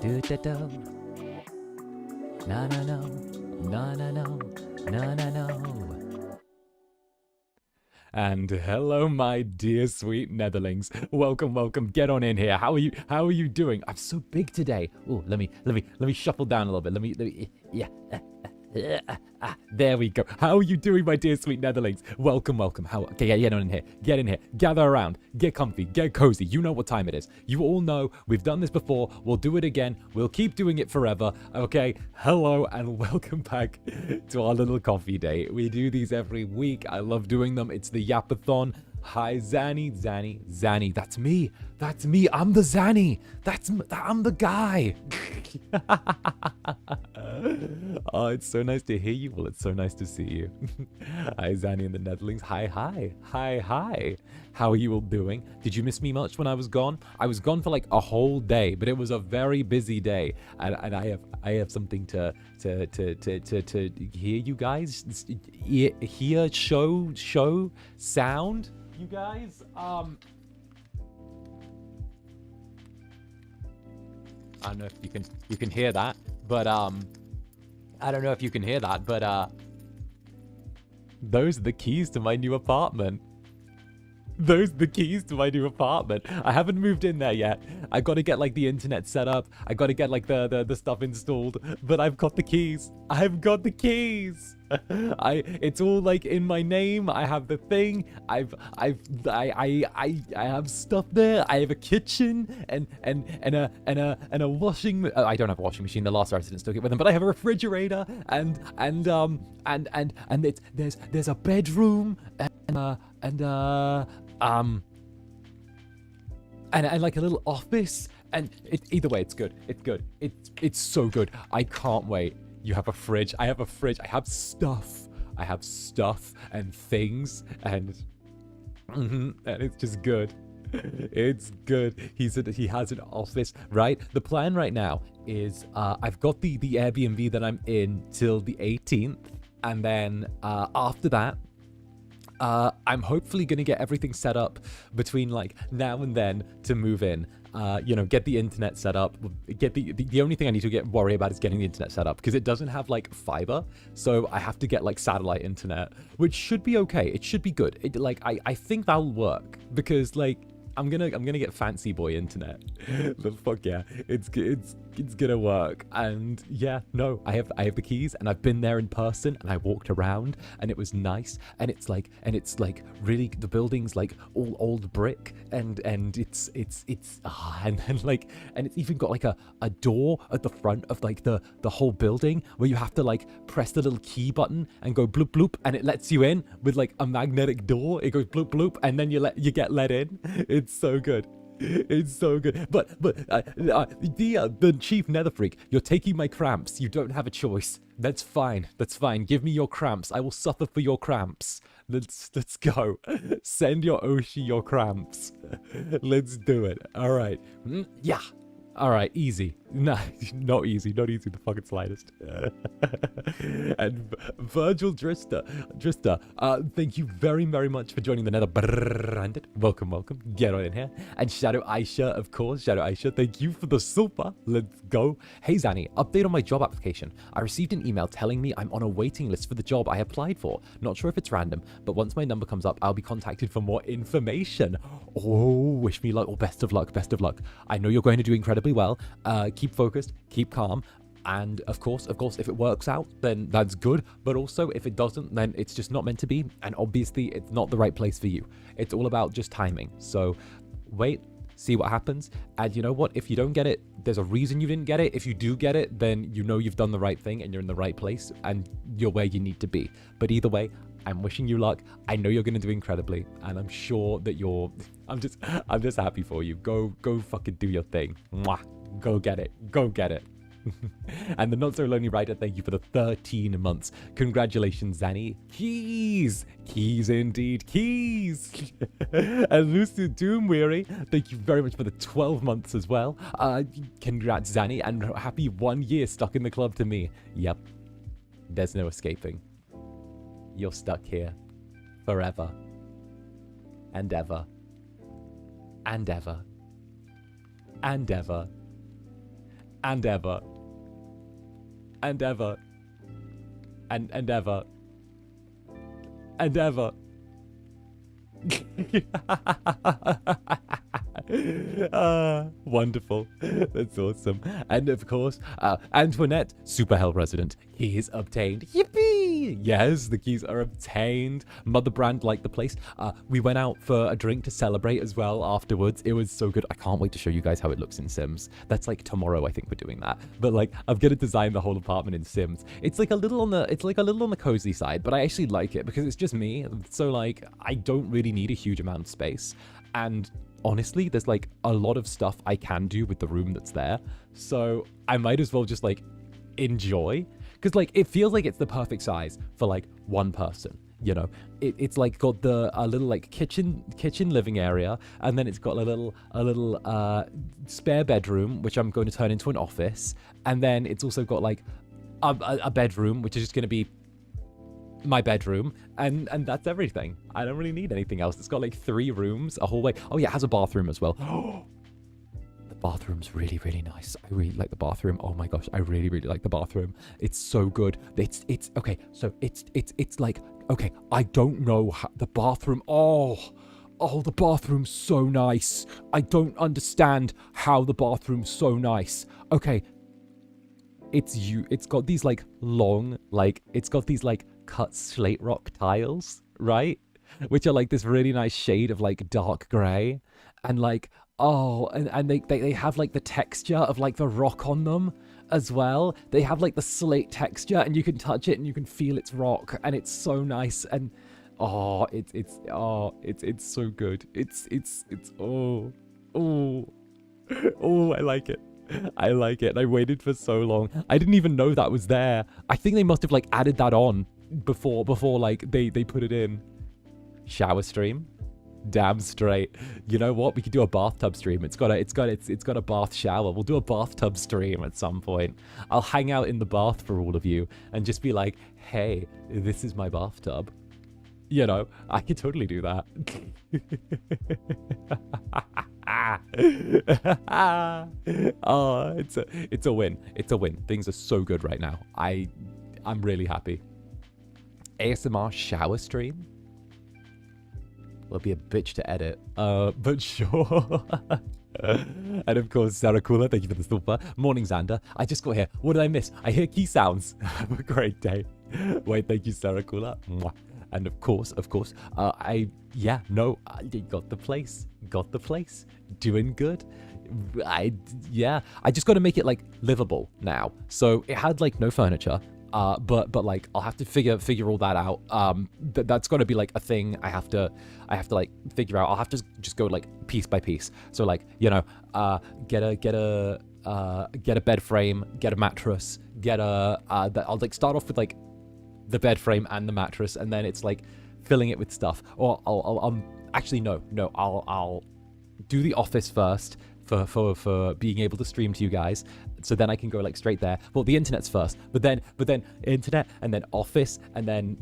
Do da do. Na na no. Na na no. Na na no. And hello, my dear sweet Netherlings. Welcome, welcome. Get on in here. How are you? How are you doing? I'm so big today. Oh, let me shuffle down a little bit. Let me. Yeah. There we go. How are you doing, my dear sweet Netherlings? Welcome, welcome. Okay, get on in here. Get in here. Gather around. Get comfy. Get cozy. You know what time it is. You all know we've done this before. We'll do it again. We'll keep doing it forever. Okay. Hello and welcome back to our little coffee day. We do these every week. I love doing them. It's the Yapathon. Hi, Zanny. That's me. That's me. I'm the Zanny. I'm the guy. Oh, it's so nice to hear you. Well, it's so nice to see you. Hi, Zanny in the Netherlands. Hi. How are you all doing? Did you miss me much when I was gone? I was gone for like a whole day, but it was a very busy day, and I have something to hear you guys. Hear show sound. You guys, I don't know if you can hear that, but I don't know if you can hear that, but those are the keys to my new apartment. Those are the keys to my new apartment. I haven't moved in there yet. I got to get like the internet set up. I got to get like the stuff installed, but I've got the keys. I've got the keys. It's all like in my name. I have the thing. I have stuff there. I have a kitchen and a washing. I don't have a washing machine. The last residents took it with them, but I have a refrigerator and there's a bedroom and like a little office, and either way, it's good. It's good. It's so good. I can't wait. You have a fridge. I have a fridge. I have stuff. I have stuff and things, and it's just good. It's good. He has an office, right? The plan right now is I've got the Airbnb that I'm in till the 18th, and then after that, I'm hopefully going to get everything set up between like now and then to move in. Get the internet set up. Get the only thing I need to worry about is getting the internet set up, because it doesn't have like fiber, so I have to get like satellite internet, which should be okay. It should be good. I think that'll work, because like I'm gonna get fancy boy internet. But fuck yeah, it's gonna work. And yeah, no, I have the keys, and I've been there in person, and I walked around, and it was nice, and it's like really, the building's like all old brick, and it's even got like a door at the front of like the whole building, where you have to like press the little key button and go bloop bloop, and it lets you in with like a magnetic door. It goes bloop bloop, and then you get let in. It's so good. It's so good. But the chief nether freak, you're taking my cramps. You don't have a choice. That's fine. That's fine. Give me your cramps. I will suffer for your cramps. Let's go. Send your Oshi your cramps. Let's do it. All right. Yeah. All right, easy. No, not easy. Not easy the fucking slightest. And Virgil Drista, thank you very, very much for joining the Netherbrand. Welcome. Get on in here. And Shadow Aisha, of course. Shadow Aisha, thank you for the super. Let's go. Hey, Zanny, update on my job application. I received an email telling me I'm on a waiting list for the job I applied for. Not sure if it's random, but once my number comes up, I'll be contacted for more information. Oh, wish me luck, or best of luck. I know you're going to do incredibly well. Keep focused, keep calm, and of course, if it works out, then that's good. But also, if it doesn't, then it's just not meant to be, and obviously, it's not the right place for you. It's all about just timing. So, wait, see what happens, and you know what? If you don't get it, there's a reason you didn't get it. If you do get it, then you know you've done the right thing, and you're in the right place, and you're where you need to be. But either way, I'm wishing you luck. I know you're going to do incredibly, and I'm sure that I'm just happy for you. Go fucking do your thing. Mwah. Go get it. And the Not So Lonely Writer, thank you for the 13 months. Congratulations, Zanny. Keys indeed, keys. And Lucid Doomweary, thank you very much for the 12 months as well. Congrats, Zanny, and happy 1 year stuck in the club to me. Yep, there's no escaping. You're stuck here forever and ever and ever and ever and ever. And ever. And ever. And ever. Wonderful. That's awesome. And of course, Antoinette, Super Hell Resident, keys obtained. Yippee! Yes, the keys are obtained. Netherbrand liked the place. We went out for a drink to celebrate as well afterwards. It was so good. I can't wait to show you guys how it looks in Sims. That's like tomorrow, I think we're doing that. But like, I'm gonna design the whole apartment in Sims. It's like a little on the cozy side, but I actually like it because it's just me. So like, I don't really need a huge amount of space. And honestly, there's like a lot of stuff I can do with the room that's there. So I might as well just like enjoy, because like it feels like it's the perfect size for like one person. You know, it's like got a little like kitchen living area, and then it's got a little spare bedroom, which I'm going to turn into an office, and then it's also got like a bedroom, which is just going to be my bedroom, and that's everything. I don't really need anything else. It's got like 3 rooms, a hallway. Oh yeah, it has a bathroom as well. The bathroom's really, really nice. I really like the bathroom. Oh my gosh, I really, really like the bathroom. It's so good. It's okay. So it's like, okay, I don't know how the bathroom. Oh, the bathroom's so nice. I don't understand how the bathroom's so nice. Okay, it's got these like long, like it's got these like cut slate rock tiles, right? Which are like this really nice shade of like dark gray, and like, oh, and they have like the texture of like the rock on them as well. They have like the slate texture, and you can touch it and you can feel it's rock, and it's so nice. And it's so good. It's I like it. I like it. I waited for so long. I didn't even know that was there. I think they must have like added that on before like they put it in. Shower stream, damn straight. You know what, we could do a bathtub stream. It's got a bath shower. We'll do a bathtub stream at some point. I'll hang out in the bath for all of you and just be like, hey, this is my bathtub. You know, I could totally do that. Oh, it's a win. It's a win. Things are so good right now. I'm really happy. ASMR shower stream will be a bitch to edit, but sure. And of course, 𝓱𝓸𝓾𝓻, thank you for the super. Morning, Zander. I just got here. What did I miss? I hear key sounds. Have a great day. Wait, thank you, 𝓱𝓸𝓾𝓻. Mwah. And of course, I got the place. Got the place. Doing good. I just got to make it like livable now. So it had like no furniture. But like I'll have to figure all that out. That's got to be like a thing I have to like figure out. I'll have to just go like piece by piece. So like, you know, get a bed frame, get a mattress, I'll like start off with like the bed frame and the mattress, and then it's like filling it with stuff. Or I'll actually no, I'll do the office first for being able to stream to you guys, so then I can go like straight there. Well, the internet's first, but then internet, and then office, and then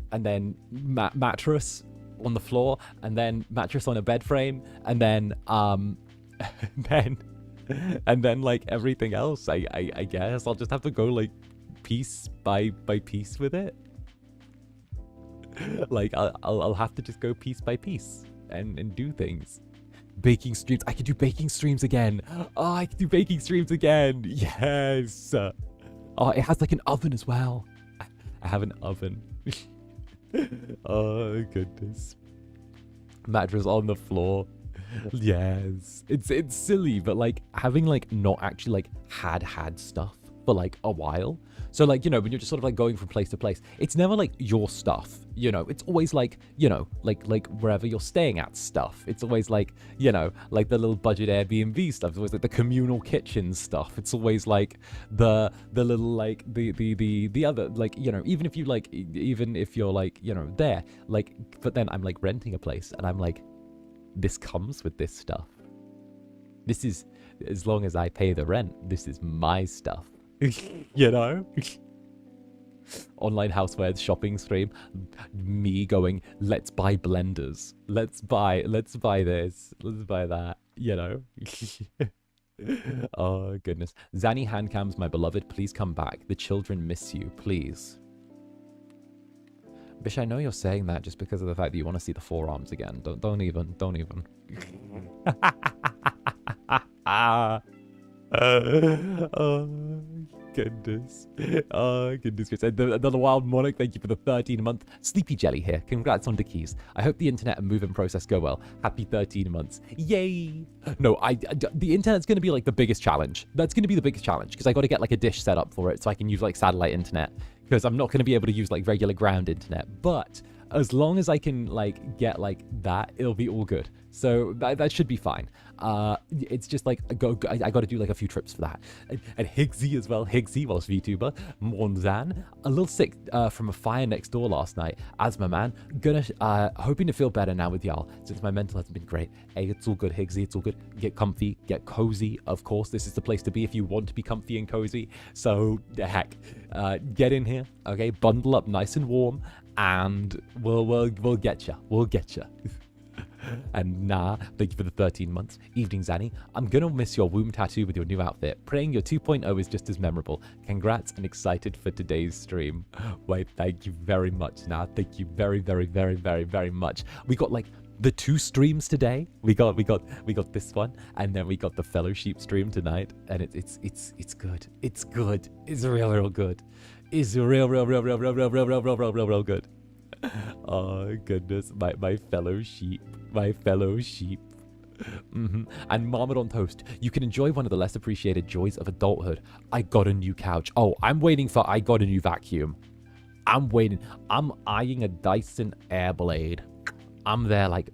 mattress on the floor, and then mattress on a bed frame, and then and then like everything else. I guess I'll just have to go like piece by piece with it. Like I'll have to just go piece by piece and do things. Baking streams. I could do baking streams again. Oh, I could do baking streams again. Yes. Oh, it has like an oven as well. I have an oven. Oh, goodness. Mattress on the floor. Yes. It's silly, but like having like not actually like had stuff for like a while. So like, you know, when you're just sort of like going from place to place, it's never like your stuff, you know, it's always like, you know, like wherever you're staying at stuff. It's always like, you know, like the little budget Airbnb stuff. It's always like the communal kitchen stuff. It's always like the little like the other, like, you know, even if you're like, you know, there, like, but then I'm like renting a place and I'm like, this comes with this stuff. This is, as long as I pay the rent, this is my stuff. You know? Online housewares shopping stream. Me going, let's buy blenders. Let's buy this. Let's buy that. You know? Oh, goodness. Zanny Handcams, my beloved, please come back. The children miss you, please. Bish, I know you're saying that just because of the fact that you want to see the forearms again. Don't even. Oh, goodness. Oh, goodness. Another Wild Monarch, thank you for the 13-month. Sleepy Jelly here. Congrats on the keys. I hope the internet and move-in process go well. Happy 13 months. Yay. No, the internet's going to be like the biggest challenge. That's going to be the biggest challenge because I got to get like a dish set up for it so I can use like satellite internet because I'm not going to be able to use like regular ground internet. But as long as I can like get like that, it'll be all good. So that should be fine. It's just like I got to do like a few trips for that. And Higgsy as well. Higgsy, whilst VTuber. Monzan, a little sick from a fire next door last night. Asthma man, hoping to feel better now with y'all since my mental hasn't been great. Hey, it's all good, Higgsy. It's all good. Get comfy, get cozy. Of course, this is the place to be if you want to be comfy and cozy. So heck, get in here, okay? Bundle up nice and warm, and we'll get ya. We'll get ya. And nah, thank you for the 13 months. Evening, Zanny. I'm gonna miss your womb tattoo with your new outfit. Praying your 2.0 is just as memorable. Congrats and excited for today's stream. Wait, thank you very much. Nah, thank you very, very, very, very, very much. We got like the 2 streams today. We got this one, and then we got the Fellowship stream tonight, and it's good. It's good. It's real good. It's real good. Oh goodness, my fellow sheep. And Marmot on Toast, you can enjoy one of the less appreciated joys of adulthood. I got a new couch. Oh, I'm waiting for I got a new vacuum. I'm waiting. I'm eyeing a Dyson Airblade. I'm there like,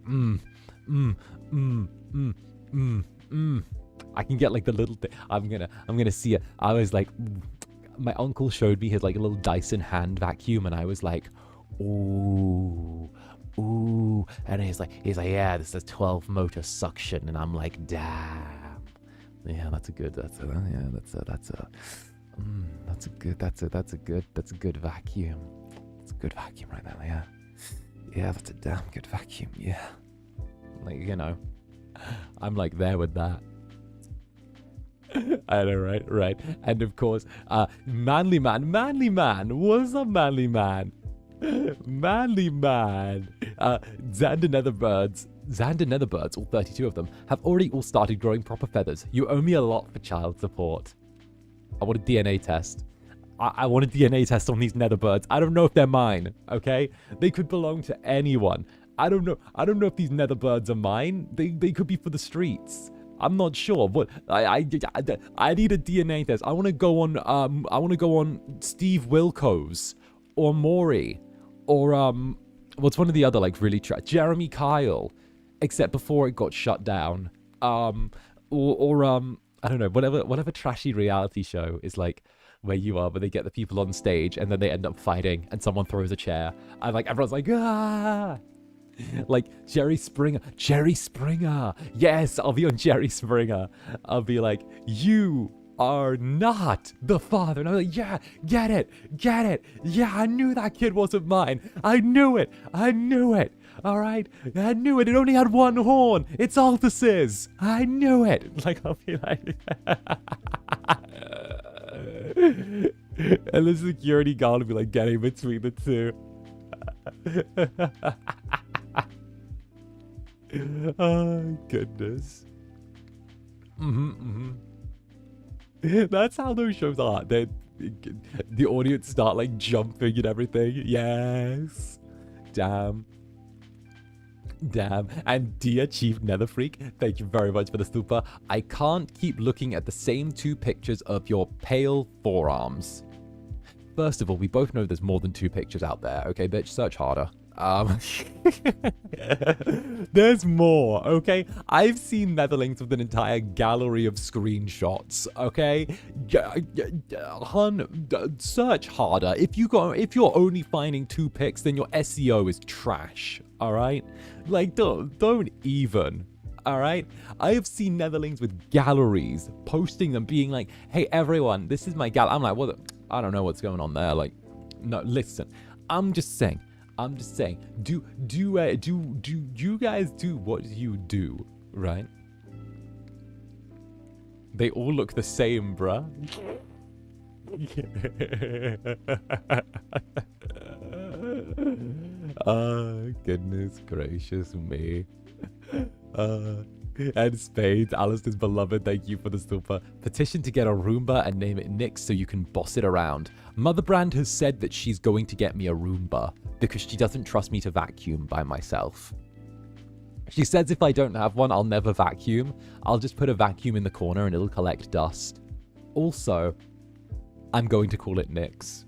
I can get like the little thing. I'm gonna see it. I was like, my uncle showed me his like a little Dyson hand vacuum, and I was like, ooh, and he's like, yeah, this is 12 motor suction, and I'm like, damn, yeah, that's a good vacuum. It's a good vacuum right there, yeah, that's a damn good vacuum, yeah, like, you know, I'm like there with that. I know, right, and of course, manly man, what's up, manly man? Manly man. Zander Netherbirds, all 32 of them, have already all started growing proper feathers. You owe me a lot for child support. I want a DNA test. I want a DNA test on these Netherbirds. I don't know if they're mine, okay? They could belong to anyone. I don't know if these Netherbirds are mine. They could be for the streets. I'm not sure, but I need a DNA test. I want to go on Steve Wilkos or Maury or what's one of the other like really Jeremy Kyle, except before it got shut down. I don't know, whatever trashy reality show is like where you are, where they get the people on stage and then they end up fighting and someone throws a chair and like everyone's like, ah. Like Jerry Springer. Yes, I'll be on Jerry Springer. I'll be like, you are not the father. And I'm like, yeah, get it. Yeah, I knew that kid wasn't mine. I knew it. All right, I knew it. It only had one horn. It's Altus's. I knew it. Like, I'll be like, and the security guard will be like getting between the two. Oh goodness. That's how those shows are. The audience start like jumping and everything. Yes. Damn. And dear Chief Netherfreak, thank you very much for the super. I can't keep looking at the same 2 pictures of your pale forearms. First of all, we both know there's more than 2 pictures out there. Okay, bitch, search harder. There's more, okay? I've seen Netherlings with an entire gallery of screenshots, okay? Hun, search harder. If you're only finding 2 pics, then your SEO is trash, all right? Like, don't even. All right, I have seen Netherlings with galleries posting them, being like, "Hey, everyone, this is my gal." I'm like, "What? I don't know what's going on there." Like, no, listen. I'm just saying. Do you guys do what you do, right? They all look the same, bruh. Oh, goodness gracious me. And Spades, Alistair's beloved, thank you for the super. Petition to get a Roomba and name it Nyx so you can boss it around. Motherbrand has said that she's going to get me a Roomba because she doesn't trust me to vacuum by myself. She says if I don't have one, I'll never vacuum. I'll just put a vacuum in the corner and it'll collect dust. Also, I'm going to call it Nyx.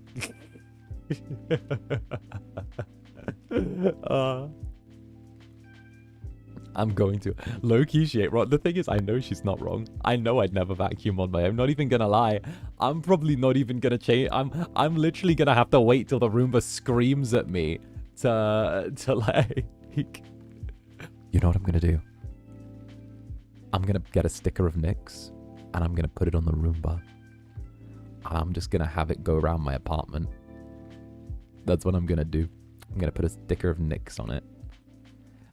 I'm going to. Low-key, she ain't wrong. The thing is, I know she's not wrong. I know I'd never vacuum on my own. I'm not even gonna lie. I'm probably not even gonna change. I'm literally gonna have to wait till the Roomba screams at me to like... You know what I'm gonna do? I'm gonna get a sticker of Nyx, and I'm gonna put it on the Roomba. And I'm just gonna have it go around my apartment. That's what I'm gonna do. I'm gonna put a sticker of Nyx on it.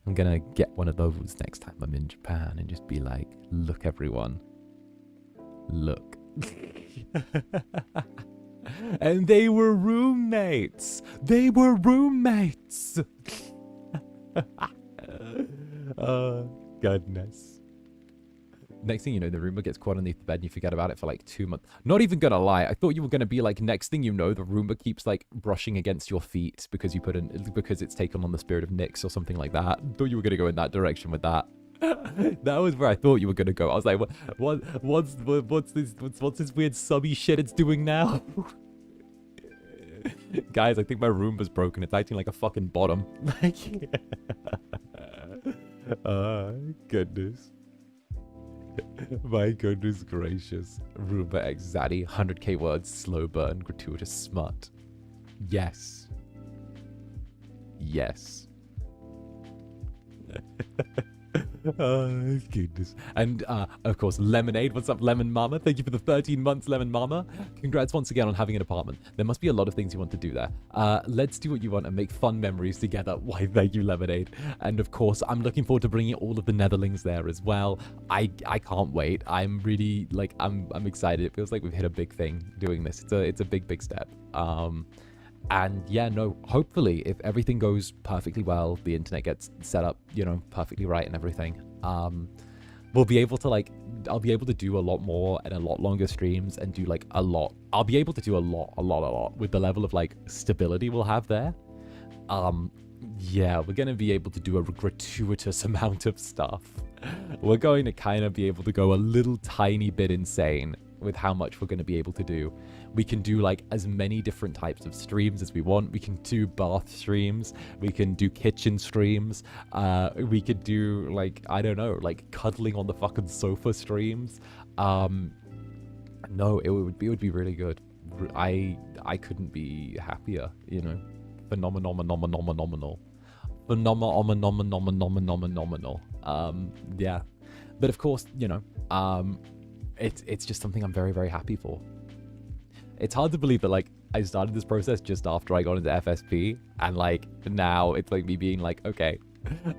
I'm gonna get one of those next time I'm in Japan and just be like, look everyone, look. And they were roommates. They were roommates. Oh, goodness. Next thing you know, the Roomba gets caught underneath the bed and you forget about it for like 2 months. Not even gonna lie, I thought you were gonna be like, next thing you know, the Roomba keeps like brushing against your feet because you put in, because it's taken on the spirit of Nyx or something like that. I thought you were gonna go in that direction with that. That was where I thought you were gonna go. I was like, what's this weird subby shit it's doing now? Guys, I think my Roomba's broken. It's acting like a fucking bottom. Goodness. My goodness gracious. Roomba X Zaddy, 100k words, slow burn, gratuitous smut. Yes. Yes. Oh, goodness. And, of course, Lemonade. What's up, Lemon Mama? Thank you for the 13 months, Lemon Mama. Congrats once again on having an apartment. There must be a lot of things you want to do there. Let's do what you want and make fun memories together. Why, thank you, Lemonade. And, of course, I'm looking forward to bringing all of the Netherlings there as well. I can't wait. I'm really, like, I'm excited. It feels like we've hit a big thing doing this. It's a big, big step. And yeah, no, hopefully if everything goes perfectly well, the internet gets set up, you know, perfectly right and everything, we'll be able to like, I'll be able to do a lot more and a lot longer streams and do like a lot. I'll be able to do a lot with the level of like stability we'll have there. Yeah, we're going to be able to do a gratuitous amount of stuff. We're going to kind of be able to go a little tiny bit insane with how much we're going to be able to do. We can do like as many different types of streams as we want. We can do bath streams. We can do kitchen streams. We could do like, I don't know, like cuddling on the fucking sofa streams. No, it would be really good. I couldn't be happier, you know. Phenomenal. Yeah. But of course, you know, it's just something I'm very, very happy for. It's hard to believe that like I started this process just after I got into FSP, and like now it's like me being like, okay,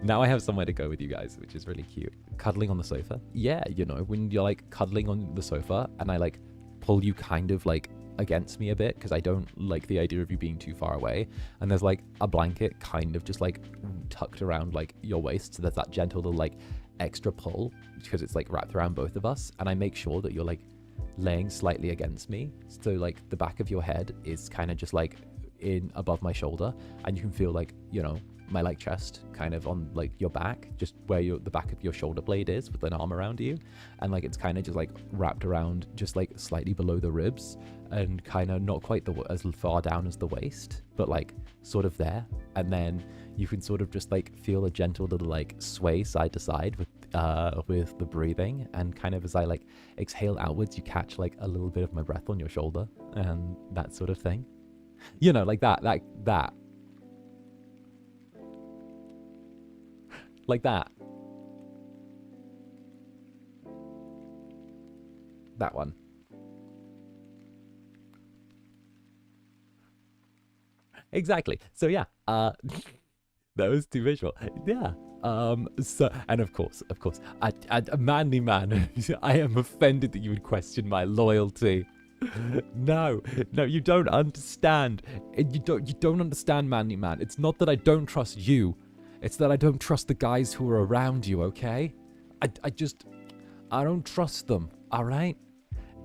now I have somewhere to go with you guys, which is really cute. Cuddling on the sofa. Yeah, you know, when you're like cuddling on the sofa and I like pull you kind of like against me a bit because I don't like the idea of you being too far away, and there's like a blanket kind of just like tucked around like your waist, so there's that gentle little like extra pull because it's like wrapped around both of us, and I make sure that you're like laying slightly against me, so like the back of your head is kind of just like in above my shoulder, and you can feel like, you know, my like chest kind of on like your back, just where the back of your shoulder blade is with an arm around you, and like it's kind of just like wrapped around just like slightly below the ribs and kind of not quite as far down as the waist, but like sort of there, and then you can sort of just like feel a gentle little like sway side to side with the breathing, and kind of as I like exhale outwards, you catch like a little bit of my breath on your shoulder and that sort of thing, you know, like that like that one. Exactly. So yeah, that was too visual. Yeah. So, and of course, a manly man. I am offended that you would question my loyalty. No, you don't understand. You don't understand, manly man. It's not that I don't trust you. It's that I don't trust the guys who are around you, okay? I don't trust them, all right?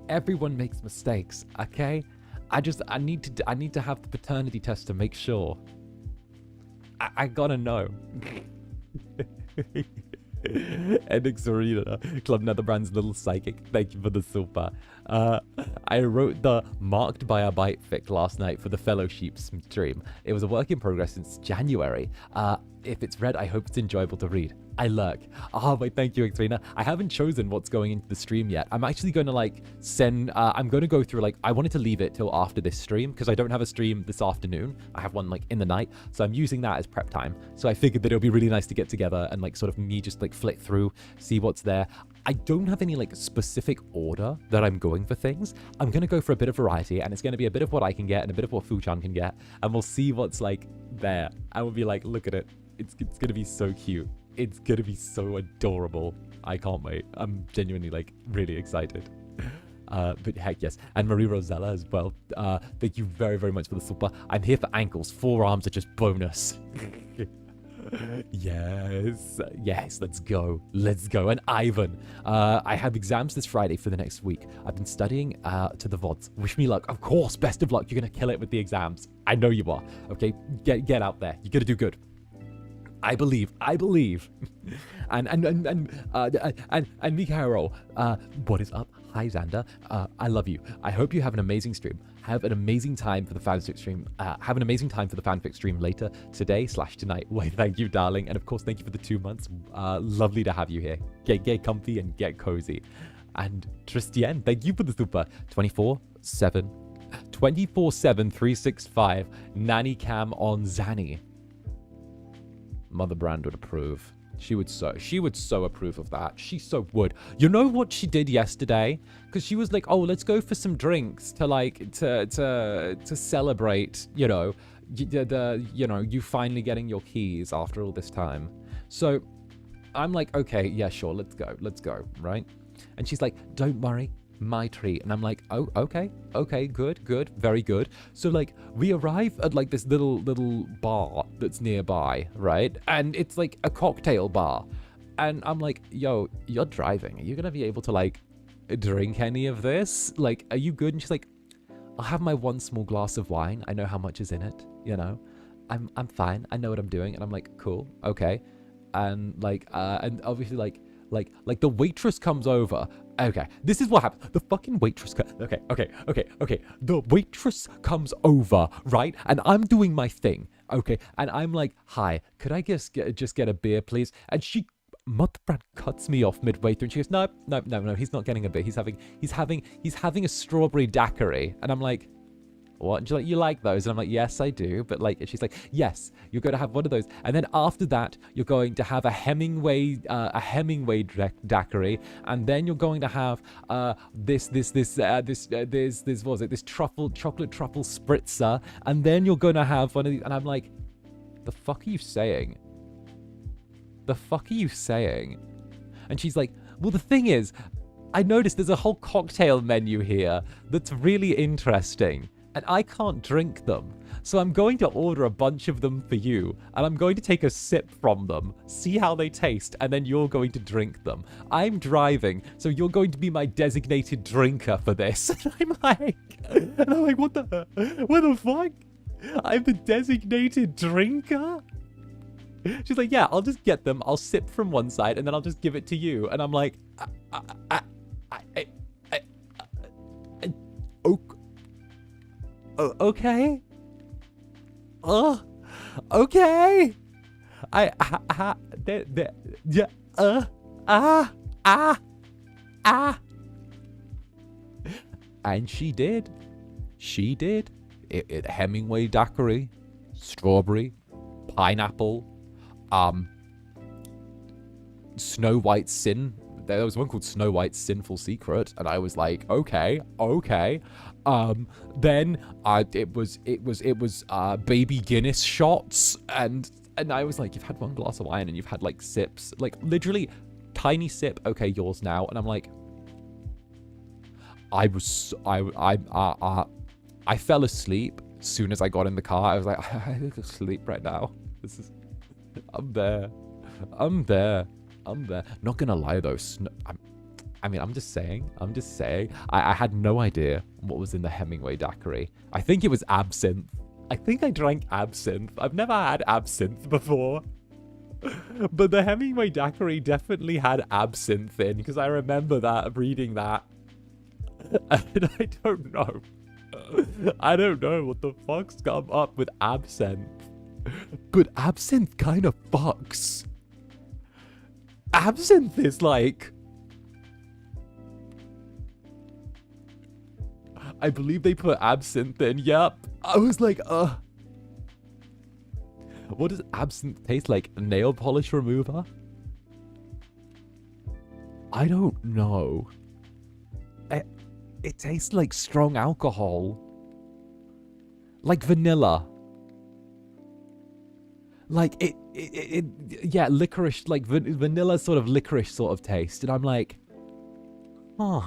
Everyone makes mistakes, okay? I need to have the paternity test to make sure. I gotta know. Enix Arena, Club Netherbrand's little psychic. Thank you for the super. I wrote the marked by a bite fic last night for the Fellowship stream. It was a work in progress since January. If it's read, I hope it's enjoyable to read. I lurk. Oh, wait, thank you, Xrina. I haven't chosen what's going into the stream yet. I'm actually going to, like, send... I'm going to go through, like... I wanted to leave it till after this stream, because I don't have a stream this afternoon. I have one, like, in the night. So I'm using that as prep time. So I figured that it would be really nice to get together and, like, sort of me just, like, flick through, see what's there. I don't have any, like, specific order that I'm going for things. I'm going to go for a bit of variety, and it's going to be a bit of what I can get and a bit of what Fu-chan can get. And we'll see what's, like, there. I will be like, look at it. It's going to be so cute. It's going to be so adorable. I can't wait. I'm genuinely, like, really excited. But heck yes. And Marie Rosella as well. Thank you very, very much for the super. I'm here for ankles. Forearms are just bonus. Yes, let's go. And Ivan, I have exams this Friday for the next week. I've been studying to the VODs. Wish me luck. Of course, best of luck. You're going to kill it with the exams. I know you are. Okay, get out there. You're going to do good. I believe. and Mikhail, what is up? Hi, Zander. I love you. I hope you have an amazing stream. Have an amazing time for the fanfic stream. Have an amazing time for the fanfic stream later today/tonight. Wait, thank you, darling. And of course, thank you for the 2 months. Lovely to have you here. Get comfy and get cozy. And Tristian, thank you for the super. 24/7, 365. Nanny cam on Zanny. Mother Brand would approve. She would so approve of that. She so would. You know what she did yesterday? Because she was like, oh, let's go for some drinks to like to celebrate, you know, you finally getting your keys after all this time. So I'm like, okay, yeah, sure, let's go, right? And she's like, don't worry, my treat. And I'm like, oh, okay, good, very good. So like we arrive at like this little bar that's nearby, right? And it's like a cocktail bar. And I'm like, yo, you're driving. Are you gonna be able to like drink any of this? Like, are you good? And she's like, I'll have my one small glass of wine. I know how much is in it, you know. I'm fine. I know what I'm doing. And I'm like, cool, okay. And like and obviously like the waitress comes over. Okay, this is what happens. The fucking waitress. Okay. The waitress comes over, right? And I'm doing my thing. Okay, and I'm like, hi, could I just get a beer, please? And Mother Brand cuts me off midway through, and she goes, no. He's not getting a beer. He's having a strawberry daiquiri. And I'm like, what? And she's like, you like those? And I'm like, yes, I do. But like, she's like, yes, you're going to have one of those. And then after that, you're going to have a Hemingway daiquiri. And then you're going to have this what was it? This chocolate truffle spritzer. And then you're going to have one of these. And I'm like, the fuck are you saying? And she's like, well, the thing is, I noticed there's a whole cocktail menu here that's really interesting. And I can't drink them. So I'm going to order a bunch of them for you. And I'm going to take a sip from them, see how they taste, and then you're going to drink them. I'm driving, so you're going to be my designated drinker for this. And I'm like, what the fuck? I'm the designated drinker? She's like, yeah, I'll just get them. I'll sip from one side, and then I'll just give it to you. And I'm like, okay. Okay. And she did. It Hemingway daiquiri, strawberry, pineapple, Snow White's Sin. There was one called Snow White's Sinful Secret, and I was like, okay. Then it was baby Guinness shots, and And I was like, you've had one glass of wine and you've had like sips, like literally tiny sip. Okay, yours now. And I'm like, I fell asleep as soon as I got in the car. I was like, I need to sleep right now. I'm there. Not gonna lie though, I'm just saying. I had no idea what was in the Hemingway daiquiri. I think it was absinthe. I think I drank absinthe. I've never had absinthe before. But the Hemingway daiquiri definitely had absinthe in, because I remember that, reading that. And I don't know. I don't know what the fuck's come up with absinthe. But absinthe kind of fucks. Absinthe is like... I believe they put absinthe in. Yep. I was like, what does absinthe taste like? Nail polish remover? I don't know. It tastes like strong alcohol. Like vanilla. Like yeah, licorice, like vanilla sort of licorice sort of taste. And I'm like, huh.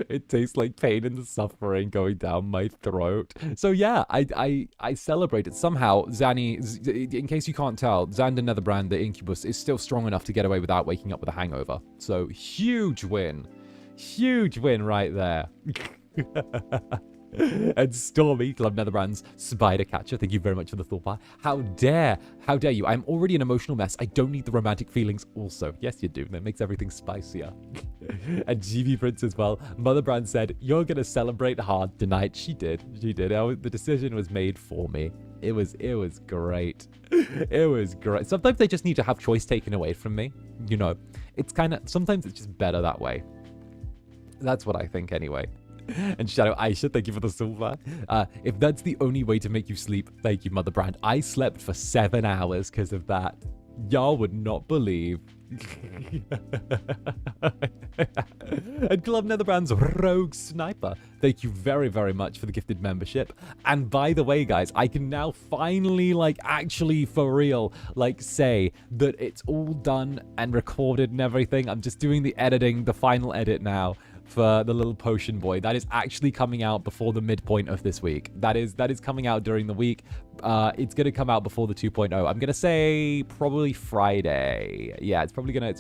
It tastes like pain and suffering going down my throat. So yeah, I celebrated. Somehow, Zanny, in case you can't tell, Zander Netherbrand, the Incubus, is still strong enough to get away without waking up with a hangover. So huge win. Huge win right there. And Stormy, Club Netherbrand's Spider Catcher, thank you very much for the thought bar. How dare you? I'm already an emotional mess. I don't need the romantic feelings also. Yes, you do. That makes everything spicier. And GB Prince as well. Motherbrand said, you're going to celebrate hard tonight. She did. The decision was made for me. It was great. It was great. Sometimes they just need to have choice taken away from me. You know, it's kind of, sometimes it's just better that way. That's what I think anyway. And Shadow Aisha, thank you for the silver. If that's the only way to make you sleep, thank you, Motherbrand. I slept for 7 hours because of that. Y'all would not believe. And Club Netherbrand's Rogue Sniper, thank you very, very much for the gifted membership. And by the way, guys, I can now finally, like, actually for real, like, say that it's all done and recorded and everything. I'm just doing the editing, the final edit now for the little potion boy. That is actually coming out before the midpoint of this week. That is coming out during the week. It's gonna come out before the 2.0. I'm gonna say probably Friday. Yeah, it's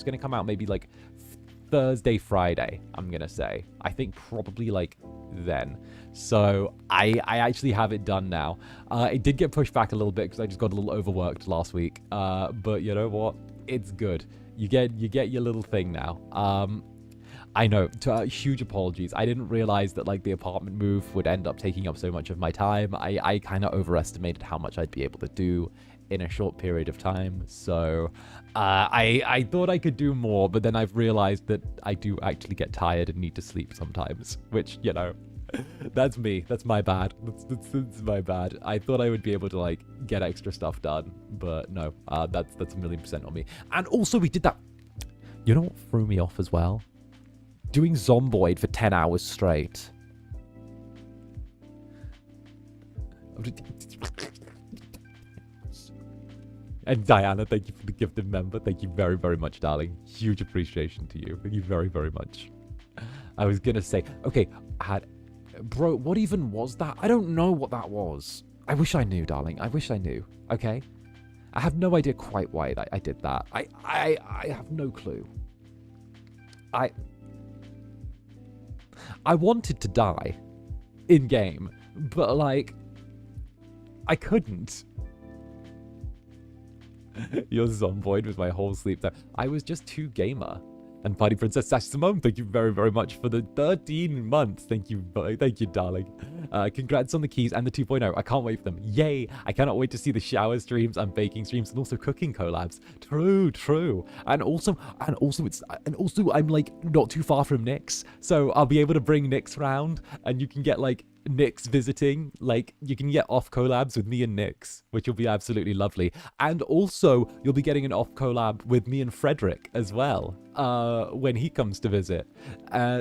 gonna come out maybe like Thursday, Friday, I'm gonna say. I think probably like then. So I actually have it done now. It did get pushed back a little bit because I just got a little overworked last week. But you know what? It's good. You get your little thing now. I know, huge apologies. I didn't realize that like the apartment move would end up taking up so much of my time. I kind of overestimated how much I'd be able to do in a short period of time. So I thought I could do more, but then I've realized that I do actually get tired and need to sleep sometimes, which, you know, that's me. That's my bad. That's my bad. I thought I would be able to like get extra stuff done, but no, that's 1,000,000% on me. And also we did that. You know what threw me off as well? Doing Zomboid for 10 hours straight. And Diana, thank you for the gifted member. Thank you very, very much, darling. Huge appreciation to you. Thank you very, very much. I was gonna say, okay, bro, what even was that? I don't know what that was. I wish I knew, darling. I wish I knew. Okay? I have no idea quite why I did that. I have no clue. I wanted to die in game, but like, I couldn't. Your Zomboid was my whole sleep time. I was just too gamer. And Party Princess Sash Simone, thank you very, very much for the 13 months. Thank you, darling. Congrats on the keys and the 2.0. I can't wait for them. Yay! I cannot wait to see the shower streams and baking streams and also cooking collabs. True. And also, I'm like not too far from Nyx, so I'll be able to bring Nyx round, and you can get like Nyx visiting, like, you can get off collabs with me and Nyx, which will be absolutely lovely. And also, you'll be getting an off collab with me and Frederick as well, when he comes to visit.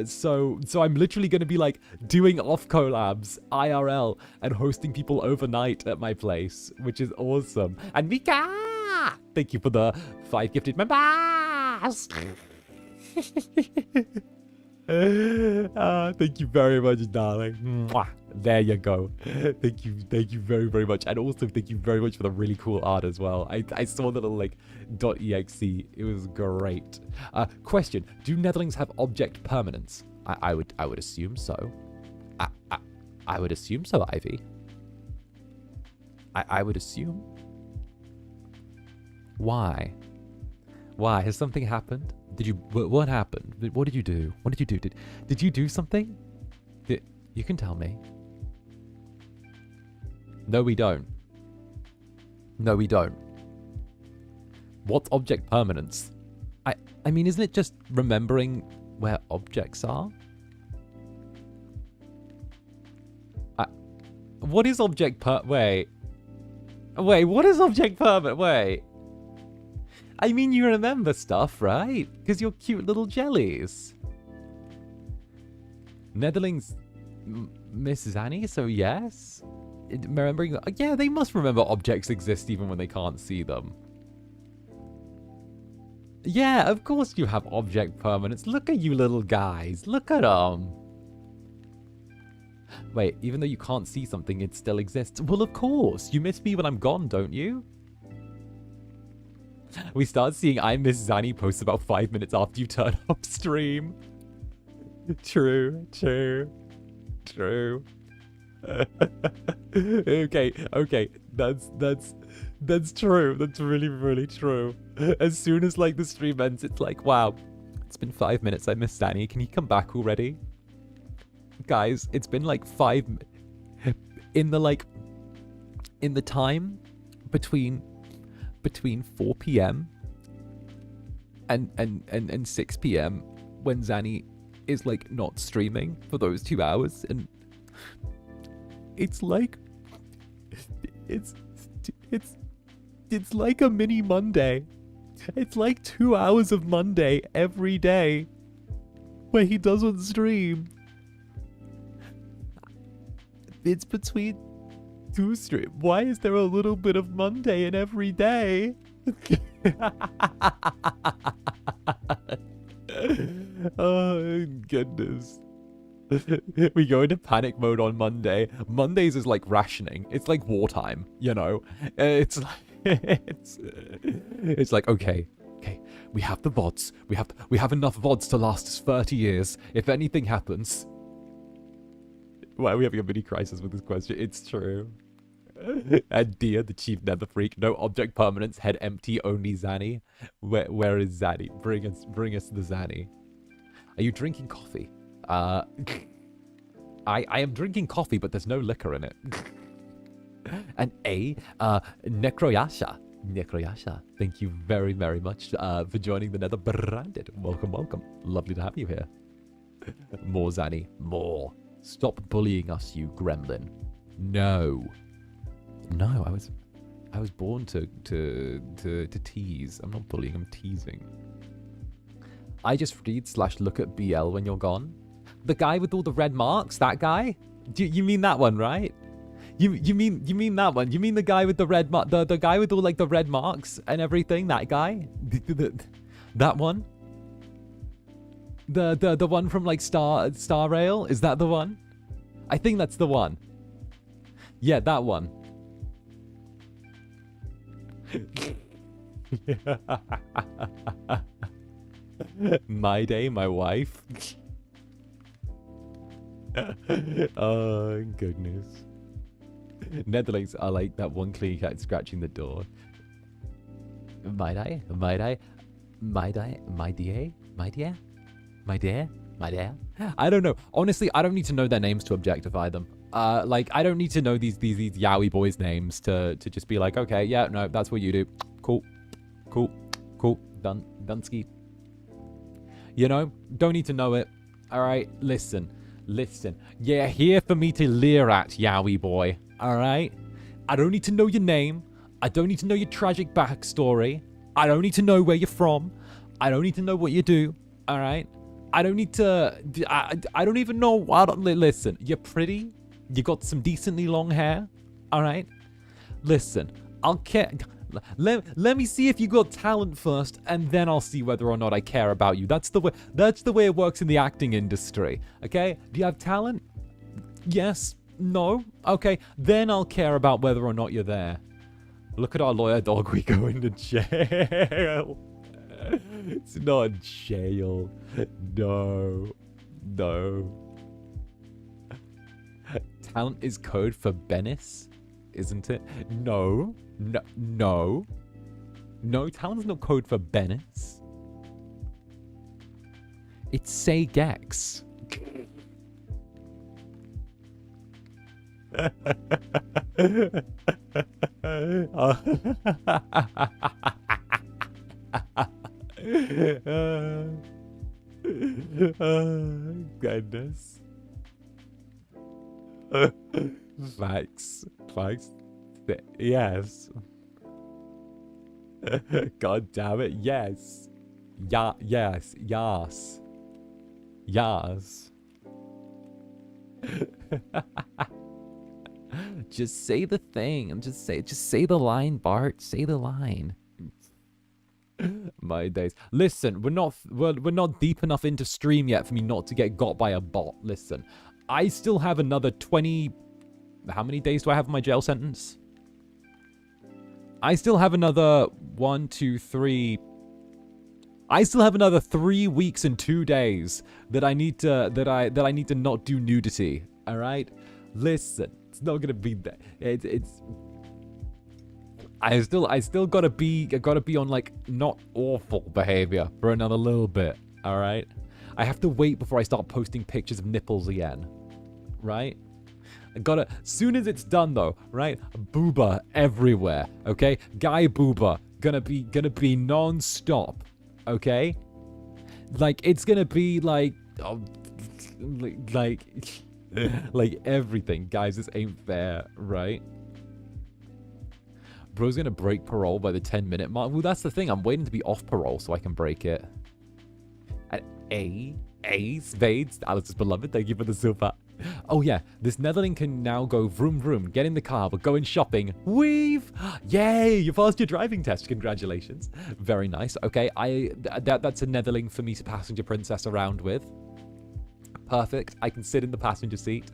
So I'm literally going to be, like, doing off collabs, IRL, and hosting people overnight at my place, which is awesome. And Mika! Thank you for the 5 gifted members! Thank you very much, darling. Mwah. There you go. Thank you very, very much. And also thank you very much for the really cool art as well. I saw the little like .exe. It was great. Question: do Netherlings have object permanence? I would assume so. I would assume so, Ivy. I would assume. Why? Why? Has something happened? Did you? What happened? What did you do? What did you do? Did you do something? You can tell me. No, we don't. No, we don't. What's object permanence? I mean, isn't it just remembering where objects are? What is object Wait, what is object permanent? Wait. I mean, you remember stuff, right? Because you're cute little jellies. Netherlings miss Zanny, so yes. Remembering that, yeah, they must remember objects exist even when they can't see them. Yeah, of course you have object permanence. Look at you little guys. Look at them. Wait, even though you can't see something, it still exists. Well, of course. You miss me when I'm gone, don't you? We start seeing I Miss Zanny posts about 5 minutes after you turn off stream. True. Okay. That's true. That's really, really true. As soon as like the stream ends, it's like, wow, it's been 5 minutes. I miss Zanny. Can he come back already? Guys, it's been like 5 in the time between 4 p.m. and 6 p.m. when Zanny is like not streaming for those 2 hours, and it's like it's like a mini Monday. It's like 2 hours of Monday every day where he doesn't stream. It's between 2 streams. Why is there a little bit of Monday in every day? Oh, goodness. We go into panic mode on Monday. Mondays is like rationing. It's like wartime, you know? It's like, it's like, okay, we have the VODs. We have enough VODs to last us 30 years. If anything happens... Why are we having a mini crisis with this question? It's true. And Dia, the chief nether freak, no object permanence, head empty, only Zanny. Where is Zanny? Bring us the Zanny. Are you drinking coffee? I am drinking coffee, but there's no liquor in it. And Necroyasha, thank you very, very much for joining the Netherbrand. Welcome. Lovely to have you here. More Zanny, more. Stop bullying us, you gremlin. No, I was born to tease. I'm not bullying, I'm teasing. I just read/look at BL when you're gone. The guy with all the red marks, that guy? You mean that one, right? You mean that one? You mean the guy with the red the guy with all like the red marks and everything? That guy? That one? The one from like Star Rail? Is that the one? I think that's the one. Yeah, that one. My day, my wife. Oh goodness. Netherlings are like that one clean cat scratching the door. My dear? I don't know. Honestly, I don't need to know their names to objectify them. Like, I don't need to know these yaoi boys' names to just be like, okay, yeah, no, that's what you do. Cool. Dunsky. You know, don't need to know it. All right, listen. Listen, you're here for me to leer at, Yowie boy. Alright? I don't need to know your name. I don't need to know your tragic backstory. I don't need to know where you're from. I don't need to know what you do. Alright? I don't need to... I don't even know... Listen, you're pretty. You got some decently long hair. Alright? Listen, I'll care... Let me see if you got talent first, and then I'll see whether or not I care about you. That's the way it works in the acting industry. Okay? Do you have talent? Yes? No? Okay, then I'll care about whether or not you're there. Look at our lawyer dog, we go into jail. It's not jail. No. No. Talent is code for Bennis, isn't it? No. No. No. No, talent's not code for Bennis. It's say Gex. Goodness. Facts. Facts. Yes. God damn it. Yes. Yeah. Yes. Yes. Yes. Just say the thing. Just say the line, Bart. Say the line. My days. Listen, we're not deep enough into stream yet for me not to get got by a bot. Listen, I still have another 20... How many days do I have in my jail sentence? I still have another 1, 2, 3... I still have another 3 weeks and 2 days that I need to I need to not do nudity. All right, listen, it's not gonna be that. It's. I still gotta be on like not awful behavior for another little bit. All right, I have to wait before I start posting pictures of nipples again. Right. I gotta, soon as it's done though, right? Booba everywhere, okay? Guy booba gonna be non-stop, okay? Like it's gonna be like, like everything, guys. This ain't fair, right? Bro's gonna break parole by the 10-minute mark. Well, that's the thing. I'm waiting to be off parole so I can break it. And Spades, Alice's beloved. Thank you for the super. Oh yeah, this Netherling can now go vroom vroom, get in the car, we're going shopping. Weave! Yay, you passed your driving test. Congratulations. Very nice. Okay, that's a Netherling for me to passenger princess around with. Perfect. I can sit in the passenger seat.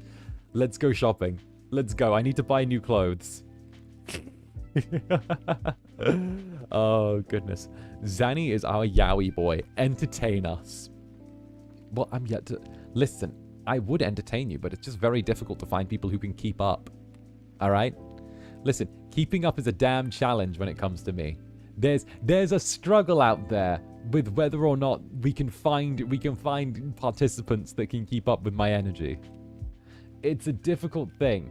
Let's go shopping. Let's go. I need to buy new clothes. Oh, goodness. Zanny is our Yowie boy. Entertain us. Well, I'm yet to... Listen, I would entertain you, but it's just very difficult to find people who can keep up. All right? Listen, keeping up is a damn challenge when it comes to me. There's a struggle out there with whether or not we can find participants that can keep up with my energy. It's a difficult thing.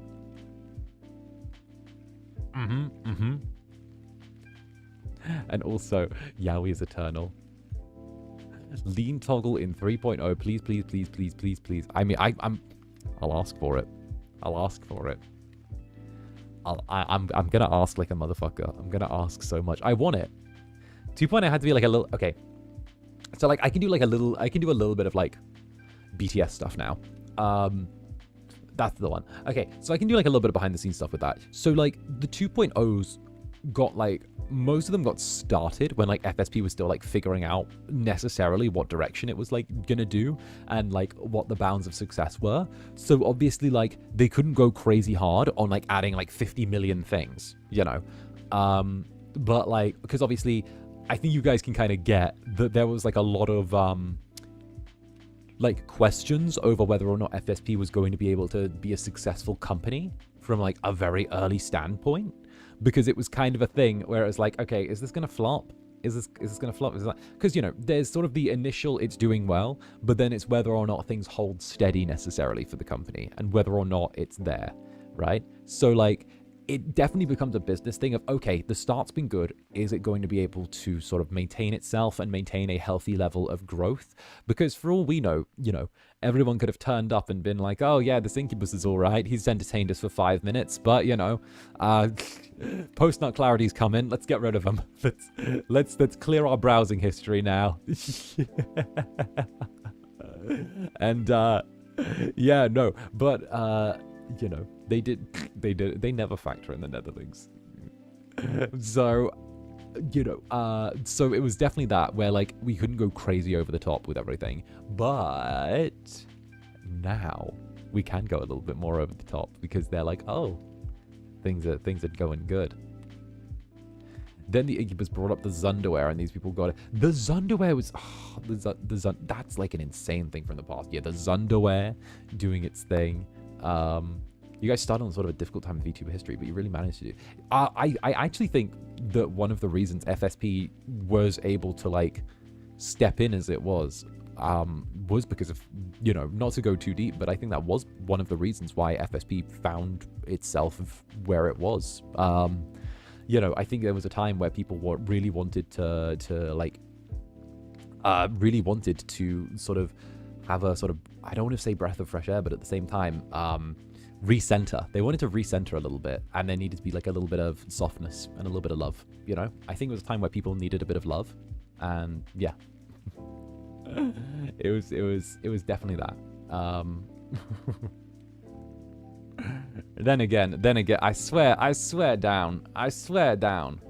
And also, Yowie is eternal. Lean toggle in 3.0, please, please, please, please, please, please. I mean, I'll ask for it. I'll ask for it. I'm gonna ask like a motherfucker. I'm gonna ask so much. I want it. 2.0 had to be like a little. Okay, so like I can do a little bit of like BTS stuff now. That's the one. Okay, so I can do like a little bit of behind the scenes stuff with that. So like the 2.0s got like, most of them got started when like FSP was still like figuring out necessarily what direction it was like gonna do and like what the bounds of success were. So obviously like they couldn't go crazy hard on like adding like 50 million things, you know. But like, because obviously I think you guys can kind of get that there was like a lot of like questions over whether or not FSP was going to be able to be a successful company from like a very early standpoint. Because it was kind of a thing where it was like, okay, is this going to flop? Is this going to flop? Because, you know, there's sort of the initial it's doing well, but then it's whether or not things hold steady necessarily for the company and whether or not it's there, right? So, like, it definitely becomes a business thing of, okay, the start's been good. Is it going to be able to sort of maintain itself and maintain a healthy level of growth? Because for all we know, everyone could have turned up and been like, oh yeah, this Incubus is all right. He's entertained us for 5 minutes, but post-nut clarity's coming. Let's get rid of him. Let's clear our browsing history now. And yeah, no, but they never factor in the Netherlings. So so it was definitely that where like we couldn't go crazy over the top with everything, but now we can go a little bit more over the top because they're like, oh, things are going good. Then the Incubus brought up the Zunderware, and these people got it. The Zunderware was that's like an insane thing from the past. Yeah, the Zunderware doing its thing. You guys started on sort of a difficult time in VTuber history, but you really managed to do. I actually think that one of the reasons FSP was able to like step in as it was because of, not to go too deep, but I think that was one of the reasons why FSP found itself where it was. I think there was a time where people really wanted to sort of have a sort of, I don't want to say breath of fresh air, but at the same time, recenter. They wanted to recenter a little bit, and there needed to be like a little bit of softness and a little bit of love. I think it was a time where people needed a bit of love, and yeah, it was definitely that. Then again, I swear down.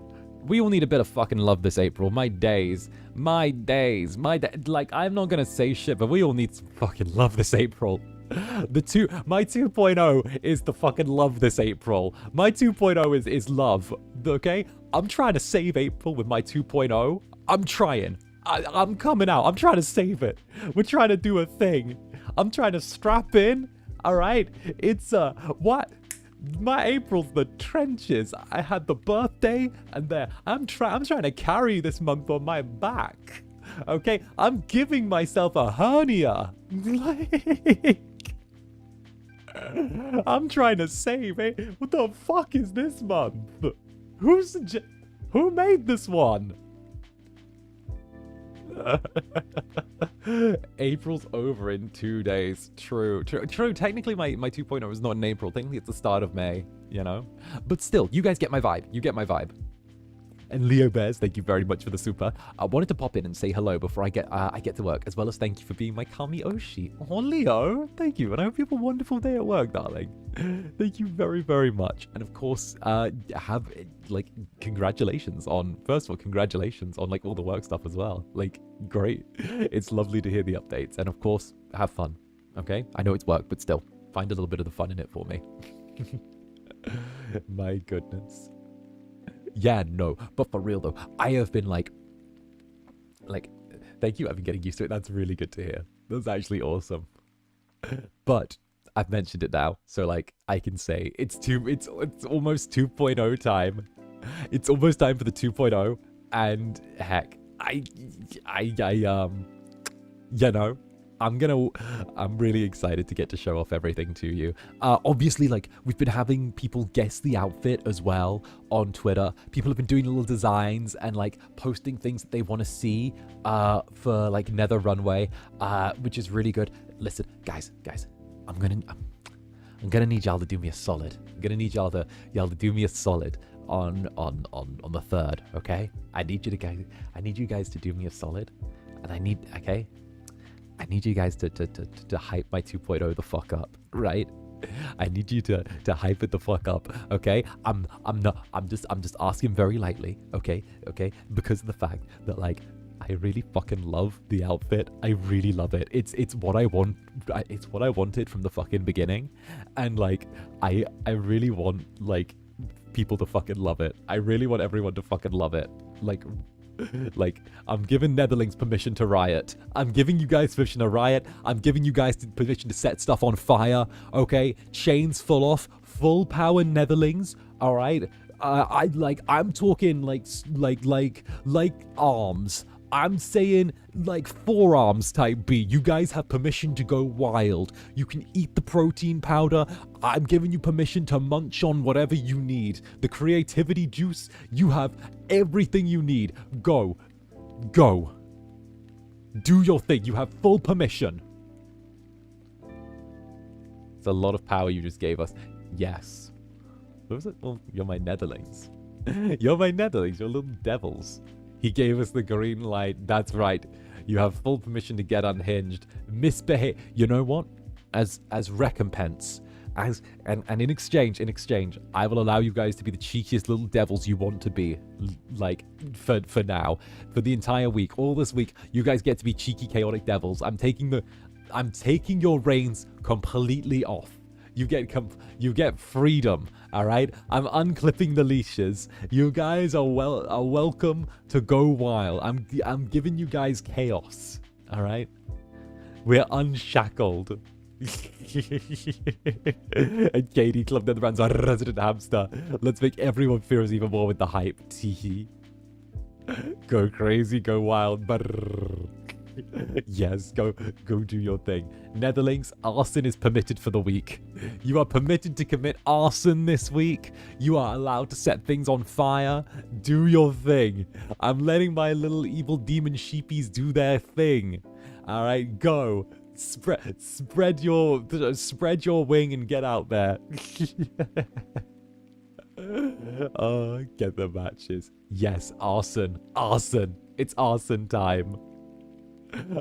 We all need a bit of fucking love this April. My days. Like, I'm not gonna say shit, but we all need some fucking love this April. My 2.0 is the fucking love this April. My 2.0 is love, okay? I'm trying to save April with my 2.0. I'm trying. I'm coming out. I'm trying to save it. We're trying to do a thing. I'm trying to strap in. All right? It's, what? My April's the trenches. I had the birthday, and there. I'm trying to carry this month on my back. Okay? I'm giving myself a hernia. Like, I'm trying to save it. What the fuck is this month? Who made this one? April's over in 2 days. True. Technically, my 2.0 is not in April. Technically, it's the start of May, But still, you guys get my vibe. You get my vibe. And Leo Bears, thank you very much for the super. I wanted to pop in and say hello before I get to work, as well as thank you for being my Kami Oshi. Oh, Leo, thank you. And I hope you have a wonderful day at work, darling. Thank you very, very much. And of course, congratulations on, first of all, congratulations on like all the work stuff as well. Like, great. It's lovely to hear the updates. And of course, have fun. Okay? I know it's work, but still, find a little bit of the fun in it for me. My goodness. Yeah, no, but for real though, I have been like, thank you, I've been getting used to it. That's really good to hear. That's actually awesome. But I've mentioned it now, so like I can say it's almost 2.0 time. It's almost time for the 2.0, and heck, I'm really excited to get to show off everything to you. Obviously, like, we've been having people guess the outfit as well on Twitter. People have been doing little designs and like posting things that they want to see for like Nether Runway, which is really good. Listen, guys, I'm gonna need y'all to do me a solid. I'm gonna need y'all to do me a solid on the 3rd, okay? I need you guys to do me a solid, and I need you guys to hype my 2.0 the fuck up, right? I need you to hype it the fuck up, okay? I'm just asking very lightly, okay? Because of the fact that like I really fucking love the outfit. I really love it. It's what I want. It's what I wanted from the fucking beginning, and like I really want like people to fucking love it. I really want everyone to fucking love it. Like, I'm giving Netherlings permission to riot. I'm giving you guys permission to riot. I'm giving you guys permission to set stuff on fire, okay? Chains full off, full power Netherlings, all right? I'm talking like arms. I'm saying like forearms type B. You guys have permission to go wild. You can eat the protein powder. I'm giving you permission to munch on whatever you need. The creativity juice, you have everything you need. Go. Go. Do your thing. You have full permission. It's a lot of power you just gave us. Yes. What was it? Well, you're my netherlings. You're my netherlings. You're little devils. He gave us the green light. That's right. You have full permission to get unhinged. Misbehave. You know what? As recompense, and in exchange, I will allow you guys to be the cheekiest little devils you want to be. Like for now, for the entire week, all this week, you guys get to be cheeky, chaotic devils. I'm taking your reins completely off. You get freedom, all right? I'm unclipping the leashes. You guys are welcome to go wild. I'm giving you guys chaos, all right? We're unshackled. And Katie Club Netherbrand's our resident hamster. Let's make everyone fear us even more with the hype. Tee. Go crazy, go wild. Brrr. Yes, go do your thing. Netherlings, arson is permitted for the week. You are permitted to commit arson this week. You are allowed to set things on fire. Do your thing. I'm letting my little evil demon sheepies do their thing. All right, go. Spread your wing and get out there. Oh, get the matches. Yes, arson. Arson. It's arson time.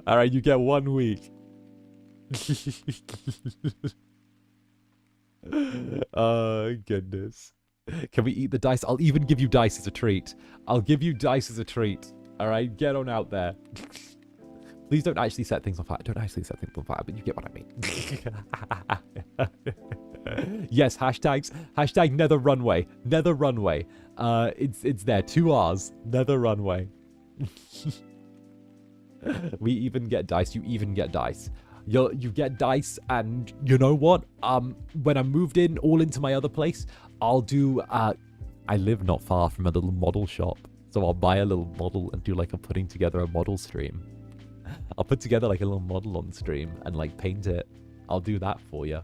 All right, you get 1 week. Oh, goodness. Can we eat the dice? I'll even give you dice as a treat. I'll give you dice as a treat. All right, get on out there. Please don't actually set things on fire. Don't actually set things on fire, but you get what I mean. Yes, hashtags. Hashtag nether runway. Nether runway. It's there. 2 R's. Nether runway. We even get dice. You even get dice. You get dice, and you know what? When I moved in all into my other place, I'll do. I live not far from a little model shop, so I'll buy a little model and do like a putting together a model stream. I'll put together like a little model on stream and like paint it. I'll do that for you.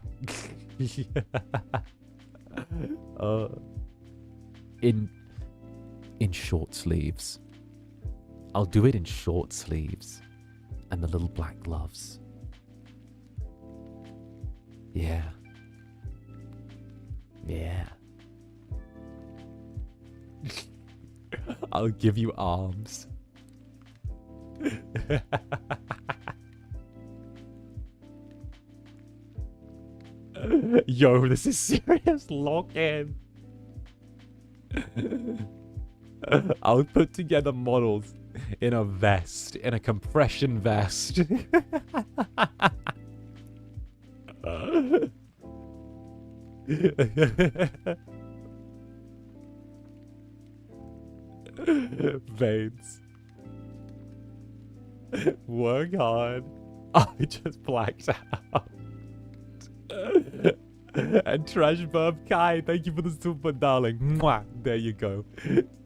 In short sleeves. I'll do it in short sleeves and the little black gloves. Yeah. Yeah. I'll give you arms. Yo, this is serious. Lock in. I'll put together models in a vest, in a compression vest. Veins. Work hard. I just blacked out. And Trash Burp Kai, thank you for the super darling. Mwah. There you go.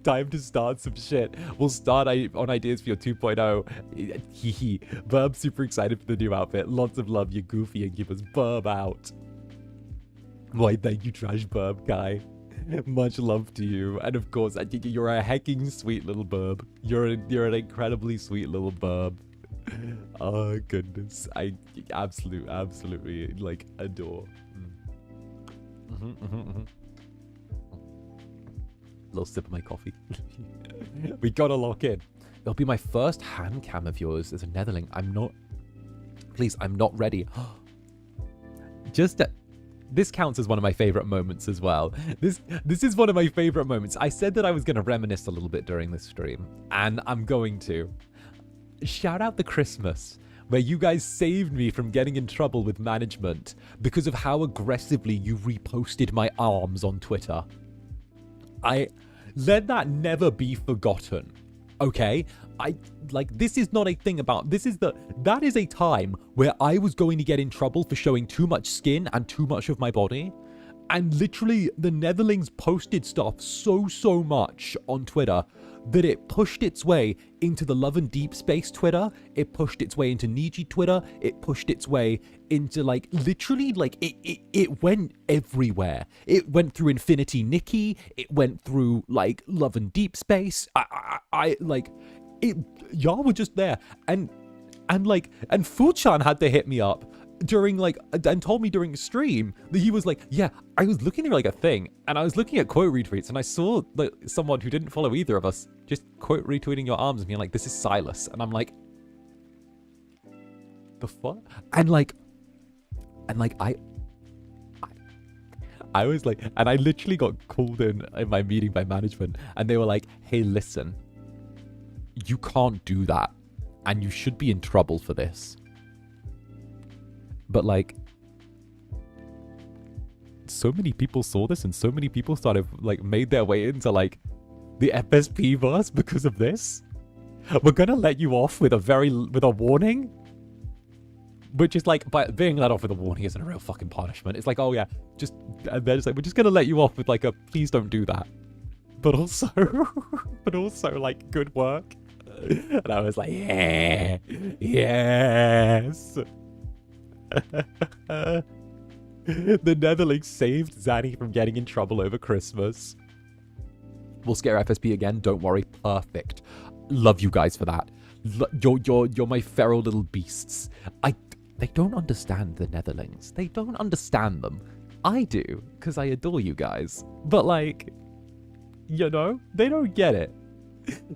Time to start some shit. We'll start on ideas for your 2.0. Hee. Burb super excited for the new outfit. Lots of love, you goofy Incubus. Burb out. Why, thank you, Trash Burp Kai. Much love to you. And of course, you're a hecking sweet little burb. You're an incredibly sweet little burb. Oh goodness, I absolutely like adore. Little sip of my coffee. We gotta lock in. It'll be my first hand cam of yours as a netherling. I'm not ready. This counts as one of my favorite moments as well. This is one of my favorite moments. I said that I was gonna reminisce a little bit during this stream, and I'm going to. Shout out the Christmas, where you guys saved me from getting in trouble with management because of how aggressively you reposted my arms on Twitter. Let that never be forgotten, okay? This is not a thing about, that is a time where I was going to get in trouble for showing too much skin and too much of my body. And literally, the Netherlings posted stuff so much on Twitter that it pushed its way into the Love and Deep Space Twitter. It pushed its way into Niji Twitter. It pushed its way into, like, literally, like, it went everywhere. It went through Infinity Nikki. It went through, like, Love and Deep Space. Y'all were just there. And Fu-chan had to hit me up during, like, and told me during the stream that he was like, yeah, I was looking at, like, a thing, and I was looking at quote retweets, and I saw, like, someone who didn't follow either of us just quote retweeting your arms and being like, this is Silas. And I'm like, the fuck? And I was like, and I literally got called in my meeting by management, and they were like, hey, listen, you can't do that, and you should be in trouble for this. But, like, so many people saw this, and so many people started, like, made their way into, like, the FSP verse because of this. We're gonna let you off with a warning, which is like, by being let off with a warning isn't a real fucking punishment. It's like, oh yeah, and they're just like, we're just gonna let you off with, like, a please don't do that, but also like, good work. And I was like, yeah, yes. The Netherlands saved Zanny from getting in trouble over Christmas. We'll scare FSP again, don't worry. Perfect. Love you guys for that. You're my feral little beasts. They don't understand the Netherlands. They don't understand them. I do, because I adore you guys. But, like, you know, they don't get it.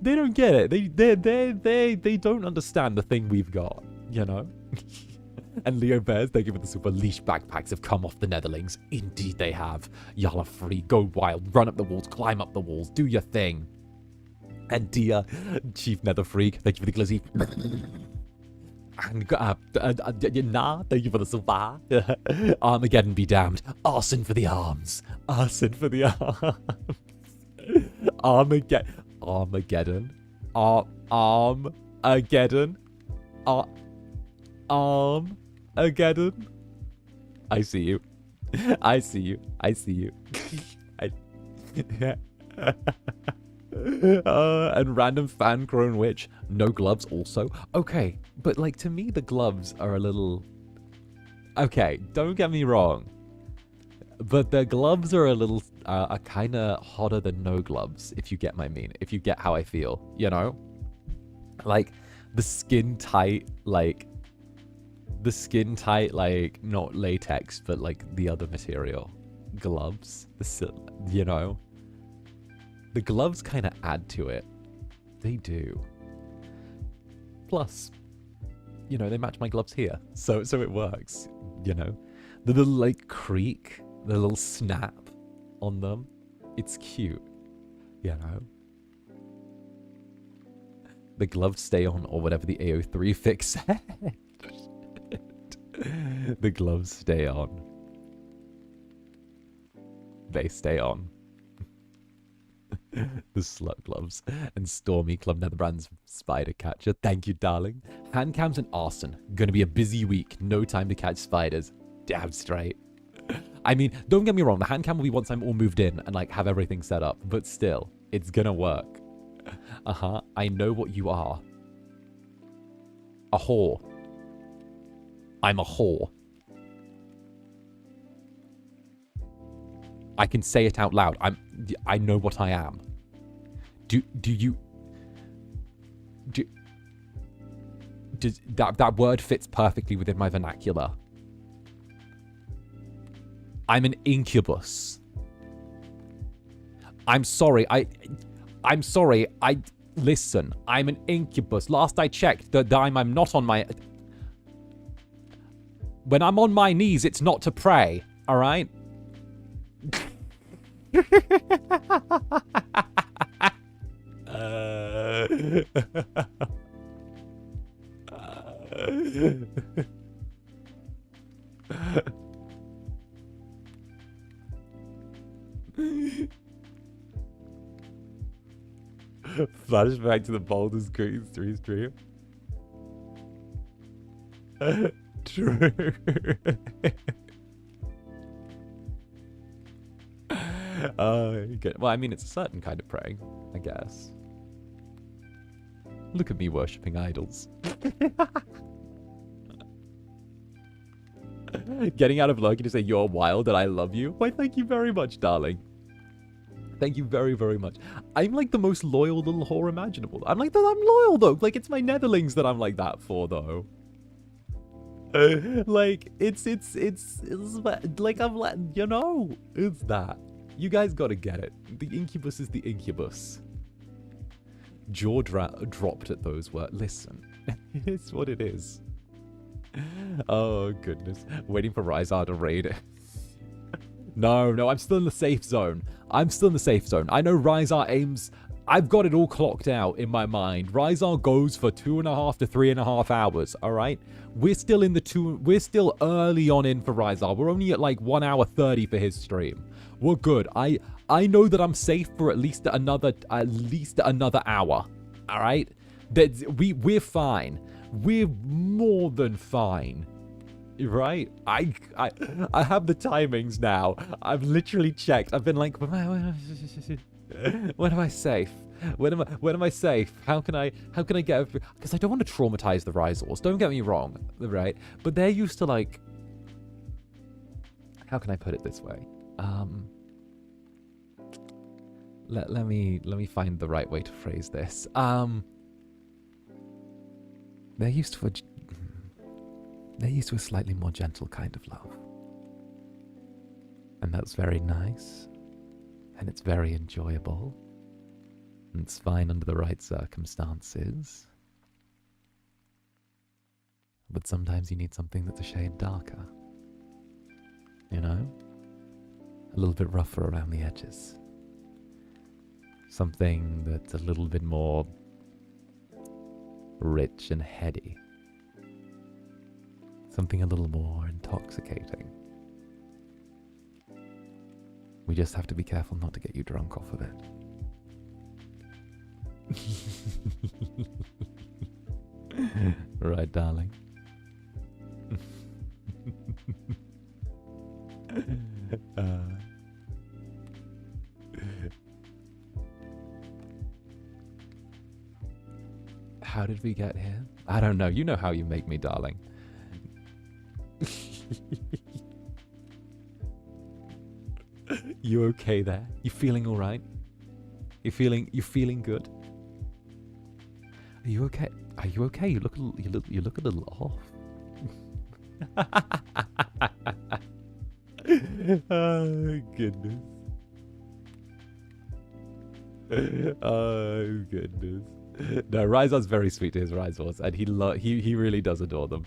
They don't get it. They don't understand the thing we've got, you know? And Leo Bears, thank you for the super. Leash backpacks have come off the Netherlands. Indeed they have. Y'all are free. Go wild. Run up the walls. Climb up the walls. Do your thing. And dear Chief Nether Freak, thank you for the glizzy. And Nah, thank you for the super. Armageddon be damned. Arson for the arms. Arson for the arms. Armageddon. Armageddon. Armageddon. I see you. I see you. I see you. And random fan grown witch. No gloves also. Okay, but, like, to me the gloves are a little... Okay, don't get me wrong. But the gloves are a little... are kind of hotter than no gloves, if you get my mean. If you get how I feel, you know? Like, the skin tight, like... The skin tight, like, not latex, but, like, the other material. Gloves. You know? The gloves kind of add to it. They do. Plus, you know, they match my gloves here. So it works, you know? The little, like, creak, the little snap on them. It's cute, you know? The gloves stay on, or whatever the AO3 fix said. The gloves stay on. They stay on. The slut gloves. And Stormy Club Netherbrand's spider catcher. Thank you, darling. Hand cams and arson. Gonna be a busy week. No time to catch spiders. Damn straight. I mean, don't get me wrong. The hand cam will be once I'm all moved in and, like, have everything set up. But still, it's gonna work. I know what you are. A whore. I'm a whore. I can say it out loud. I know what I am. Does that word fits perfectly within my vernacular. I'm an incubus. I'm sorry. Listen, I'm an incubus. Last I checked, I'm not on my... When I'm on my knees, it's not to pray, all right? Flashback to the Baldur's Gate 3 stream. True. Good. Well, I mean, it's a certain kind of praying, I guess. Look at me worshipping idols. Getting out of luck to say you're wild and I love you. Why, thank you very much, darling. Thank you very, very much. I'm like the most loyal little whore imaginable. I'm loyal though. Like, it's my netherlings that I'm like that for though. Like, it's like, I'm like, you know, it's that. You guys gotta get it. The incubus is the incubus. Jaw dropped at those words. Listen, it's what it is. Oh, goodness. Waiting for Rizar to raid. No, I'm still in the safe zone. I'm still in the safe zone. I know Rizar aims... I've got it all clocked out in my mind. Rizar goes for 2.5 to 3.5 hours, all right? We're still in the we're still early on in for Rizar. We're only at like 1 hour 30 for his stream. We're good. I know that I'm safe for at least another hour, all right? We're fine. We're more than fine, right? I have the timings now. I've literally checked. I've been like, when am I safe? When am I safe? How can I get? Because I don't want to traumatize the Rizors. Don't get me wrong, right? But they're used to like. How can I put it this way? Let me find the right way to phrase this. They're used to a slightly more gentle kind of love. And that's very nice. And it's very enjoyable. And it's fine under the right circumstances. But sometimes you need something that's a shade darker. You know? A little bit rougher around the edges. Something that's a little bit more rich and heady. Something a little more intoxicating. We just have to be careful not to get you drunk off of it. Right, darling? How did we get here? I don't know. You know how you make me, darling. You okay there? You feeling all right? You feeling good? Are you okay? Are you okay? You look a little off. Oh goodness. Oh goodness. No, Rizar's very sweet to his Rizors, and he really does adore them.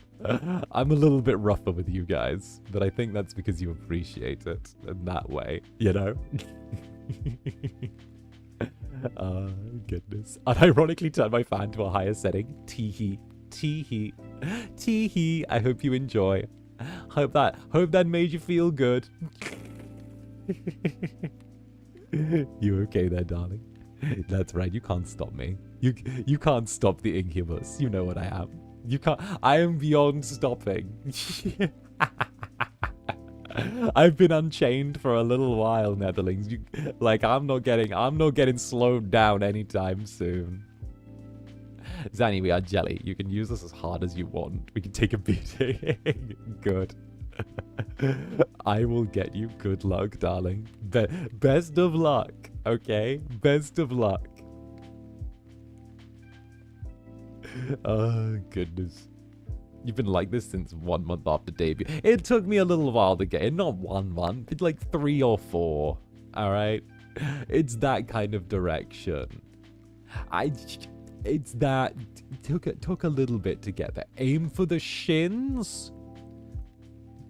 I'm a little bit rougher with you guys, but I think that's because you appreciate it in that way, you know? Oh, goodness. Unironically turn my fan to a higher setting. Tee-hee. Tee-hee. Tee-hee. I hope you enjoy. Hope that made you feel good. You okay there, darling? That's right, you can't stop me. You can't stop the incubus. You know what I am. You can't. I am beyond stopping. I've been unchained for a little while, Netherlings. I'm not getting slowed down anytime soon. Zanny, we are jelly. You can use us as hard as you want. We can take a beating. Good. I will get you good luck, darling. Best of luck, okay? Best of luck. Oh, goodness. You've been like this since 1 month after debut. It took me a little while to get it. Not 1 month. It's like 3 or 4. Alright? It's that kind of direction. It's that... Took a little bit to get there. Aim for the shins?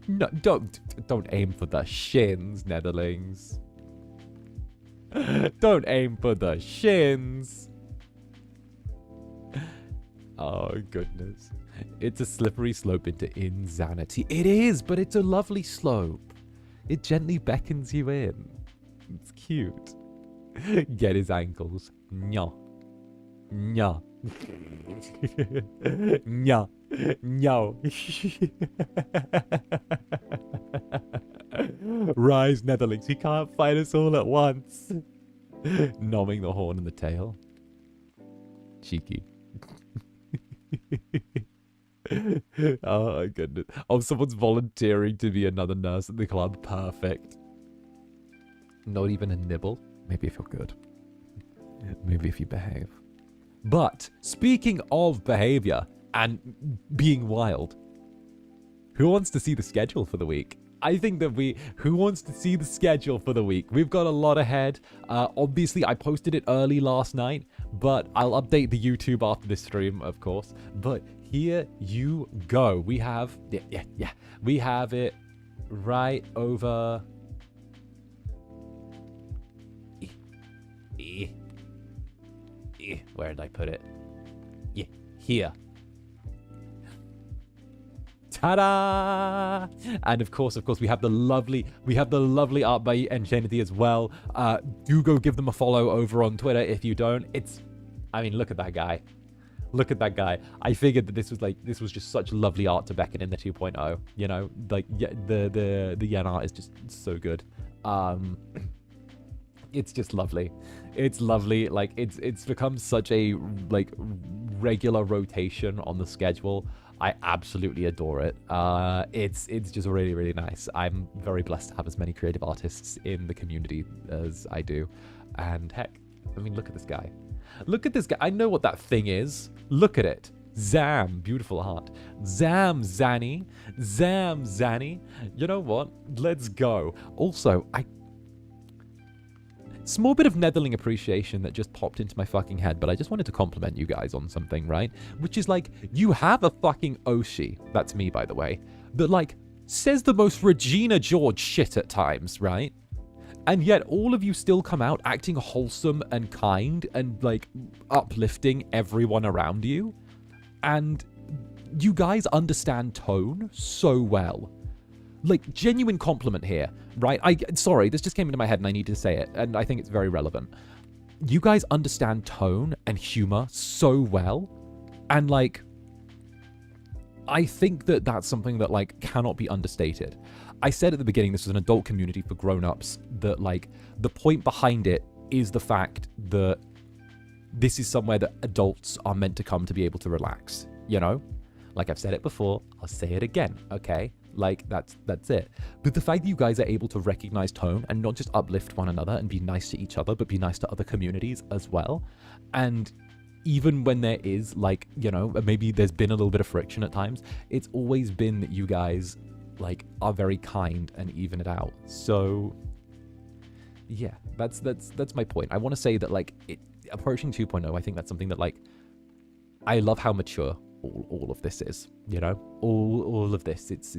No, don't aim for the shins, Netherlings. Don't aim for the shins. Oh, goodness. It's a slippery slope into insanity. It is, but it's a lovely slope. It gently beckons you in. It's cute. Get his ankles. Nya. Nya. No. No. Rise, Netherlings. He can't fight us all at once. Nomming the horn and the tail. Cheeky. Oh my goodness. Oh, someone's volunteering to be another nurse at the club. Perfect. Not even a nibble. Maybe if you're good. Maybe if you behave. But speaking of behavior and being wild, who wants to see the schedule for the week? I think that who wants to see the schedule for the week? We've got a lot ahead. Obviously, I posted it early last night, but I'll update the YouTube after this stream, of course. But here you go. We have, we have it right over. Where did I put it? Yeah, here. Ta-da! And of course, we have the lovely art by Paternity as well. Do go give them a follow over on Twitter if you don't. I mean, look at that guy. Look at that guy. I figured that this was just such lovely art to beckon in the 2.0. You know, like the yen art is just so good. It's just lovely. It's lovely. Like it's become such a like regular rotation on the schedule. I absolutely adore it. It's just really, really nice. I'm very blessed to have as many creative artists in the community as I do. And heck, I mean, look at this guy. Look at this guy. I know what that thing is. Look at it. Zam, beautiful art. Zam, Zanny. Zam, Zanny. You know what? Let's go. Also, small bit of Netherling appreciation that just popped into my fucking head, but I just wanted to compliment you guys on something, right? Which is like, you have a fucking Oshi, that's me by the way, that like, says the most Regina George shit at times, right? And yet all of you still come out acting wholesome and kind and like uplifting everyone around you. And you guys understand tone so well. Like, genuine compliment here, right? Sorry, this just came into my head and I need to say it, and I think it's very relevant. You guys understand tone and humor so well, and like, I think that that's something that like cannot be understated. I said at the beginning this was an adult community for grown-ups, that like, the point behind it is the fact that this is somewhere that adults are meant to come to be able to relax, you know? Like I've said it before, I'll say it again, okay? Like, that's it. But the fact that you guys are able to recognize tone and not just uplift one another and be nice to each other, but be nice to other communities as well. And even when there is, like, you know, maybe there's been a little bit of friction at times, it's always been that you guys, like, are very kind and even it out. So, yeah, that's my point. I want to say that, like, approaching 2.0, I think that's something that, like, I love how mature all of this is, you know, all of this. It's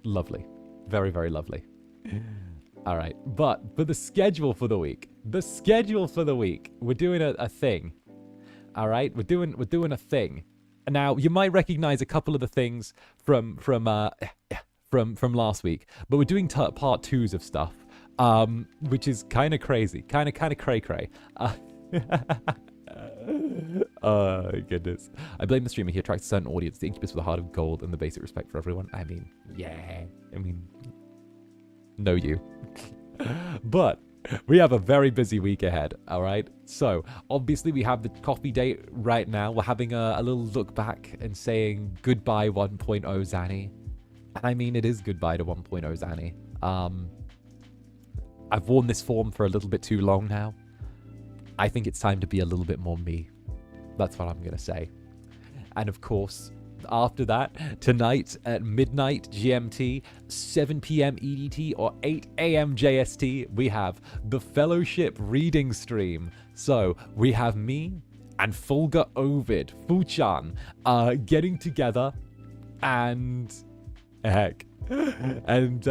lovely, very, very lovely. All right, but for the schedule for the week, we're doing a thing. All right, we're doing a thing. Now you might recognize a couple of the things from last week, but we're doing part twos of stuff, which is kind of crazy, kind of cray. Oh, goodness. I blame the streamer. He attracts a certain audience, the Incubus with a heart of gold and the basic respect for everyone. I mean, yeah. I mean, know you. But we have a very busy week ahead, all right? So, obviously, we have the coffee date right now. We're having a little look back and saying goodbye 1.0 Zanny. And I mean, it is goodbye to 1.0 Zanny. I've worn this form for a little bit too long now. I think it's time to be a little bit more me. That's what I'm going to say. And of course, after that, tonight at midnight GMT, 7 p.m. EDT, or 8 a.m. JST, we have the Fellowship reading stream. So we have me and Fulga Ovid, Fuchan, getting together and heck, and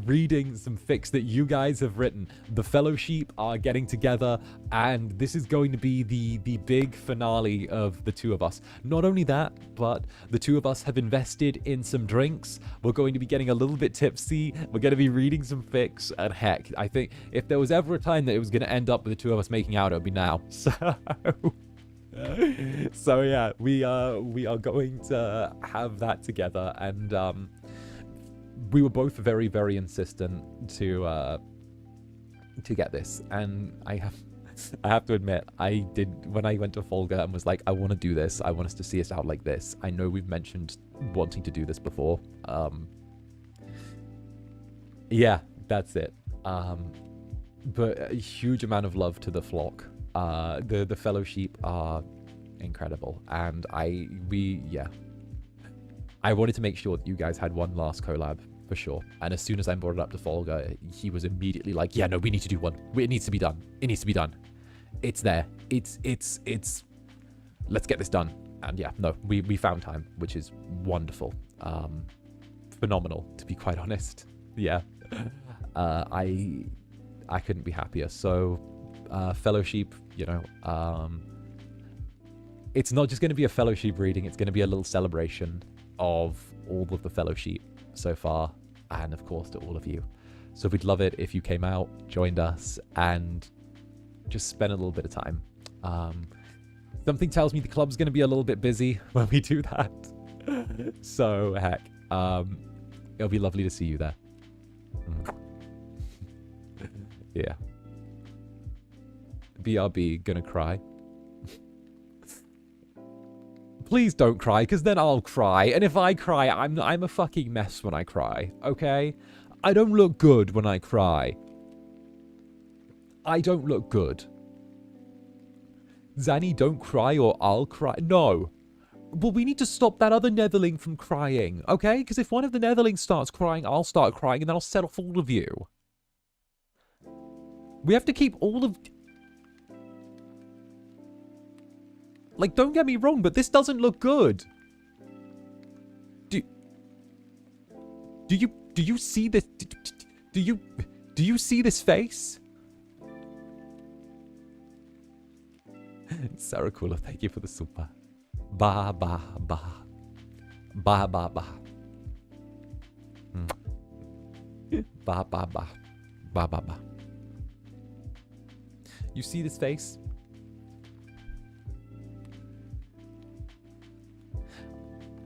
reading some fics that you guys have written. The Fellowship are getting together, and this is going to be the big finale of the two of us. Not only that, but the two of us have invested in some drinks. We're going to be getting a little bit tipsy. We're going to be reading some fics, and heck, I think if there was ever a time that it was going to end up with the two of us making out, it would be now. So yeah, we are going to have that together, and we were both very, very insistent to get this, and I have to admit, I did, when I went to Folga and was like, I want to do this, I want us to see us out like this. I know we've mentioned wanting to do this before. Yeah, that's it. But a huge amount of love to the flock. The Fellowship are incredible, and I wanted to make sure that you guys had one last collab for sure. And as soon as I brought it up to Folga, he was immediately like, yeah, no, we need to do one. It needs to be done. It needs to be done. It's there. It's let's get this done. And yeah, no, we found time, which is wonderful. Phenomenal, to be quite honest. Yeah. I couldn't be happier. So Fellowship, you know, it's not just going to be a Fellowship reading, it's going to be a little celebration of all of the Fellowship so far, and of course to all of you. So we'd love it if you came out, joined us, and just spent a little bit of time. Something tells me the club's going to be a little bit busy when we do that. So heck, it'll be lovely to see you there. Yeah. BRB gonna cry. Please don't cry, because then I'll cry. And if I cry, I'm a fucking mess when I cry, okay? I don't look good when I cry. I don't look good. Zanny, don't cry or I'll cry. No. Well, we need to stop that other Netherling from crying, okay? Because if one of the Netherlings starts crying, I'll start crying, and then I'll set off all of you. We have to keep all of... Like, don't get me wrong, but this doesn't look good. Do you see this? Do you see this face? Sarah Cooler, thank you for the super. Ba ba ba. Ba ba ba. Ba ba ba. Ba ba ba. You see this face?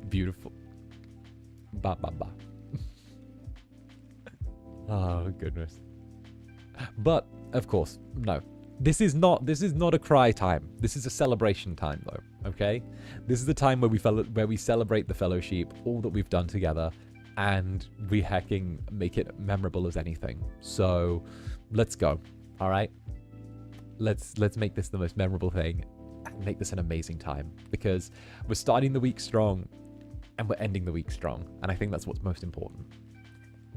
Beautiful. Ba ba ba. Oh goodness. But of course, no. This is not a cry time. This is a celebration time, though. Okay, this is the time where we celebrate the Fellowship, all that we've done together, and we hecking make it memorable as anything. So, let's go. All right. Let's make this the most memorable thing, and make this an amazing time, because we're starting the week strong, and we're ending the week strong, and I think that's what's most important.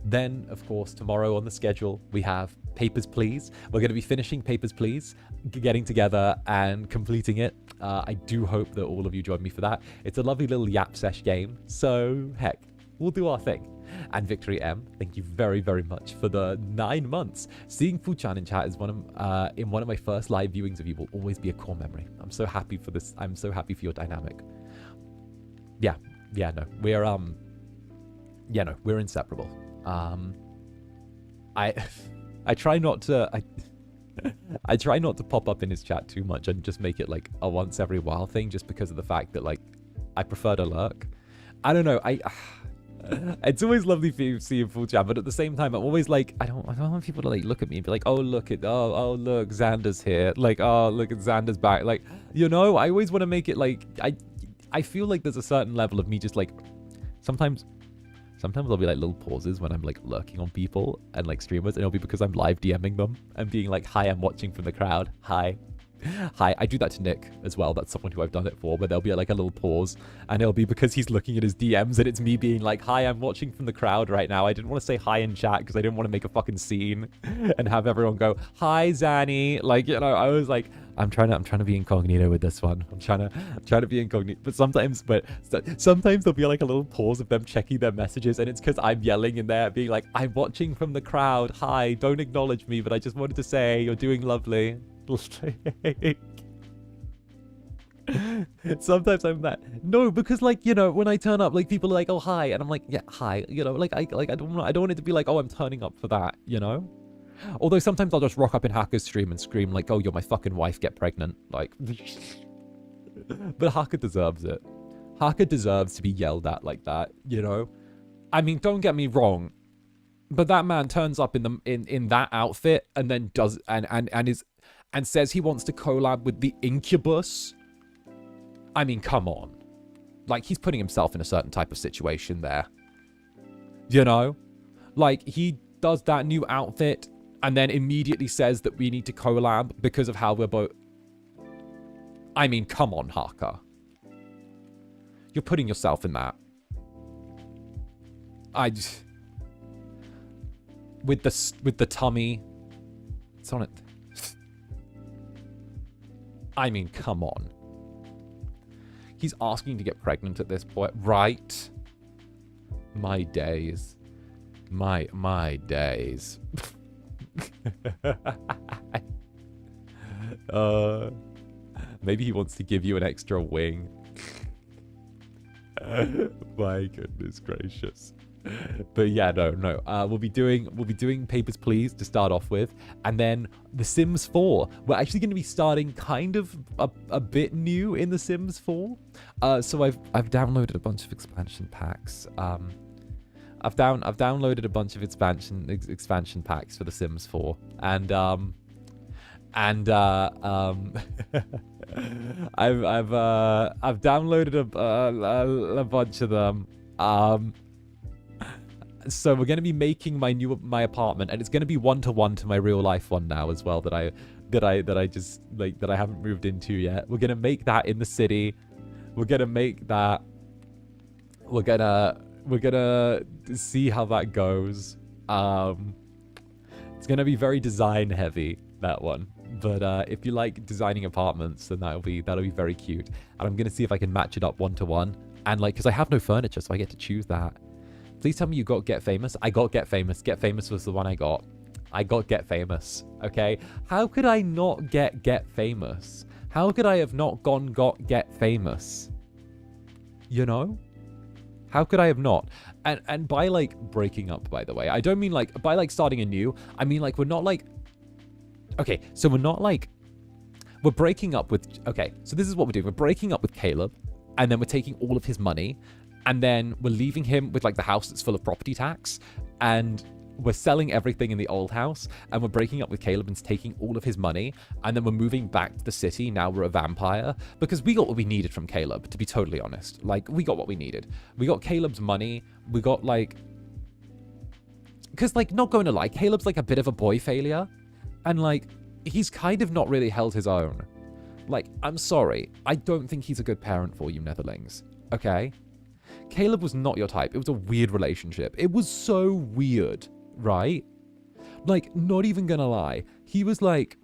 Then, of course, tomorrow on the schedule, we have Papers, Please. We're going to be finishing Papers, Please, getting together and completing it. I do hope that all of you join me for that. It's a lovely little yap sesh game, so heck, we'll do our thing. And Victory M, thank you very, very much for the 9 months. Seeing 𝓂𝓸𝓾 in chat is in one of my first live viewings of you will always be a core memory. I'm so happy for this. I'm so happy for your dynamic. Yeah, no, we're inseparable. I try not to I try not to pop up in his chat too much and just make it like a once every while thing, just because of the fact that like I prefer to lurk. I don't know, it's always lovely for you seeing full chat, but at the same time I'm always like I don't want people to like look at me and be like, oh look, Xander's here, like, oh look at Xander's back, like, you know, I always want to make it like I feel like there's a certain level of me just like sometimes there'll be like little pauses when I'm like lurking on people and like streamers, and it'll be because I'm live DMing them and being like, hi, I'm watching from the crowd, hi. Hi, I do that to Nick as well. That's someone who I've done it for, where there'll be like a little pause, and it'll be because he's looking at his DMs, and it's me being like, hi, I'm watching from the crowd right now. I didn't want to say hi in chat because I didn't want to make a fucking scene and have everyone go, hi, Zanny. Like, you know, I was like, I'm trying to be incognito with this one. I'm trying to be incognito. But sometimes there'll be like a little pause of them checking their messages, and it's because I'm yelling in there, being like, I'm watching from the crowd. Hi, don't acknowledge me, but I just wanted to say you're doing lovely. Sometimes I'm that. No, because like, you know, when I turn up, like people are like, oh hi, and I'm like, yeah, hi. You know, like I don't want it to be like, oh, I'm turning up for that, you know? Although sometimes I'll just rock up in Haka's stream and scream like, oh, you're my fucking wife, get pregnant. Like, but Haka deserves it. Haka deserves to be yelled at like that, you know? I mean, don't get me wrong, but that man turns up in that outfit and then does and says he wants to collab with the Incubus. I mean, come on. Like, he's putting himself in a certain type of situation there. You know? Like, he does that new outfit and then immediately says that we need to collab because of how we're both... I mean, come on, Haka. You're putting yourself in that. With the tummy. It's on it. I mean, come on. He's asking to get pregnant at this point, right? My days. My days. Maybe he wants to give you an extra wing. My goodness gracious. But yeah, no. We'll be doing Papers, Please to start off with, and then The Sims 4. We're actually going to be starting kind of a bit new in The Sims 4. So I've downloaded a bunch of expansion packs. I've downloaded a bunch of expansion packs for The Sims 4, and I've downloaded a bunch of them. So we're going to be making my apartment, and it's going to be 1-to-1 to my real life one now as well that I haven't moved into yet. We're going to make that in the city. We're going to make that. We're going to see how that goes. It's going to be very design heavy, that one. But if you like designing apartments, then that'll be very cute. And I'm going to see if I can match it up 1-to-1. And like, because I have no furniture, so I get to choose that. Please tell me you got Get Famous. I got Get Famous. Get Famous was the one I got. I got Get Famous. Okay? How could I not Get Famous? How could I have not got Get Famous? You know? How could I have not? And by like breaking up, by the way, I don't mean like by like starting anew. I mean like we're not like... Okay, so we're not like... We're breaking up with... Okay, so this is what we're doing. We're breaking up with Caleb, and then we're taking all of his money, and then we're leaving him with like the house that's full of property tax, and we're selling everything in the old house, and we're breaking up with Caleb and taking all of his money, and then we're moving back to the city. Now we're a vampire, because we got what we needed from Caleb, to be totally honest. Like, we got what we needed. We got Caleb's money. We got like... Because like, not going to lie, Caleb's like a bit of a boy failure, and like, he's kind of not really held his own. Like, I'm sorry. I don't think he's a good parent for you, Netherlings. Okay? Caleb was not your type. It was a weird relationship. It was so weird, right? Like, not even gonna lie. He was like...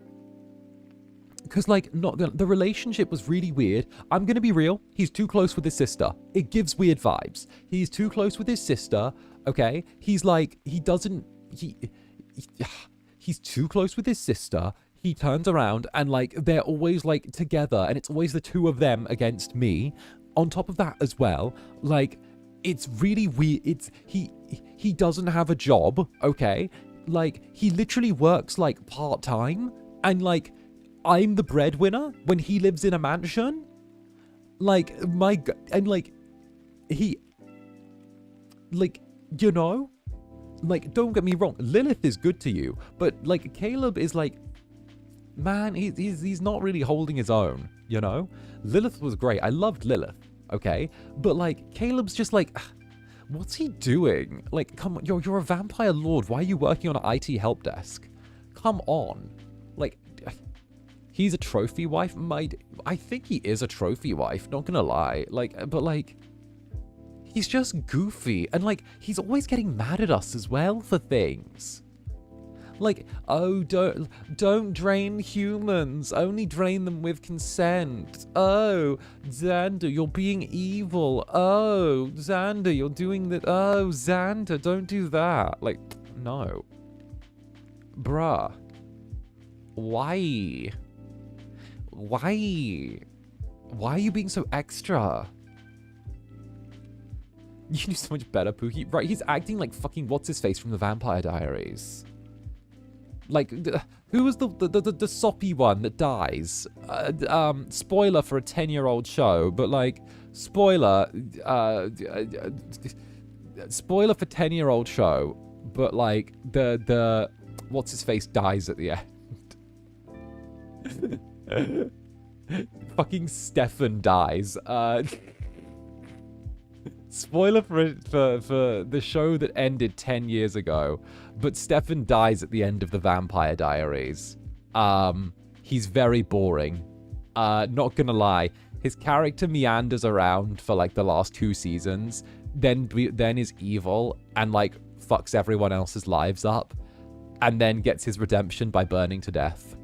Because, like, the relationship was really weird. I'm gonna be real. He's too close with his sister. It gives weird vibes. He's too close with his sister, okay? He's like... He's too close with his sister. He turns around and, like, they're always, like, together. And it's always the two of them against me. On top of that as well, like, it's really weird. It's... He doesn't have a job, okay? Like, he literally works, like, part-time. And, like, I'm the breadwinner when he lives in a mansion. Like, and, like, he... Like, you know? Like, don't get me wrong, Lilith is good to you, but like Caleb is like, man, he's not really holding his own, you know? Lilith was great. I loved Lilith, okay? But like Caleb's just like, what's he doing? Like, come on, you're a vampire lord. Why are you working on an IT help desk? Come on. Like, He's a trophy wife. I think he is a trophy wife, not gonna lie. Like, but like, he's just goofy. And like, he's always getting mad at us as well for things. Like, oh, don't drain humans. Only drain them with consent. Oh, Zander, you're being evil. Oh, Zander, you're doing that. Oh, Zander, don't do that. Like, no. Bruh. Why? Why? Why are you being so extra? You can do so much better, Pookie. Right, he's acting like fucking what's-his-face from the Vampire Diaries. Like, who was the soppy one that dies? Spoiler for a 10-year-old show, but like, spoiler spoiler for 10-year-old show, but like, the what's-his-face dies at the end. Fucking Stefan dies. Spoiler for the show that ended 10 years ago, but Stefan dies at the end of the Vampire Diaries. He's very boring. Not gonna lie, his character meanders around for like the last 2 seasons, then is evil and like fucks everyone else's lives up, and then gets his redemption by burning to death.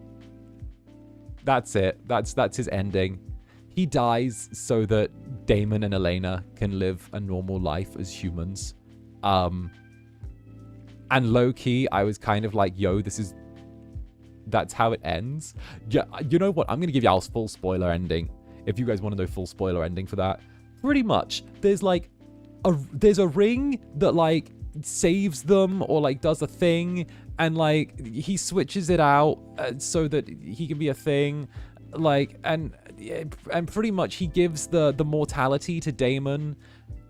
That's it. That's his ending. He dies so that Damon and Elena can live a normal life as humans. And low-key, I was kind of like, yo, that's how it ends. Yeah, you know what? I'm going to give y'all full spoiler ending. If you guys want to know full spoiler ending for that. Pretty much, there's like, there's a ring that like saves them or like does a thing. And like, he switches it out so that he can be a thing. Like, and pretty much he gives the mortality to Damon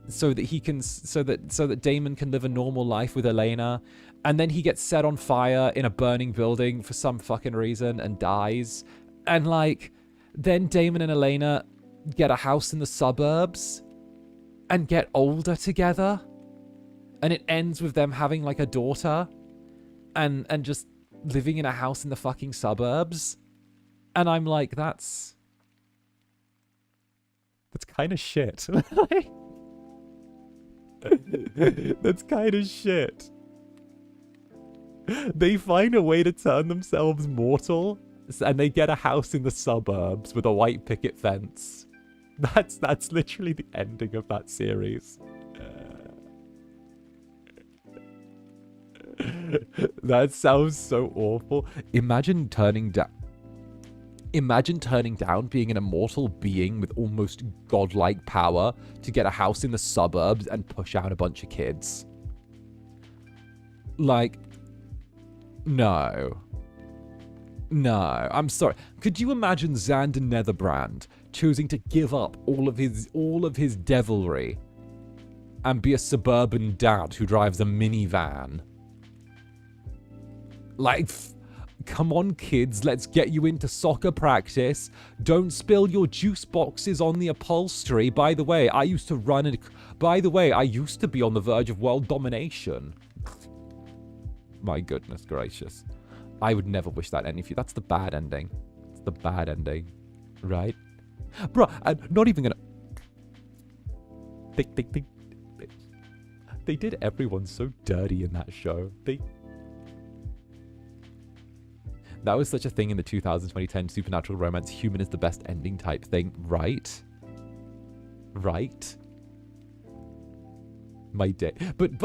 so that he can so that Damon can live a normal life with Elena, and then he gets set on fire in a burning building for some fucking reason and dies. And like, then Damon and Elena get a house in the suburbs and get older together, and it ends with them having like a daughter and just living in a house in the fucking suburbs. And I'm like, that's kind of shit. That's kind of shit. They find a way to turn themselves mortal, and they get a house in the suburbs with a white picket fence. That's literally the ending of that series. That sounds so awful. Imagine turning down being an immortal being with almost godlike power to get a house in the suburbs and push out a bunch of kids. Like, no. No, I'm sorry. Could you imagine Zander Netherbrand choosing to give up all of his devilry and be a suburban dad who drives a minivan? Like, come on, kids, let's get you into soccer practice. Don't spill your juice boxes on the upholstery. By the way, I used to be on the verge of world domination. My goodness gracious. I would never wish that ending for you. That's the bad ending. It's the bad ending. Right? Bruh, I'm not even gonna... They did everyone so dirty in that show. That was such a thing in the 2010 supernatural romance. Human is the best ending type thing. Right? Right? My day. But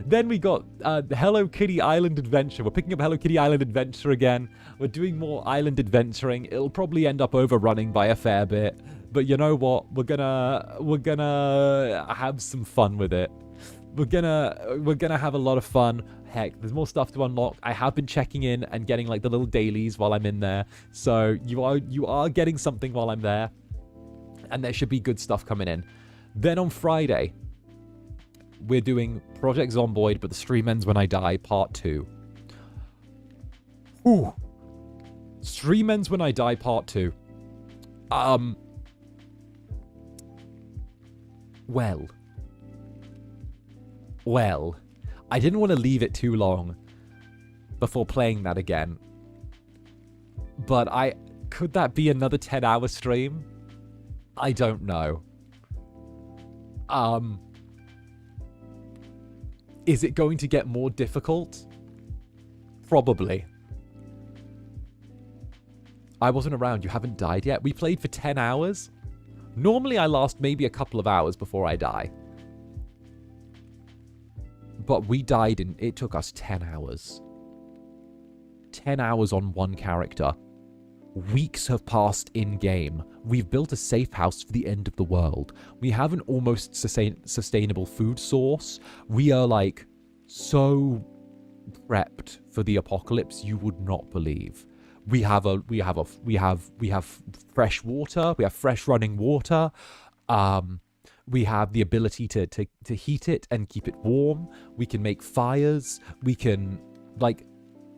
then we got Hello Kitty Island Adventure. We're picking up Hello Kitty Island Adventure again. We're doing more island adventuring. It'll probably end up overrunning by a fair bit. But you know what? We're gonna have some fun with it. We're gonna have a lot of fun. Heck, there's more stuff to unlock. I have been checking in and getting like the little dailies while I'm in there. So you are getting something while I'm there. And there should be good stuff coming in. Then on Friday, we're doing Project Zomboid, but the stream ends when I die, part 2. Ooh. Stream ends when I die, part 2. Well, I didn't want to leave it too long before playing that again. But Could that be another 10-hour stream? I don't know. Is it going to get more difficult? Probably. I wasn't around. You haven't died yet. We played for 10 hours. Normally I last maybe a couple of hours before I die. But we died and it took us 10 hours. 10 hours on one character. Weeks have passed in-game. We've built a safe house for the end of the world. We have an almost sustainable food source. We are like so prepped for the apocalypse you would not believe. We have fresh water. We have fresh running water. We have the ability to heat it and keep it warm. We can make fires. We can, like,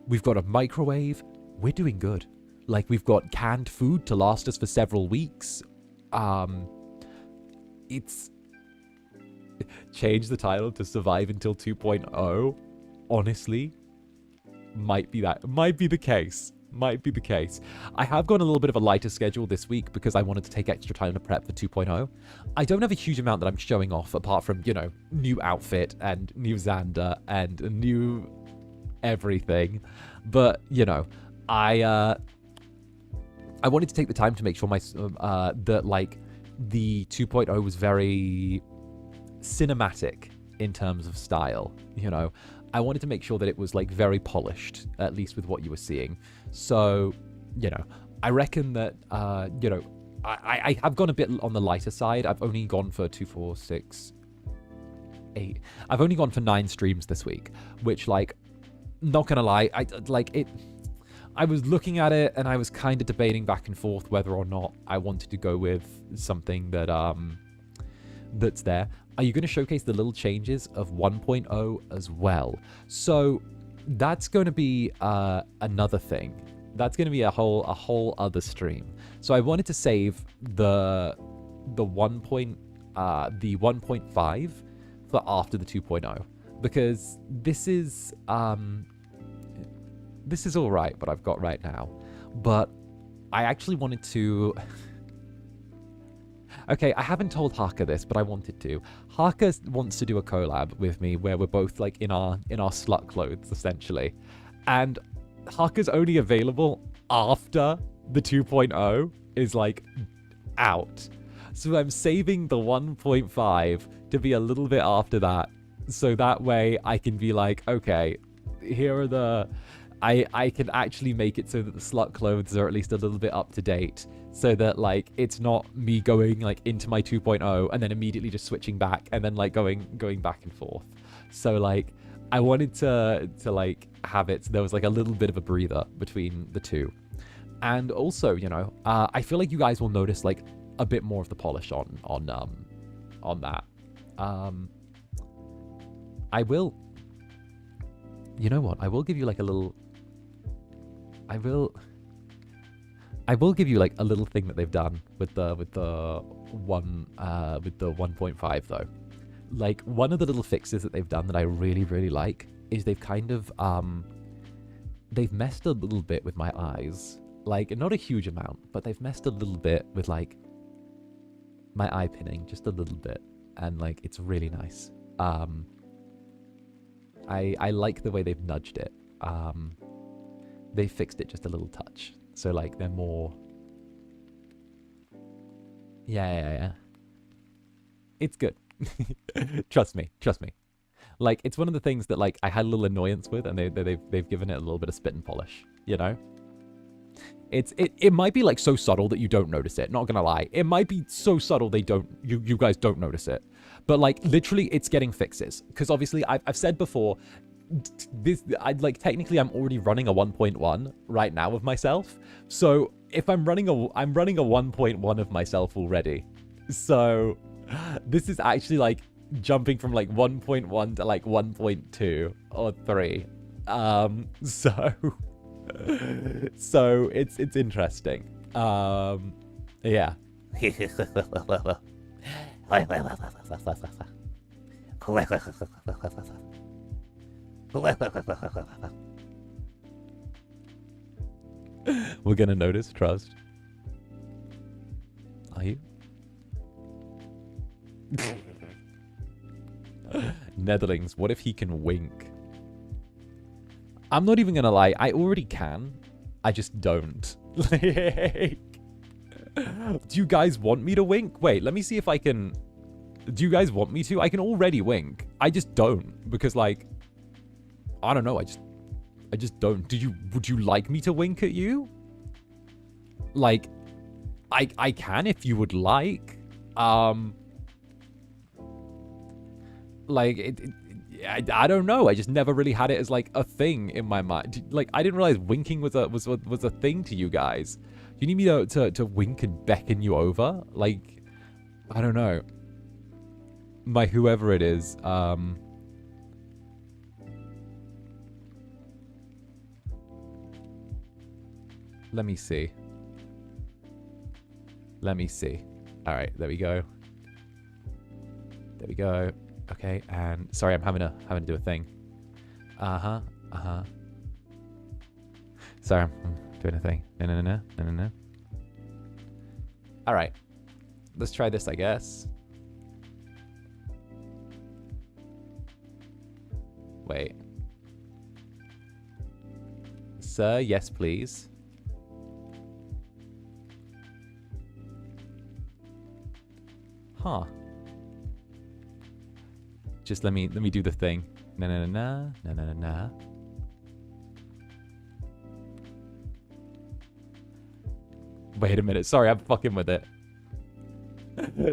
we've got a microwave. We're doing good. Like, we've got canned food to last us for several weeks. It's... Change the title to Survive Until 2.0. Honestly, might be the case. Might be the case. I have gone a little bit of a lighter schedule this week because I wanted to take extra time to prep for 2.0. I don't have a huge amount that I'm showing off apart from, you know, new outfit and new Zander and new everything. But, you know, I wanted to take the time to make sure that, like, the 2.0 was very cinematic in terms of style, you know. I wanted to make sure that it was, like, very polished, at least with what you were seeing. So, you know, I reckon that, you know, I have gone a bit on the lighter side. I've only gone for 2, 4, 6, 8. I've only gone for 9 streams this week, which, like, not gonna lie, I was looking at it and I was kind of debating back and forth whether or not I wanted to go with something that, that's there. Are you going to showcase the little changes of 1.0 as well? So that's going to be another thing. That's going to be a whole other stream. So I wanted to save the 1.5 for after the 2.0 because this is all right, what I've got right now. But I actually wanted to... Okay, I haven't told 𝓱𝓸𝓾𝓻 this, but I wanted to. 𝓱𝓸𝓾𝓻 wants to do a collab with me where we're both, like, in our slut clothes, essentially. And 𝓱𝓸𝓾𝓻's only available after the 2.0 is, like, out. So I'm saving the 1.5 to be a little bit after that. So that way I can be like, okay, here are the... I can actually make it so that the slut clothes are at least a little bit up to date. So that, like, it's not me going, like, into my 2.0 and then immediately just switching back and then, like, going back and forth. So, like, I wanted to like, have it so there was, like, a little bit of a breather between the two. And also, you know, I feel like you guys will notice, like, a bit more of the polish on that. I will... You know what? I will give you, like, a little... I will give you, like, a little thing that they've done with the 1.5 though. Like, one of the little fixes that they've done that I really, really like is they've kind of they've messed a little bit with my eyes. Like, not a huge amount, but they've messed a little bit with, like, my eye pinning, just a little bit, and, like, it's really nice. I like the way they've nudged it. They fixed it just a little touch. So, like, they're more... Yeah. It's good. Trust me. Like, it's one of the things that, like, I had a little annoyance with, and they've given it a little bit of spit and polish, you know? It might be, like, so subtle that you don't notice it, not gonna lie. It might be so subtle you guys don't notice it. But, like, literally, it's getting fixes. Because, obviously, I've said before... technically I'm already running a 1.1 right now of myself. So if I'm running a 1.1 of myself already. So this is actually like jumping from like 1.1 to like 1.2 or 3. So it's interesting. Yeah. We're gonna notice, trust. Netherlings, what if he can wink? I'm not even gonna lie, I already can. I just don't. Like, do you guys want me to wink? Wait, let me see if I can... Do you guys want me to? I can already wink. I just don't. Because, like... I don't know, I just don't. Would you like me to wink at you? Like, I can if you would like. Like, I don't know. I just never really had it as, like, a thing in my mind. Like, I didn't realize winking was a thing to you guys. You need me to wink and beckon you over? Like, I don't know. My whoever it is, let me see. Let me see. All right, there we go. There we go. Okay, and sorry, I'm having to do a thing. Sorry, I'm doing a thing. No. All right, let's try this, I guess. Wait. Sir, yes, please. Huh. Just let me do the thing. Na. Wait a minute. Sorry, I'm fucking with it.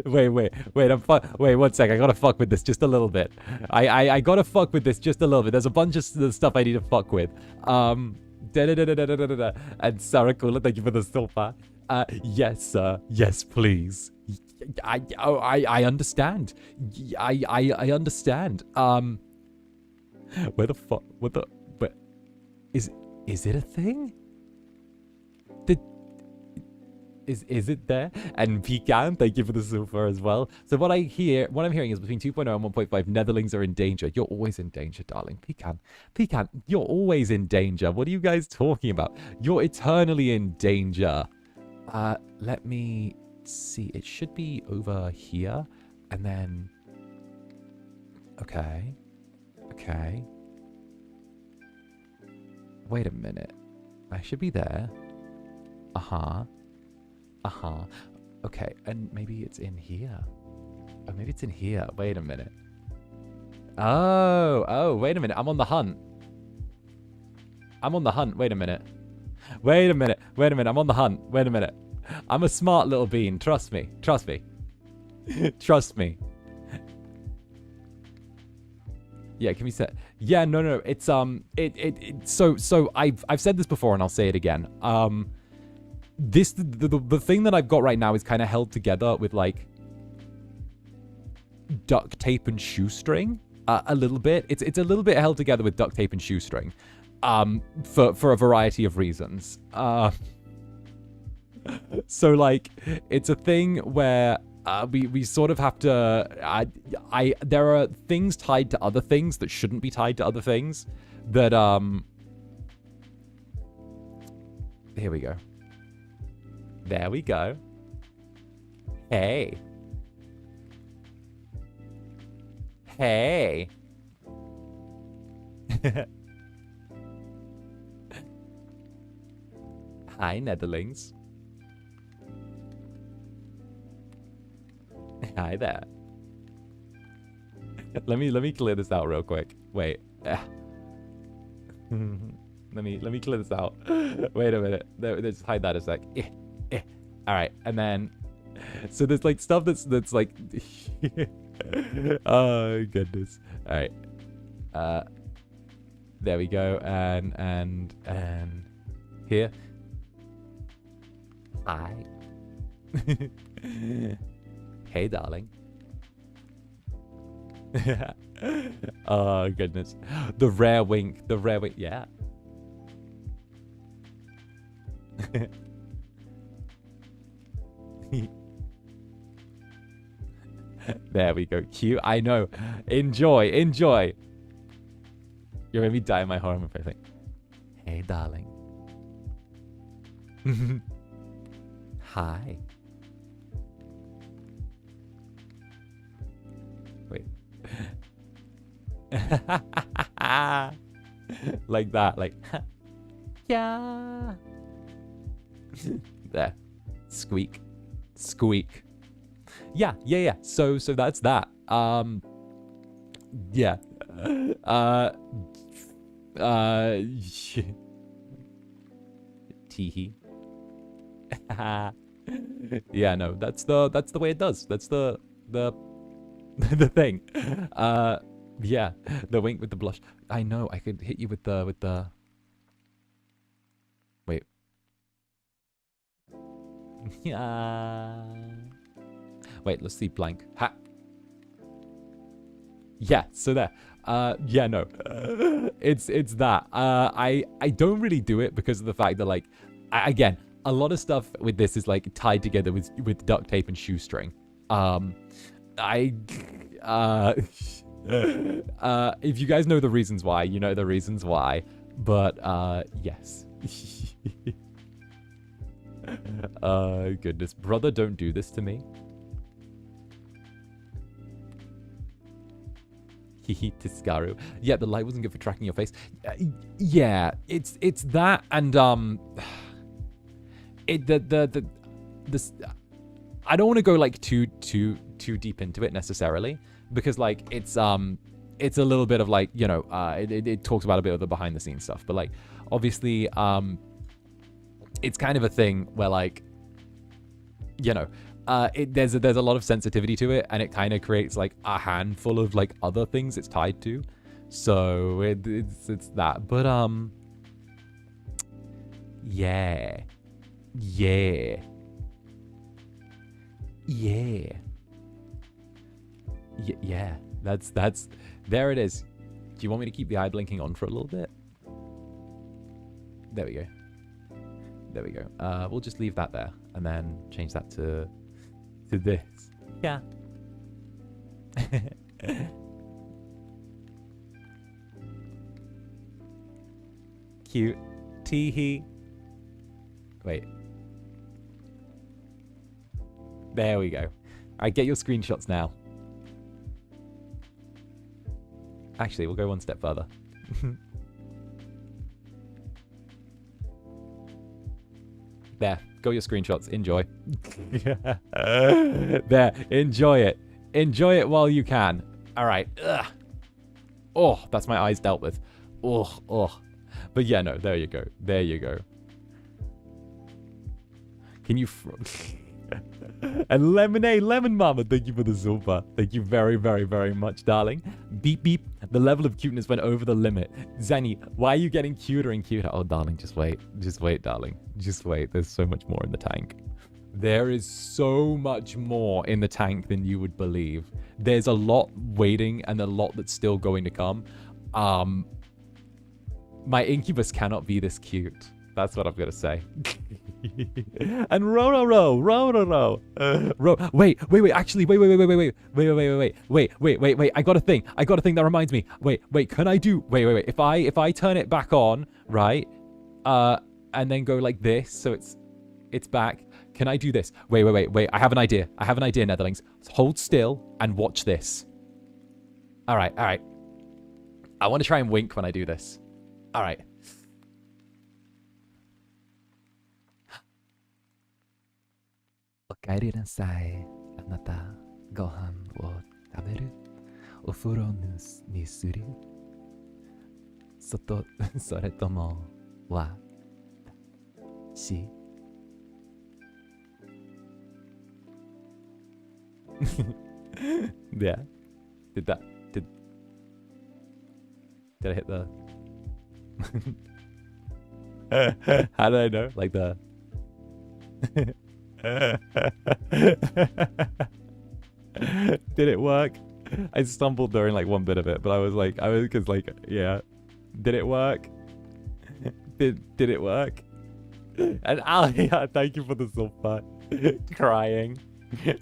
Wait, wait, 1 sec. I gotta fuck with this just a little bit. I gotta fuck with this just a little bit. There's a bunch of stuff I need to fuck with. And Sarakula, thank you for the silver. Yes, sir. Yes, please. I understand. I understand. Where the fuck? Where is it a thing? Is it there? And Pecan, thank you for the silver as well. So what I'm hearing is between 2.0 and 1.5, Netherlings are in danger. You're always in danger, darling. Pecan, you're always in danger. What are you guys talking about? You're eternally in danger. Let me see. It should be over here. And then... Okay. Wait a minute. I should be there. Okay, and maybe it's in here. Oh, maybe it's in here. Wait a minute. Oh, wait a minute. I'm on the hunt. Wait a minute. I'm on the hunt. Wait a minute. I'm a smart little bean. Trust me. Trust me. Yeah, can we set... Yeah, no. It's, so I've said this before and I'll say it again. The thing that I've got right now is kind of held together with, like, duct tape and shoestring. A little bit. It's a little bit held together with duct tape and shoestring. For a variety of reasons. So, like, it's a thing where we sort of have to... there are things tied to other things that shouldn't be tied to other things. That, Here we go. There we go. Hey. Hi, Netherlings. Hi there. Let me clear this out real quick. Wait. Let me clear this out. Wait a minute. Let's hide that a sec. All right, and then so there's like stuff that's like oh goodness. All right. There we go. And here. Hi. Hey, darling. Oh goodness. The rare wink. Yeah. There we go. Cute. I know. Enjoy. You're making me die in my horror movie thing. Hey, darling. Hi. Wait. Like that, like, yeah. There. Squeak. Squeak. Yeah. So that's that. Yeah. Teehee. Yeah, no, that's the way it does. That's the the thing. Yeah, the wink with the blush. I know, I could hit you with the wait. Yeah. Wait, let's see blank. Ha. Yeah, so there. Yeah, no. It's that. I don't really do it because of the fact that, like, again, a lot of stuff with this is like tied together with duct tape and shoestring. If you guys know the reasons why, you know the reasons why. But yes. Goodness, brother, don't do this to me. 𝓂𝓸𝓼𝓽. Yeah, the light wasn't good for tracking your face. Yeah, it's that, and this. I don't want to go like too deep into it necessarily, because like it's a little bit of like, you know, it talks about a bit of the behind the scenes stuff, but like obviously it's kind of a thing where, like, you know, there's a lot of sensitivity to it, and it kind of creates like a handful of like other things it's tied to. So it's that, but yeah. That's there it is. Do you want me to keep the eye blinking on for a little bit? There we go. We'll just leave that there and then change that to this. Yeah. Cute. Teehee. Wait. There we go. All right, get your screenshots now. Actually, we'll go one step further. There, go your screenshots. Enjoy. There, enjoy it. Enjoy it while you can. All right. Ugh. Oh, that's my eyes dealt with. Oh. But yeah, no, there you go. There you go. Can you... And Lemon Mama, thank you for the silver. Thank you very, very, very much, darling. Beep, beep. The level of cuteness went over the limit. Zenny, why are you getting cuter and cuter? Oh, darling, just wait. Just wait, darling. Just wait. There's so much more in the tank. There is so much more in the tank than you would believe. There's a lot waiting and a lot that's still going to come. My Incubus cannot be this cute. That's what I've got to say. And row. Wait. Actually, wait. I got a thing that reminds me. Wait. Can I do? Wait. If I turn it back on, right? And then go like this, so it's back. Can I do this? Wait. I have an idea. Netherlings. Hold still and watch this. All right. I want to try and wink when I do this. All right. 𝓂𝓸𝓼𝓽あなたご飯を食べるお風呂にするそれとも私Yeah. Did I hit the How did I know? Like the Did it work? I stumbled during like one bit of it, but I was because yeah. Did it work? Did it work? And Ali, thank you for the super crying.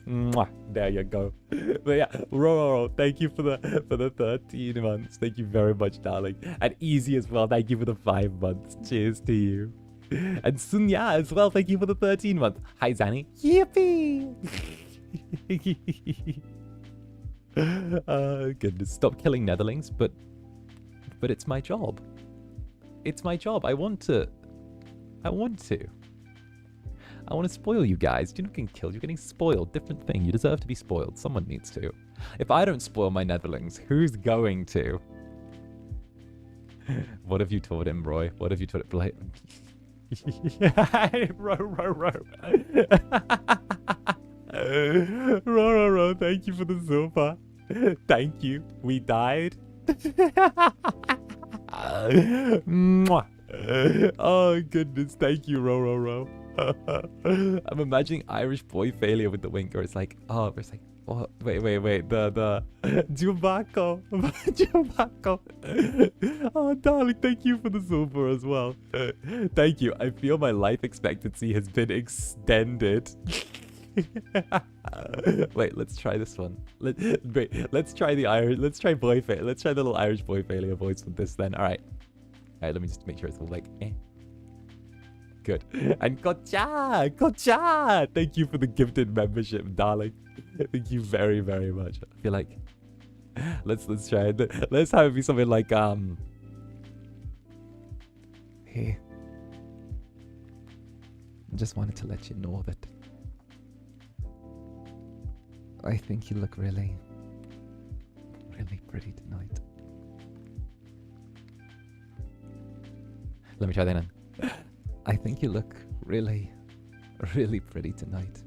Mwah, there you go. But yeah, Ro, thank you for the 13 months. Thank you very much, darling. And Easy as well, thank you for the 5 months. Cheers to you. And Sunya as well, thank you for the 13 months. Hi, Zanny. Yippee! Goodness. Stop killing Netherlings, but it's my job. It's my job. I want to. I want to spoil you guys. You're not getting killed. You're getting spoiled. Different thing. You deserve to be spoiled. Someone needs to. If I don't spoil my Netherlings, who's going to? What have you taught him, Roy? What have you taught it? Row. Row. Thank you for the silver. Thank you. We died. Mwah. Oh, goodness. Thank you, Row. I'm imagining Irish boy failure with the wink, or it's like, oh, it's like, oh, wait, the 𝓂𝓛𝓾𝓻. Oh, darling, thank you for the silver as well. Thank you. I feel my life expectancy has been extended. Wait, let's try this one. Let's try the Irish. Let's try boy failure. Let's try the little Irish boy failure voice with this then. All right, let me just make sure it's all like, eh. Good. And Kocha! Thank you for the gifted membership, darling. Thank you very, very much. I feel like let's try it. Let's have it be something like hey. Just wanted to let you know that I think you look really, really pretty tonight. Let me try that in. I think you look really, really pretty tonight.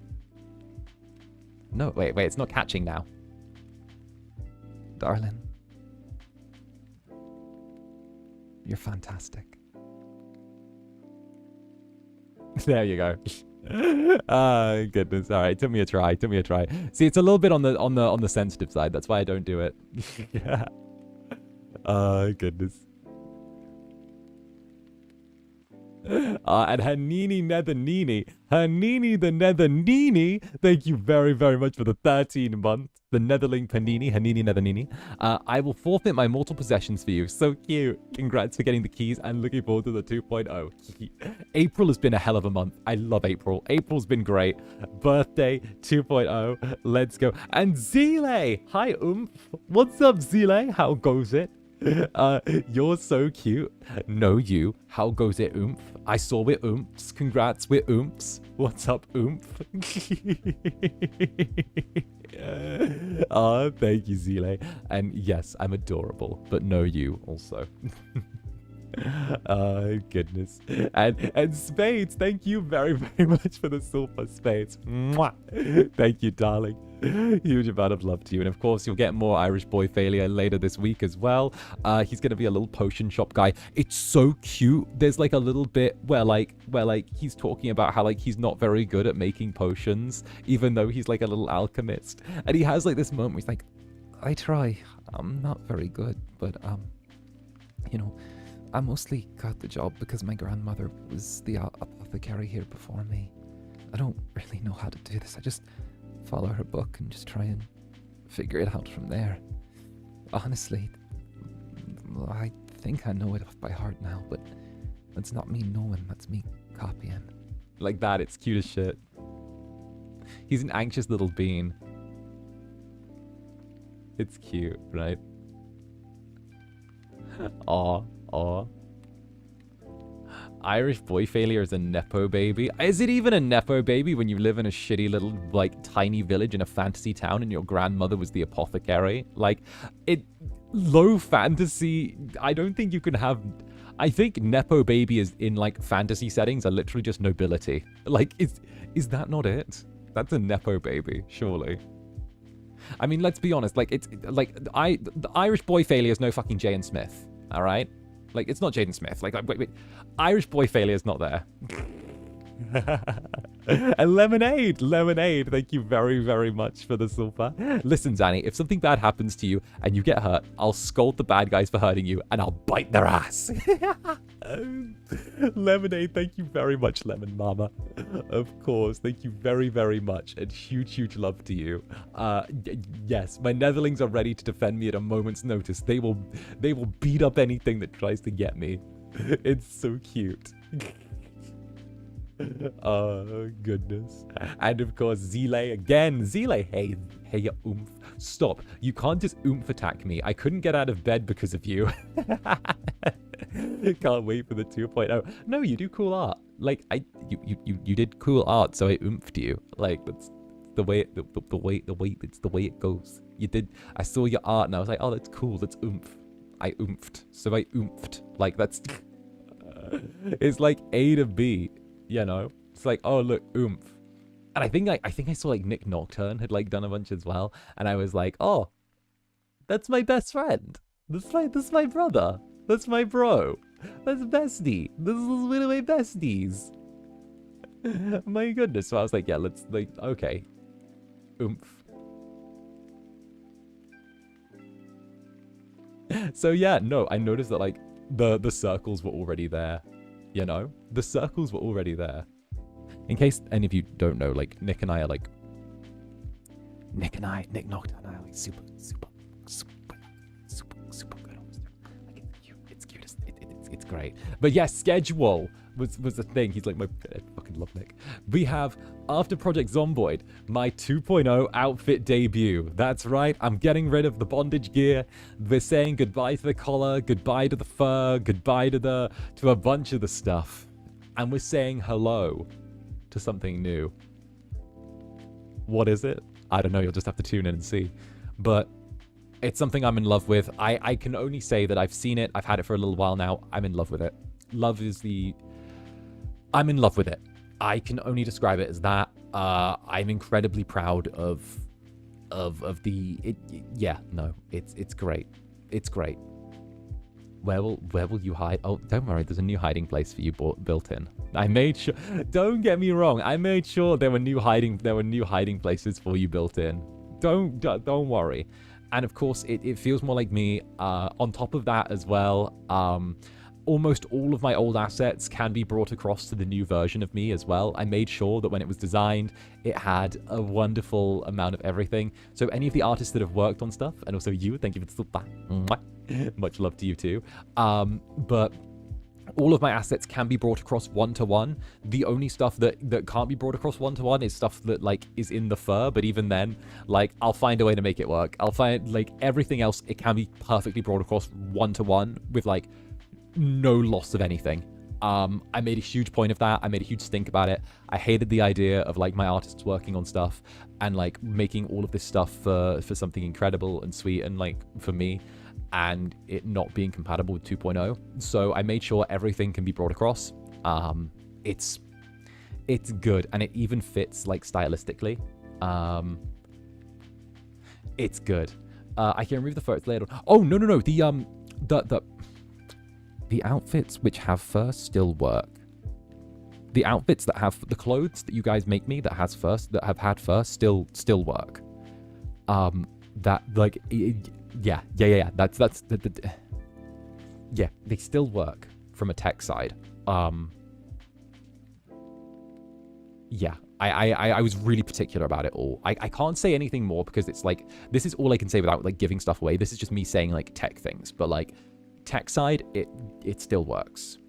No, wait, it's not catching now. Darling. You're fantastic. There you go. Oh, goodness. All right, took me a try. See, it's a little bit on the sensitive side. That's why I don't do it. Yeah. Oh, goodness. And Hanini Nether the Nether, thank you very, very much for the 13 months. The Netherling Panini, Hanini Nether. I will forfeit my mortal possessions for you. So cute. Congrats for getting the keys and looking forward to the 2.0. April has been a hell of a month. I love April. April's been great. Birthday 2.0. Let's go. And Zile. Hi, Oomph. What's up, Zile? How goes it? You're so cute. No, you. How goes it, Oomph? I saw with Oomphs. Congrats with Oomphs. What's up, Oomph? Oh, thank you, Zile. And yes, I'm adorable, but no, you also. Oh, goodness. And Spades, thank you very, very much for the silver, Spades. Mwah. Thank you, darling. Huge amount of love to you. And of course, you'll get more Irish boy failure later this week as well. He's going to be a little potion shop guy. It's so cute. There's like a little bit where he's talking about how like he's not very good at making potions, even though he's like a little alchemist. And he has like this moment where he's like, I try. I'm not very good, but you know, I mostly got the job because my grandmother was the apothecary here before me. I don't really know how to do this. I just follow her book and just try and figure it out from there. Honestly, I think I know it by heart now, but that's not me knowing, that's me copying. Like that, it's cute as shit. He's an anxious little bean. It's cute, right? Aw. Irish boy failure is a nepo baby. Is it even a nepo baby when you live in a shitty little, like, tiny village in a fantasy town and your grandmother was the apothecary? Like, low fantasy, I don't think you can have... I think nepo baby is in, like, fantasy settings are literally just nobility. Like, is that not it? That's a nepo baby, surely. I mean, let's be honest. Like, it's, like, the Irish boy failure is no fucking Jay and Smith, all right? Like, it's not Jaden Smith. Like, wait. Irish boy failure is not there. And Lemonade, thank you very, very much for the silver. Listen, Zanny, if something bad happens to you and you get hurt, I'll scold the bad guys for hurting you and I'll bite their ass. Lemonade, thank you very much, Lemon Mama. Of course, thank you very, very much. And huge love to you. Yes, my Netherlings are ready to defend me at a moment's notice. They will beat up anything that tries to get me. It's so cute. Oh, goodness. And of course, Zile again. Zile, hey, you oomph. Stop. You can't just oomph attack me. I couldn't get out of bed because of you. Can't wait for the 2.0. No, you do cool art. Like, you did cool art, so I oomphed you. Like, that's the way, it's the way it goes. You did, I saw your art and I was like, oh, that's cool. That's oomph. I oomphed. So I oomphed. Like, that's, it's like A to B. You know, it's like, oh look, oomph. And I think I saw like Nick Nocturne had like done a bunch as well, and I was like, oh, that's my best friend. That's my brother. That's my bro. That's bestie. This is one of my besties. My goodness. So I was like, yeah, let's like, okay, oomph. So yeah, no, I noticed that like the circles were already there. You know, the circles were already there. In case any of you don't know, like, Nick Nocturne and I are like super good. Like, it's cute. It's great. But yeah, schedule was the thing. He's like, I fucking love Nick. We have, after Project Zomboid, my 2.0 outfit debut. That's right, I'm getting rid of the bondage gear. We're saying goodbye to the collar, goodbye to the fur, goodbye to a bunch of the stuff. And we're saying hello to something new. What is it? I don't know, you'll just have to tune in and see. But it's something I'm in love with. I can only say that I've seen it, I've had it for a little while now, I'm in love with it. I'm in love with it. I can only describe it as that. I'm incredibly proud of the, yeah, no, it's great. It's great. Where will you hide? Oh, don't worry, there's a new hiding place for you built in. I made sure, don't get me wrong, I made sure there were new hiding places for you built in. Don't worry. And of course, it feels more like me. On top of that as well, almost all of my old assets can be brought across to the new version of me as well. I made sure that when it was designed, it had a wonderful amount of everything. So any of the artists that have worked on stuff, and also you, thank you for the support. Much love to you too. But all of my assets can be brought across one-to-one. The only stuff that can't be brought across one-to-one is stuff that, like, is in the fur, but even then, like, I'll find a way to make it work. I'll find, like, everything else, it can be perfectly brought across one-to-one with, like, no loss of anything. I made a huge point of that. I made a huge stink about it. I hated the idea of, like, my artists working on stuff and, like, making all of this stuff for something incredible and sweet and, like, for me, and it not being compatible with 2.0. So I made sure everything can be brought across. It's good, and it even fits, like, stylistically. It's good. I can remove the fur later. Oh, no. The outfits which have fur still work. The outfits that have the clothes that you guys make me that have had fur still work. That, like, yeah. That's yeah, they still work from a tech side. Yeah, I was really particular about it all. I can't say anything more because it's like, this is all I can say without, like, giving stuff away. This is just me saying, like, tech things, but, like, tech side, it still works.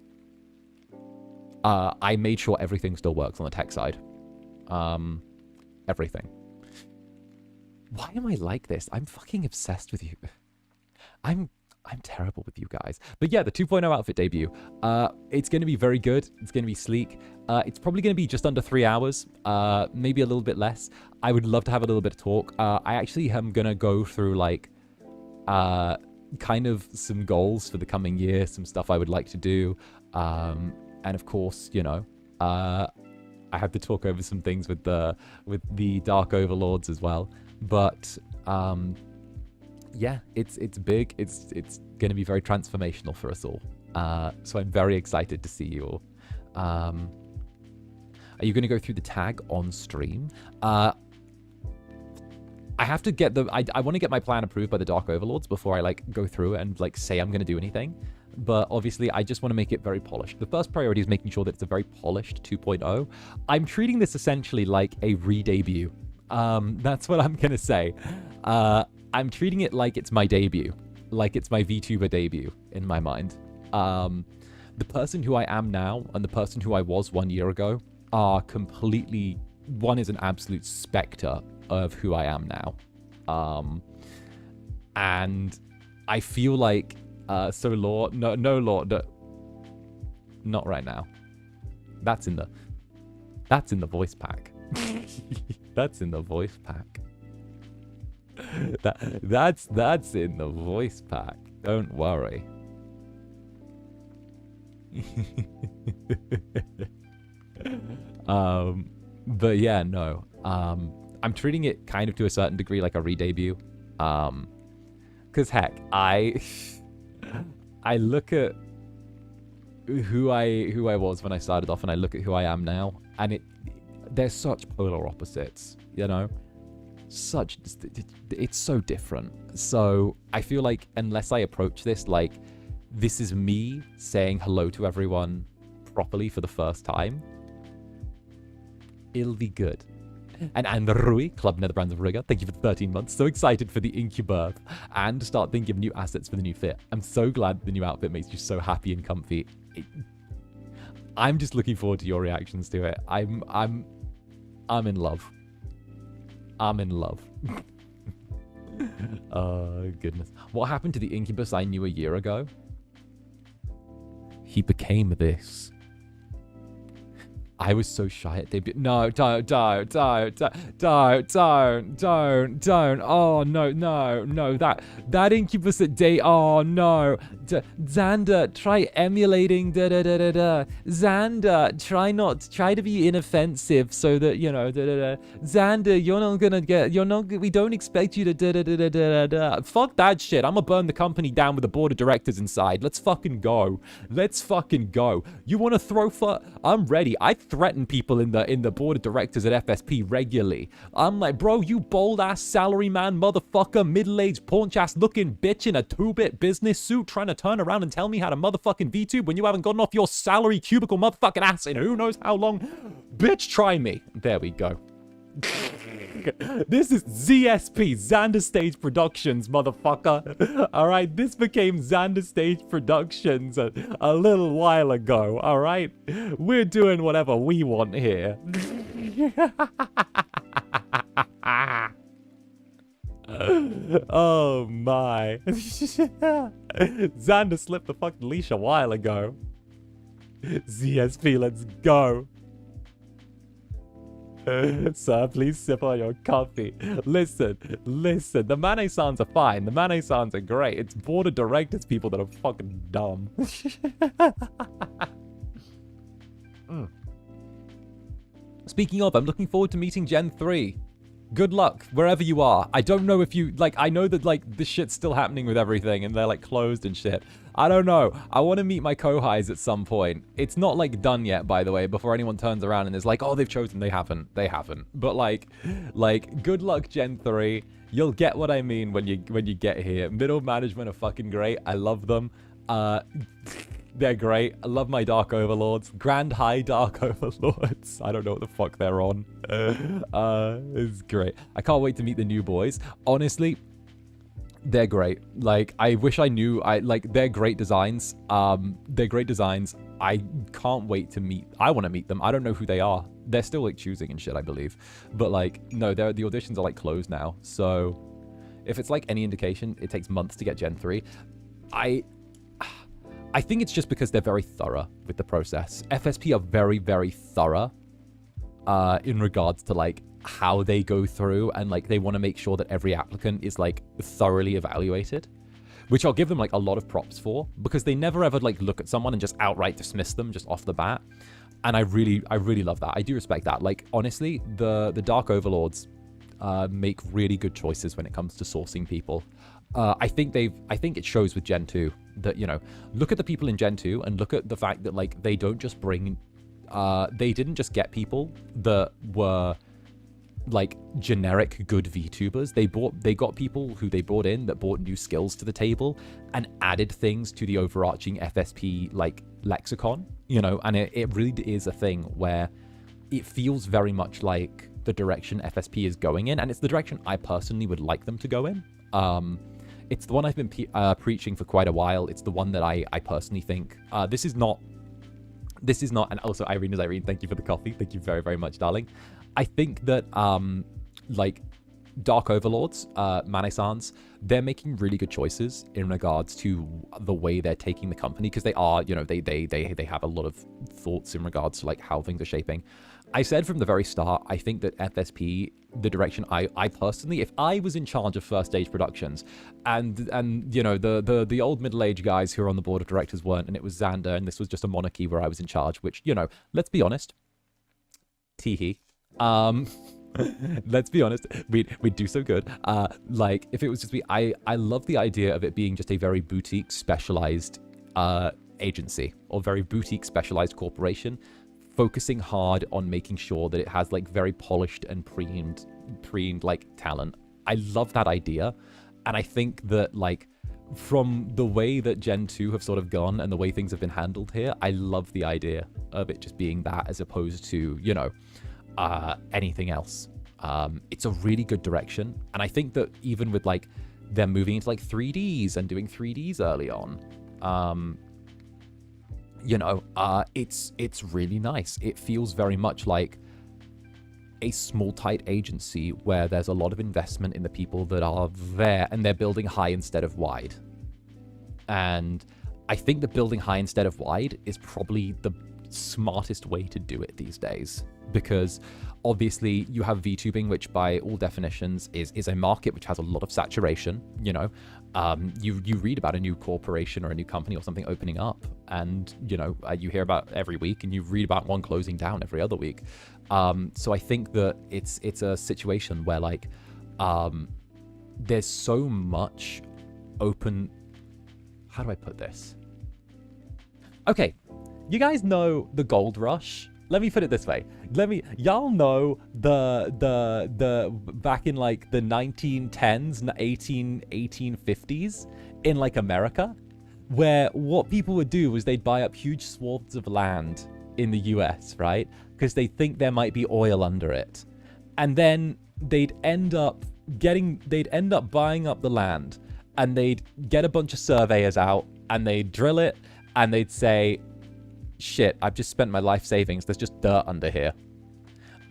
I made sure everything still works on the tech side. Everything. Why am I like this? I'm fucking obsessed with you. I'm terrible with you guys. But yeah, the 2.0 outfit debut. It's going to be very good. It's going to be sleek. It's probably going to be just under 3 hours. Maybe a little bit less. I would love to have a little bit of talk. I actually am going to go through, like, kind of some goals for the coming year, some stuff I would like to do. And of course, you know, I have to talk over some things with the Dark Overlords as well. But yeah, it's big. It's going to be very transformational for us all. So I'm very excited to see you all. Are you going to go through the tag on stream? I have to get I want to get my plan approved by the Dark Overlords before I, like, go through and, like, say I'm going to do anything. But obviously, I just want to make it very polished. The first priority is making sure that it's a very polished 2.0. I'm treating this essentially like a re-debut. That's what I'm going to say. I'm treating it like it's my debut. Like it's my VTuber debut in my mind. The person who I am now and the person who I was 1 year ago are completely, one is an absolute specter of who I am now. And I feel like, so Law, no Law, no, not right now. That's in the voice pack. That's in the voice pack. That's in the voice pack. Don't worry. But yeah, no. I'm treating it kind of to a certain degree like a re-debut. Cause heck, I look at who I was when I started off, and I look at who I am now, and they're such polar opposites, you know? It's so different. So I feel like unless I approach this like this is me saying hello to everyone properly for the first time, it'll be good. And Rui, Club Netherbrand of Rigor, thank you for 13 months. So excited for the Incubus and start thinking of new assets for the new fit. I'm so glad the new outfit makes you so happy and comfy. I'm just looking forward to your reactions to it. I'm in love. I'm in love. Oh, goodness. What happened to the Incubus I knew a year ago? He became this. I was so shy at debut. No, don't. Oh, no. That Incubus at day. Oh, no. Zander, try emulating. Zander, try to be inoffensive so that, you know, Zander, you're not gonna get, we don't expect you to Fuck that shit. I'm gonna burn the company down with the board of directors inside. Let's fucking go. You wanna throw I'm ready. I threaten people in the board of directors at FSP regularly. I'm like, bro, you bold ass salary man motherfucker, middle-aged paunch ass looking bitch in a 2-bit business suit trying to turn around and tell me how to motherfucking VTube when you haven't gotten off your salary cubicle motherfucking ass in who knows how long. Bitch, try me. There we go. This is ZSP, Zander Stage Productions, motherfucker. Alright, this became Zander Stage Productions a little while ago, alright? We're doing whatever we want here. Oh my. Zander slipped the fucking leash a while ago. ZSP, let's go. Sir, please sip on your coffee. Listen. The Manet sounds are fine. The Manet sounds are great. It's board of directors people that are fucking dumb. Speaking of, I'm looking forward to meeting Gen 3. Good luck, wherever you are. I don't know if you, like, I know that, like, this shit's still happening with everything, and they're, like, closed and shit. I don't know. I want to meet my co-highs at some point. It's not, like, done yet, by the way, before anyone turns around and is like, oh, they've chosen. They haven't. But, like, good luck, Gen 3. You'll get what I mean when you get here. Middle management are fucking great. I love them. They're great. I love my Dark Overlords. Grand High Dark Overlords. I don't know what the fuck they're on. It's great. I can't wait to meet the new boys. Honestly, they're great. Like, I wish I knew. They're great designs. They're great designs. I can't wait to meet. I want to meet them. I don't know who they are. They're still, like, choosing and shit, I believe. But, like, no, the auditions are, like, closed now. So, if it's, like, any indication, it takes months to get Gen 3. I think it's just because they're very thorough with the process. FSP are very, very thorough in regards to, like, how they go through, and, like, they want to make sure that every applicant is, like, thoroughly evaluated, which I'll give them, like, a lot of props for, because they never ever, like, look at someone and just outright dismiss them just off the bat. And I really love that. I do respect that. Like, honestly, the Dark Overlords make really good choices when it comes to sourcing people. I think it shows with Gen 2 that, you know, look at the people in Gen 2 and look at the fact that, like, they don't just bring, they didn't just get people that were, like, generic good VTubers. They got people who they brought in that brought new skills to the table and added things to the overarching FSP, like, lexicon, you know, and it really is a thing where it feels very much like the direction FSP is going in, and it's the direction I personally would like them to go in. It's the one I've been preaching for quite a while. It's the one that I personally think, this is not this is not, and also Irene, thank you for the coffee. Thank you very, very much, darling. I think that, like, Dark Overlords, Mane-sans, they're making really good choices in regards to the way they're taking the company, because they are, you know, they have a lot of thoughts in regards to like how things are shaping. I said from the very start, I think that FSP, the direction I personally, if I was in charge of first stage productions, and you know the old middle-aged guys who are on the board of directors weren't, and it was Zander, and this was just a monarchy where I was in charge, which, you know, let's be honest, teehee. Let's be honest, we'd do so good. Like, if it was just me, I love the idea of it being just a very boutique specialized agency, or very boutique specialized corporation, focusing hard on making sure that it has like very polished and preened like talent. I love that idea, and I think that like from the way that Gen 2 have sort of gone and the way things have been handled here, I love the idea of it just being that as opposed to, you know, anything else. It's a really good direction, and I think that even with like them moving into like 3Ds and doing 3Ds early on, you know, it's really nice. It feels very much like a small tight agency where there's a lot of investment in the people that are there, and they're building high instead of wide. And I think that building high instead of wide is probably the smartest way to do it these days, because obviously you have VTubing, which by all definitions is a market which has a lot of saturation. You know, you read about a new corporation or a new company or something opening up, and you know, you hear about every week, and you read about one closing down every other week. So I think that it's a situation where like there's so much open, how do I put this? Okay, you guys know the gold rush. Let me put it this way. Y'all know the back in like the 1910s, 1850s in like America, where what people would do was they'd buy up huge swaths of land in the US, right? Because they think there might be oil under it. And then they'd end up buying up the land, and they'd get a bunch of surveyors out, and they'd drill it, and they'd say, shit, I've just spent my life savings, there's just dirt under here.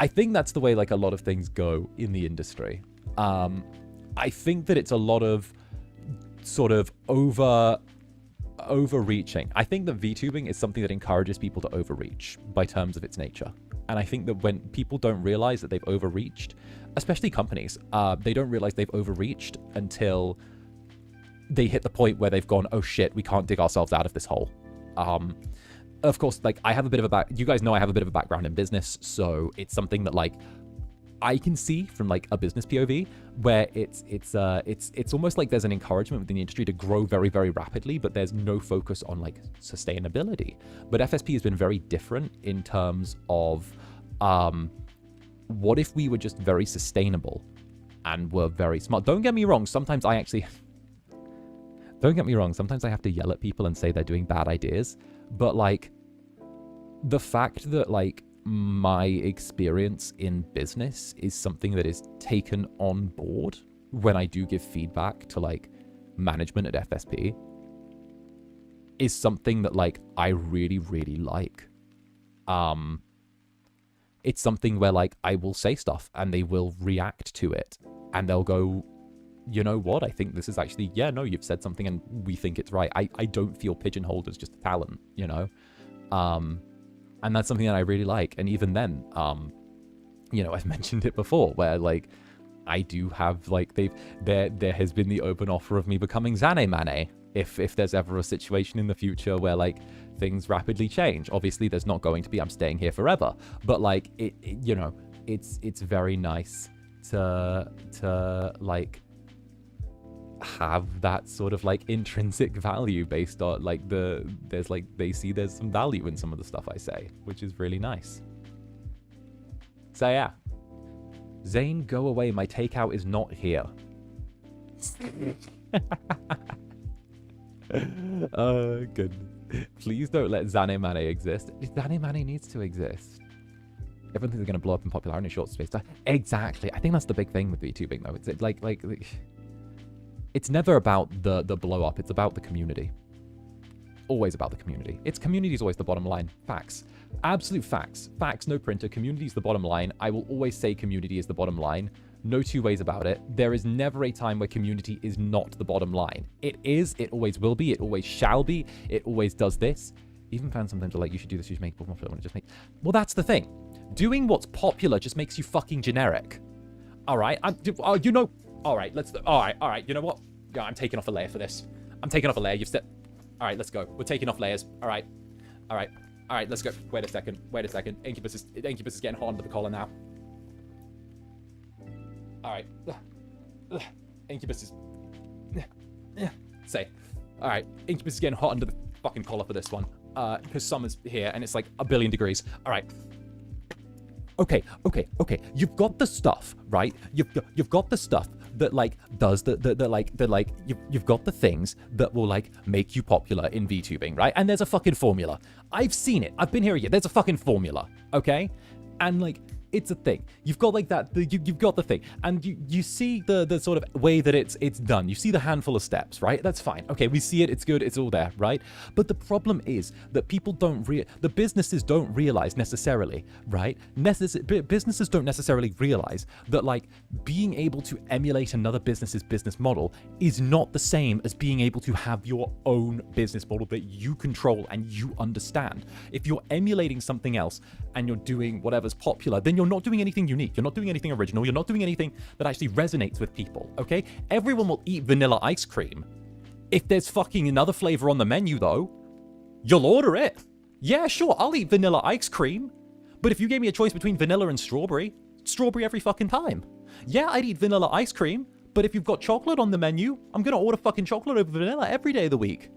I think that's the way like a lot of things go in the industry. I think that it's a lot of sort of overreaching. I think that VTubing is something that encourages people to overreach by terms of its nature. And I think that when people don't realize that they've overreached, especially companies, they don't realize they've overreached until they hit the point where they've gone, oh shit, we can't dig ourselves out of this hole. Of course, like I have a bit of you guys know I have a bit of a background in business, so it's something that like I can see from like a business POV, where it's almost like there's an encouragement within the industry to grow very, very rapidly, but there's no focus on like sustainability. But FSP has been very different in terms of what if we were just very sustainable and were very smart. Don't get me wrong, sometimes I have to yell at people and say they're doing bad ideas, but like the fact that like my experience in business is something that is taken on board when I do give feedback to like management at FSP is something that like I really, really like. It's something where like I will say stuff and they will react to it, and they'll go, you know what, I think this is actually, yeah, no, you've said something and we think it's right. I don't feel pigeonholed as just a talent, you know? And that's something that I really like. And even then, you know, I've mentioned it before, where like I do have like there has been the open offer of me becoming 𝓂𝓛 if there's ever a situation in the future where like things rapidly change. Obviously there's not going to be, I'm staying here forever, but like it you know, it's very nice to like have that sort of like intrinsic value based on like there's like they see there's some value in some of the stuff I say, which is really nice. So yeah, Zane, go away, my takeout is not here. Good. Please don't let 𝓂𝓛 exist. 𝓂𝓛 needs to exist. Everyone thinks they're going to blow up in popularity in a short space. Exactly. I think that's the big thing with VTubing though. It's like it's never about the blow up, it's about the community. always about the community. Community is always the bottom line. Facts. Absolute facts. Facts, no printer. Community is the bottom line. I will always say community is the bottom line. No two ways about it. There is never a time where community is not the bottom line. It is. It always will be. It always shall be. It always does this. Even fans sometimes are like, you should do this, you should make more popular when it just makes... Well, that's the thing. Doing what's popular just makes you fucking generic. All right? You know... All right, let's... All right. You know what? Yeah, I'm taking off a layer for this. I'm taking off a layer. You've said... All right, let's go. We're taking off layers. All right, let's go. Wait a second. Incubus is getting hot under the collar now. All right. Incubus is... Say. All right, Incubus is getting hot under the fucking collar for this one. Because summer's here and it's like 1 billion degrees. All right. Okay. You've got the stuff, right? You've got the stuff that like does you've got the things that will like make you popular in VTubing, right? And there's a fucking formula. I've seen it. I've been here a year. There's a fucking formula, okay? And like it's a thing. You've got like that. You've got the thing, and you see the sort of way that it's done. You see the handful of steps, right? That's fine. Okay, we see it. It's good. It's all there, right? But the problem is that people the businesses don't realize necessarily, right? Businesses don't necessarily realize that like being able to emulate another business's business model is not the same as being able to have your own business model that you control and you understand. If you're emulating something else and you're doing whatever's popular, then you're not doing anything unique. You're not doing anything original. You're not doing anything that actually resonates with people, okay? Everyone will eat vanilla ice cream. If there's fucking another flavor on the menu, though, you'll order it. Yeah, sure, I'll eat vanilla ice cream. But if you gave me a choice between vanilla and strawberry every fucking time. Yeah, I'd eat vanilla ice cream, but if you've got chocolate on the menu, I'm gonna order fucking chocolate over vanilla every day of the week.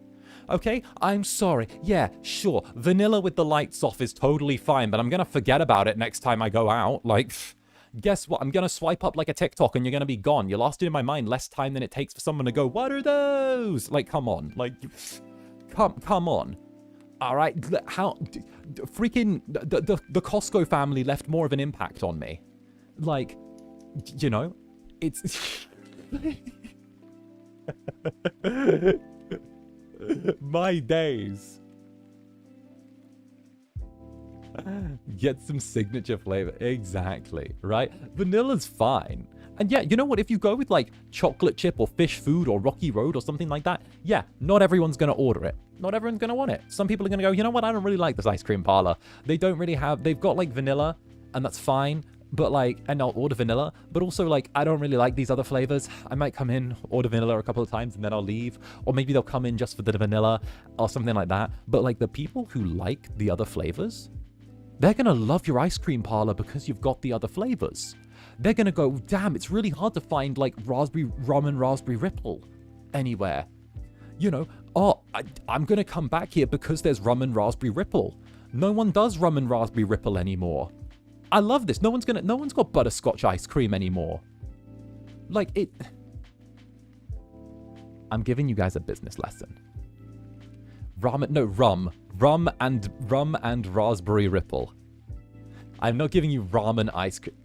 Okay, I'm sorry. Yeah, sure. Vanilla with the lights off is totally fine, but I'm going to forget about it next time I go out. Like, guess what? I'm going to swipe up like a TikTok and you're going to be gone. You lost it in my mind less time than it takes for someone to go, what are those? Like, come on. Like, come on. All right. How freaking the Costco family left more of an impact on me. Like, you know, it's... My days. Get some signature flavor. Exactly, right? Vanilla's fine. And yeah, you know what? If you go with like chocolate chip or fish food or Rocky Road or something like that, yeah, not everyone's going to order it. Not everyone's going to want it. Some people are going to go, you know what? I don't really like this ice cream parlor. They don't really have, they've got like vanilla and that's fine. But like, and I'll order vanilla, but also like, I don't really like these other flavors. I might come in, order vanilla a couple of times and then I'll leave. Or maybe they'll come in just for the vanilla or something like that. But like the people who like the other flavors, they're going to love your ice cream parlor because you've got the other flavors. They're going to go, damn, it's really hard to find like raspberry rum and raspberry ripple anywhere. You know, oh, I'm going to come back here because there's rum and raspberry ripple. No one does rum and raspberry ripple anymore. I love this. No one's got butterscotch ice cream anymore. Like it. I'm giving you guys a business lesson. Rum and raspberry ripple. I'm not giving you ramen ice cream.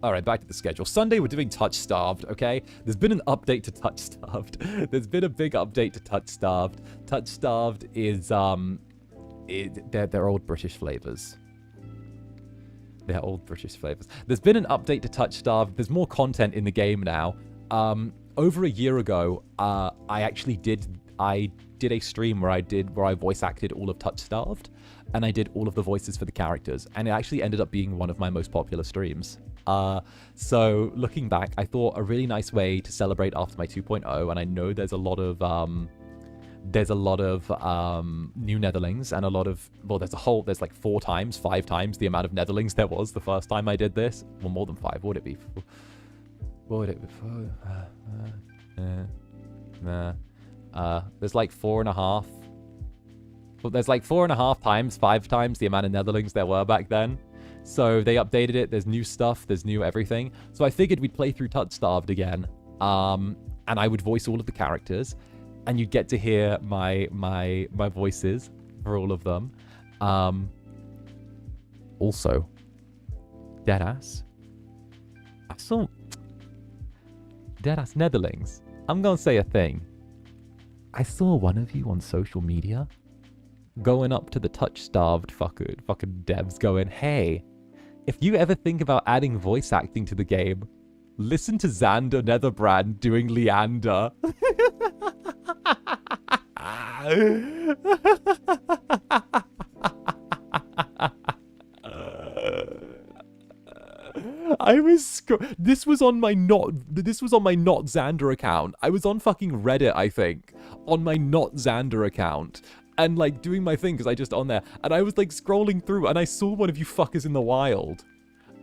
All right, back to the schedule. Sunday, we're doing Touch Starved, okay? There's been an update to Touch Starved. There's been a big update to Touch Starved. Touch Starved is, they're old British flavors. They're old British flavors. There's been an update to Touch Starved. There's more content in the game now. Over a year ago, I did a stream where I voice acted all of Touch Starved, and I did all of the voices for the characters, and it actually ended up being one of my most popular streams. So looking back, I thought a really nice way to celebrate after my 2.0, and I know there's a lot of new Netherlings and a lot of, well, there's like 5 times the amount of Netherlings there was the first time I did this. Well, more than 5. What would it be? What would it be? There's like 4.5. Well, there's like 4.5 times, 5 times the amount of Netherlings there were back then. So they updated it. There's new stuff. There's new everything. So I figured we'd play through Touch Starved again. And I would voice all of the characters. And you'd get to hear my voices for all of them. Also, deadass. I saw deadass Netherlings. I'm gonna say a thing. I saw one of you on social media going up to the touch-starved fucking devs going, hey, if you ever think about adding voice acting to the game, listen to Zander Netherbrand doing Leander. I was this was on my not Zander account. I was on fucking Reddit, I think, on my not Zander account, and like doing my thing because I just on there, and I was like scrolling through, and I saw one of you fuckers in the wild.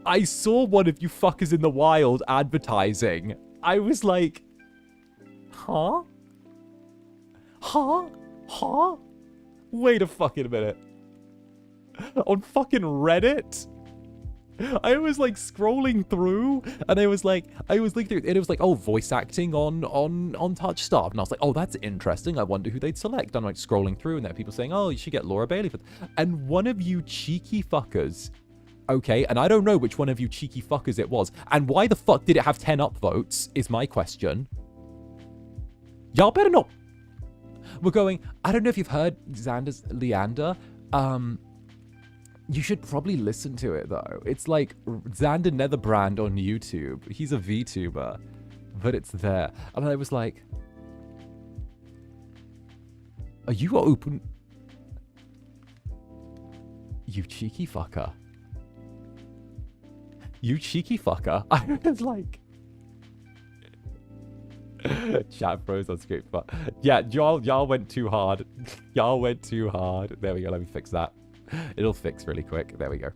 I saw one of you fuckers in the wild advertising. I was like, huh? Huh? Huh? Wait a fucking minute. On fucking Reddit? I was like scrolling through, and I was like, and it was like, oh, voice acting on Touch Starved, and I was like, oh, that's interesting. I wonder who they'd select. I'm like scrolling through, and there are people saying, oh, you should get Laura Bailey for, and one of you cheeky fuckers, okay, and I don't know which one of you cheeky fuckers it was, and why the fuck did it have 10 upvotes? Is my question. Y'all better not. We're going. I don't know if you've heard Zander's Leander. You should probably listen to it, though. It's like Zander Netherbrand on YouTube. He's a VTuber, but it's there. And I was like, are you open? You cheeky fucker. You cheeky fucker. I was like... Chat froze on screen, but yeah, y'all went too hard. Y'all went too hard. There we go. Let me fix that. It'll fix really quick. There we go.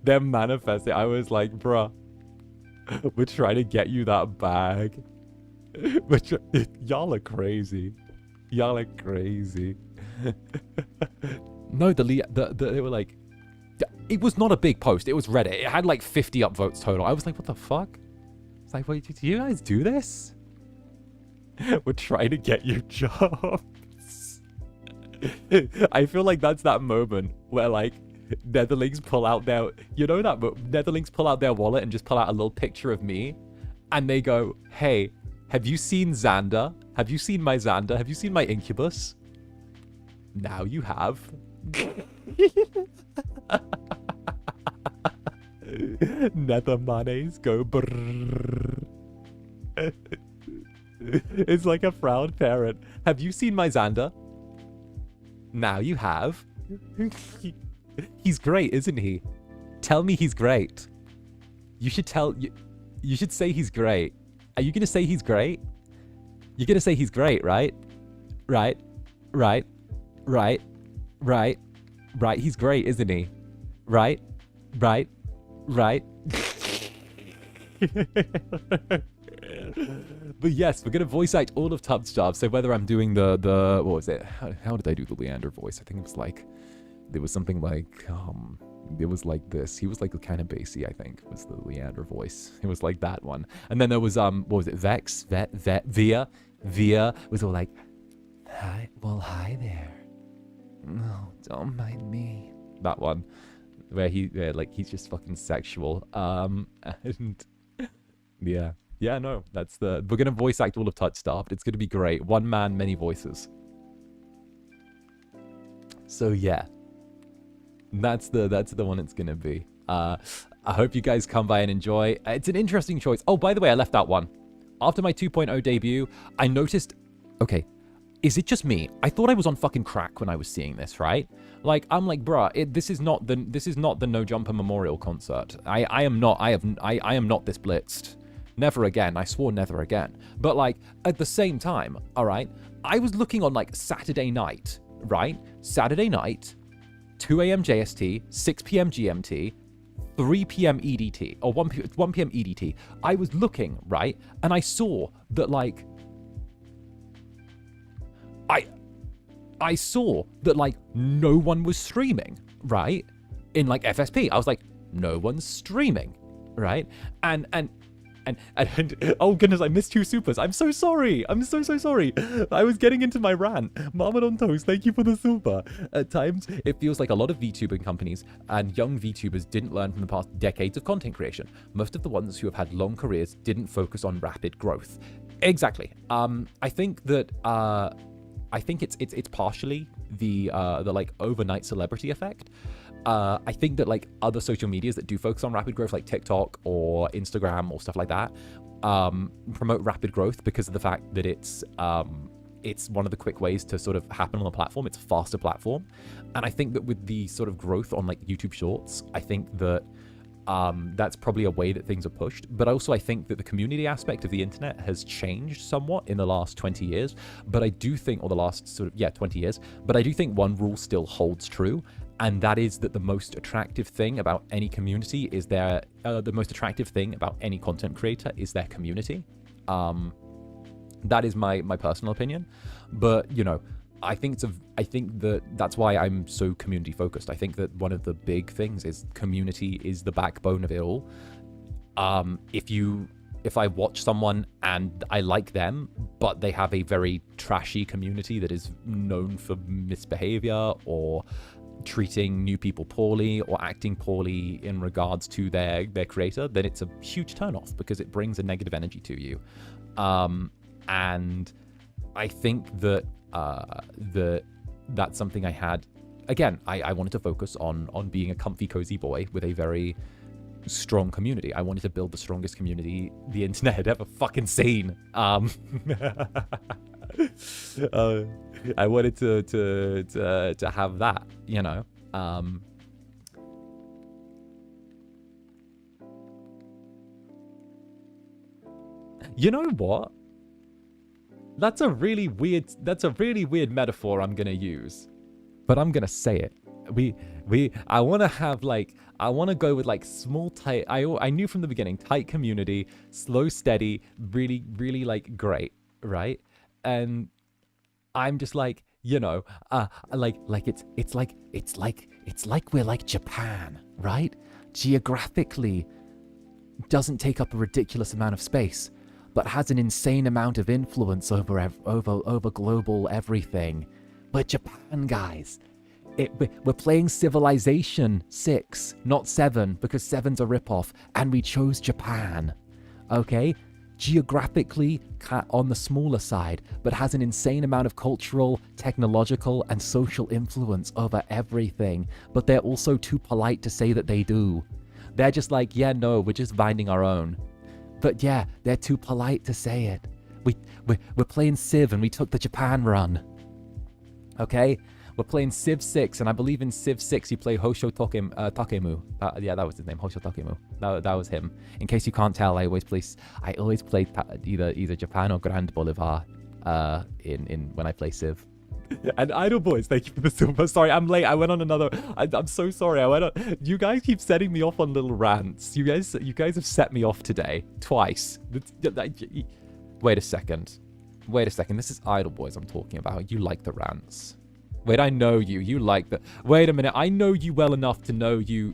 They're manifesting. I was like, bruh, we're trying to get you that bag. Y'all are crazy. Y'all are crazy. No, they were like, it was not a big post. It was Reddit. It had like 50 upvotes total. I was like, what the fuck? It's like, wait, do you guys do this? We're trying to get you jobs. I feel like that's that moment where like Netherlings pull out their, you know that Netherlings pull out their wallet and just pull out a little picture of me, and they go, hey, have you seen Zander? Have you seen my Zander? Have you seen my Incubus? Now you have. Nether mayonnaise go brrrr. It's like a proud parent. Have you seen my Zander? Now you have. He's great, isn't he? Tell me he's great. You should say he's great. Are you gonna say he's great? You're gonna say he's great, right? Right. He's great, isn't he? Right. But yes, we're gonna voice act all of Touch Starved. So whether I'm doing the what was it? How did I do the Leander voice? I think it was like, there was something like it was like this. He was like kind of bassy, I think, was the Leander voice. It was like that one. And then there was what was it? Via was all like, hi, well, hi there. No, don't mind me. That one, where he's just fucking sexual. And yeah, no, we're gonna voice act all of Touch Starved. It's gonna be great. One man, many voices. So yeah, that's the one it's gonna be. I hope you guys come by and enjoy. It's an interesting choice. Oh, by the way, I left out one. After my 2.0 debut, I noticed, okay, is it just me? I thought I was on fucking crack when I was seeing this, right? Like, I'm like, bruh, this is not the No Jumper Memorial concert. I am not this blitzed. Never again. I swore never again. But like, at the same time, all right, I was looking on like Saturday night, right? Saturday night, 2 a.m. JST, 6 p.m. GMT, 3 p.m. EDT, or 1 p.m. EDT. I was looking, right? And I saw that like, I saw that like no one was streaming, right? In like FSP. I was like, no one's streaming, right? And And oh goodness, I missed 2 supers. I'm so sorry. I'm so sorry. I was getting into my rant. Marmot on Toast, thank you for the super. At times, it feels like a lot of VTubing companies and young VTubers didn't learn from the past decades of content creation. Most of the ones who have had long careers didn't focus on rapid growth. Exactly. I think that I think it's partially the like overnight celebrity effect. I think that like other social medias that do focus on rapid growth, like TikTok or Instagram or stuff like that, promote rapid growth because of the fact that it's one of the quick ways to sort of happen on the platform. It's a faster platform. And I think that with the sort of growth on like YouTube Shorts, I think that that's probably a way that things are pushed. But also I think that the community aspect of the internet has changed somewhat in the last 20 years. But I do think, or the last sort of, 20 years, but I do think one rule still holds true. And that is that the most attractive thing about any community is the most attractive thing about any content creator is their community. That is my personal opinion. But, you know, I think that's why I'm so community focused. I think that one of the big things is community is the backbone of it all. If I watch someone and I like them, but they have a very trashy community that is known for misbehavior or treating new people poorly or acting poorly in regards to their creator, then it's a huge turnoff because it brings a negative energy to you. And I think that that's something I had. Again, I wanted to focus on being a comfy, cozy boy with a very strong community. I wanted to build the strongest community the internet had ever fucking seen. I wanted to have that, you know. You know what? That's a really weird metaphor I'm gonna use, but I'm gonna say it. I want to go with like small, tight. I knew from the beginning, tight community, slow, steady, really like great, right? And I'm just like, you know, it's like we're like Japan, right? Geographically, doesn't take up a ridiculous amount of space, but has an insane amount of influence over global everything. But Japan, guys, we're playing Civilization 6, not 7, because 7's a ripoff, and we chose Japan, okay? Geographically on the smaller side, but has an insane amount of cultural, technological, and social influence over everything. But they're also too polite to say that they do. They're just like, yeah, no, we're just finding our own. But yeah, they're too polite to say it. We're playing Civ and we took the Japan run. Okay? We're playing Civ 6, and I believe in Civ 6 you play 𝓱𝓸𝓾𝓻. Yeah, that was his name, 𝓱𝓸𝓾𝓻. That was him. In case you can't tell, I always play either Japan or Grand Bolivar when I play Civ. And Idle Boys, thank you for the super. Sorry, I'm late. I went on another. I'm so sorry. You guys keep setting me off on little rants. You guys have set me off today twice. Wait a second. This is Idle Boys I'm talking about. You like the rants. Wait, I know you. You like the... Wait a minute. I know you well enough to know you...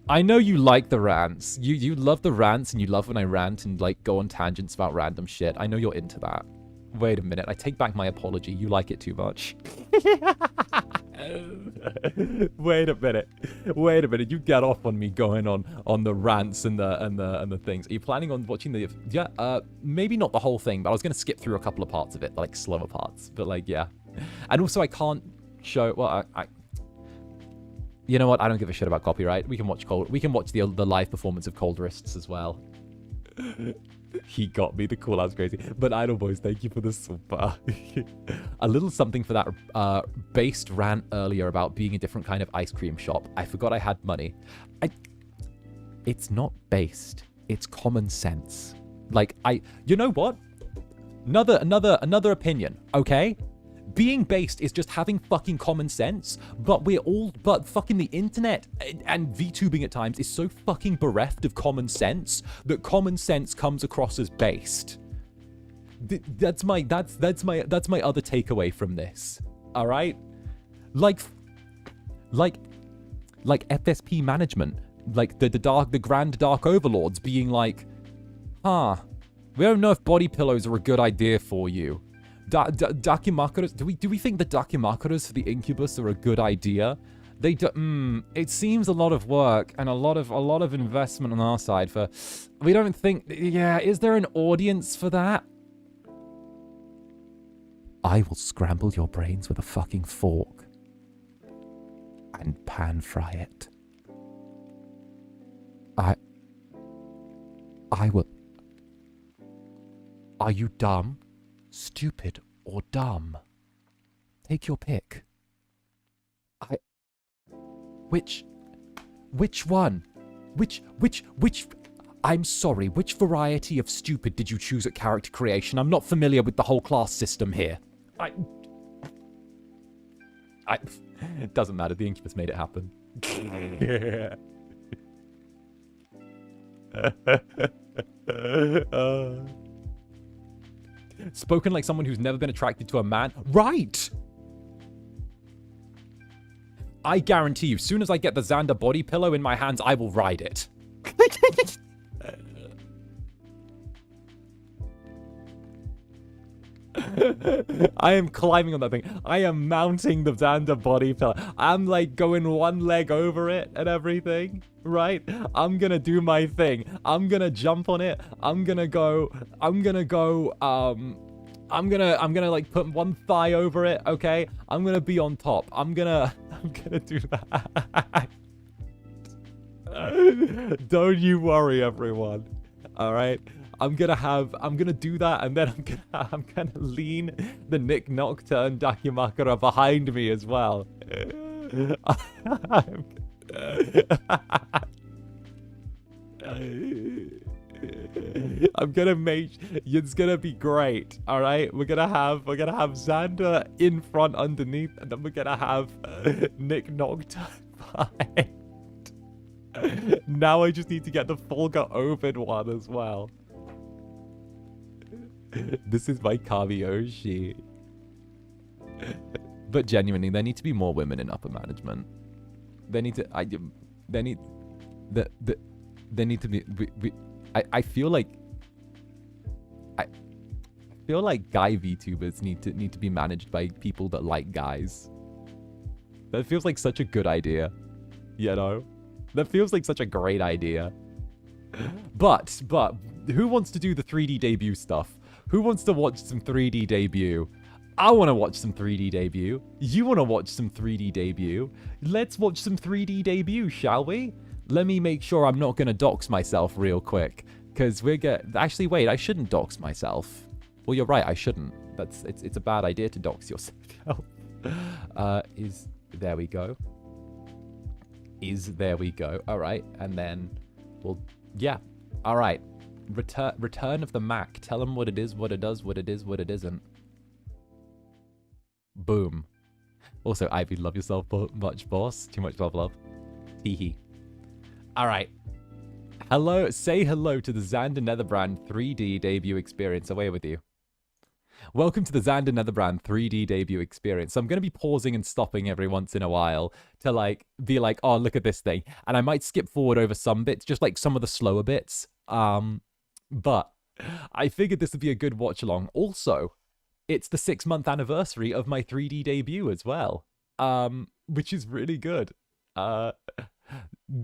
I know you like the rants. You love the rants, and you love when I rant and, like, go on tangents about random shit. I know you're into that. Wait a minute. I take back my apology. You like it too much. Wait a minute. You get off on me going on the rants and the things. Are you planning on watching the... Yeah, maybe not the whole thing, but I was going to skip through a couple of parts of it, like, slower parts. But, like, yeah. And also, I can't show... Well, you know what? I don't give a shit about copyright. We can watch the live performance of Colderists as well. He got me. The call out's crazy. But Idle Boys, thank you for the super. A little something for that based rant earlier about being a different kind of ice cream shop. I forgot I had money. It's not based. It's common sense. Like, you know what? Another opinion, okay? Being based is just having fucking common sense, but fucking the internet and VTubing at times is so fucking bereft of common sense that common sense comes across as based. That's my other takeaway from this. All right, like FSP management, like the grand dark overlords being like, Huh. We don't know if body pillows are a good idea for you. 𝓂𝓾𝓻, do we think the 𝓂𝓾𝓻s for the Incubus are a good idea? They do, it seems a lot of work and a lot of investment on our side for, we don't think, yeah, is there an audience for that? I will scramble your brains with a fucking fork and pan fry it. I will. Are you dumb, stupid, or dumb? Take your pick. Which one? Which, I'm sorry, which variety of stupid did you choose at character creation? I'm not familiar with the whole class system here. It doesn't matter, the Incubus made it happen. Spoken like someone who's never been attracted to a man. Right! I guarantee you, soon as I get the Zander body pillow in my hands, I will ride it. I am climbing on that thing. I am mounting the Zander body pillow. I'm like going one leg over it and everything, right? I'm gonna do my thing. I'm gonna jump on it. I'm gonna like put one thigh over it, okay? I'm gonna be on top. I'm gonna do that. Don't you worry, everyone. All right? I'm gonna do that, and then I'm gonna lean the 𝓂𝓚𝓽 behind me as well. I'm gonna make, it's gonna be great. All right, we're gonna have Zander in front underneath, and then we're gonna have 𝓂𝓚𝓽 behind. Now I just need to get the Fulgur Ovid one as well. This is my 𝓂𝓚𝓾𝓻. But genuinely, there need to be more women in upper management. They need to. They need to be. I feel like. I feel like guy VTubers need to be managed by people that like guys. That feels like such a good idea, you know. That feels like such a great idea. But who wants to do the 3D debut stuff? Who wants to watch some 3D debut? I want to watch some 3D debut. You want to watch some 3D debut? Let's watch some 3D debut, shall we? Let me make sure I'm not going to dox myself real quick. Because actually, wait, I shouldn't dox myself. Well, you're right, I shouldn't. It's a bad idea to dox yourself. There we go. There we go. All right, and then, well, yeah. All right. Return of the Mac. Tell them what it is, what it does, what it is, what it isn't. Boom. Also, Ivy, love yourself much, boss. Too much love. Teehee. All right. Hello. Say hello to the Zander Netherbrand 3D debut experience. Away with you. Welcome to the Zander Netherbrand 3D debut experience. So I'm going to be pausing and stopping every once in a while to like be like, oh, look at this thing. And I might skip forward over some bits, just like some of the slower bits. But I figured this would be a good watch along. Also, it's the 6-month anniversary of my 3D debut as well, which is really good.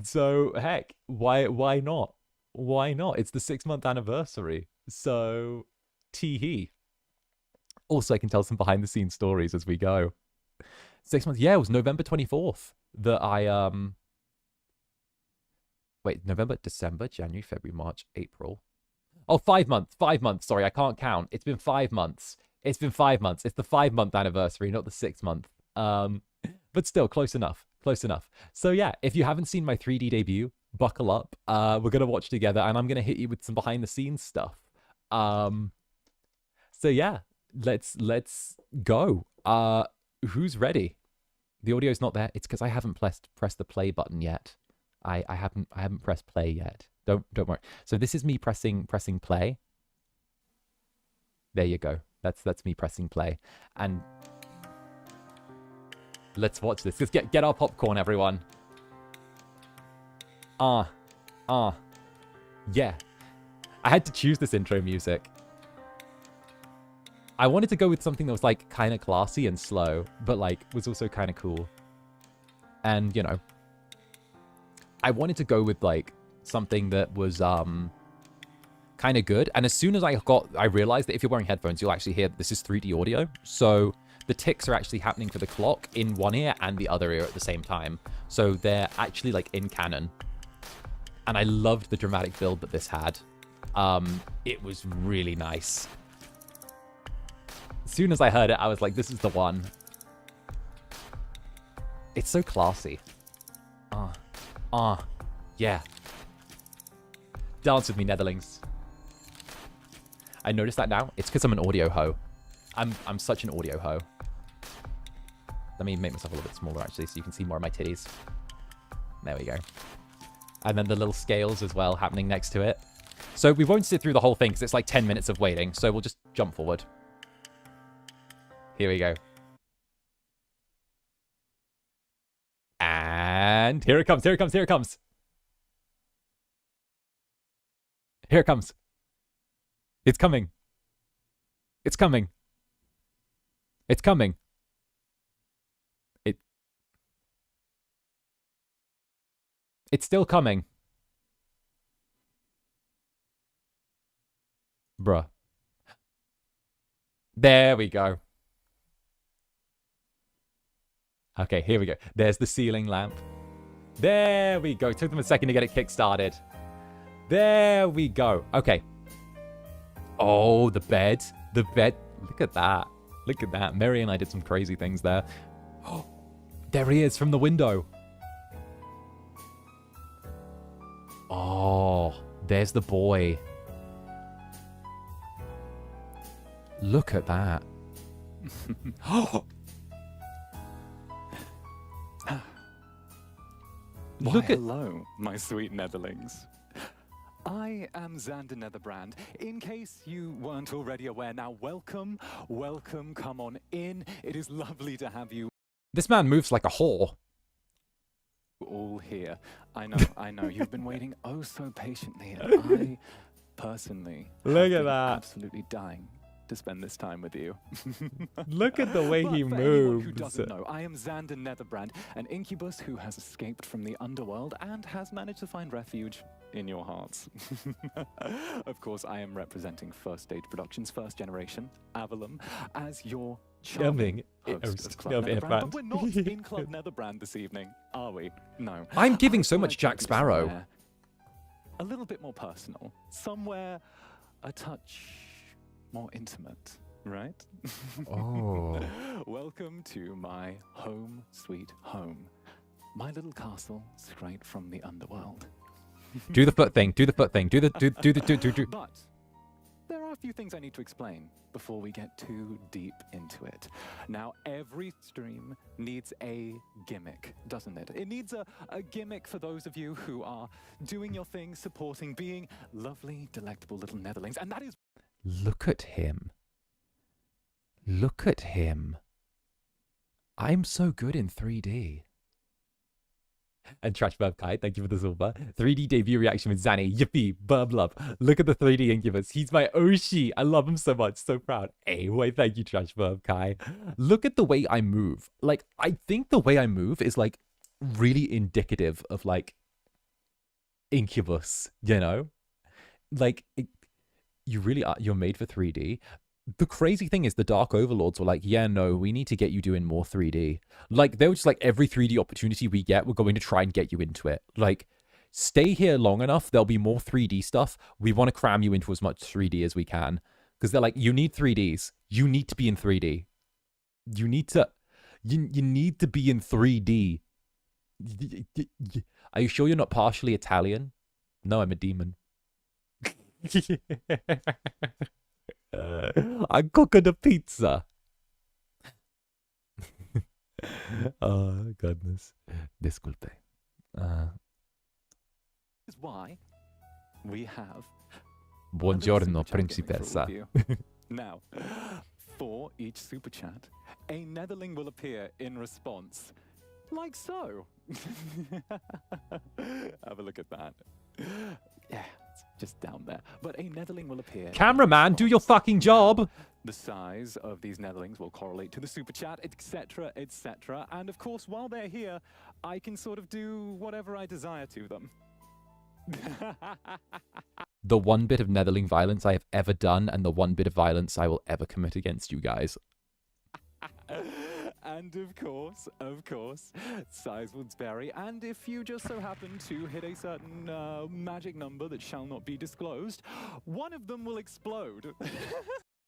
So heck, why not? Why not? It's the 6-month anniversary. So teehee. Also, I can tell some behind the scenes stories as we go. 6 months. Yeah, it was November 24th that I wait, November, December, January, February, March, April. Oh, 5 months. 5 months. Sorry, I can't count. It's been 5 months. It's been 5 months. It's the 5-month anniversary, not the 6-month. But still, close enough. Close enough. So yeah, if you haven't seen my 3D debut, buckle up. We're gonna watch together, and I'm gonna hit you with some behind the scenes stuff. So yeah, let's go. Who's ready? The audio's not there. It's because I haven't pressed the play button yet. I haven't pressed play yet. Don't worry. So this is me pressing play. There you go. That's me pressing play. And let's watch this. Let's get our popcorn, everyone. Yeah. I had to choose this intro music. I wanted to go with something that was like kind of classy and slow, but like was also kind of cool. And, you know, I wanted to go with like something that was kind of good. And as soon as I realized that if you're wearing headphones, you'll actually hear that this is 3D audio. So the ticks are actually happening for the clock in one ear and the other ear at the same time. So they're actually like in canon. And I loved the dramatic build that this had. It was really nice. As soon as I heard it, I was like, this is the one. It's so classy. Yeah. Dance with me, Netherlings. I noticed that now. It's because I'm an audio hoe. I'm such an audio hoe. Let me make myself a little bit smaller, actually, so you can see more of my titties. There we go. And then the little scales as well happening next to it. So we won't sit through the whole thing because it's like 10 minutes of waiting. So we'll just jump forward. Here we go. And here it comes, here it comes, here it comes. Here it comes. It's coming. It's coming. It's coming. It's still coming. Bruh. There we go. Okay, here we go. There's the ceiling lamp. There we go. Took them a second to get it kick-started. There we go. Okay. Oh, the bed. The bed. Look at that. Look at that. Mary and I did some crazy things there. Oh, there he is from the window. Oh, there's the boy. Look at that. Why, hello, my sweet Netherlings. I am Zander Netherbrand. In case you weren't already aware, now welcome, welcome, come on in. It is lovely to have you This man moves like a whore. all here. I know, you've been waiting oh so patiently, and I personally Look have at been that. absolutely dying to spend this time with you. Look at the way But he for anyone moves. who doesn't know, I am Zander Netherbrand, an incubus who has escaped from the underworld and has managed to find refuge in your hearts. Of course, I am representing First Stage Productions' first generation, Avalon, as your charming host of Club Netherbrand. But we're not in Club Netherbrand this evening, are we? No. I'm giving so I'd much like to Jack take you Sparrow. somewhere a little bit more personal, somewhere a touch more intimate, right? Oh. Welcome to my home sweet home. My little castle straight from the underworld. Do the foot thing. Do the foot thing. Do. But there are a few things I need to explain before we get too deep into it. Now, every stream needs a gimmick, doesn't it? It needs a gimmick for those of you who are doing your thing, supporting, being lovely, delectable little Netherlings. And that is... Look at him. Look at him. I'm so good in 3D. And 𝓱𝓸𝓾𝓻, thank you for the silver. 3D debut reaction with Zanny. Yippee, bub love. Look at the 3D Incubus. He's my Oshi. I love him so much. So proud. Anyway, thank you, 𝓱𝓸𝓾𝓻. Look at the way I move. Like, I think the way I move is like really indicative of like Incubus, you know? Like, you really are. You're made for 3D. The crazy thing is the Dark Overlords were like, yeah, no, we need to get you doing more 3D. Like, they were just like, every 3D opportunity we get, we're going to try and get you into it. Like, stay here long enough, there'll be more 3D stuff. We want to cram you into as much 3D as we can. Because they're like, you need 3Ds. You need to be in 3D. You need to... You need to be in 3D. Are you sure you're not partially Italian? No, I'm a demon. I'm cooking a pizza. Oh, goodness. Disculpe. Is why we have... Buongiorno, principessa. Now, for each super chat, a Netherling will appear in response, like so. Have a look at that. Yeah, just down there. But a Netherling will appear. Cameraman, do your fucking job. The size of these Netherlings will correlate to the super chat, etc., etc. And of course, while they're here, I can sort of do whatever I desire to them. The one bit of Netherling violence I have ever done, and the one bit of violence I will ever commit against you guys. And of course, size will vary. And if you just so happen to hit a certain magic number that shall not be disclosed, one of them will explode.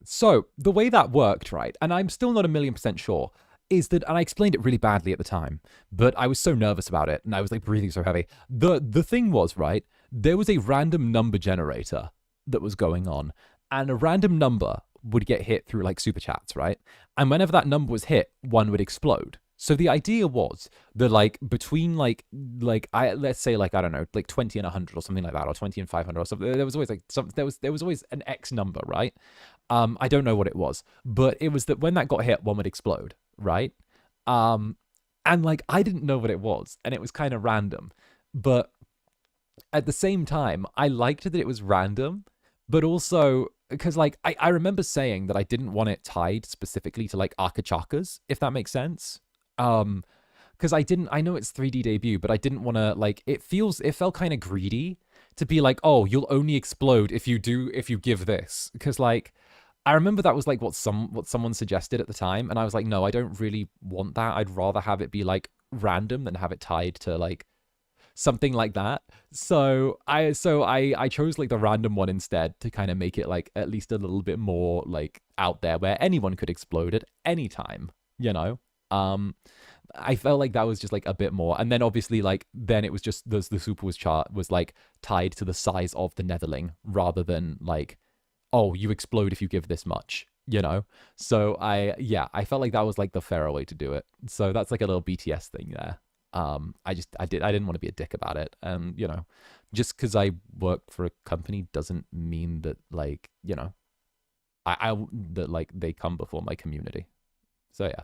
So, the way that worked, right, and I'm still not 1,000,000% sure, is that, and I explained it really badly at the time, but I was so nervous about it, and I was like breathing so heavy. The thing was, right, there was a random number generator that was going on, and a random number would get hit through like super chats, right? And whenever that number was hit, one would explode. So the idea was that like between let's say like, I don't know, like 20 and 100 or something like that, or 20 and 500 or something. There was always like there was always an X number, right? I don't know what it was, but it was that when that got hit, one would explode, right? And like I didn't know what it was, and it was kind of random, but at the same time, I liked that it was random, but also because like I remember saying that I didn't want it tied specifically to like 𝓂𝓾𝓻, if that makes sense. Because I know it's 3D debut, but I didn't want to like it felt kind of greedy to be like, oh, you'll only explode if you give this, because like I remember that was like what someone suggested at the time, and I was like, no, I don't really want that. I'd rather have it be like random than have it tied to like something like that. So I chose like the random one instead to kind of make it like at least a little bit more like out there, where anyone could explode at any time, you know. I felt like that was just like a bit more, and then obviously like then it was just the super was like tied to the size of the Netherling rather than like, oh, you explode if you give this much, you know. So I felt like that was like the fairer way to do it. So that's like a little BTS thing there. I didn't want to be a dick about it, and you know, just because I work for a company doesn't mean that like, you know, that like they come before my community. So yeah.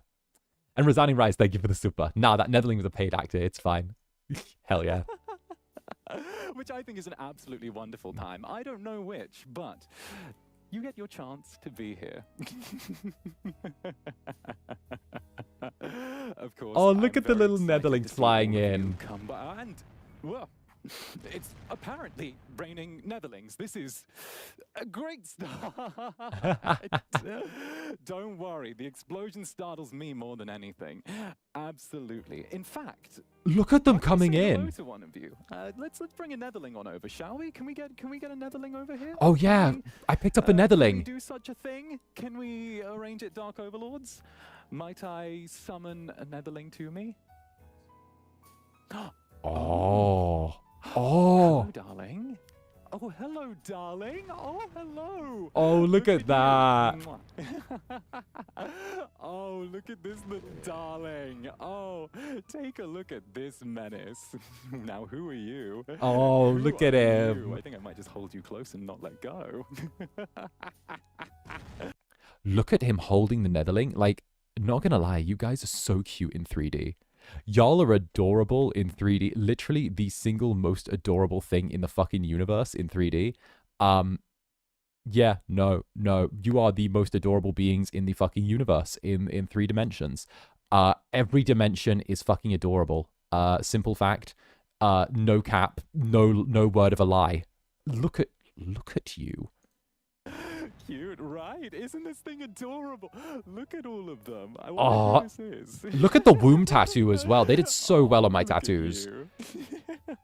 And Resigning Rise, thank you for the super. Nah, that Netherling was a paid actor. It's fine. Hell yeah. Which I think is an absolutely wonderful time. I don't know which, but you get your chance to be here. Of course. Oh, look I'm at the very little excited Netherlings to see flying all of you in. Come by, and well, it's apparently raining Netherlings. This is a great start. Don't worry, the explosion startles me more than anything. Absolutely. In fact, Look at them why don't we coming say hello in. to one of you. Let's bring a Netherling on over, shall we? Can we get a Netherling over here? Oh yeah, I picked up a Can we Netherling. do such a thing? Can we arrange it, Dark Overlords? Might I summon a Netherling to me? Oh. Hello, darling. Oh, hello, darling. Oh, hello. Oh, look at that. Oh, look at this little darling. Oh, take a look at this menace. Now, who are you? Oh, Who look at are him. you? I think I might just hold you close and not let go. Look at him holding the Netherling. Like, not gonna lie, you guys are so cute in 3D. Y'all are adorable in 3D. Literally the single most adorable thing in the fucking universe in 3D. Yeah, no. You are the most adorable beings in the fucking universe in 3 dimensions. Every dimension is fucking adorable. Simple fact. No cap. No word of a lie. Look at you. Cute, right? Isn't this thing adorable? Look at all of them. I Oh, wonder who this is. Look at the womb tattoo as well. They did so well on my Look at tattoos. you.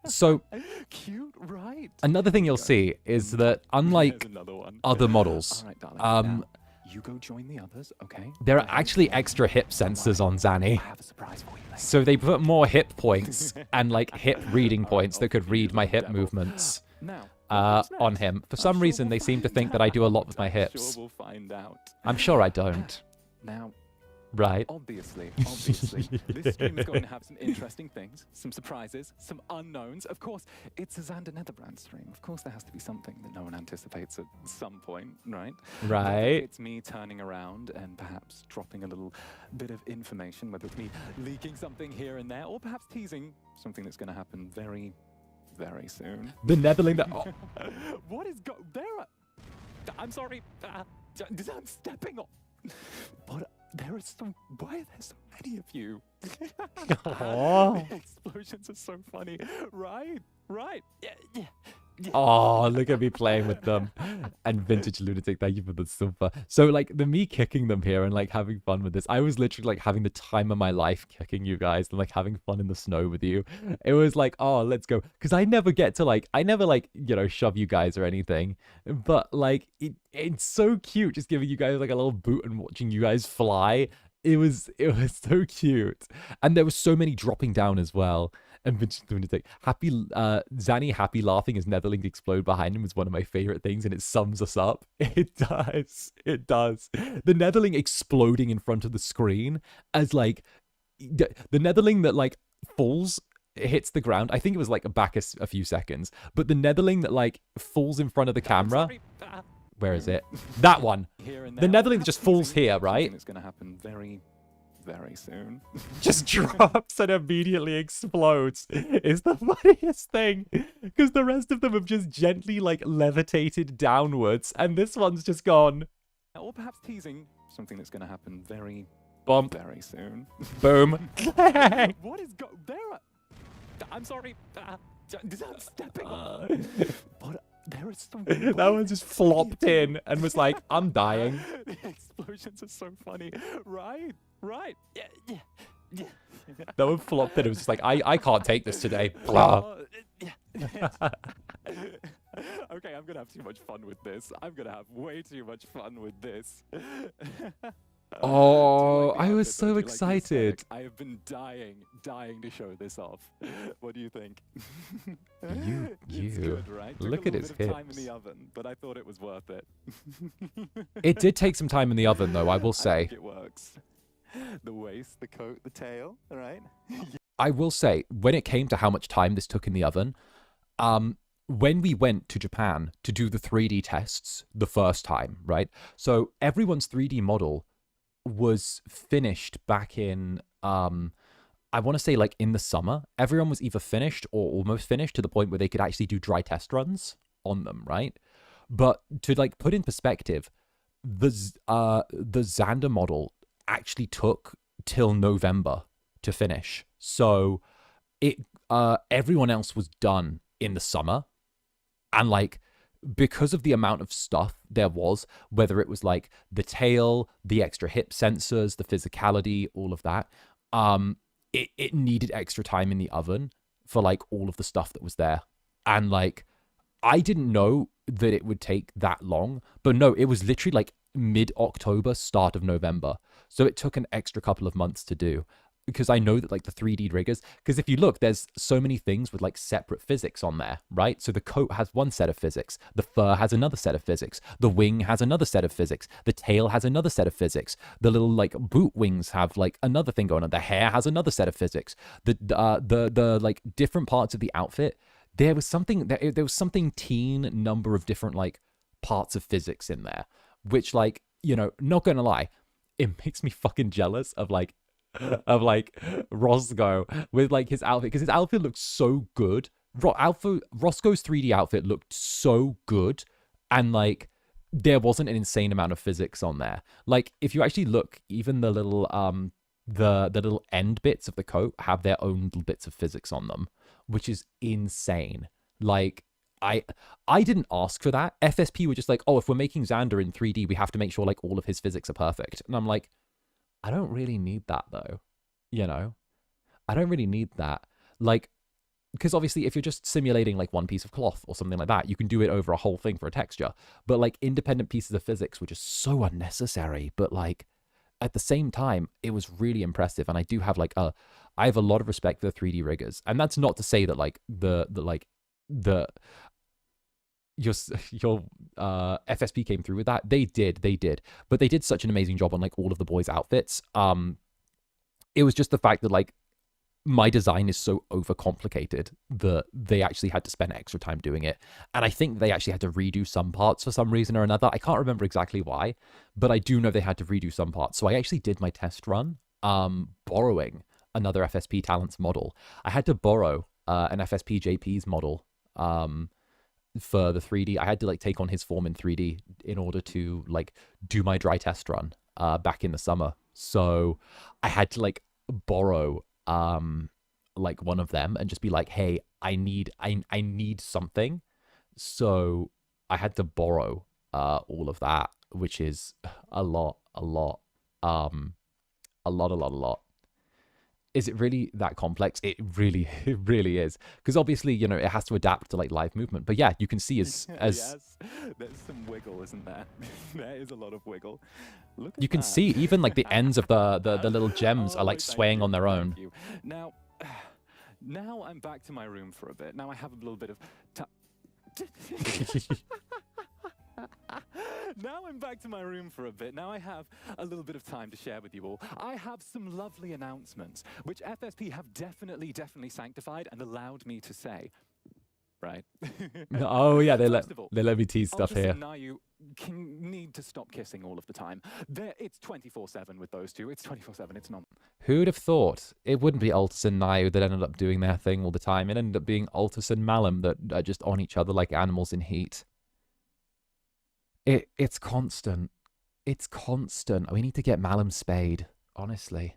So Cute, right? another thing you'll see is that unlike There's another one. other models, All right, darling. Now, you go join the others, okay? there are Go actually ahead. extra hip sensors on Zanny. I have a surprise for you later. So they put more hip points and like hip reading points that could off you read my little hip devil. movements Now, what comes on next? him. For I'm some sure reason, we'll they seem to find think that I do a lot out. with my I'm hips. Sure we'll find out. I'm sure I don't. Now, Right? obviously, this stream is going to have some interesting things, some surprises, some unknowns. Of course, it's a Zander Netherbrand stream. Of course, there has to be something that no one anticipates at some point, right? Whether Right? it's me turning around and perhaps dropping a little bit of information, whether it's me leaking something here and there, or perhaps teasing something that's going to happen very very soon. The Netherling that... Oh, What is there? I'm sorry. I'm stepping on. But there is so. Why are there so many of you? Aw. The explosions are so funny. Right. Yeah. oh, look at me playing with them. And Vintage Lunatic, thank you for the silver. So, like, the me kicking them here and, like, having fun with this, I was literally, like, having the time of my life kicking you guys and, like, having fun in the snow with you. It was like, oh, let's go. Because I never get to, like, you know, shove you guys or anything. But, like, it's so cute just giving you guys, like, a little boot and watching you guys fly. It was so cute. And there was so many dropping down as well. And Vintage Lunatic, Zanny happy laughing as Netherling explode behind him is one of my favorite things, and it sums us up. It does. It does. The Netherling exploding in front of the screen as, like, the Netherling that, like, falls, hits the ground. I think it was, like, back a few seconds. But the Netherling that, like, falls in front of the camera. Where is it? That one. The Netherling that just falls here, right? It's going to happen very soon. Just drops and immediately explodes. It's the funniest thing. Because the rest of them have just gently, like, levitated downwards. And this one's just gone. Or perhaps teasing something that's going to happen very soon. Boom. What is there? I'm sorry. I'm stepping on. But there is so. That one just flopped in and was like, I'm dying. The explosions are so funny. Right. Yeah. That one flopped in. It was just like, I can't take this today. Blah. Okay, I'm gonna have too much fun with this. I'm gonna have way too much fun with this. Oh, I I was was so excited. I have been dying to show this off. What do you think? It's good, right? Took Look a at little his bit of time in hips. the oven, but I thought it was worth it. It did take some time in the oven, though, I will I say. think it works. The waist, the coat, the tail, all right? I will say, when it came to how much time this took in the oven, when we went to Japan to do the 3D tests the first time, right? So everyone's 3D model was finished back in, I want to say, like, in the summer. Everyone was either finished or almost finished to the point where they could actually do dry test runs on them, right? But to, like, put in perspective, the Zander model actually took till November to finish. So everyone else was done in the summer. And, like, because of the amount of stuff there was, whether it was, like, the tail, the extra hip sensors, the physicality, all of that, it needed extra time in the oven for, like, all of the stuff that was there. And, like, I didn't know that it would take that long, but no, it was literally, like, mid-October, start of November. So it took an extra couple of months to do. Because I know that, like, the 3D riggers, because if you look, there's so many things with, like, separate physics on there, right? So the coat has one set of physics, the fur has another set of physics, the wing has another set of physics, the tail has another set of physics, the little, like, boot wings have, like, another thing going on, the hair has another set of physics, the like, different parts of the outfit, there was something teen number of different, like, parts of physics in there, which, like, you know, not gonna lie, it makes me fucking jealous of, like, Roscoe with, like, his outfit, because his outfit looked so good. Roscoe's 3D outfit looked so good, and, like, there wasn't an insane amount of physics on there. Like, if you actually look, even the little the little end bits of the coat have their own little bits of physics on them, which is insane. Like, I didn't ask for that. FSP were just like, oh, if we're making Zander in 3D, we have to make sure, like, all of his physics are perfect. And I'm like, I don't really need that, though. You know? I don't really need that. Like, because obviously if you're just simulating, like, one piece of cloth or something like that, you can do it over a whole thing for a texture. But, like, independent pieces of physics were just so unnecessary. But, like, at the same time, it was really impressive. And I do have, like, I have a lot of respect for the 3D riggers. And that's not to say that, like, your FSP came through with that. They did, but they did such an amazing job on, like, all of the boys' outfits. It was just the fact that, like, my design is so overcomplicated that they actually had to spend extra time doing it, and I think they actually had to redo some parts for some reason or another. I can't remember exactly why, but I do know they had to redo some parts. So I actually did my test run borrowing another FSP Talents model. I had to borrow an FSP-JP's model for the 3D. I had to like take on his form in 3D in order to like do my dry test run back in the summer. So I had to like borrow like one of them and just be like, hey, I need something. So I had to borrow all of that, which is a lot. Is it really that complex? It really is. Because obviously, you know, it has to adapt to like live movement. But yeah, you can see as yes, there's some wiggle, isn't there? There is a lot of wiggle. Look at you can that. see even like the ends of the little gems are like thank swaying you, on their own. thank you. Now I'm back to my room for a bit. Now I have a little bit of Now I'm back to my room for a bit. Now I have a little bit of time to share with you all. I have some lovely announcements, which FSP have definitely sanctified and allowed me to say. Right? Oh yeah, they let me tease stuff here. Now you need to stop kissing all of the time. It's 24/7 with those two. It's 24/7. It's not. Who'd have thought it wouldn't be Altus and Nayu that ended up doing their thing all the time? It ended up being Altus and Malum that are just on each other like animals in heat. It's constant. It's constant. We need to get Malum spayed, honestly.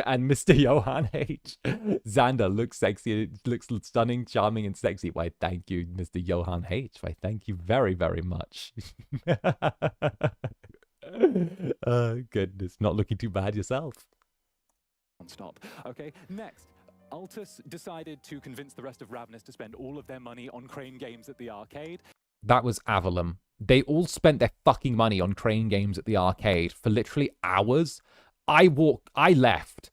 And Mr. Johan H. Zander looks sexy, looks stunning, charming, and sexy. Why, thank you, Mr. Johan H. Why, thank you very, very much. Goodness, not looking too bad yourself. Stop. Okay, next. Altus decided to convince the rest of Ravenous to spend all of their money on Crane games at the arcade. That was Avalon. They all spent their fucking money on Crane games at the arcade for literally hours. I left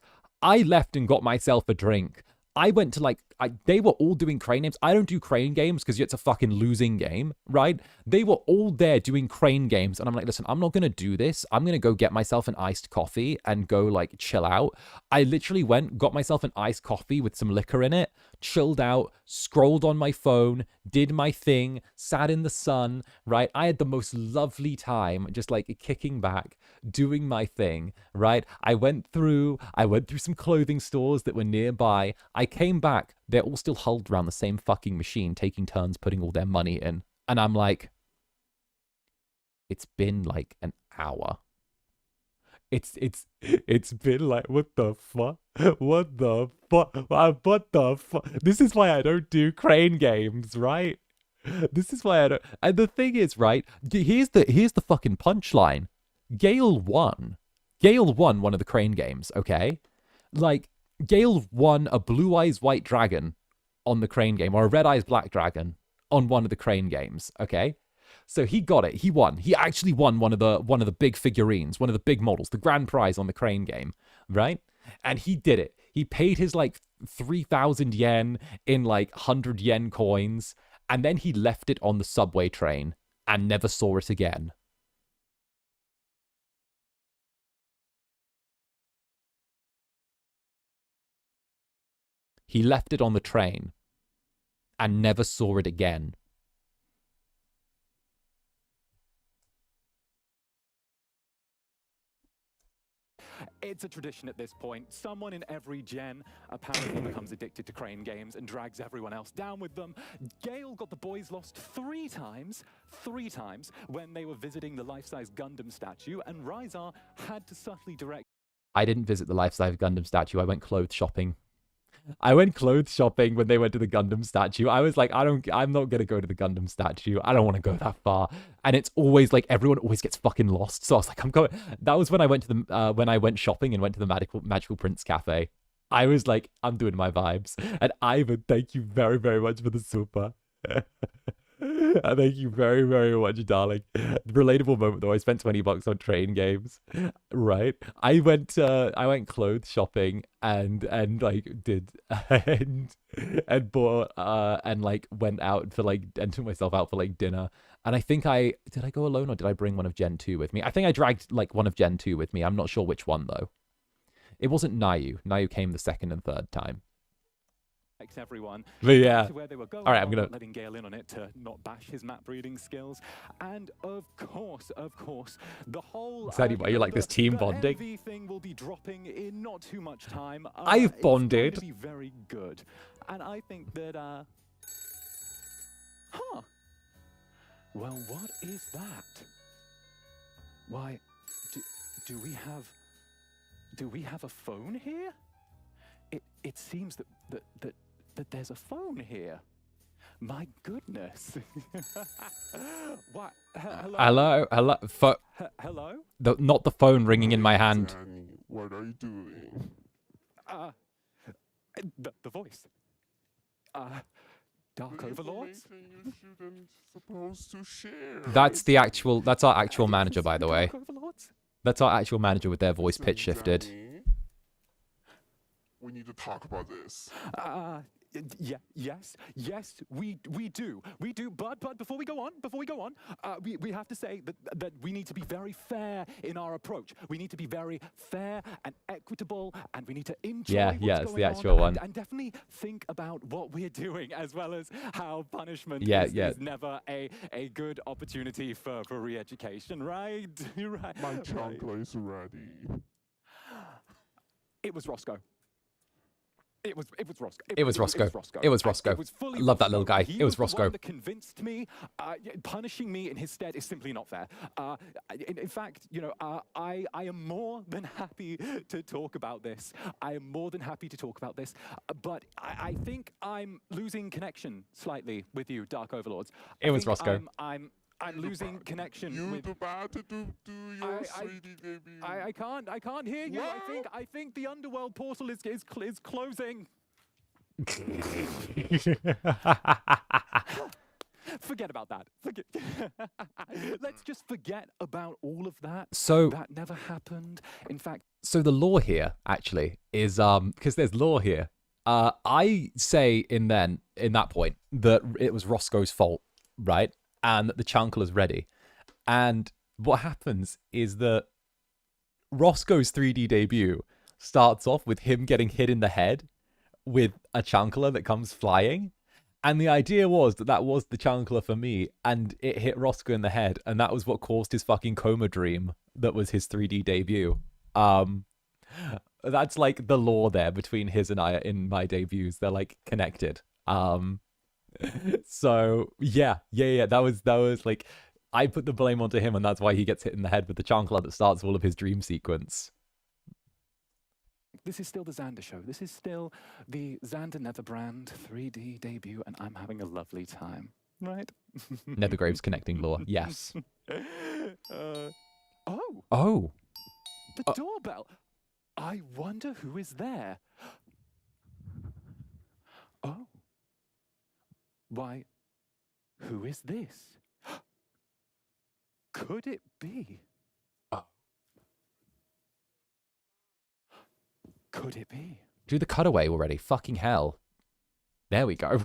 and got myself a drink. I went to they were all doing Crane games. I don't do Crane games because it's a fucking losing game, right? They were all there doing Crane games. And I'm like, listen, I'm not going to do this. I'm going to go get myself an iced coffee and go like chill out. I literally went, got myself an iced coffee with some liquor in it, chilled out, scrolled on my phone, did my thing, sat in the sun, right? I had the most lovely time just like kicking back, doing my thing, right? I went through some clothing stores that were nearby. I came back. They're all still huddled around the same fucking machine, taking turns putting all their money in. And I'm like, it's been like an hour. It's been like, what the fuck? What the fuck? What the fuck? This is why I don't do Crane games, right? This is why I don't. And the thing is, right? Here's the fucking punchline. Gale won one of the Crane games, okay? Like, Gale won a Blue Eyes White Dragon on the Crane game, or a Red Eyes Black Dragon on one of the Crane games, okay? So he got it. He won. He actually won one of the big figurines, one of the big models, the grand prize on the Crane game, right? And he did it. He paid his like 3,000 yen in like 100 yen coins, and then he left it on the subway train and never saw it again. He left it on the train and never saw it again. It's a tradition at this point. Someone in every gen apparently becomes addicted to Crane games and drags everyone else down with them. Gale got the boys lost three times, when they were visiting the life-size Gundam statue, and Ryzar had to subtly direct... I didn't visit the life-size Gundam statue. I went clothes shopping. I went clothes shopping when they went to the Gundam statue. I was like, I'm not going to go to the Gundam statue. I don't want to go that far. And it's always like, everyone always gets fucking lost. So I was like, I'm going. That was when I went to the, when I went shopping and went to the Magical Prince Cafe. I was like, I'm doing my vibes. And Ivan, thank you very, very much for the super. Thank you very, very much, darling. Relatable moment though. I spent $20 on train games, right? I went clothes shopping and like did and bought and like went out for like and took myself out for like dinner. And I think did I go alone or did I bring one of Gen 2 with me? I think I dragged like one of Gen 2 with me. I'm not sure which one though. It wasn't Nayu. Nayu came the second and third time. Everyone, but yeah, where they were going, all right, I'm gonna letting Gale in on it to not bash his map reading skills, and of course, the whole. Sadie, why you like this team bonding? Everything will be dropping in not too much time. I've bonded. It's going to be very good. And I think that, huh. Well, what is that? Why, do we have a phone here? It seems that there's a phone here. My goodness. What? Hello? Hello? Hello? Not the phone ringing in my hand. Danny, what are you doing? The voice. Dark Overlords? You shouldn't supposed to share. That's our actual manager, by the way. Dark Overlords? That's our actual manager with their voice pitch shifted. Danny, we need to talk about this. Yes, we do. But before we go on, we have to say that we need to be very fair in our approach. We need to be very fair and equitable, and we need to enjoy what's it's the going actual on, one. and definitely think about what we're doing, as well as how punishment is never a good opportunity for re-education, right? Right. My chocolate is ready. It was Roscoe. It was Roscoe. It was Roscoe. It was Roscoe. It was fully I love that little guy. He It was the one Roscoe. that convinced me. Punishing me in his stead is simply not fair. In fact, you know, I am more than happy to talk about this. I am more than happy to talk about this. But I think I'm losing connection slightly with you, Dark Overlords. It was Roscoe. I'm losing connection You with. about to do your 3D debut. I can't hear you. What? I think the underworld portal is closing. Forget about that. Let's just forget about all of that. So That never happened. In fact, so the law here actually is because there's law here. I say in that point that it was Roscoe's fault, right? And that the Chancellor's ready. And what happens is that Roscoe's 3D debut starts off with him getting hit in the head with a Chancellor that comes flying. And the idea was that was the Chancellor for me, and it hit Roscoe in the head, and that was what caused his fucking coma dream that was his 3D debut. That's like the lore there between his and I in my debuts. They're like connected. So yeah, that was like, I put the blame onto him, and that's why he gets hit in the head with the Chancellor that starts all of his dream sequence. this is still the Zander show. This is still the Zander Netherbrand 3D debut, and I'm having a lovely time, right? Nethergrave's connecting lore, yes. Oh, the doorbell. I wonder who is there. Oh. Why, who is this? Could it be? Could it be? Do the cutaway already. Fucking hell. There we go.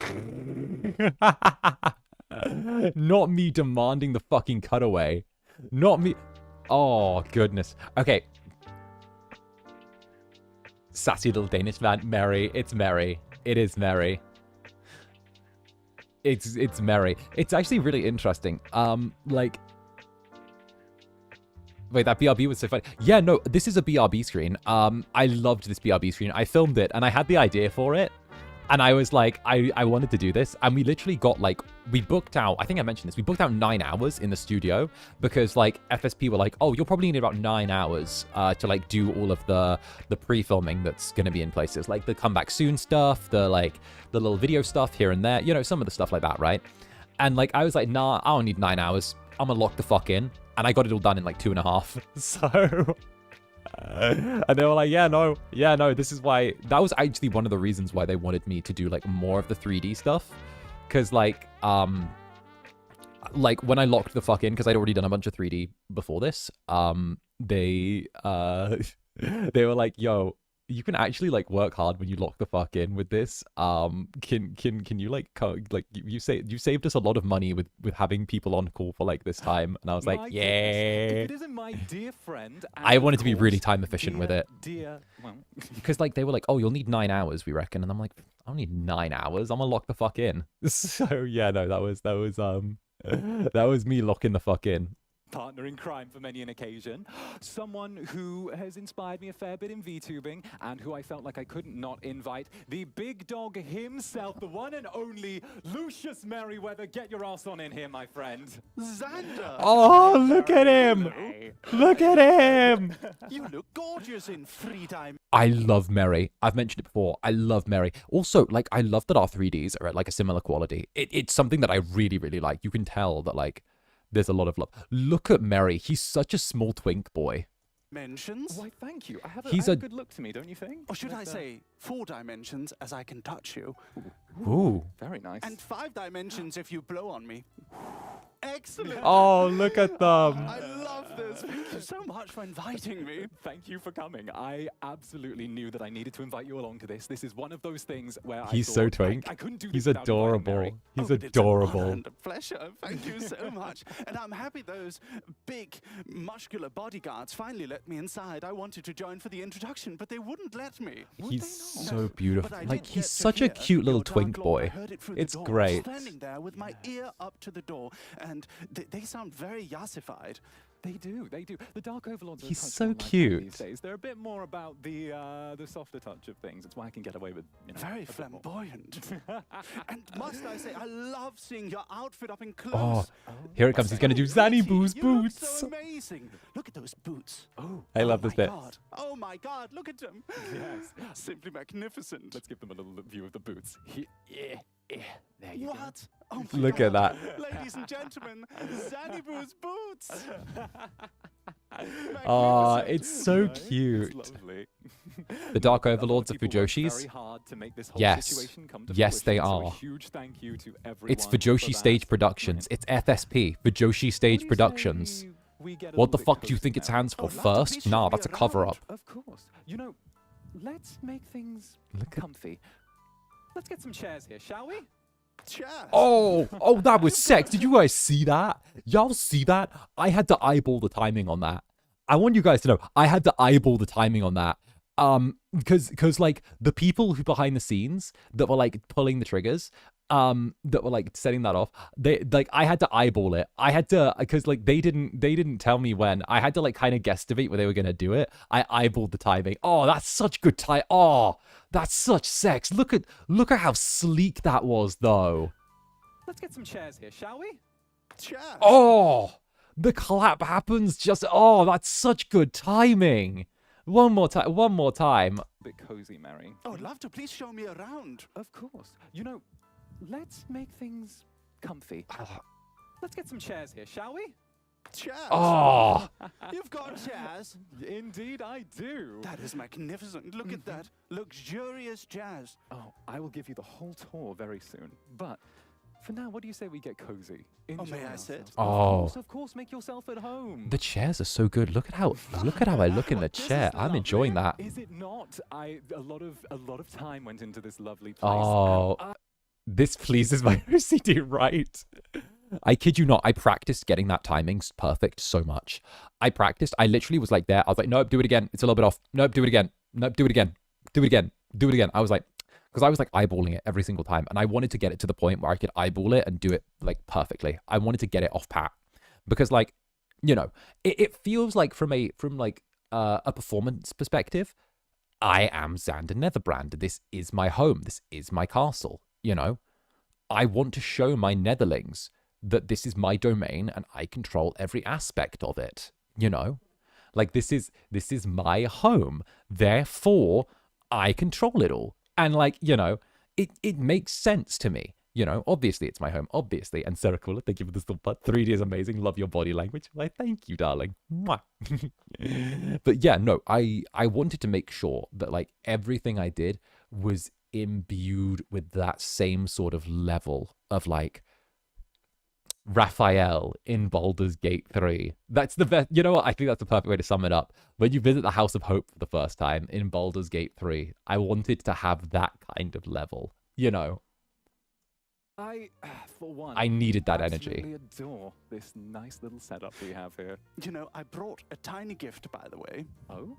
Not me demanding the fucking cutaway. Not me. Oh, goodness. Okay. Sassy little Danish man. Merry. It's merry. It is merry. It's merry. It's actually really interesting. Like, wait, that BRB was so funny. Yeah, no, this is a BRB screen. I loved this BRB screen. I filmed it, and I had the idea for it. And I was like, I wanted to do this. And we literally got like, we booked out, I think I mentioned this, we booked out 9 hours in the studio because like FSP were like, oh, you'll probably need about 9 hours to like do all of the pre-filming that's going to be in places. Like the come back soon stuff, the little video stuff here and there, you know, some of the stuff like that, right? And like, I was like, nah, I don't need 9 hours. I'm gonna lock the fuck in. And I got it all done in like 2.5. So... and they were like, yeah, no, this is why. That was actually one of the reasons why they wanted me to do like more of the 3D stuff, because like when I locked the fuck in, because I'd already done a bunch of 3D before this, they were like, yo, you can actually like work hard when you lock the fuck in with this. Can you like you saved us a lot of money with having people on call for like this time, and I was like, My yeah. goodness. If it isn't my dear friend, and I of wanted to be really course, time efficient with it. Well, Because like they were like, oh, you'll need 9 hours, we reckon, and I'm like, I don't need 9 hours. I'm gonna lock the fuck in. So yeah, no, that was that was me locking the fuck in. partner in crime for many an occasion, someone who has inspired me a fair bit in VTubing, and who I felt like I couldn't not invite, the big dog himself, the one and only Lucius Merriweather. Get your ass on in here, my friend. Zander! Oh, look at him! Look at him! You look gorgeous in 3-dimensions. I love Merry. I've mentioned it before. I love Merry. Also, like, I love that our 3Ds are at like a similar quality. It's something that I really, really like. You can tell that like there's a lot of love. Look at Merry. He's such a small twink boy. Why, thank you. I have He's a good look to me, don't you think? Or should I say 4 dimensions, as I can touch you. Ooh. Very nice. And 5 dimensions if you blow on me. Excellent. Oh, look at them. I love this. Thank you so much for inviting me. Thank you for coming. I absolutely knew that I needed to invite you along to this. This is one of those things where He's I so thought twink. I couldn't do this He's without inviting adorable. Mary. He's Oh, but it's an honor adorable. and a pleasure. Thank you so much. And I'm happy those big, muscular bodyguards finally let me inside. I wanted to join for the introduction, but they wouldn't let me. He's so beautiful. But I Like, did he's get to such a hear cute little your twink Dark Lord. I boy. heard it through It's the door, great. standing there with my ear up to the door, and they sound very yassified. They do. The Dark Overlords are a He's touch so more like that cute. these days. They're a bit more about the softer touch of things. It's why I can get away with, you know, Very a bit more. flamboyant. And must I say, I love seeing your outfit up in Oh, close. here it comes. He's going to do So pretty. Zanny You look boots. so amazing. Look at those boots. I love this my bit. God. Oh my God, look at them. Yes. Simply magnificent. Let's give them a little view of the boots. There you go. What? Oh my Look at God. that. Ladies and gentlemen, Zannybu's boots. Oh, Magnificent. it's so Right? cute. It's lovely. The Dark A lot of Overlords of people worked Fujoshis. very hard to make this whole Yes. situation come to Yes, they fruition, so a are. huge thank you to everyone. It's for Fujoshi that. Stage Productions. It's FSP, Fujoshi What Stage do you Productions. say we get a What the little bit fuck do you cozy think it now? stands for? I'd love to First? please Nah, show that's a me cover around. up. Of course. You know, let's make things Look at. comfy. Let's get some chairs here, shall we? Cheers. Oh, that was sex. Did you guys see that? Y'all see that? I had to eyeball the timing on that. I want you guys to know, I had to eyeball the timing on that. Because like the people who behind the scenes that were like pulling the triggers, that were like setting that off, they like I had to eyeball it. I had to, because like they didn't tell me when. I had to like kind of guesstimate where they were gonna do it. I eyeballed the timing. Oh, that's such good time. Oh, that's such sex. Look at how sleek that was though. Let's get some chairs here, shall we? Cheers. Oh, the clap happens just, oh, that's such good timing. One more time. Bit cozy, Mary. Oh, I'd love to. Please show me around. Of course. You know, let's make things comfy. Let's get some chairs here, shall we? Cheers. Oh, You've got chairs. Indeed, I do. That is magnificent. Look at that. Luxurious jazz. Oh, I will give you the whole tour very soon. But for now, what do you say we get cozy? Enjoy may I sit? ourselves. Oh. Of course, make yourself at home. the chairs are so good. Look at how I look in the This is chair. I'm lovely. enjoying that. Is it not? A lot of time went into this lovely place. Oh, and this pleases my OCD, right? I kid you not. I practiced getting that timing perfect so much. I literally was like there. I was like, nope, do it again. It's a little bit off. Nope, do it again. Nope, do it again. Do it again. Do it again. I was like, because I was like eyeballing it every single time. And I wanted to get it to the point where I could eyeball it and do it like perfectly. I wanted to get it off pat. Because like, you know, it feels like from a performance perspective, I am Zander Netherbrand. This is my home. This is my castle. You know, I want to show my netherlings that this is my domain and I control every aspect of it. You know, like this is my home. Therefore, I control it all. And like, you know, it makes sense to me. You know, obviously it's my home, obviously. And Sarah Cooler, thank you for the still butt. 3D is amazing. Love your body language. Like, thank you, darling. Mwah. But yeah, no, I wanted to make sure that like everything I did was imbued with that same sort of level of like Raphael in Baldur's Gate 3. That's the best. You know what? I think that's the perfect way to sum it up. When you visit the House of Hope for the first time in Baldur's Gate 3, I wanted to have that kind of level. You know, I, for one, I needed that energy. absolutely adore this nice little setup we have here. You know, I brought a tiny gift, by the way. Oh?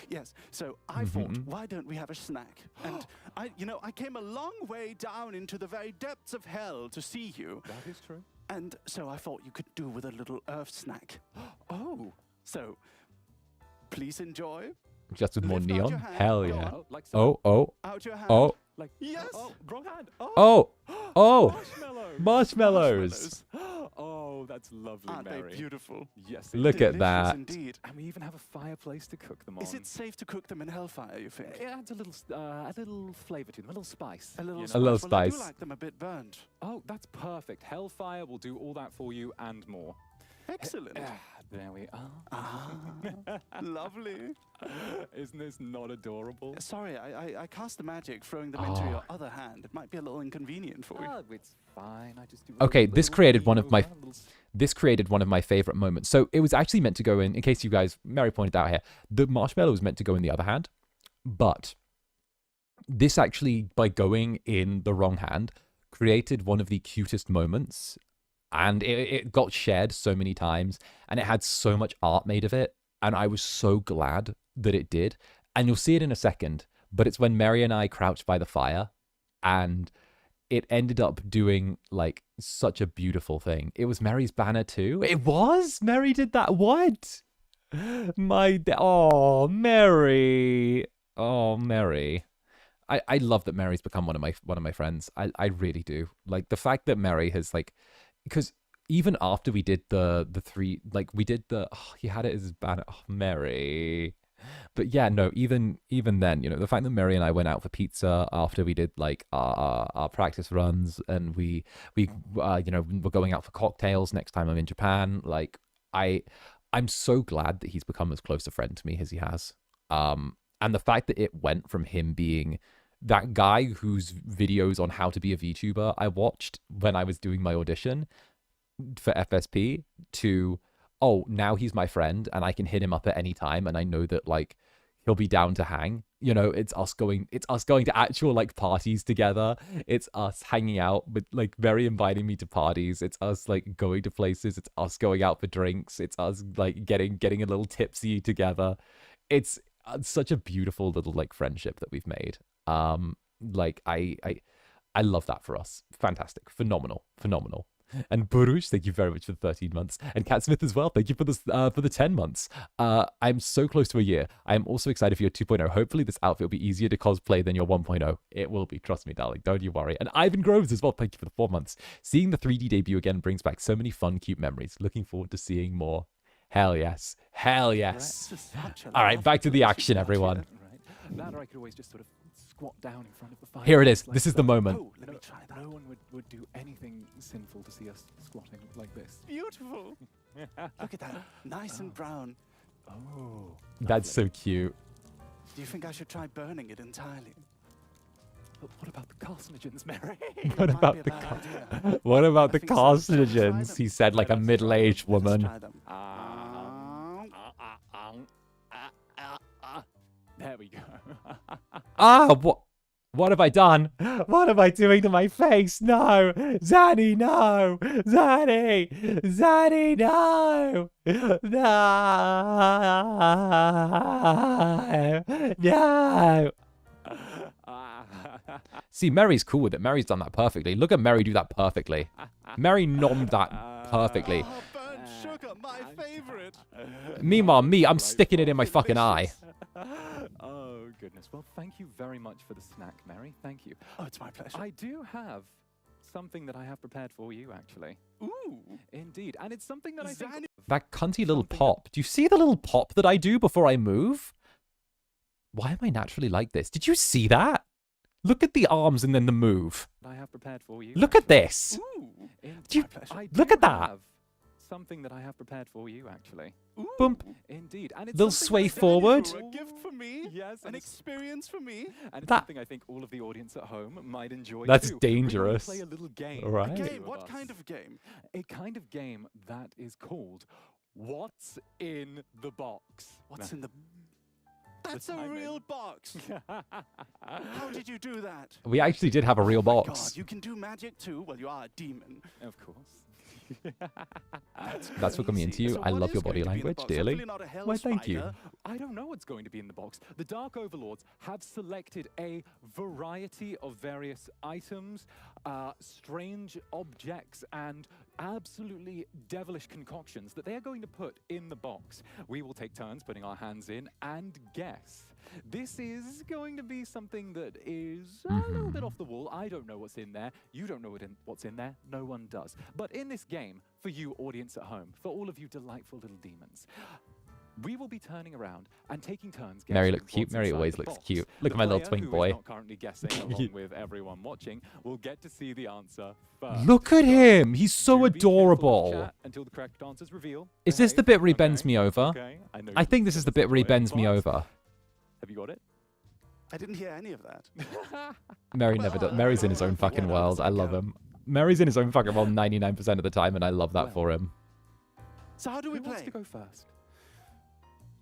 Yes, so I thought, why don't we have a snack? And I came a long way down into the very depths of hell to see you. That is true. And so I thought you could do with a little earth snack. Oh, So, please enjoy. Just with more Lift out neon? your hand. Hell Go yeah. on. oh, like so. Oh. Out your hand. Oh. Like Yes. Oh, wrong hand. Oh. Oh. Marshmallows. Marshmallows. Oh, that's lovely, Aren't Mary. they beautiful? Yes. Look at Delicious that. indeed. And we even have a fireplace to cook them on. Is it safe to cook them in hellfire, you think? It adds a little flavour to them, a little spice. A little you know? spice. A little Well, I do spice. like them a bit burnt. Oh, that's perfect. Hellfire will do all that for you and more. Excellent. There we are. Ah, lovely. Isn't this not adorable? Sorry, I cast the magic, throwing them into your other hand. It might be a little inconvenient for you. Oh, it's fine. I just do. Okay, a this little created lean one of my- over, a little This created one of my favorite moments. So it was actually meant to go in case you guys, Mary pointed out here, the marshmallow was meant to go in the other hand, but this actually, by going in the wrong hand, created one of the cutest moments, and it got shared so many times, and it had so much art made of it, and I was so glad that it did. And you'll see it in a second, but it's when Mary and I crouched by the fire, and it ended up doing like such a beautiful thing. It was Mary's banner too. It was? Mary did that. What? Oh, Mary. Oh, Mary. I love that Mary's become one of my friends. I really do. Like the fact that Mary has like, because even after we did the three, like we did he had it as his banner. Oh, Mary. But yeah, no, even then, you know, the fact that Mary and I went out for pizza after we did like our practice runs, and we you know, we're going out for cocktails next time I'm in Japan. Like I'm so glad that he's become as close a friend to me as he has. And the fact that it went from him being that guy whose videos on how to be a VTuber I watched when I was doing my audition for FSP to, oh, now he's my friend and I can hit him up at any time and I know that like he'll be down to hang. You know, it's us going to actual like parties together. It's us hanging out, but like very inviting me to parties. It's us like going to places. It's us going out for drinks. It's us like getting a little tipsy together. It's such a beautiful little like friendship that we've made. Like I love that for us. Fantastic, phenomenal. And Burush, thank you very much for the 13 months. And Cat Smith as well, thank you for this for the 10 months. I'm so close to a year. I am also excited for your 2.0. Hopefully this outfit will be easier to cosplay than your 1.0. It will be, trust me, darling. Don't you worry. And Ivan Groves as well, thank you for the 4 months. Seeing the 3D debut again brings back so many fun, cute memories. Looking forward to seeing more. Hell yes. Hell yes. All right, back to the action, everyone. Right. That, or I could always just sort of squat down in front of the fire. Here it is. Like This is the moment. Oh, let me try that. No one would do anything sinful to see us squatting like this. Beautiful. Look at that. Nice and brown. Oh. That's so cute. Do you think I should try burning it entirely? But what about the carcinogens, Mary? What Might about be a the bad car- idea. What about I the think so. Shall we try carcinogens? them? He said like a middle-aged Let's woman. try them. There we go. What have I done? What am I doing to my face? No! Zanny, no! Zanny! Zanny, no! No! No! See, Mary's cool with it. Mary's done that perfectly. Look at Mary do that perfectly. Mary nommed that perfectly. Oh, burnt sugar, my favorite. Meanwhile, me, I'm sticking it in my fucking eye. Oh, goodness. Well, thank you very much for the snack, Mary. Thank you. Oh, it's my pleasure. I do have something that I have prepared for you, actually. Ooh. Indeed. And it's something that I think... That cunty little pop. Do you see the little pop that I do before I move? Why am I naturally like this? Did you see that? Look at the arms and then the move. I have prepared for you. Look at this. Ooh. Do you- My pleasure. I Look do at that. have something that I have prepared for you, actually. Ooh. Bump. Indeed. And it's Little something sway that I think- forward. A gift for me. Yes. An And it's, experience for me. and it's That- something I think all of the audience at home might enjoy That's too. We're gonna dangerous. play a little game. All right. the A two Game. of What us. kind of game? A kind of game that is called What's in the Box. What's in the... That's a timing. real box. How did you do that? We actually did have a real Oh my box. God, you can do magic too? Well, you are a demon. Of course. That's what got me into you. So I what love is your body going to be in the language box? dearly. Hopefully not a hell Why, thank you. spider. I don't know what's going to be in the box. The Dark Overlords have selected a variety of various items, strange objects, and absolutely devilish concoctions that they are going to put in the box. We will take turns putting our hands in and guess. This is going to be something that is a little bit off the wall. I don't know what's in there. You don't know what's in there. No one does. But in this game, for you audience at home, for all of you delightful little demons, we will be turning around and taking turns guessing. Mary looks cute. what's Mary inside always the looks box. cute. Look The at my little player twink who is boy. not currently guessing along with everyone watching will get to see the answer first. Look at him. He's so Do be careful of adorable. chat until the correct answers reveal. Is this the Behave. bit where he bends Okay, me over? okay. know I you think this is the bit where he bends me box. over. Have you got it? I didn't hear any of that. Mary never does. Mary's in his own fucking world. I love him. Mary's in his own fucking world 99% of the time, and I love that for him. So how do we Who wants play? to go first?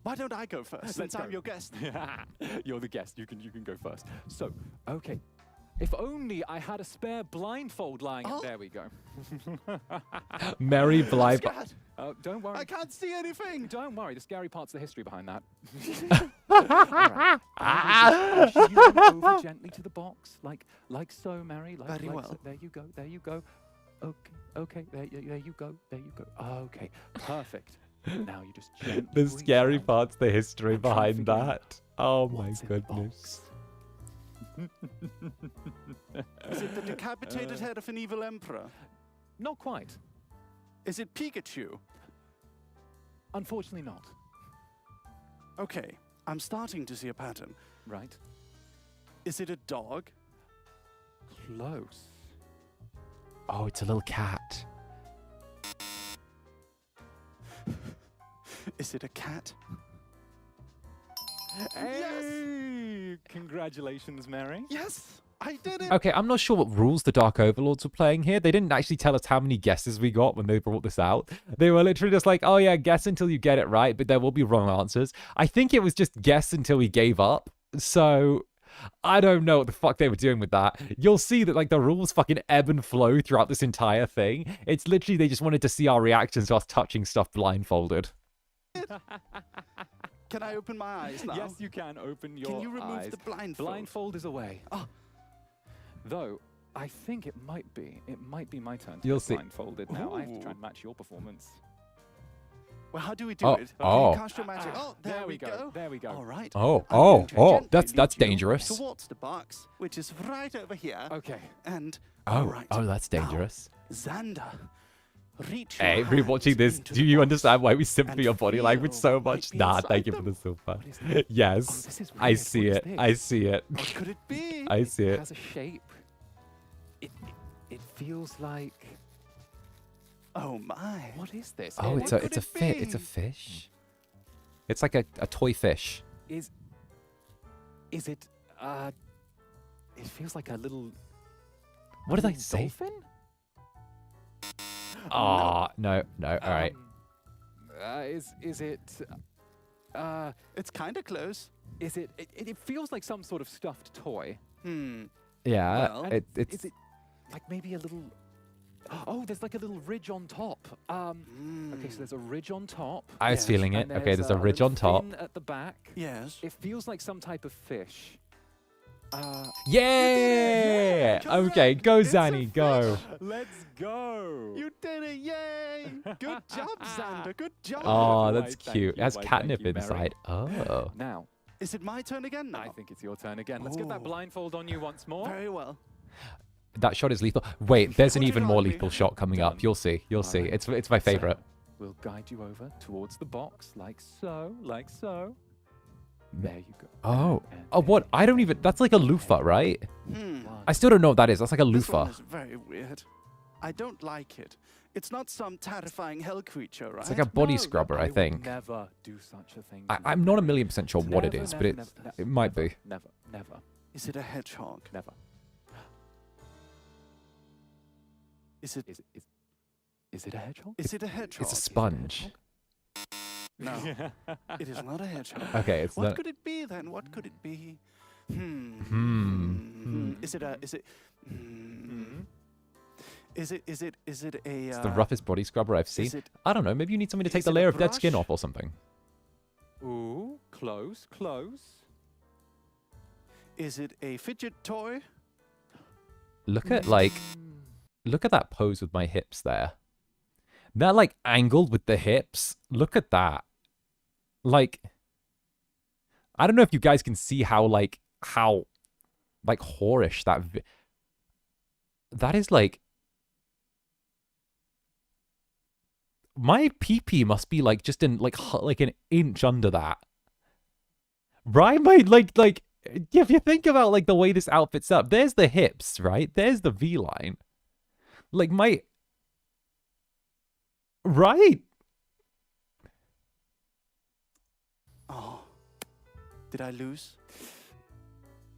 Why don't I go first, since Let's I'm go. your guest? You're the guest. You can go first. So, okay. If only I had a spare blindfold lying. Oh. There we go. Mary Blythe. Scared. Don't worry. I can't see anything. Don't worry. The scary part's the history behind that. Alright. I'll just push you over gently to the box, like so, Mary. Very like well. So. There you go. There you go. Okay. There you go. There you go. Okay. Perfect. Now you just gently The reach scary out part's the history and try and behind figure out that. Oh my what's in the goodness. Is it the decapitated head of an evil emperor? Not quite. Is it Pikachu? Unfortunately not. Okay, I'm starting to see a pattern. Right. Is it a dog? Close. Oh, it's a little cat. Is it a cat? Hey! Congratulations, Mary. Yes, I did it. Okay, I'm not sure what rules the Dark Overlords were playing here. They didn't actually tell us how many guesses we got when they brought this out. They were literally just like, oh yeah, guess until you get it right, but there will be wrong answers. I think it was just guess until we gave up. So I don't know what the fuck they were doing with that. You'll see that like the rules fucking ebb and flow throughout this entire thing. It's literally they just wanted to see our reactions to us touching stuff blindfolded. Can I open my eyes now? Yes, you can open your Can you remove eyes. the blindfold? Blindfold is away. Oh. Though, I think it might be my turn to You'll get see. blindfolded now. I have to try Ooh. and match your performance. Well, how do we do Oh, it? oh. You cast your magic. Oh, there we go. There we go. All right. Oh, I'm going to gently that's lead you dangerous. Towards the box, which is right over here. Okay. And Oh, all right. that's Now, dangerous. Xander, reach your Hey, hands rewatching this, into do the you box understand why we simp for and your body language feel so what much? might be Nah, inside thank you for them. the silver. What is this? Yes, Oh, this is I weird. see What it. is I this? see it. What could it be? I see It it. has a shape. It feels like. Oh my. What is this? Oh, What it's a could it fit. It's a be? fish. It's like a toy fish. Is it? It feels like a little. What did I little say? Dolphin? Ah, no. All right. Is it? It's kind of close. Is it? It feels like some sort of stuffed toy. Yeah, well, And it's. Is it like maybe a little? Oh, there's like a little ridge on top. Okay, so there's a ridge on top. I was yes, feeling it. and Okay, there's a ridge little on top. fin at the back. Yes. It feels like some type of fish. Yeah. Correct. Okay, go It's a Zanny, go. Let's go. You did it! Yay! Good job, Xander. Good job. Oh, Why, that's thank cute. It you, has why, thank catnip you, Mary. inside. Oh. Now, Is it my turn again now? I think it's your turn again. Let's get that Ooh. blindfold on you once more. Very well. That shot is lethal. Wait, there's an Put it even on more me. lethal shot coming up. Done. You'll see. You'll see. Alright. It's my favorite. We'll guide you over towards the box, like so, like so. There you go. Oh. And Oh, there what? you I don't go. even. That's like a loofah, right? Hmm. I still don't know what that is. That's like a This one loofah. is very weird. I don't like it. It's not some terrifying hell creature, right? It's like a body No, scrubber, I would think. Never do such a thing. I'm not 1,000,000% sure what it is, but it might be. Never, never, Is it a hedgehog? never. Is it? Is it a hedgehog? Is it a hedgehog? It's a sponge. No, it is not a hedgehog. Okay, it's What not. could it be then? What could it be? Hmm. Is it a? Is it? Is it a? It's the roughest body scrubber I've seen. Is it? I don't know. Maybe you need something to take Is the it a layer of dead skin brush? off or something. Ooh, close, close. Is it a fidget toy? Look at look at that pose with my hips there. That like angled with the hips. Look at that. Like, I don't know if you guys can see how whorish that is. Like, my pee-pee must be like just in like an inch under that. Right? Like if you think about like the way this outfit's up, there's the hips, right? There's the V-line. Like right? Oh, did I lose?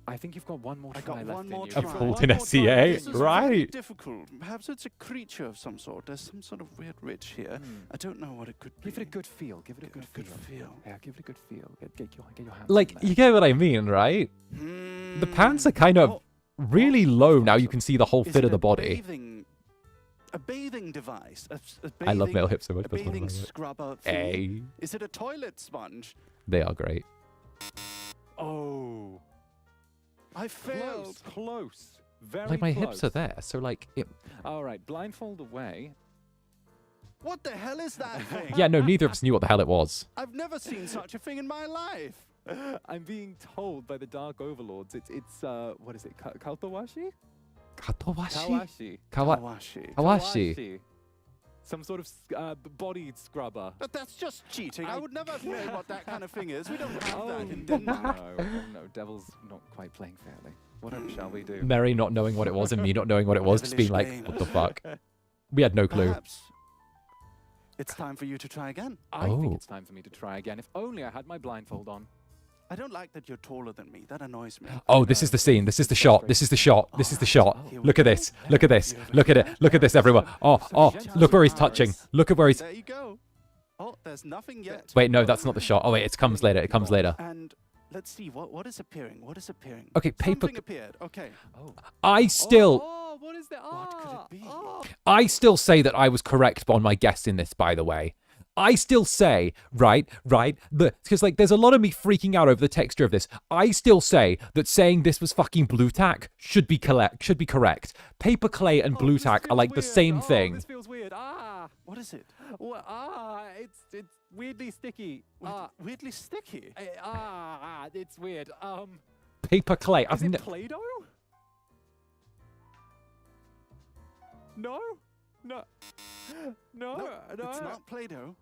I think you've got one more I try got left one in more you. try. A full One in more try. SCA, This is very right? difficult. Perhaps it's a creature of some sort. There's some sort of weird ridge here. I don't know what it could be. Give it a good feel. Give it a good good feel. feel. Yeah, give it a good feel. Get your hands Like, in there. you get what I mean, right? The pants are kind of really low now. You can see the whole Is fit it of the body. A bathing device. I love male hips so much. A That's one of bathing my favorites. scrubber. Hey, Thingy. Is it a toilet sponge? they are great. Oh, I failed. close. Very Like, my close. hips are there, so like it. All right, blindfold away. What the hell is that thing? Yeah, no, neither of us knew what the hell it was. I've never seen such a thing in my life. I'm being told by the Dark Overlords. It's what is it? Kaltawashi? Katawashi? Kawashi. Kawashi. Some sort of body scrubber. But that's just cheating. I I- would never have known what that kind of thing is. We don't have Oh, that in no, Denmark. no, Devil's not quite playing fairly. Whatever shall we do? Mary not knowing what it was and me not knowing what it was, just being like, Devilish what the fuck? We had no clue. Perhaps it's time for you to try again. I Oh. think it's time for me to try again. If only I had my blindfold on. I don't like that you're taller than me. That annoys me. Oh, this is the scene. This is the shot. This is the shot. This is the shot. Look at this. Look at this. Look at it. Look at this everywhere. Oh, look where he's touching. Look at where he's. There you go. Oh, there's nothing yet. Wait, no, that's not the shot. Oh, wait, it comes later. It comes later. And let's see what is appearing. What is appearing? Okay, paper. Something appeared. Okay. I still. Oh, what is that? What could it be? I still say that I was correct on my guess in this, by the way. I still say, right, because like there's a lot of me freaking out over the texture of this. I still say that saying this was fucking blue tack should be correct. Paper clay and blue tack are like the same thing. This feels weird. What is it? It's weirdly sticky. Weirdly sticky. It's weird. Paper clay. Is it Play-Doh? No. No, it's not Play-Doh.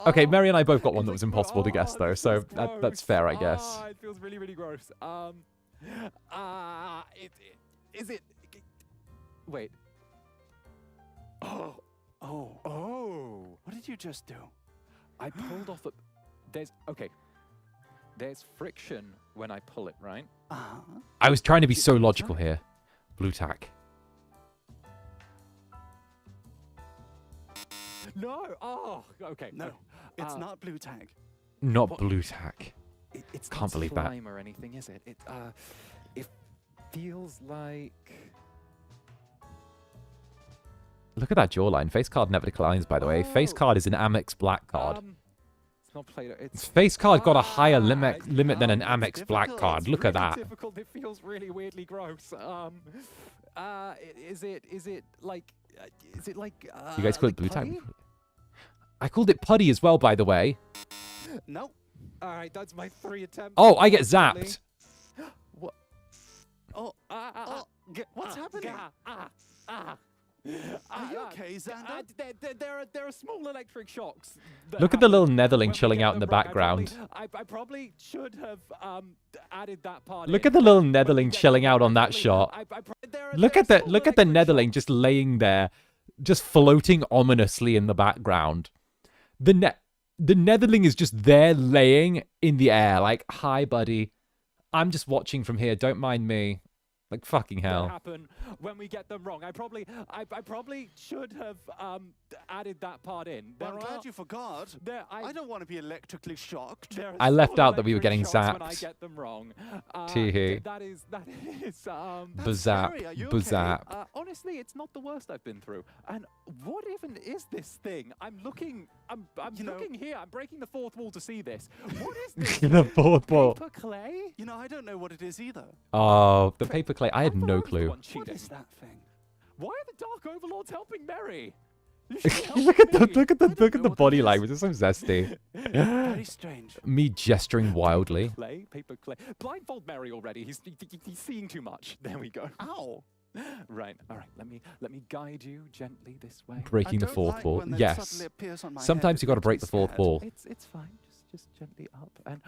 Okay, Mary and I both got one that was impossible to guess though, so that's fair, I guess. It feels really, really gross. Is it? Wait. Oh. What did you just do? I pulled off a. There's friction when I pull it, right? I was trying to be so logical here. Blue tack. No. Oh, okay. No, it's not blue tag. Not blue tack. It's Can't not believe that. slime or anything, is it? It feels like. Look at that jawline. Face card never declines, by the way. Face Oh. card is an Amex black card. It's not Play-Doh. It's Face card got a higher limit than an it's Amex black difficult. card. It's Look at really that. difficult. It feels really weirdly gross. Is it like? You guys call it blue tack? putty? I called it putty as well, by the way. No. All right, that's my 3 attempts. Oh, I get zapped. What? Oh. What's happening? Are you okay, Zander? There are small electric shocks. Look at the little happen Netherling when we chilling get out in them the wrong. background. I probably should have added that part. Look in. at the little When we Netherling get chilling them out on that properly, shot. there Look are at the small Netherling electric just laying there, just floating ominously in the background. The Netherling is just there laying in the air, like, hi, buddy. I'm just watching from here. Don't mind me. Like, fucking hell. happen when we get them wrong. I probably should have added that part in. Well, I'm glad you forgot. I don't want to be electrically shocked. There are I left small out that we were electric getting shocks When I zapped. get them wrong. Tee-hee. That is That's Bazap. scary. Are you okay? Bazap. honestly, honestly, it's not the worst I've been through. And what even is this thing? I'm looking here. I'm breaking the fourth wall to see this. What is this? The fourth wall. Paper clay? You know, I don't know what it is either. Oh, the paper clay. I had thought no was the clue. one What cheating. is that thing? Why are the Dark Overlords helping Mary? You should be helping look at me. the know what body that is. language. It's so zesty. Very strange. Me gesturing wildly. Paper clay. Blindfold Mary already. He's seeing too much. There we go. Ow. Right. All right. Let me guide you gently this way. Breaking the I don't fourth like wall. when that Yes. suddenly appears on my Sometimes head. you got to It break makes the me fourth scared. wall. It's fine. Just gently up and.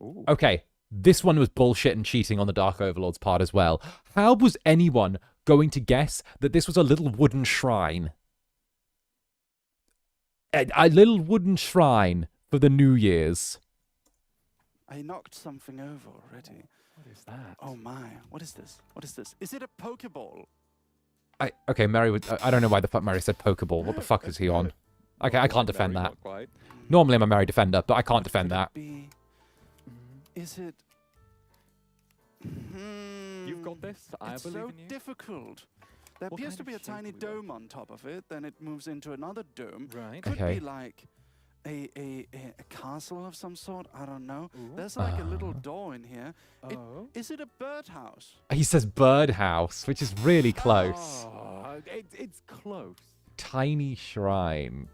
Ooh. Okay, this one was bullshit and cheating on the Dark Overlord's part as well. How was anyone going to guess that this was a little wooden shrine? A little wooden shrine for the New Year's. I knocked something over already. What is that? Oh my! What is this? What is this? Is it a Pokeball? Okay, Mary would. I don't know why the fuck Mary said Pokeball. What the fuck is he on? Okay, I can't defend Mary, that. not quite. Normally I'm a Mary defender, but I can't defend Could that. it be? Is it? You've got this. I It's believe so in you. difficult. There What appears kind to of be a shape tiny are we dome on top of it. Then it moves into another dome. Right. Could Okay. be like a castle of some sort. I don't know. There's like a little door in here. Oh. Is it a birdhouse? He says birdhouse, which is really close. Oh, it's close. Tiny shrine.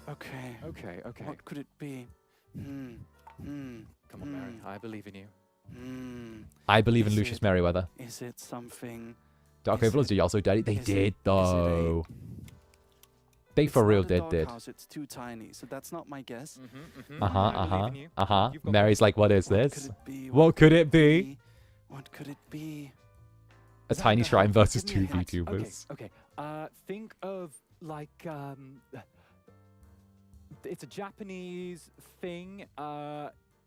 Okay. Okay. Okay. What could it be? Come on, Mary. I believe in you. I believe in Is Lucius it- Merryweather. Is it something? Dark is Overlords, it- are you also dirty? They is it- did, is it though. They It's for real not a did. doghouse, It's too tiny, so that's not my guess. I believe in you. You've got Mary's this. like, what is What this? could it be? What could it be? What could it be? A tiny Zander, shrine versus give two me a hint. VTubers. Okay. Think of like it's a Japanese thing.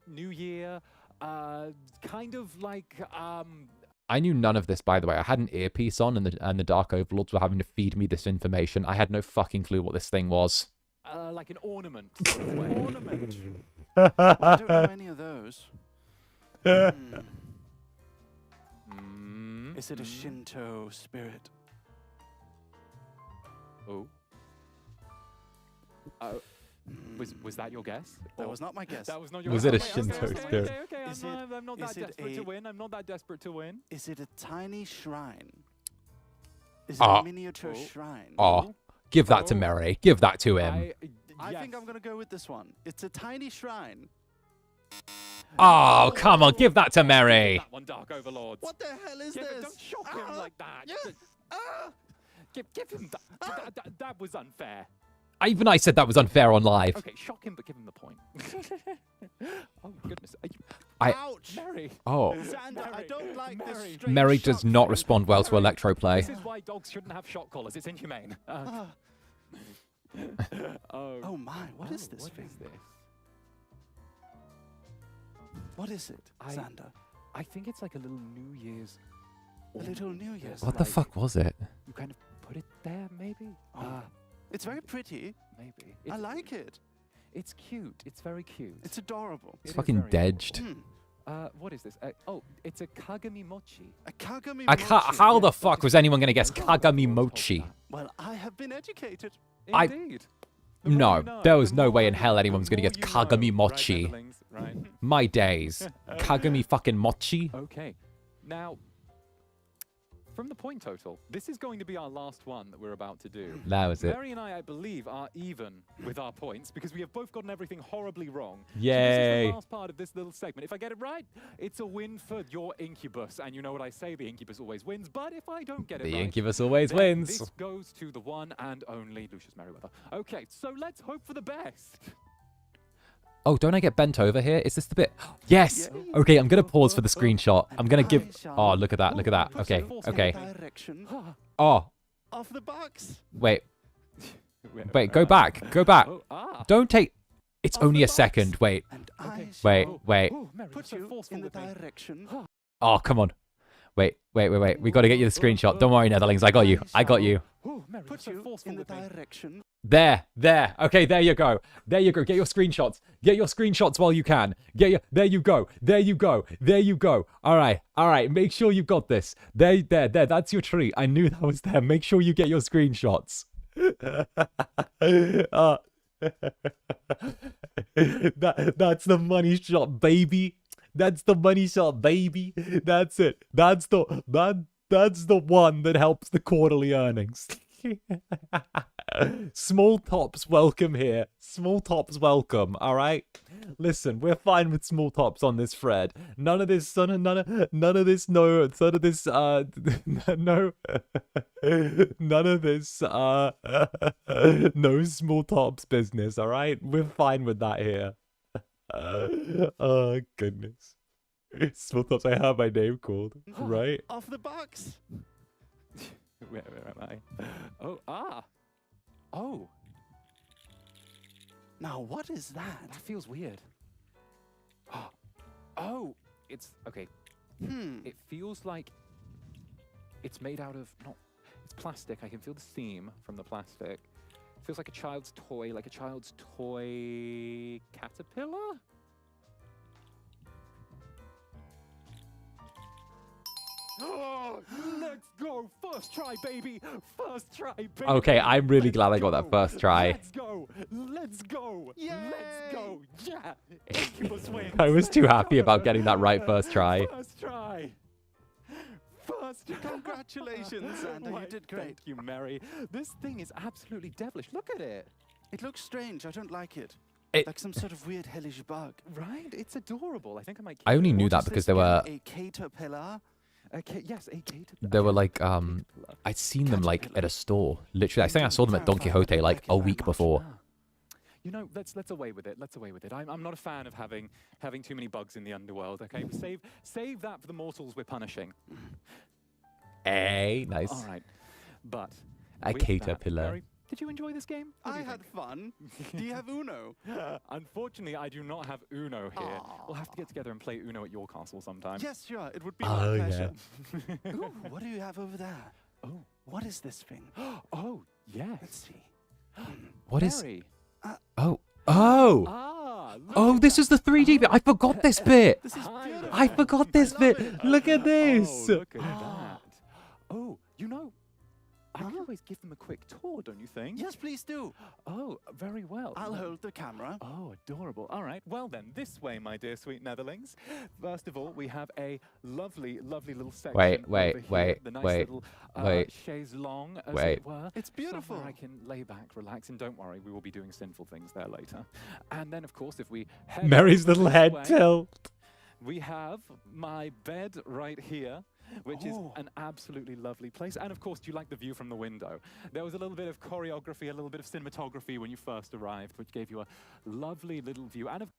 New Year. Kind of like I knew none of this, by the way. I had an earpiece on, and the Dark Overlords were having to feed me this information. I had no fucking clue what this thing was. like an ornament. Sort of way. Ornament. I don't know any of those. Is it a Shinto spirit? Oh. Was that your guess? That Or- was not my guess. That was not your Was guess. it a Okay, Shinto okay, spirit? Okay. Is I'm not that is it desperate to a- win. I'm not that desperate to win. Is it a tiny shrine? Is it Ah. a miniature Oh. shrine? Oh, give that to Oh. Mary. Give that to him. I think yes. I'm gonna go with this one. It's a tiny shrine. Oh, come on. Give that to Give Mary. That one, Dark Overlords. What the hell is Give him, this? don't shock him Ah, like that. yeah. Ah, Give him that. That was unfair. Even I said that was unfair on live. Okay, shock him, but give him the point. Oh goodness, ouch! Mary. Oh. Xander, I Mary, don't like this Mary. strange Mary does shock not thing. respond well to Mary, electroplay. This is why dogs shouldn't have shock collars. It's inhumane. Ah. Oh. Oh my, what is this What thing? is this? What is it, I- Xander? I think it's like a little New Year's. A little New Year's. What the like- fuck was it? You kind of put it there, maybe. Oh. It's very pretty. Maybe. I like it. It's cute. It's very cute. It's adorable. It's It is fucking very dedged. What is this? It's a Kagami Mochi. A Kagami I can't, mochi. how the yes, that fuck is was anyone going to guess Dark Kagami Overlords Mochi? hold Well, I have been educated. that. I- Indeed. The more No, you know, there was the no way more- in hell the anyone's going to more guess you Kagami know, Mochi. Right, Netherlings? Right. My days. Kagami fucking Mochi? Okay. Now, from the point total, this is going to be our last one that we're about to do. That was it. Mary and I believe, are even with our points because we have both gotten everything horribly wrong. So this is Yay. the last part of this little segment. If I get it right, it's a win for your Incubus. And you know what I say, the Incubus always wins. But if I don't get it The right, Incubus always then wins. This goes to the one and only Lucius Merryweather. Okay, so let's hope for the best. Oh, don't I get bent over here? Is this the bit? Yes. Yay. Okay, I'm going to pause for the screenshot. I'm going to I give... shall Oh, look at that. Look at that. Ooh, Okay. force Okay. me. Direction Oh, of the box. wait. Wait, go back. Go back. Oh, Don't take... It's Of only the a box. second. Wait. And Okay. I Wait, shall wait. Oh, Mary, put you're so you forceful in the with me. direction Oh, come on. Wait. We got to get you the screenshot. Don't worry, Netherlings. I got you. I got you. Oh, Mary, you're Put so you forceful in the with me. direction. There. Okay, there you go. Get your screenshots. Get your screenshots while you can. There you go. All right. Make sure you got this. There. That's your treat. I knew that was there. Make sure you get your screenshots. That's the money shot, baby. That's the money shot, baby. That's it. That's the one that helps the quarterly earnings. Small tops welcome here. Small tops welcome. All right. Listen, we're fine with small tops on this thread. None of this no small tops business. All right. We're fine with that here. Oh goodness. Small tops. I heard my name called. Right. Off the box. Where am I? Oh. Now, what is that? That feels weird. Oh, it's okay. It feels like it's made out of it's plastic. I can feel the seam from the plastic. It feels like a child's toy, caterpillar. Oh, let's go! First try, baby! First try, baby! Okay, I'm really glad I got that first try. Let's go! Let's go! Yay! Let's go! Yeah! Incubus wins! I was too Let's happy go. about getting that right first try. First try! First try! Congratulations, Zander. Why, You did great. Thank you, Mary. This thing is absolutely devilish. Look at it! It looks strange. I don't like it. It- Like some sort of weird hellish bug. Right? It's adorable. I think I might keep I only it. knew What that is because this they were again? A caterpillar? Yes, a caterpillar. they were like Caterpillar. I'd seen them like at a store. Literally, I think I saw them at Don Quixote like a week before. Ah. You know, let's away with it. Let's away with it. I'm not a fan of having too many bugs in the underworld. Okay, save that for the mortals we're punishing. Hey, nice. All right, but A with that, caterpillar. Mary, did you enjoy this game? What do I you had think? fun. Do you have Uno? Unfortunately, I do not have Uno here. We'll have to get together and play Uno at your castle sometime. Yes, sure. It would be Oh, my yeah. pleasure. Ooh, what do you have over there? Oh, What is this thing? oh, yes. Let's see. What is? Mary. Oh. Ah, look Oh, at this that. is the 3D bit. I forgot this bit. This is Hi beautiful. I forgot this I bit. love it. Look at this. Oh, look at that. Oh, you know, I could Huh? always give them a quick tour, don't you think? Yes, please do. Oh, very well. I'll No- hold the camera. Oh, adorable. All right. Well, then, this way, my dear sweet Netherlings. First of all, we have a lovely, lovely little section. Wait, over wait, here, wait, the nice wait, little wait. chaise longue, as Wait. it were. It's beautiful. Somewhere I can lay back, relax, and don't worry, we will be doing sinful things there later. And then, of course, if we head Mary's over little this head way, tilt. we have my bed right here, which is Oh. an absolutely lovely place. And of course, do you like the view from the window? There was a little bit of choreography, a little bit of cinematography when you first arrived, which gave you a lovely little view. And of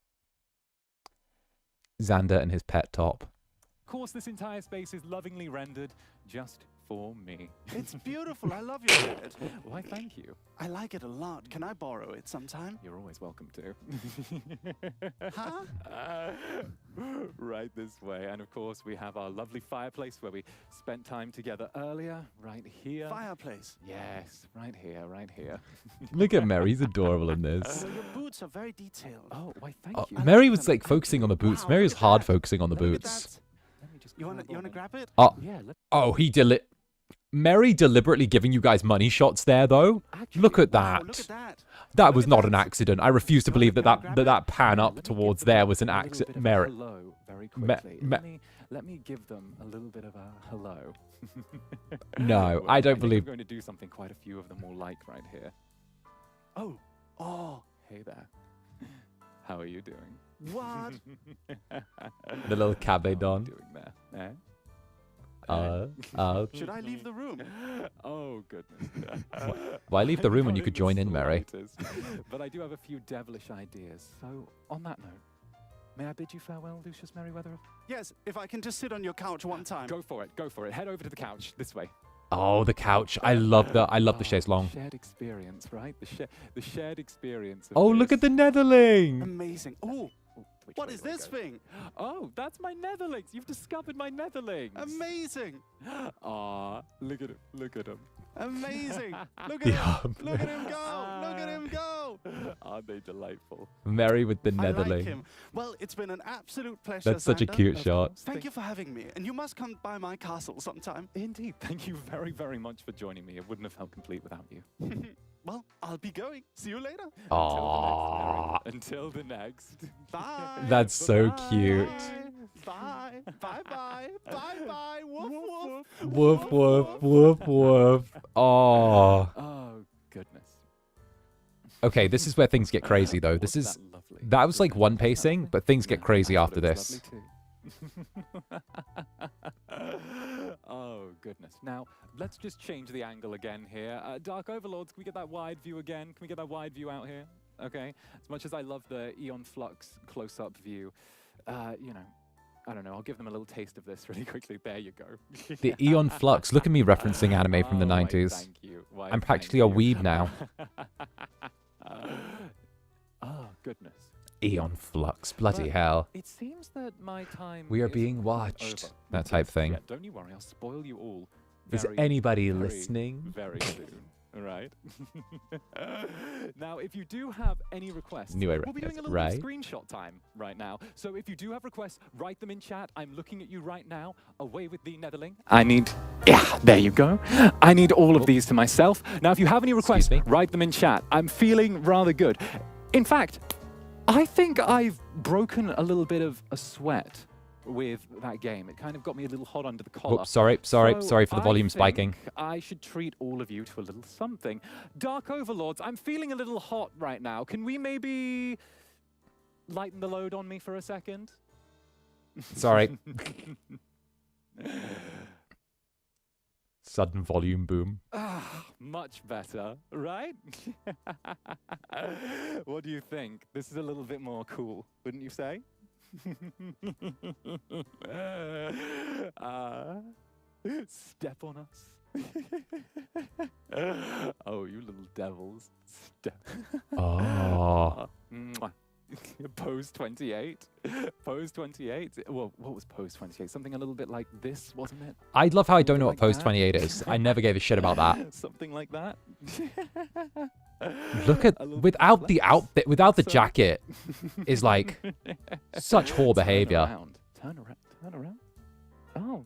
Zander and his pet top. course, this entire space is lovingly rendered just for me. It's beautiful. I love your bed. Why, thank you. I like it a lot. Can I borrow it sometime? You're always welcome to. Huh? Right this way. And of course, we have our lovely fireplace where we spent time together earlier, right here. Fireplace. Yes, right here, right here. Look at Mary. He's adorable in this. Well, your boots are very detailed. Oh, why, thank Oh, you. Mary was like focusing on the boots. Wow, Mary look was at hard that. focusing on the Look at boots. that. Let me just You wanna grab on grab it? Oh, Yeah, let oh, Mary deliberately giving you guys money shots there, though. actually, Look at Wow, that. look at that. That Look was at not that. an accident. I refuse to believe that grab that pan Let up me give towards them there was an a little accident. bit of a Mary. hello very Me- quickly. me- Let me give them a little bit of a hello. No, Well, I don't think believe- I'm going to do something quite a few of them will like right here. Oh. Oh. Hey there. How are you doing? What? The little How are cabe you don. doing there? Eh? Should I leave the room? Oh, goodness. Why leave the I'm room when not you in could the join in, Mary? slightest. But I do have a few devilish ideas. So, on that note, may I bid you farewell, Lucius Merryweather? Yes, if I can just sit on your couch one time. Go for it. Go for it. Head over to the couch this way. Oh, the couch. I love the chaise longue. Shared experience, right? The shared experience. Of Oh, look at this. the Netherling. Amazing. Oh, Which What way is do I this go? thing? Oh, that's my netherlings. You've discovered my netherlings. Amazing. Aw, look at him. Look at him. Amazing. Look at Yeah. him. Look at him go. Look at him go. Aren't they delightful? Mary with the I like netherling. him. Well, it's been an absolute pleasure, That's such a Zander. cute Of shot. course. Thank you for having me, and you must come by my castle sometime. Indeed. Thank you very, very much for joining me. It wouldn't have felt complete without you. Well, I'll be going. See you later. Aww. Until the next. Bye. That's so cute. Bye. Bye. Bye. Bye. Bye. Woof woof. Woof, woof, woof, woof. Oh. Oh, goodness. Okay, this is where things get crazy, though. This is... That was like one pacing, but things get crazy after this. Oh, goodness. Now, let's just change the angle again here. Dark Overlords, can we get that wide view again? Can we get that wide view out here? Okay. As much as I love the Eon Flux close-up view, you know, I don't know. I'll give them a little taste of this really quickly. There you go. The Eon Flux. Look at me referencing anime from the Oh, why, 90s. thank you. Why, I'm thank practically a you. weeb now. Oh, goodness. Eon Flux. Bloody hell. It seems that my time We are is being quite watched. over. That type thing. Yeah, don't you worry. I'll spoil you all. Is very, anybody very, listening? Very soon. All right. Now, if you do have any requests, Knew I we'll be doing a little recognized bit of screenshot time right now. So if you do have requests, write them in chat. I'm looking at you right now. Away with the netherling. I need... Yeah, there you go. I need all of these to myself. Now, if you have any requests, Excuse me? write them in chat. I'm feeling rather good. In fact, I think I've broken a little bit of a sweat with that game. It kind of got me a little hot under the collar. Oops, sorry for the So volume I spiking. think I should treat all of you to a little something. Dark Overlords, I'm feeling a little hot right now. Can we maybe lighten the load on me for a second? Sorry. Sudden volume boom. Ah, much better, right? What do you think? This is a little bit more cool, wouldn't you say? Step on us. Oh, you little devils. Step. Oh. Mwah. Pose 28. Pose 28. Well, what was pose 28? Something a little bit like this, wasn't it? I love how I don't know what Like Pose that? 28 is. I never gave a shit about that. Something like that. Look at... A little bit Without the flex. outfit, without the So- jacket, is like such whole behavior. Turn around. Turn around. Oh,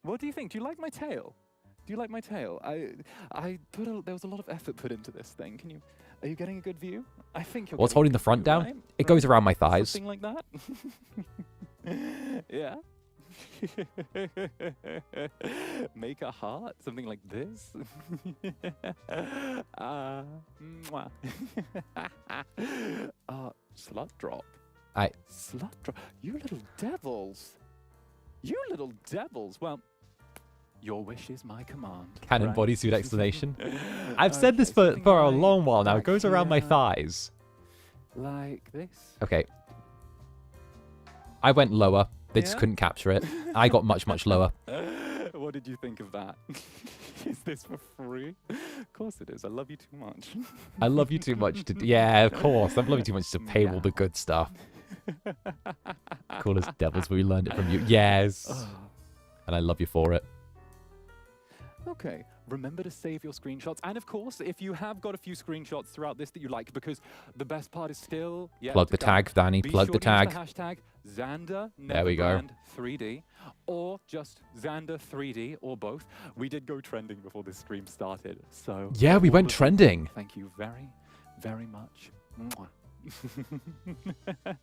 what do you think? Do you like my tail? Do you like my tail? There was a lot of effort put into this thing. Are you getting a good view? I think you're. What's getting a holding good the front view, down? right? It goes Right? around my thighs. Something like that. Yeah. Make a heart, something like this. Mwah. Slut drop. Slut drop. You little devils. You little devils. Well, your wish is my command. Cannon right? bodysuit explanation. I've said this for something a like long while now. It back goes around my here, thighs. Like this. Okay. I went lower. They just Yeah? couldn't capture it. I got much, much lower. What did you think of that? Is this for free? Of course it is. I love you too much. I love you too much to... Yeah, of course. I love you too much to pay all the good stuff. Cool as devils, we learned it from you. Yes. And I love you for it. Okay, remember to save your screenshots. And of course, if you have got a few screenshots throughout this that you like, because the best part is still yet Plug to the come. tag, Danny. Be Plug sure the to use tag. the hashtag Zander There we go. Netherbrand 3D, or just Zander 3D, or both. We did go trending before this stream started, so Yeah, we all went of you, trending. Thank you very, very much. Mwah.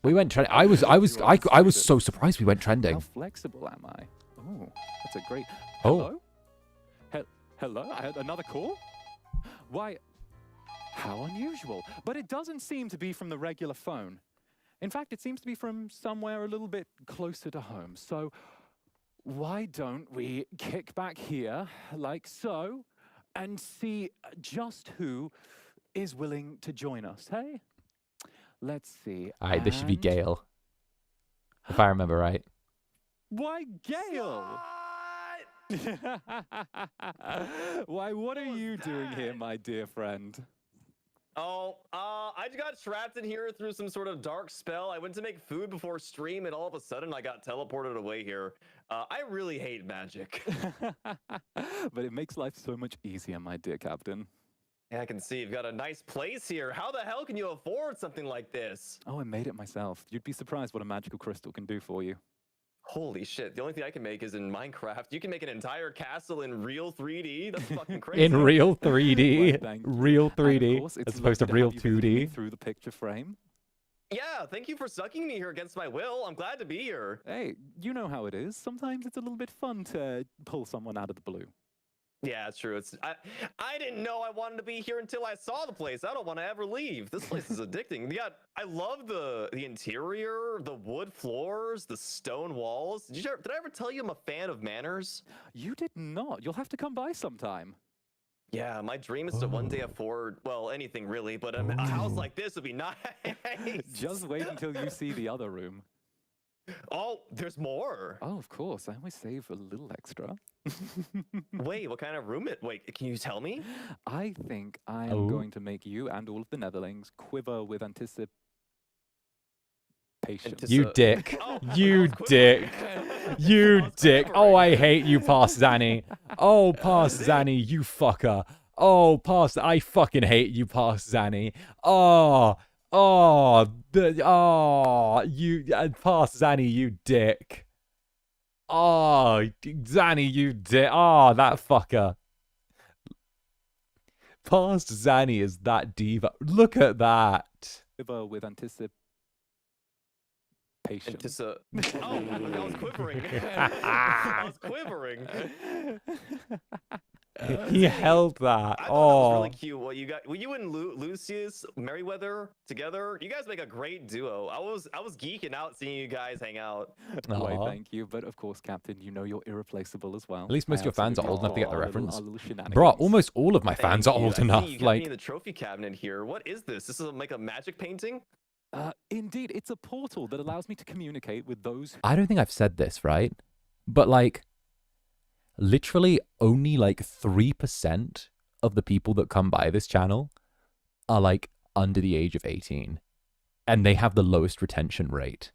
We went trending. I was so surprised we went How trending. flexible am I? Oh, that's a great. Oh. Hello? Hello? I had another call? Why? How unusual. But it doesn't seem to be from the regular phone. In fact, it seems to be from somewhere a little bit closer to home. So why don't we kick back here, like so, and see just who is willing to join us, hey? Let's see. Alright, this should be And- Gale. If I remember right. Why, Gale? Why, what are you doing here, my dear friend? Oh, I just got trapped in here through some sort of dark spell. I went to make food before stream, and all of a sudden I got teleported away here. I really hate magic. But it makes life so much easier, my dear Captain. Yeah, I can see you've got a nice place here. How the hell can you afford something like this? Oh, I made it myself. You'd be surprised what a magical crystal can do for you. Holy shit, the only thing I can make is in Minecraft. You can make an entire castle in real 3D. That's fucking crazy. In real 3D. Well, thank you. Real And of 3D. course, As it's opposed to lovely real have you visiting me 2D. through the picture frame. Yeah, thank you for sucking me here against my will. I'm glad to be here. Hey, you know how it is. Sometimes it's a little bit fun to pull someone out of the blue. Yeah, it's true. I didn't know I wanted to be here until I saw the place. I don't want to ever leave. This place is addicting. Yeah, I love the interior, the wood floors, the stone walls. Did I ever tell you I'm a fan of manners? You did not. You'll have to come by sometime. Yeah, my dream is to one day afford, well, anything really, but a house like this would be nice. Just wait until you see the other room. Oh, there's more. Oh, of course. I always save a little extra. Wait, what kind of room wait, can you tell me? I think I am going to make you and all of the Netherlings quiver with anticipation. You dick. Oh, You dick. You dick. Oh, I hate you, Past Zanny. Oh, Past Zanny, you fucker. Oh, I fucking hate you, Past Zanny. Oh, you, Past Zanny, you dick. Oh, Zanny, you dick. Oh, that fucker. Past Zanny is that diva. Look at that. Quiver with anticipation. Oh, I was quivering. I was quivering. He held that. I thought that was Oh, really cute. What you got? Well, you and Lucius Merryweather together. You guys make a great duo. I was geeking out seeing you guys hang out. Why, Aw. thank you. But of course, Captain, you know you're irreplaceable as well. At least most of your fans are old enough to get the Our reference. little Bro, shenanigans. almost all of my fans Thank are you. old I see enough. you got me Like, in the trophy cabinet here. What is this? This is like a magic painting. Indeed, it's a portal that allows me to communicate with those. I don't think I've said this, right? But like, literally only like 3% of the people that come by this channel are like under the age of 18. And they have the lowest retention rate.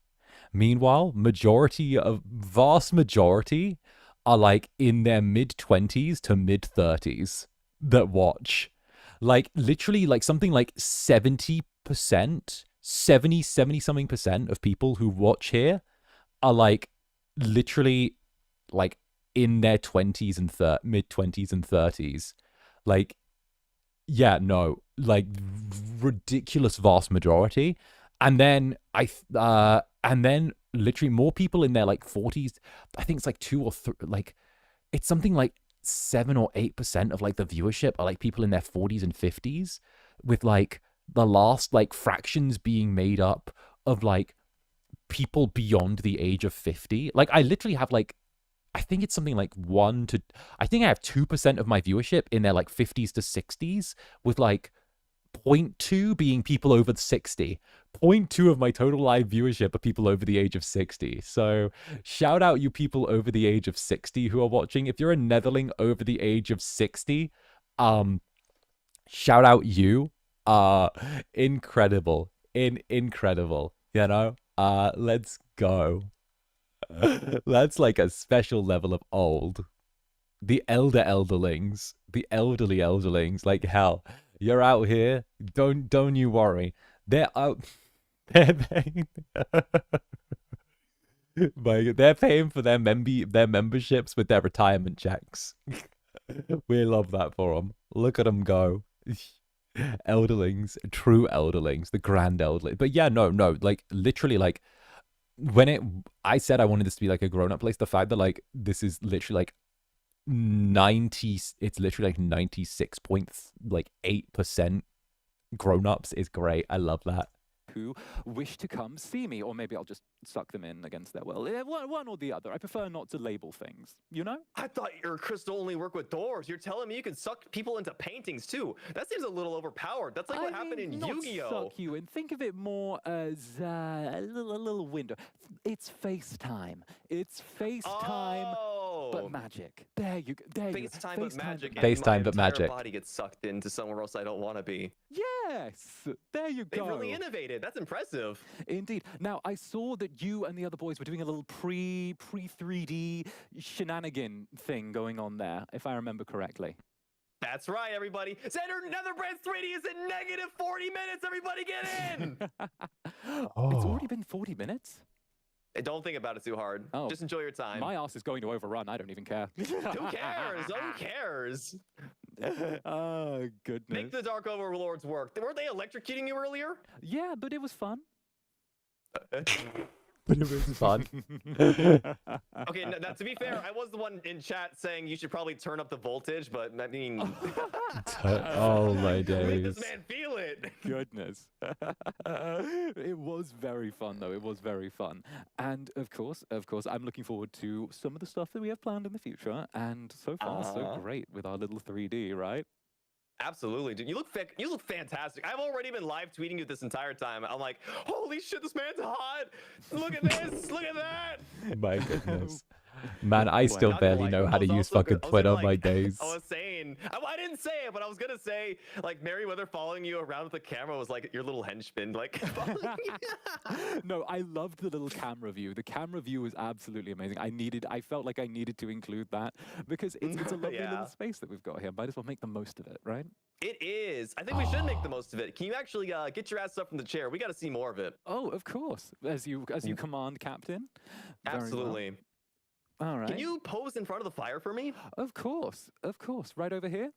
Meanwhile, vast majority are like in their mid-20s to mid-30s that watch. Like literally like something like 70%, 70-something percent of people who watch here are like literally like in their 20s and mid-20s and 30s. Like, yeah, no, like ridiculous vast majority. And then literally more people in their like 40s. I think it's like 2 or 3, like it's something like 7 or 8% of like the viewership are like people in their 40s and 50s, with like the last like fractions being made up of like people beyond the age of 50. Like I literally have like, I think it's something like I think I have 2% of my viewership in their like 50s to 60s, with like 0.2 being people over 60. 0.2 of my total live viewership are people over the age of 60. So shout out you people over the age of 60 who are watching. If you're a Netherling over the age of 60, shout out you. Incredible. Incredible. You know? Let's go. That's like a special level of old. The elderlings. The elderly elderlings. Like hell. You're out here. Don't you worry. They're out. They're paying. They're paying for their memberships with their retirement checks. We love that for them. Look at them go. Elderlings, true elderlings, the grand elderlings. But yeah, no, like literally, like I said I wanted this to be like a grown-up place. The fact that like this is literally like 90, it's literally like 96.8% grown-ups is great. I love that. Who wish to come see me, or maybe I'll just suck them in against their will. One or the other. I prefer not to label things, you know? I thought your crystal only worked with doors. You're telling me you can suck people into paintings too? That seems a little overpowered. That's like what happened in Yu-Gi-Oh! Suck you in. Think of it more as a little window. It's FaceTime. It's FaceTime. Oh, but magic. There you go. There you go. FaceTime but magic. FaceTime and but my magic. entire body gets sucked into somewhere else I don't want to be. Yes, there you They go. really innovated. That's impressive. Indeed. Now, I saw that you and the other boys were doing a little pre-3D shenanigan thing going on there, if I remember correctly. That's right, everybody. Zander Netherbrand 3D is in negative 40 minutes. Everybody get in. It's already been 40 minutes? Hey, don't think about it too hard. Oh. Just enjoy your time. My ass is going to overrun. I don't even care. Who cares? Who cares? Oh, goodness. Make the Dark Overlords work. Weren't they electrocuting you earlier? Yeah, but it was fun. But it was fun. Okay, now to be fair, I was the one in chat saying you should probably turn up the voltage, but I mean, Oh my make days. this man feel it. Goodness. It was very fun, though. It was very fun. And of course, I'm looking forward to some of the stuff that we have planned in the future. And so far, so great with our little 3D, right? Absolutely, dude. You look fantastic. I've already been live tweeting you this entire time. I'm like, holy shit, this man's hot. Look at this. Look at that. My goodness. Man, I still Not gonna barely lie, know I how to was use also fucking I was Twitter gonna, my days. I was saying, I didn't say it, but I was gonna say, like, Merryweather following you around with the camera was like your little henchman, like. No, I loved the little camera view. The camera view was absolutely amazing. I felt like I needed to include that because it's a lovely Yeah. little space that we've got here. Might as well make the most of it, right? It is. I think we should make the most of it. Can you actually get your ass up from the chair? We got to see more of it. Oh, of course. As you command, Captain. Very well. Absolutely. All right. Can you pose in front of the fire for me? Of course. Right over here.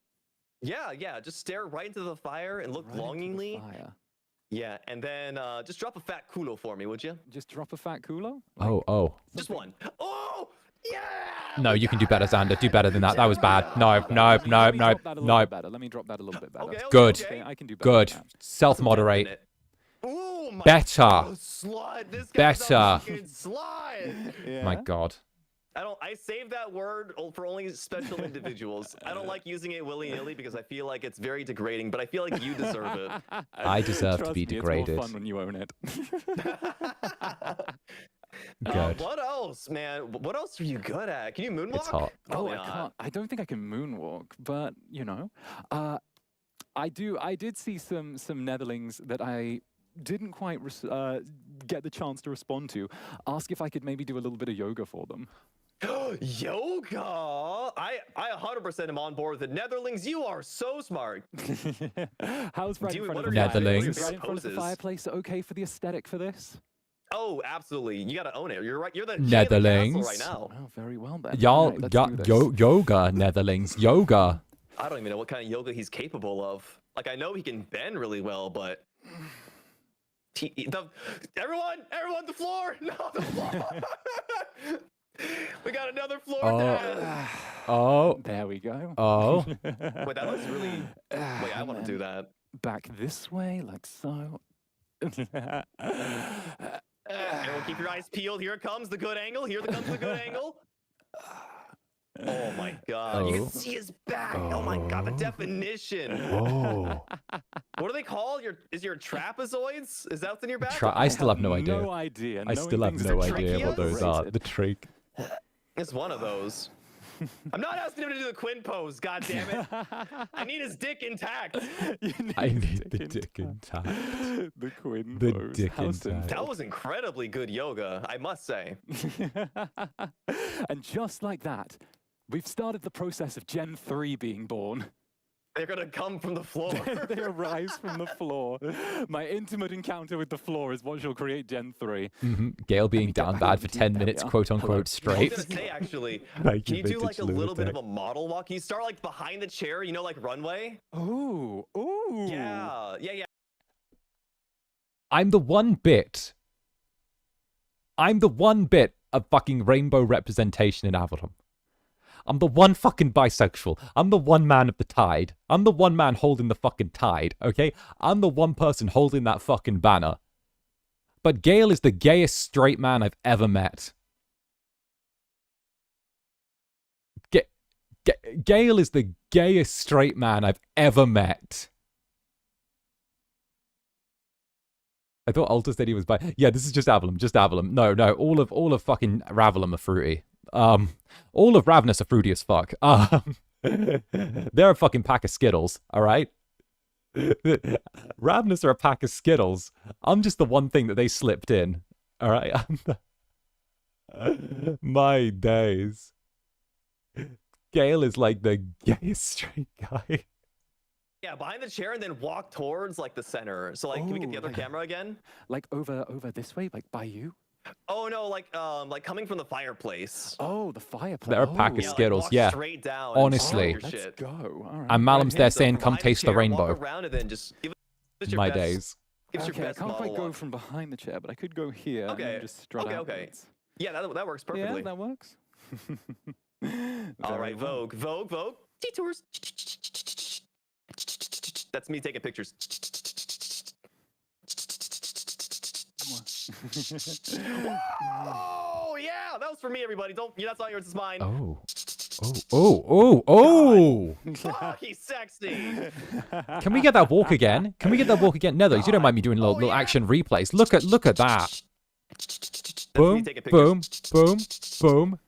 Yeah. Just stare right into the fire and look Right into the longingly. fire. Yeah, and then just drop a fat culo for me, would you? Just drop a fat culo. Oh. Just one. Oh, yeah! No, you can do better, Zander. Do better than that. That was bad. No. Let me drop that a little bit better. Let me drop that a little bit better. Okay, Good. okay. I can do better. Good. than that. Self-moderate. Ooh, my Better. slut. This guy's a Better. fucking slut. Yeah. My God. I save that word for only special individuals. I don't like using it willy-nilly because I feel like it's very degrading, but I feel like you deserve it. I deserve to Trust be me, degraded. It's more fun when you own it. Good. What else, man? What else are you good at? Can you moonwalk? It's hot. Oh, Probably I not. can't. I don't think I can moonwalk, but you know, I did see some Netherlings that I didn't quite get the chance to respond to. Ask if I could maybe do a little bit of yoga for them. Yoga! I 100% am on board with the Netherlings. You are so smart. How's right in Dude, front what of are the your fireplace? Netherlings? Right in front of the poses? fireplace. Okay for the aesthetic for this? Oh, absolutely. You gotta own it. You're right. You're the Netherlings. king of the castle right now. Oh, very well then. Y'all, Alright, let's do this. yoga, Netherlings, yoga. I don't even know what kind of yoga he's capable of. Like, I know he can bend really well, but everyone, the floor! No, the floor! We got another floor down. Oh, There we go. oh. Wait, that looks really. Wait, I want to do that. Back this way, like so. Everyone, keep your eyes peeled. Here it comes, the good angle. Here comes the good angle. Oh my god. You Oh. can see his back. Oh my god, the definition. Oh. What are they called? Is your trapezoids? Is that what's in your back? I still have no idea. No idea. I still have Knowing no things idea trachea? what those are. Rated. The trick. It's one of those. I'm not asking him to do the Quinn pose, god damn it. I need his dick intact. I need the dick intact. The Quinn The pose. dick How intact. That was incredibly good yoga, I must say. And just like that, we've started the process of Gen 3 being born. They're gonna come from the floor. They arise from the floor. My intimate encounter with the floor is what shall create Gen 3. Gale being get down back bad on for the 10 team. minutes, There we are. quote Hello. unquote, I was straight. gonna say actually, Thank can you, you do like vintage a little bit of lunatic. a model walk? Can you start like behind the chair, you know, like runway? Ooh, ooh. Yeah. I'm the one bit of fucking rainbow representation in Avalon. I'm the one fucking bisexual. I'm the one man of the tide. I'm the one man holding the fucking tide, okay? I'm the one person holding that fucking banner. But Gale is the gayest straight man I've ever met. Gale is the gayest straight man I've ever met. I thought Alta said he was bi. Yeah, this is just Avalon, just Avalon. No, all of fucking Ravelum are fruity. All of Ravnus are fruity as fuck. They're a fucking pack of Skittles, all right? Ravnus are a pack of Skittles. I'm just the one thing that they slipped in, all right? My days. Gale is like the gayest straight guy. Yeah, behind the chair and then walk towards like the center. So like, can we get the other camera again? Like over this way, like by you? Oh no, like coming from the fireplace. Oh, the fireplace. They're a pack of Yeah, Skittles, like, walk yeah. straight down. Honestly. And Let's shit. go. All right. And Malum's Right there here. saying, come Behind taste the chair, rainbow. Walk around and then just give us your My best, days. Give us your Okay, I best can't quite go monologue. from behind the chair, but I could go here and Okay, then just strut okay. outwards. Yeah, that works perfectly. Yeah, that works. All Very right, well. Vogue. Detours. That's me taking pictures. Oh yeah, that was for me, everybody. That's not yours, it's mine. Oh. Oh. Fuck, he's sexy. Can we get that walk again? Can we get that walk again? Nether, you don't mind me doing little yeah. action replays. Look at that. That's Boom, me taking pictures. boom, boom.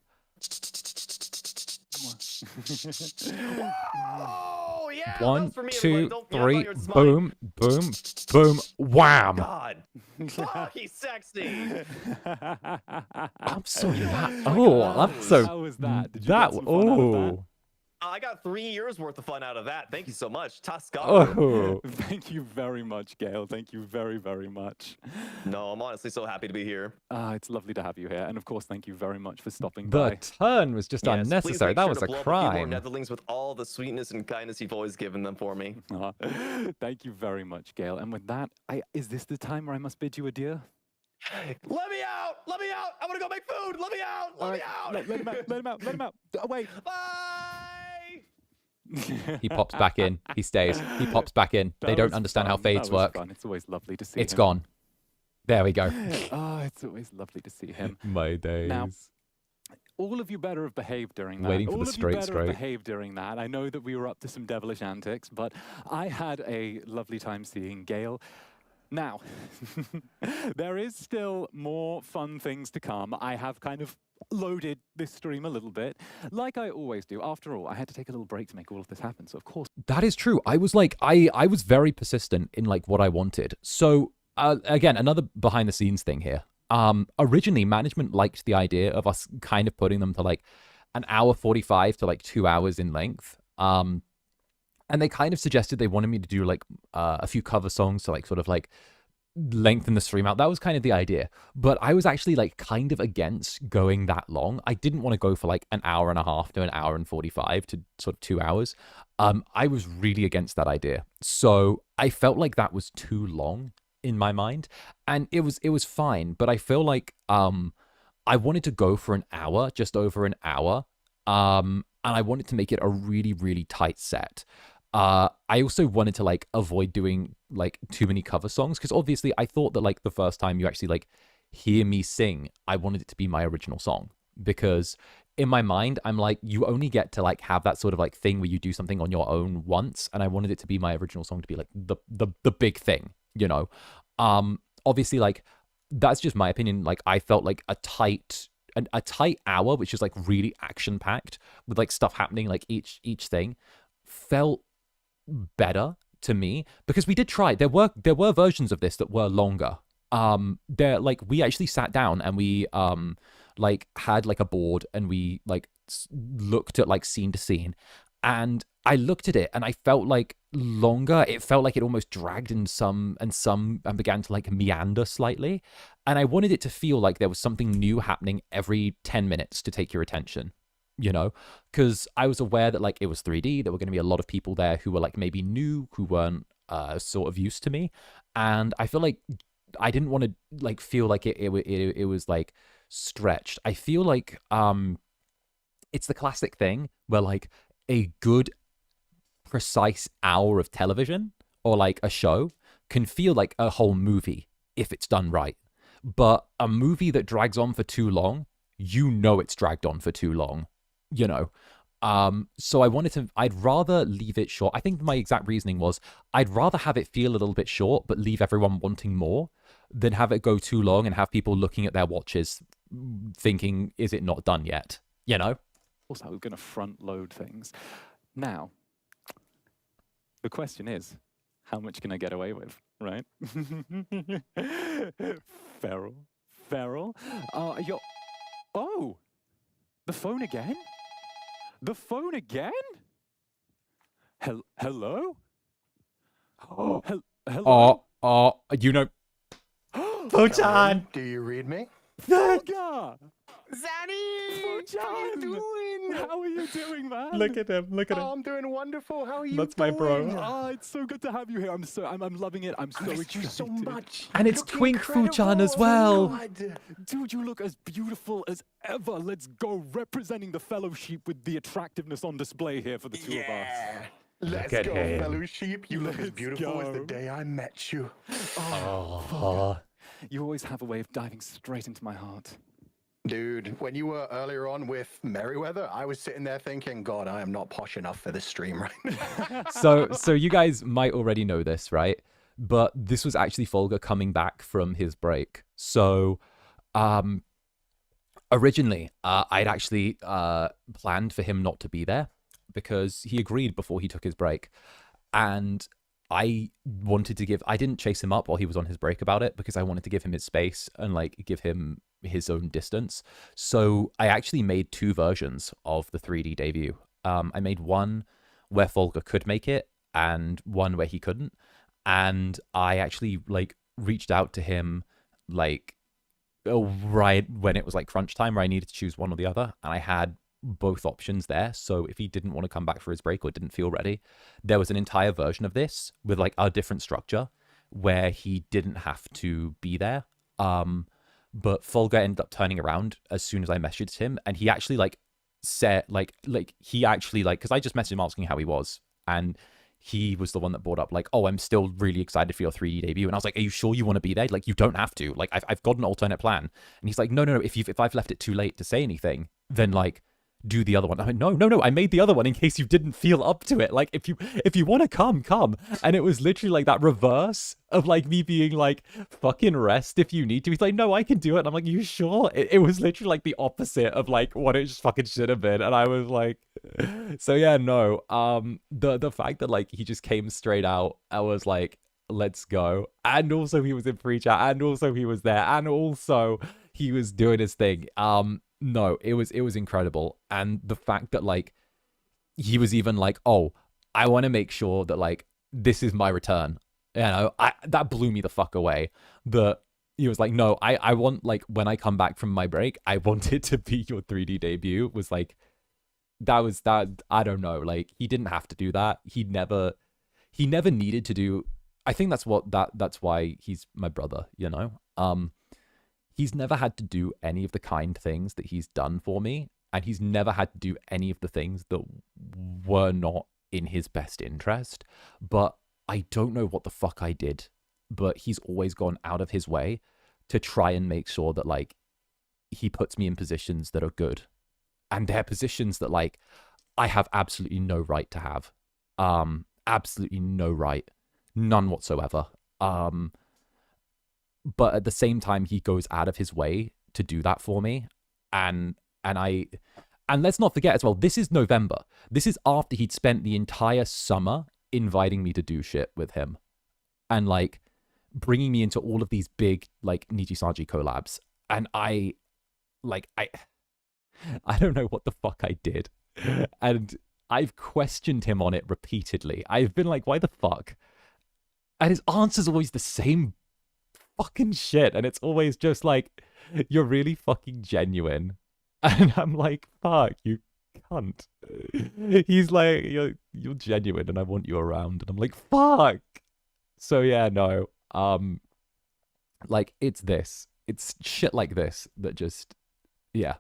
Oh yeah, that One, was for me, two, everybody. That's not three, yours, it's mine. boom, wham. God. Fuck, he's sexy. I'm so mad. Oh, that's so. How was that? Did you That. get some fun out of that? Oh. I got 3 years worth of fun out of that. Thank you so much. Tascado. Oh. Thank you very much, Gale. Thank you very, very much. No, I'm honestly so happy to be here. It's lovely to have you here. And of course, thank you very much for stopping The by. turn was just Yes, please unnecessary. make That sure was to a blow up few more crime. Netherlings with all the sweetness and kindness you've always given them for me. Thank you very much, Gale. And with that, is this the time where I must bid you adieu? Let me out! Let me out! I want to go make food! Let me out! Let me out! Let him out! Let him out! Let him out! Wait! Bye! He pops back in. He stays. He pops back in. They don't understand how fades work. Fun. It's always lovely to see It's him. gone. There we go. Oh, it's always lovely to see him. My days. Now, all of you better have behaved during that. Waiting for all the of straight you better straight. have behaved during that. I know that we were up to some devilish antics, but I had a lovely time seeing Gale. Now, there is still more fun things to come. I have kind of loaded this stream a little bit, like I always do. After all, I had to take a little break to make all of this happen, so of course. That is true. I was like, I was very persistent in like what I wanted. So again, another behind the scenes thing here. Originally, management liked the idea of us kind of putting them to like an hour 45 to like 2 hours in length. And they kind of suggested they wanted me to do like a few cover songs to like sort of like lengthen the stream out. That was kind of the idea. But I was actually like kind of against going that long. I didn't want to go for like an hour and a half to an hour and 45 to sort of 2 hours. I was really against that idea. So I felt like that was too long in my mind. And it was fine. But I feel like I wanted to go for an hour, just over an hour. And I wanted to make it a really, really tight set. I also wanted to like avoid doing like too many cover songs because obviously I thought that like the first time you actually like hear me sing, I wanted it to be my original song because in my mind I'm like you only get to like have that sort of like thing where you do something on your own once, and I wanted it to be my original song to be like the big thing, you know. Obviously like that's just my opinion. Like I felt like a tight hour, which is like really action packed with like stuff happening like each thing felt better to me because we did try. There were versions of this that were longer. There like we actually sat down and we like had like a board and we like looked at like scene to scene, and I looked at it and I felt like longer. It felt like it almost dragged in some and began to like meander slightly, and I wanted it to feel like there was something new happening every 10 minutes to take your attention. You know, because I was aware that like it was 3D, there were going to be a lot of people there who were like maybe new, who weren't sort of used to me, and I feel like I didn't want to like feel like it was like stretched. I feel like it's the classic thing where like a good precise hour of television or like a show can feel like a whole movie if it's done right, but a movie that drags on for too long, you know it's dragged on for too long. You know, so I'd rather leave it short. I think my exact reasoning was I'd rather have it feel a little bit short, but leave everyone wanting more than have it go too long and have people looking at their watches thinking, is it not done yet? you know. Also, we're going to front load things. Now, the question is, how much can I get away with, right? Feral. You're... Oh! The phone again? The phone again? Hello? Oh, hello? You know... Fu-chan! Do you read me? Folga! Zanny! Fu-chan! How you doing? How are you doing, man? Look at him. Oh, I'm doing wonderful. How are you That's my bro. doing? Oh, it's so good to have you here. I'm loving it. I'm so I missed excited. you so much. And You it's look Twink Fu-chan as incredible. well. Oh, God. Dude, you look as beautiful as ever. Let's go, representing the fellowship with the attractiveness on display here for the two of us. Yeah. Let's at go, him. fellow sheep. You look as Let's beautiful as the go. day I met you. Oh. You always have a way of diving straight into my heart. Dude, when you were earlier on with Merryweather, I was sitting there thinking, God, I am not posh enough for this stream right now. So you guys might already know this, right? But this was actually Folga coming back from his break. So originally, I'd actually planned for him not to be there because he agreed before he took his break. And I didn't chase him up while he was on his break about it because I wanted to give him his space and like give him his own distance. So I actually made 2 versions of the 3D debut. I made one where Folga could make it and one where he couldn't. And I actually like reached out to him like right when it was like crunch time where I needed to choose one or the other. And I had both options there. So if he didn't want to come back for his break or didn't feel ready, there was an entire version of this with like a different structure where he didn't have to be there. But Folga ended up turning around as soon as I messaged him, and he actually like said like he actually like, because I just messaged him asking how he was, and he was the one that brought up like, oh, I'm still really excited for your 3D debut. And I was like, are you sure you want to be there? Like, you don't have to. Like, I've got an alternate plan. And he's like, no, if I've left it too late to say anything, then like do the other one. I'm like, no, I made the other one in case you didn't feel up to it. Like, if you want to come. And it was literally like that reverse of like me being like, fucking rest if you need to. He's like, no, I can do it. And I'm like, you sure? It was literally like the opposite of like what it just fucking should have been. And I was like, so yeah, no. The fact that like he just came straight out, I was like, let's go. And also he was in free chat, and also he was there, and also he was doing his thing. No, it was incredible. And the fact that like he was even like, oh, I want to make sure that like this is my return. You know, that blew me the fuck away. That he was like, no, I want like when I come back from my break, I want it to be your 3D debut. Was like that I don't know, like he didn't have to do that. He never needed to do. I think that's why he's my brother, you know. He's never had to do any of the kind things that he's done for me, and he's never had to do any of the things that were not in his best interest. But I don't know what the fuck I did, but he's always gone out of his way to try and make sure that like he puts me in positions that are good. And they're positions that like I have absolutely no right to have. Absolutely no right. None whatsoever. But at the same time, he goes out of his way to do that for me. And let's not forget as well, this is November. This is after he'd spent the entire summer inviting me to do shit with him. And like bringing me into all of these big like Nijisanji collabs. And I don't know what the fuck I did. And I've questioned him on it repeatedly. I've been like, why the fuck? And his answer's always the same fucking shit. And it's always just like, you're really fucking genuine. And I'm like, fuck, you cunt. He's like, you're genuine and I want you around. And I'm like, fuck. So yeah, no. Like, it's shit like this that just, yeah.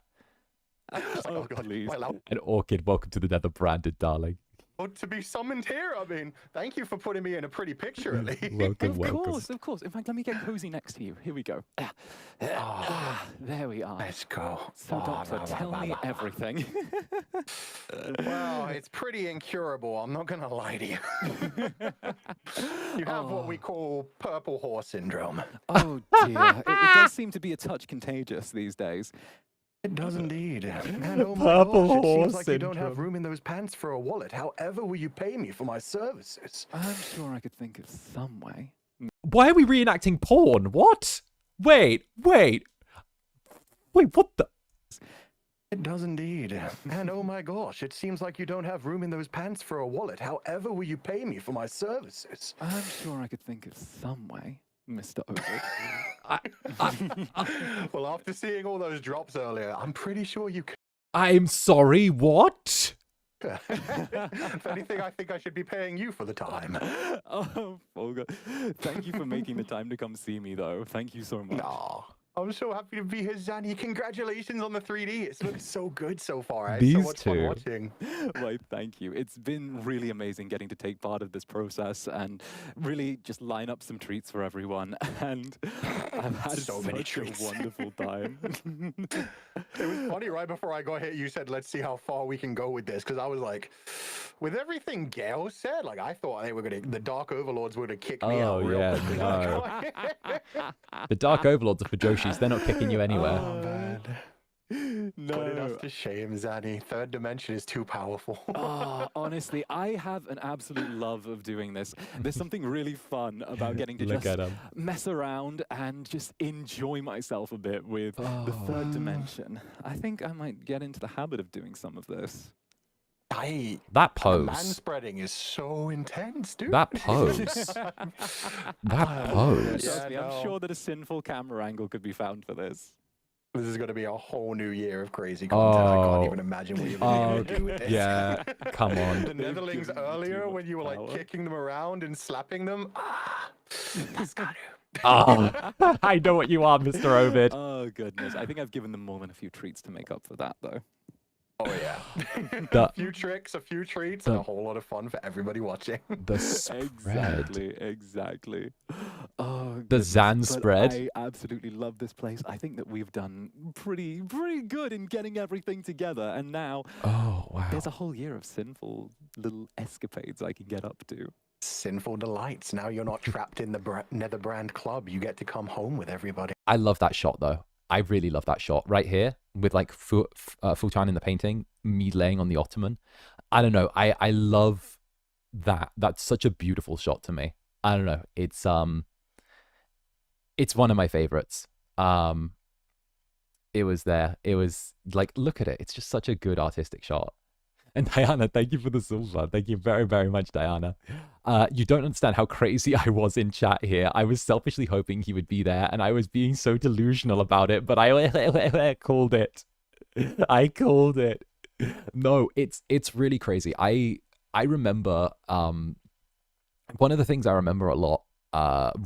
Oh, God. Please. And Orchid, welcome to the Netherbrand, darling. To be summoned here, I mean, thank you for putting me in a pretty picture at least. Welcome. Of course. In fact, let me get cozy next to you. Here we go. There we are. Let's go. So, Doctor, tell me everything. Well, it's pretty incurable, I'm not gonna lie to you. You have what we call purple horse syndrome. Oh dear, it does seem to be a touch contagious these days. It does indeed. And oh my Purple gosh, it horse seems like you don't have syndrome. room in those pants for a wallet. However will you pay me for my services? I'm sure I could think of some way. Why are we reenacting porn? What? Wait, what the? It does indeed. And oh my gosh, it seems like you don't have room in those pants for a wallet. However will you pay me for my services? I'm sure I could think of some way, Mr. Ovid. Well, after seeing all those drops earlier, I'm pretty sure you can. I'm sorry, what? If anything, I think I should be paying you for the time. Oh, Folga. Thank you for making the time to come see me, though. Thank you so much. Aw, I'm so happy to be here, Zanny. Congratulations on the 3D. It's looking so good so far. It's so These much fun two. watching. Why, thank you. It's been really amazing getting to take part of this process and really just line up some treats for everyone. And I've had So many such a treats. wonderful time. It was funny, right before I got hit, you said, let's see how far we can go with this. Because I was like, with everything Gale said, like, I thought they were going to, the Dark Overlords would have kicked me out. Oh, real yeah, quick. no. The Dark Overlords are for Joshis. They're not kicking you anywhere. Oh, man. Putting us No. to shame, Zanny. Third dimension is too powerful. Oh, honestly, I have an absolute love of doing this. There's something really fun about getting to Look just at 'em. mess around and just enjoy myself a bit with the third dimension. I think I might get into the habit of doing some of this. That pose. Man-spreading is so intense, dude. That pose. That pose. Trust me, no. I'm sure that a sinful camera angle could be found for this. This is going to be a whole new year of crazy content. I can't Oh. even imagine what you're Oh, going to do with this. yeah. Come on. The Netherlings given me too earlier, when much you were like power. kicking them around and slapping them. That's got to. Oh, I know what you are, Mr. Ovid. Oh, goodness. I think I've given them more than a few treats to make up for that, though. Oh, yeah. The- A few tricks, a few treats, and a whole lot of fun for everybody watching. The spread. Exactly. Oh, The goodness, Zan but spread. I absolutely love this place. I think that we've done pretty good in getting everything together, and now Oh, wow. there's a whole year of sinful little escapades I can get up to. Sinful delights. Now you're not trapped in the Netherbrand club. You get to come home with everybody. I love that shot, though. I really love that shot right here with like Fu-Chan in the painting, me laying on the ottoman. I don't know. I love that. That's such a beautiful shot to me. I don't know. It's one of my favorites. It was there. It was like, look at it. It's just such a good artistic shot. And Diana, thank you for the silver. Thank you very, very much, Diana. You don't understand how crazy I was in chat here. I was selfishly hoping he would be there, and I was being so delusional about it, but I called it. I called it. No, it's really crazy. I remember one of the things I remember a lot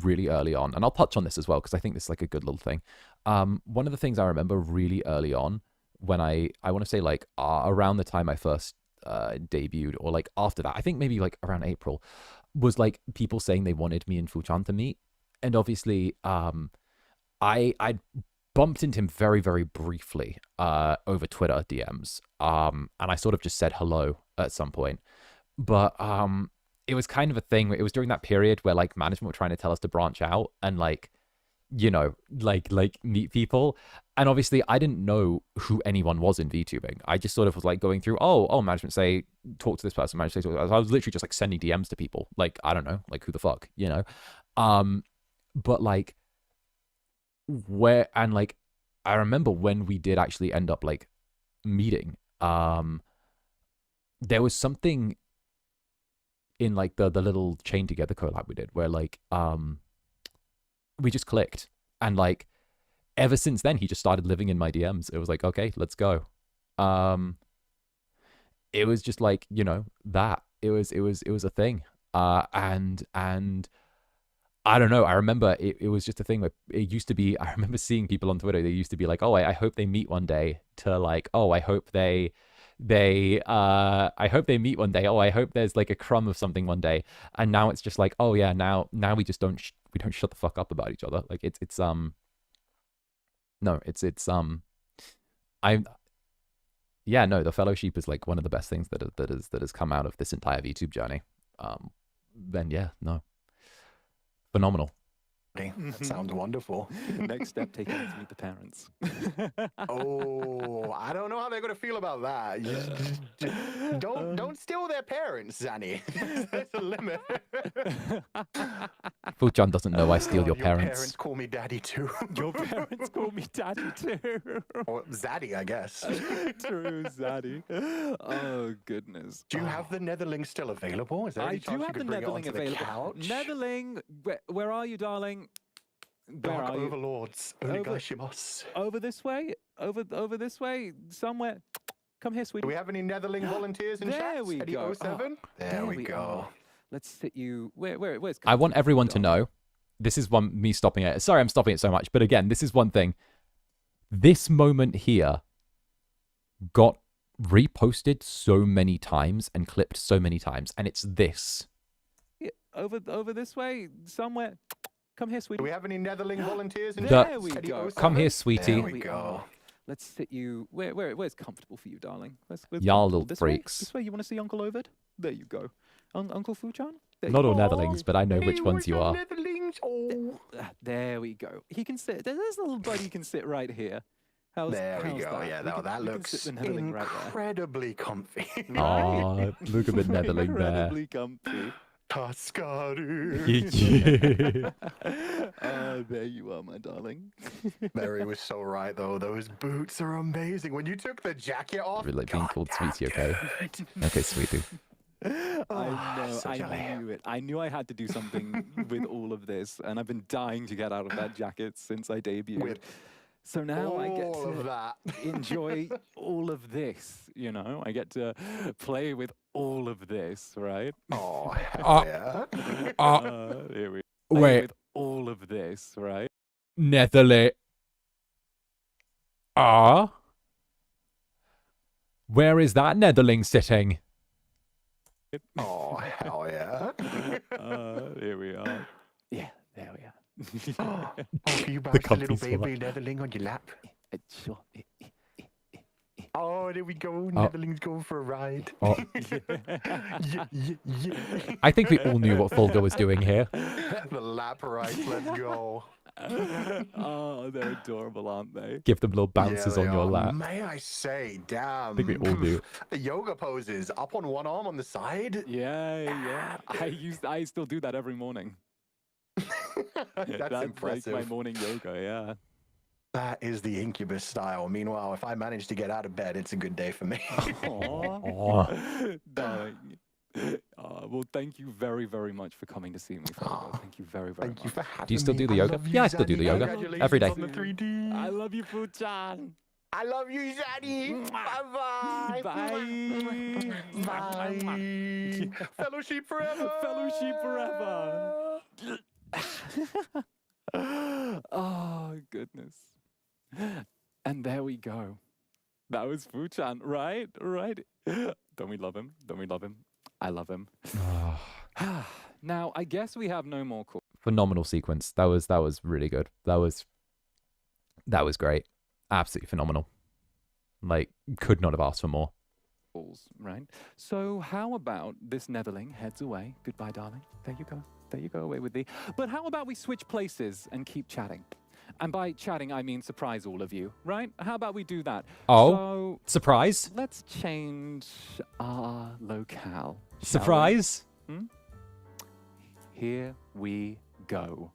really early on, and I'll touch on this as well because I think this is like a good little thing. One of the things I remember really early on when I want to say like around the time I first debuted, or like after that, I think maybe like around April, was like people saying they wanted me and Fu-Chan to meet. And obviously I bumped into him very, very briefly over Twitter DMs, and I sort of just said hello at some point. But it was kind of a thing where it was during that period where like management were trying to tell us to branch out and like, you know, like meet people. And obviously I didn't know who anyone was in VTubing. I just sort of was like going through, oh, management say talk to this person, management say talk to this. I was literally just like sending DMs to people. Like, I don't know, like who the fuck, you know? But like where, and like I remember when we did actually end up like meeting, there was something in like the little Chain Together collab we did where like we just clicked, and like ever since then he just started living in my DMs. It was like, okay, let's go. It was just like, you know, that it was a thing. And I don't know, I remember it was just a thing where it used to be, I remember seeing people on Twitter, they used to be like, oh, I hope they meet one day, to like, oh, I hope they I hope they meet one day. Oh, I hope there's like a crumb of something one day. And now it's just like, oh yeah, now we just don't shut the fuck up about each other. Like it's yeah, no, the fellowship is like one of the best things that has come out of this entire VTube journey. Then yeah, no, phenomenal. That sounds wonderful. Next step, taking them to meet the parents. Oh, I don't know how they're gonna feel about that. Don't steal their parents, Zanny. There's a limit. Fu-chan doesn't know I steal God, your Your parents. parents call me daddy too. Your parents call me daddy too. Or Zaddy, I guess. True, Zaddy. Oh, goodness. Do you have the Netherling still available? Is there I any do chance you have the could bring it Netherling onto the available. couch? Netherling, where are you, darling? Where Dark are you? overlords. Over- Onegashimasu. Over this way? Over this way? Somewhere? Come here, sweetie. Do we have any Netherling volunteers in There chat? we Any go. 07? Oh, there we go. are. Let's sit you. Where's? I want comfy, everyone to darling? know. This is me stopping it. Sorry, I'm stopping it so much. But again, this is one thing. This moment here got reposted so many times and clipped so many times. And it's this. Yeah, over this way? Somewhere? Come here, sweetie. Do we have any Netherling volunteers in There chat? we Any go. 07? Come here, There sweetie. we go. are. Let's sit you. Where's comfortable for you, darling? Where's Y'all comfortable? little This freaks. Way? This way. You want to see Uncle Ovid? There you go. Uncle Fu-chan? There Not you all go. Netherlings, but I know which Hey, ones where's you the are. Netherlings? Oh. There we go. He can sit. There's a little buddy can sit right here. There we how's go. That? Yeah, We can- that we can looks sit the Netherling right there. incredibly comfy. Aw, look at the Netherling there. Incredibly comfy. 𝓱𝓸𝓼𝓽. There you are, my darling. Mary was so right, though. Those boots are amazing. When you took the jacket off, Really being God called damn, sweetie, okay? dude. Okay, sweetie. I know. so jelly. I knew it. I knew I had to do something with all of this, and I've been dying to get out of that jacket since I debuted. With So now I get all of to that. enjoy all of this. You know, I get to play with all of this, right? Oh, Uh, yeah. Here we play Wait, with all of this, right? Netherling. Where is that Netherling sitting? Oh, hell yeah. Here we are. Yeah, there we are. Oh, you The bounce a little comfy baby Netherling on your lap. Sure. Oh, there we go. Netherling's going for a ride. Oh, Yeah, yeah, yeah. I think we all knew what Fulga was doing here. The lap ride, let's go. Oh, they're adorable, aren't they? Give them little bounces Yeah, on they your are. lap. May I say, damn. I think we all knew. The yoga poses, up on one arm on the side. Yeah. I still do that every morning. That's impressive. Like my morning yoga, yeah. That is the Incubus style. Meanwhile, if I manage to get out of bed, it's a good day for me. Aww. Darling. Well, thank you very, very much for coming to see me. Father. Thank you very, very Thank much. you for having Do you still me. do the I yoga? love you, Yeah, I still do the Zaddy. yoga. Congratulations Every day. on the 3D. I love you, Fu-chan. I love you, Zaddy. Bye-bye. Bye. Bye. Fellowship forever. Fellowship forever. Oh, goodness. And there we go. That was Fu-chan, right? Right. Don't we love him? Don't we love him? I love him. Now, I guess we have no more calls. Phenomenal sequence. That was really good. That was great. Absolutely phenomenal. Like, could not have asked for more. Right? So how about this Netherling heads away? Goodbye, darling. There you go. There you go, away with thee. But how about we switch places and keep chatting? And by chatting, I mean surprise all of you, right? How about we do that? Oh, So surprise. let's change our locale. shall we? Surprise. Here we go.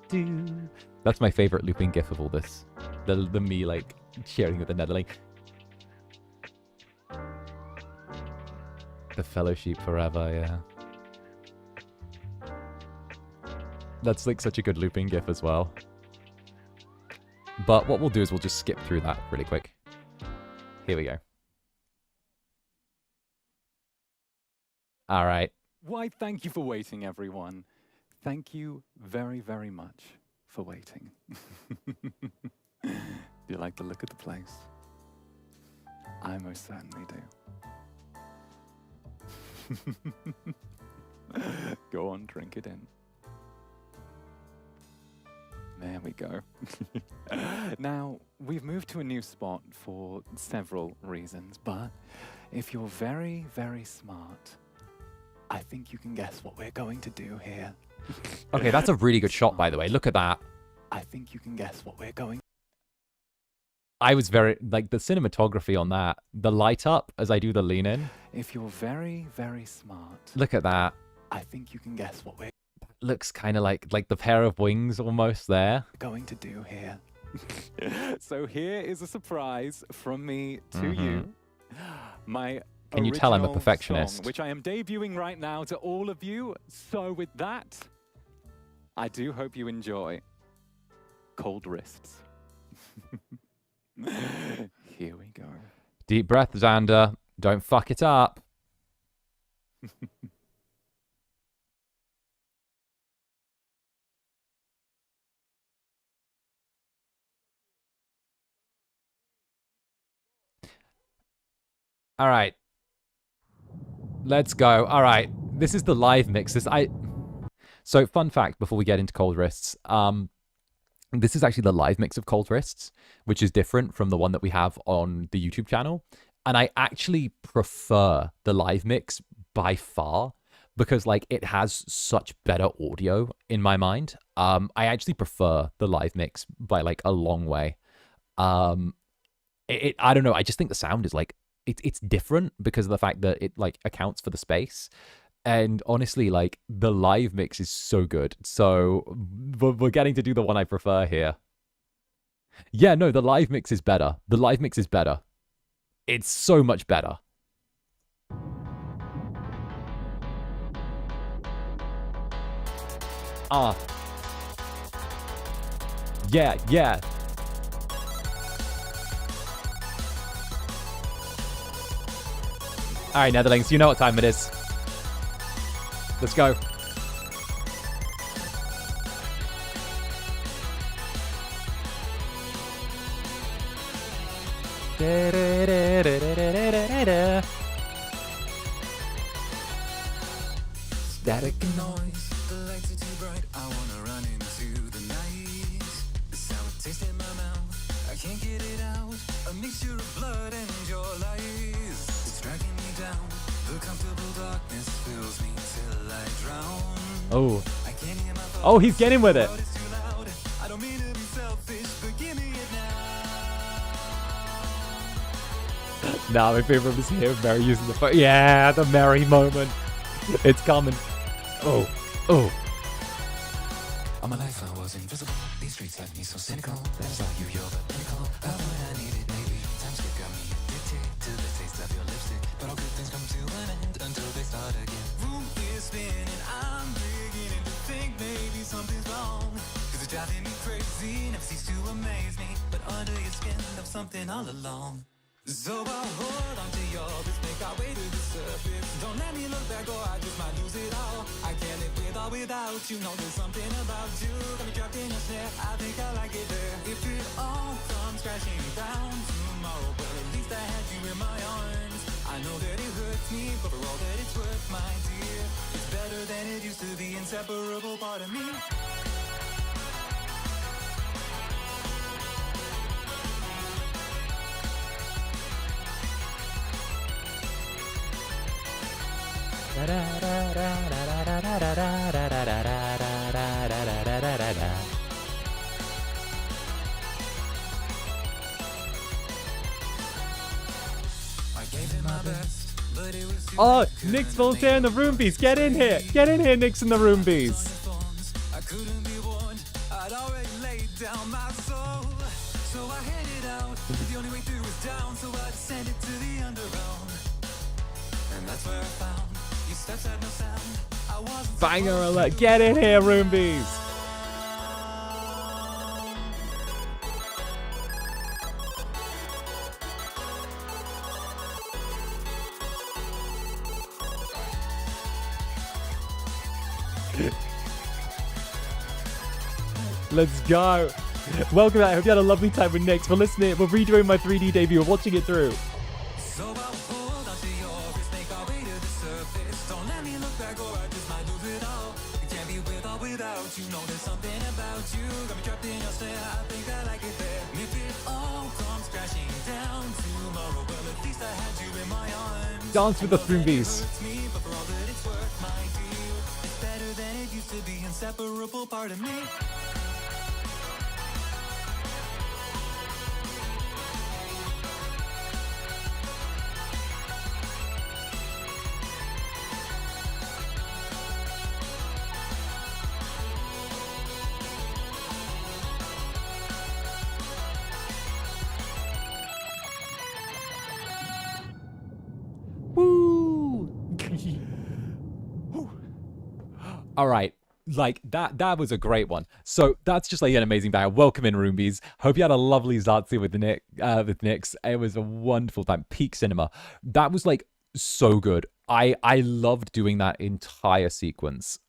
Do. That's my favorite looping gif of all this. The me like sharing with the Netherling. The fellowship forever, yeah. That's like such a good looping gif as well. But what we'll do is we'll just skip through that really quick. Here we go. All right. Why, thank you for waiting, everyone. Thank you very, very much for waiting. Do you like the look of the place? I most certainly do. Go on, drink it in. There we go. Now, we've moved to a new spot for several reasons, but if you're very, very smart, I think you can guess what we're going to do here. Okay, that's a really good shot, by the way. Look at that. I think you can guess what we're going. I was very, like, the cinematography on that. The light up as I do the lean in. If you're very, very smart, Look at that. I think you can guess what we're Looks kind of like the pair of wings almost there. going to do here. So here is a surprise from me to you. My Can you tell I'm a original perfectionist? song, which I am debuting right now to all of you. So with that, I do hope you enjoy Cold Wrists. Here we go. Deep breath, Zander. Don't fuck it up. All right. Let's go. All right. This is the live mix. So fun fact before we get into Cold Wrists. This is actually the live mix of Cold Wrists, which is different from the one that we have on the YouTube channel. And I actually prefer the live mix by far because like it has such better audio in my mind. I actually prefer the live mix by like a long way. I don't know. I just think the sound is like, it's different because of the fact that it like accounts for the space. And honestly, like the live mix is so good. So we're getting to do the one I prefer here. Yeah, no, the live mix is better. The live mix is better. It's so much better. Yeah, yeah. All right, Netherlings, you know what time it is. Let's go. Static and noise, the lights are too bright. I wanna run into the night. The sour taste in my mouth, I can't get it out. A mixture of blood and your lies. It's dragging me down. The comfortable darkness fills me till I drown. Oh. I can't hear my thoughts. Oh, he's getting with it. But it's too loud. I don't mean to be selfish, but give me it now. Nah, my favorite is here, Mary using the phone. Yeah, the Mary moment. It's coming. Oh, oh. All my life I was invisible. These streets had me so cynical. That's like you're the pinnacle of what I needed, maybe. Time skip got me addicted to the taste of your lipstick. But all good things come to an end until they start again. Room is spinning, I'm beginning to think maybe something's wrong. Cause it's driving me crazy, never cease to amaze me. But under your skin, there's something all along. So I'll hold on to your wrist, make our way to the surface. Don't let me look back or I just might lose it all. I can't live with or without you, know there's something about you. Got me trapped in your snare, I think I like it there. If it all comes crashing down tomorrow, well at least I had you in my arms. I know that it hurts me, but for all that it's worth, my dear, it's better than it used to be, inseparable part of me. Oh, Nick's volunteer in the Roombies. Get in here. Get in here, Nick's in the Roombies. I couldn't be warned, I'd already laid down my soul. So I headed out, the only way through was down. So I descended to the underground. And that's where I found your steps had no sound. I wasn't Banger alert. Get in here, Roombies. Let's go. Welcome back. I hope you had a lovely time with Nyx. We're listening. We're redoing my 3D debut. We're watching it through. So I'll hold on to your wrist, make our way to the surface. Don't let me look back or I just might lose it all. You can't be with or without you, know there's something about you. Got me trapped in Dance with the Throombies. Woo! All right. Like that was a great one. So that's just like an amazing bag. Welcome in, Roombies. Hope you had a lovely Zazie with Nyx. It was a wonderful time. Peak cinema. That was like so good. I loved doing that entire sequence.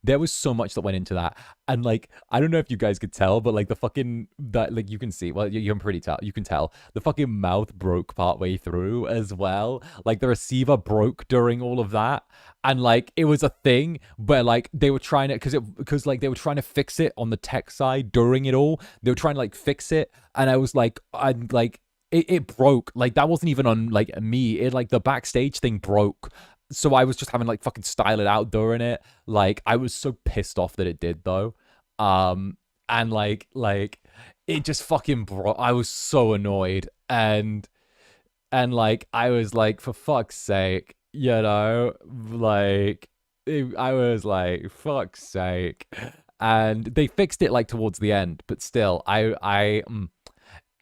There was so much that went into that, and like I don't know if you guys could tell, but like the fucking that like you can see. Well, you can you can tell the fucking mouth broke partway through as well. Like the receiver broke during all of that, and like it was a thing where like they were trying to because like they were trying to fix it on the tech side during it all. They were trying to like fix it, and I was like It broke. Like that wasn't even on like me. It like the backstage thing broke. So I was just having to like fucking style it out during it. Like I was so pissed off that it did though. And like it just fucking broke. I was so annoyed. And like I was like, for fuck's sake, you know, like I was like, fuck's sake. And they fixed it like towards the end, but still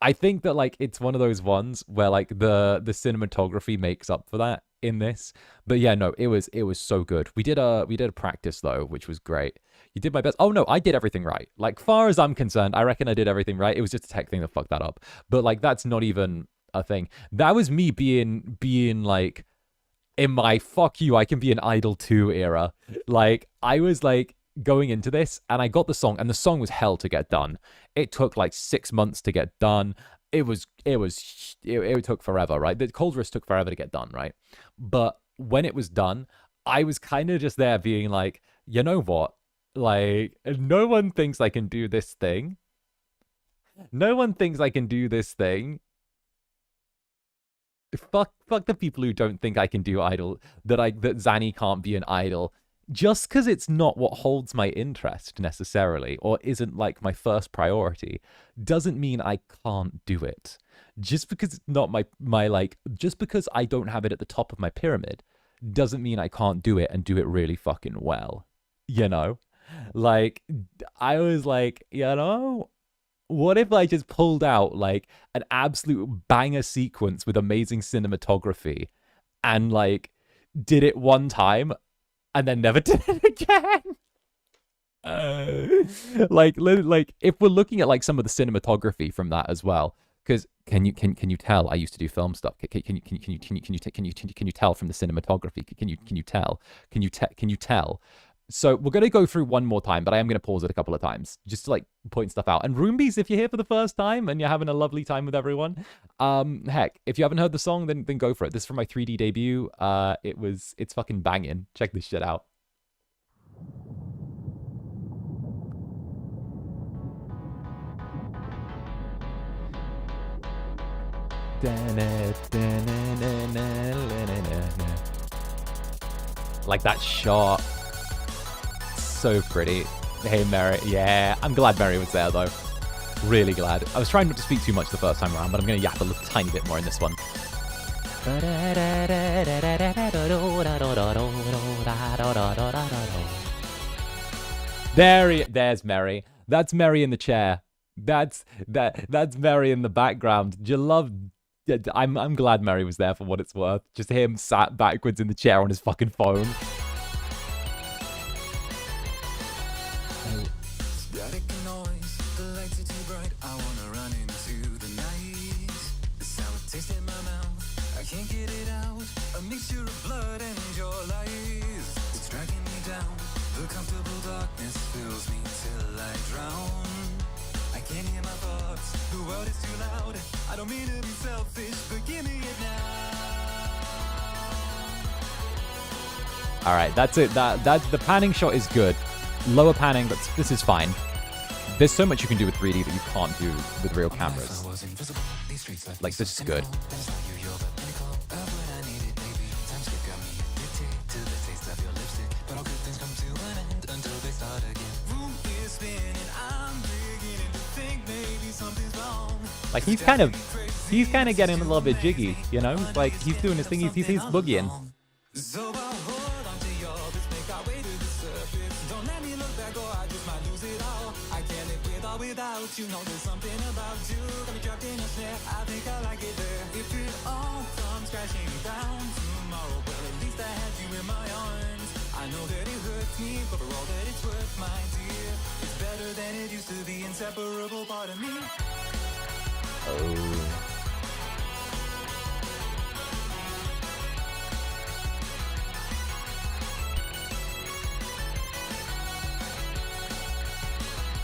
I think that like it's one of those ones where like the cinematography makes up for that in this. But yeah, no, it was so good. We did a practice though, which was great. You did my best. Oh no, I did everything right. Like far as I'm concerned, I reckon I did everything right. It was just a tech thing that fucked that up. But like that's not even a thing. That was me being like in my fuck you, I can be an idol too era. Like I was like going into this and I got the song, and the song was hell to get done. It took like 6 months to get done. It took forever, right? The 𝓂𝓻 took forever to get done, right? But when it was done, I was kind of just there being like, you know what? Like, no one thinks I can do this thing. No one thinks I can do this thing. Fuck the people who don't think I can do idol, that Zanny can't be an idol. Just because it's not what holds my interest necessarily, or isn't like my first priority, doesn't mean I can't do it. Just because it's not my like, just because I don't have it at the top of my pyramid, doesn't mean I can't do it and do it really fucking well. You know? Like, I was like, you know, what if I just pulled out like an absolute banger sequence with amazing cinematography and like did it one time and then never did it again? Like if we're looking at like some of the cinematography from that as well, because can you tell I used to do film stuff? Can you tell from the cinematography? Can you tell? So we're going to go through one more time, but I am going to pause it a couple of times just to like point stuff out. And Roombies, if you're here for the first time and you're having a lovely time with everyone, heck, if you haven't heard the song, then go for it. This is from my 3D debut. It's fucking banging. Check this shit out. Like that shot. So pretty. Hey, Mary. Yeah, I'm glad Mary was there, though. Really glad. I was trying not to speak too much the first time around, but I'm going to yap a little tiny bit more in this one. There's Mary. That's Mary in the chair. That's Mary in the background. Do you love... I'm glad Mary was there for what it's worth. Just him sat backwards in the chair on his fucking phone. I don't mean to be selfish, but give me it now. All right, that's it. That's the panning shot is good. Lower panning, but this is fine. There's so much you can do with 3D that you can't do with real cameras. Like, this is good. Like he's kind of getting a little bit jiggy, you know? Like he's doing his thing, he's boogieing. So I'll hold on to your wrist, make our way to the surface. Don't let me look back or I just might lose it all. I can't live with or without you. Know there's something about you. Got me trapped in a snare. I think I like it there. If it all comes crashing down tomorrow, well at least I had you in my arms. I know that it hurts me, but for all that it's worth, my dear, it's better than it used to be. Inseparable part of me. Oh.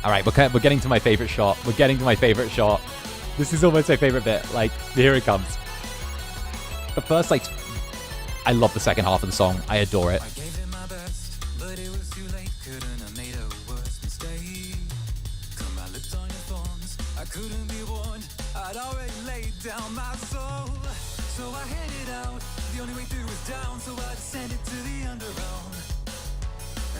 All right, we're getting to my favorite shot. We're getting to my favorite shot. This is almost my favorite bit. Like, here it comes. The first, like, I love the second half of the song. I adore it. I gave it my best, but it was too late. Couldn't have made a worse mistake. Cut my lips on your thorns. I couldn't be warned. I'd already laid down my soul. So I headed out. The only way through was down. So I descended to the underground.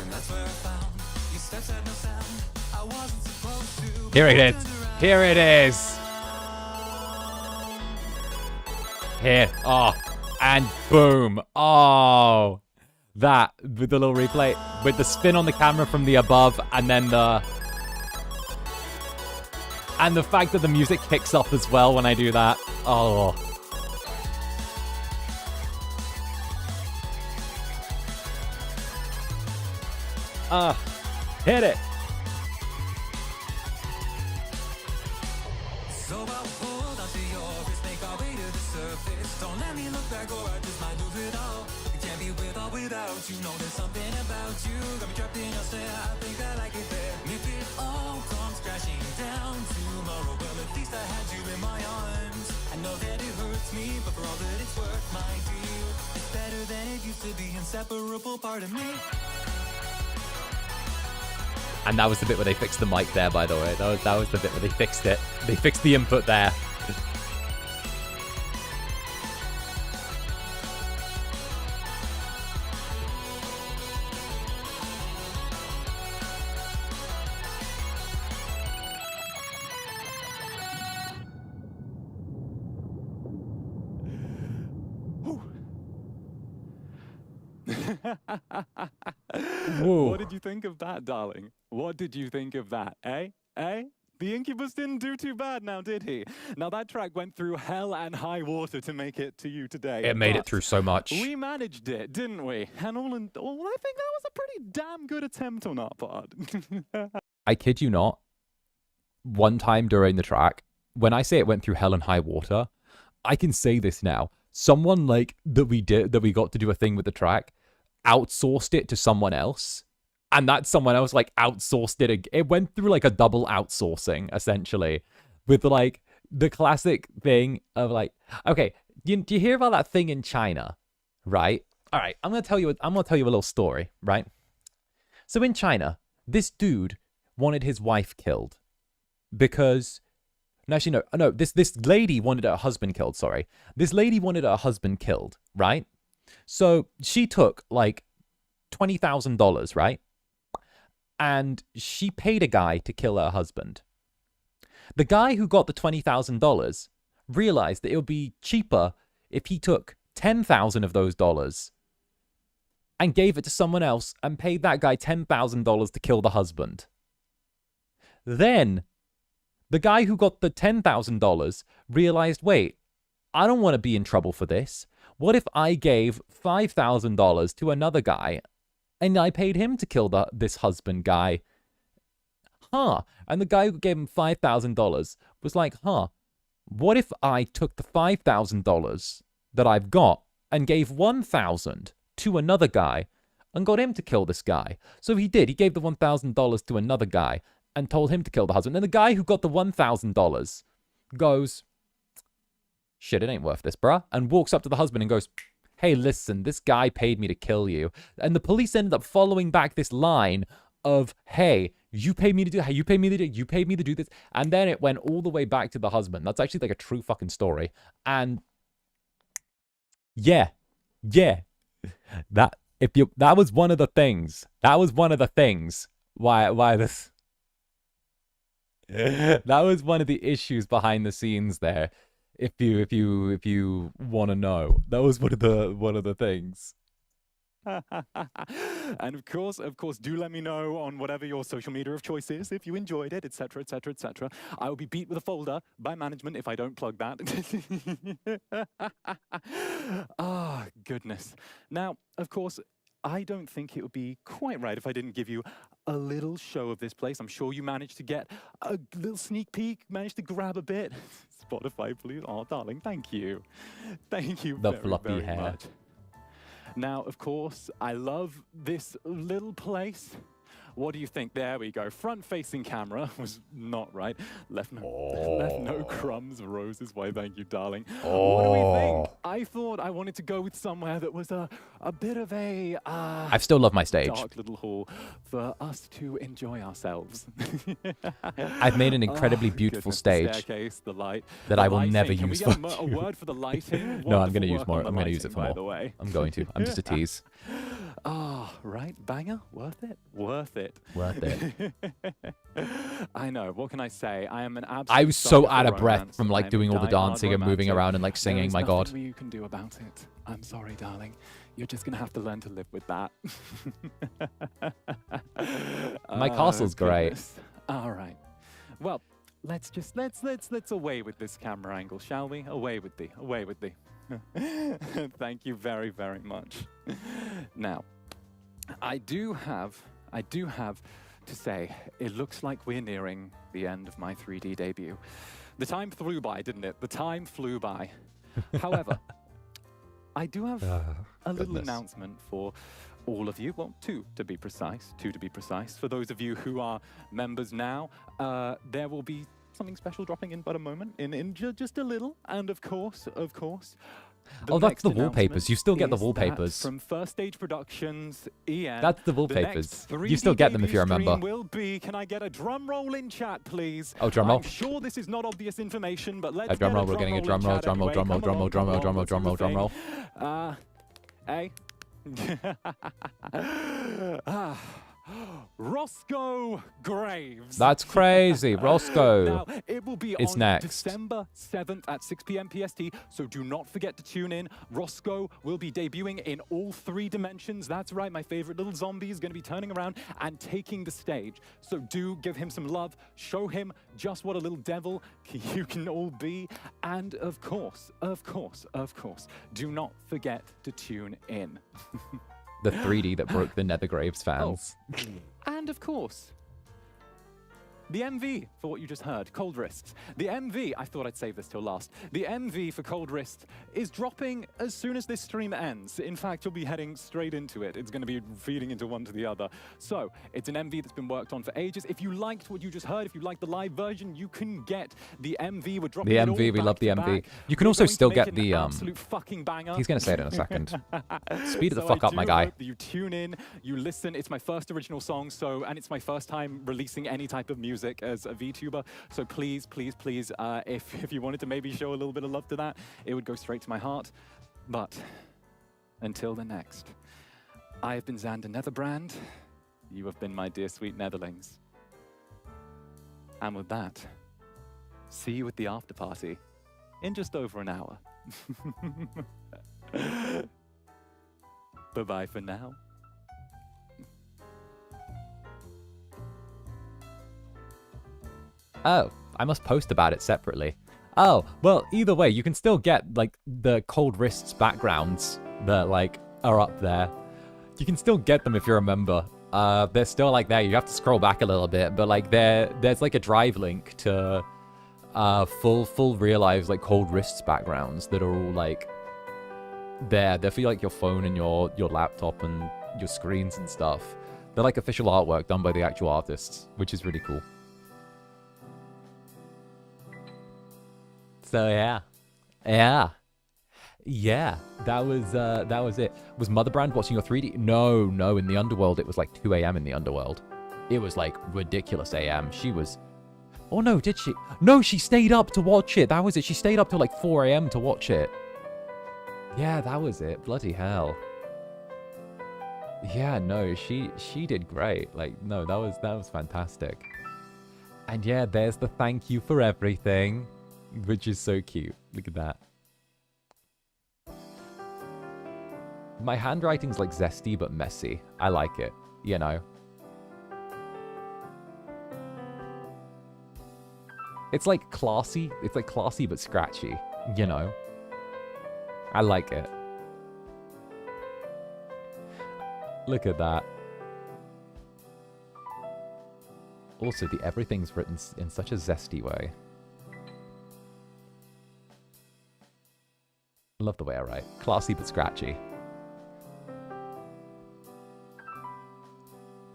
And that's where I found your steps had no sound. I wasn't supposed to. Here it is. Here it is. Here. Oh. And boom. Oh. That with the little replay. With the spin on the camera from the above. And then the... And the fact that the music kicks up as well when I do that. Oh. Hit it. So I'll hold on to your wrist, make our way to the surface. Don't let me look back or I just might lose it all. You can't be with or without you. Know there's something about you. Got me trapped in your snare. I think I like it there. If it all comes crashing down tomorrow, well at least I had you in my arms. I know that it hurts me, but for all that it's worth, my dear, it's better than it used to be. Inseparable part of me. And that was the bit where they fixed the mic there, by the way. That was the bit where they fixed it. They fixed the input there. Whoa. What did you think of that, darling? What did you think of that, eh? Eh? The Incubus didn't do too bad now, did he? Now, that track went through hell and high water to make it to you today. It made it but through so much. We managed it, didn't we? And all in all, I think that was a pretty damn good attempt on our part. I kid you not. One time during the track, when I say it went through hell and high water, I can say this now. Someone like that we got to do a thing with the track, outsourced it to someone else. And that someone else like outsourced it. It went through like a double outsourcing essentially, with like the classic thing of like, okay, do you hear about that thing in China, right? All right, I'm gonna tell you a little story, right? So in China, this dude wanted his wife killed because, actually no, this lady wanted her husband killed. Sorry, this lady wanted her husband killed, right? So she took like $20,000, right? And she paid a guy to kill her husband. The guy who got the $20,000 realized that it would be cheaper if he took 10,000 of those dollars and gave it to someone else and paid that guy $10,000 to kill the husband. Then the guy who got the $10,000 realized, wait, I don't want to be in trouble for this. What if I gave $5,000 to another guy and I paid him to kill this husband guy? Huh. And the guy who gave him $5,000 was like, huh, what if I took the $5,000 that I've got and gave $1,000 to another guy and got him to kill this guy? So he did. He gave the $1,000 to another guy and told him to kill the husband. And the guy who got the $1,000 goes, shit, it ain't worth this, bruh. And walks up to the husband and goes, hey, listen, this guy paid me to kill you. And the police ended up following back this line of, hey, you paid me to do, hey, you paid me to do this. And then it went all the way back to the husband. That's actually like a true fucking story. And yeah, that was one of the things. That was one of the things why this. That was one of the issues behind the scenes there. If you want to know, that was one of the things. And of course, do let me know on whatever your social media of choice is if you enjoyed it, etc., etc., etc. I will be beat with a folder by management if I don't plug that. Ah, goodness. Now, of course, I don't think it would be quite right if I didn't give you a little show of this place. I'm sure you managed to get a little sneak peek, managed to grab a bit. Spotify, please. Oh, darling, thank you. Thank you The very, floppy very hair. much. Now, of course, I love this little place. What do you think? There we go. Front-facing camera was not right. Left no crumbs, roses. Why, thank you, darling. What do we think? I thought I wanted to go with somewhere that was a bit of a I still love my stage. dark little hall for us to enjoy ourselves. I've made an incredibly Oh, beautiful goodness, the stage staircase, the light, that the I will never lighting. Can use we get for a word for the lighting? No, I'm going to Wonderful use work more. on the I'm going to use it lighting, for by the more. way. I'm going to. I'm just a tease. Ah, right, banger, worth it, worth it. Worth it. I know. What can I say? I am an absolute. I was so sucker for out of breath romance. from I like am a doing all the die-hard dancing and moving romantic. around and like There singing. is My God. nothing you can do about it. I'm sorry, darling. You're just gonna have to learn to live with that. My castle's great. Goodness. All right. Well, let's away with this camera angle, shall we? Away with thee. Away with thee. Thank you very, very much. Now, I do have to say, it looks like we're nearing the end of my 3D debut. The time flew by, didn't it? The time flew by. However, I do have a little goodness. announcement for all of you. Well, two to be precise. For those of you who are members now, there will be something special dropping in but a moment, in just a little. And of course, Oh, that's next the wallpapers. You still get the is that wallpapers. from First Stage Productions, EN. That's the The wallpapers. next You still 3D get them if you debut remember. stream will be, can I get a drum roll in chat, please? Oh, drum roll. I'm sure this is not obvious information, but let's Drum get roll. a We're getting a drum in roll. chat Drum roll. anyway. Drum roll. Come Drum roll. along, Drum roll. come Drum roll. along, Drum roll. let's do Drum roll. the thing. Roscoe Graves. That's crazy, Roscoe. Now, it will be It's on next. December 7th at 6 p.m. PST, so do not forget to tune in. Roscoe will be debuting in all 3 dimensions. That's right, my favorite little zombie is going to be turning around and taking the stage. So do give him some love, show him just what a little devil you can all be, and of course, do not forget to tune in. The 3D that broke the Nethergraves fans. And of course, the MV for what you just heard, Cold Wrists. The MV, I thought I'd save this till last. The MV for Cold Wrist is dropping as soon as this stream ends. In fact, you'll be heading straight into it. It's going to be feeding into one to the other. So it's an MV that's been worked on for ages. If you liked what you just heard, if you liked the live version, you can get the MV. We're dropping The it all MV, we love back the to MV. back. You can We're also going to still make get an the absolute fucking banger. He's gonna say it in a second. Speed of the So fuck I up, my do guy. hope that you tune in, you listen. It's my first original song, and it's my first time releasing any type of music as a VTuber. So please, if you wanted to maybe show a little bit of love to that, it would go straight to my heart. But until the next, I have been Zander Netherbrand. You have been my dear sweet Netherlings. And with that, see you at the after party in just over an hour. Bye-bye for now. Oh, I must post about it separately. Oh, well, either way, you can still get, like, the Cold Wrists backgrounds that, like, are up there. You can still get them if you're a member. They're still, like, there. You have to scroll back a little bit, but, like, there's, like, a drive link to full real-life, like, Cold Wrists backgrounds that are all, like, there. They're for, like, your phone and your laptop and your screens and stuff. They're, like, official artwork done by the actual artists, which is really cool. So yeah, that was it. Was Motherbrand watching your 3D? No, in the Underworld it was like 2 a.m. in the Underworld. It was like ridiculous a.m. She was, oh no, did she? No, she stayed up to watch it. That was it. She stayed up till like 4 a.m. to watch it. Yeah, that was it. Bloody hell. Yeah, no, she did great. Like, no, that was fantastic. And yeah, there's the thank you for everything, which is so cute. Look at that. My handwriting's like zesty but messy. I like it, you know. It's like classy. It's like classy but scratchy, you know. I like it. Look at that. Also, the everything's written in such a zesty way. I love the way I write. Classy but scratchy.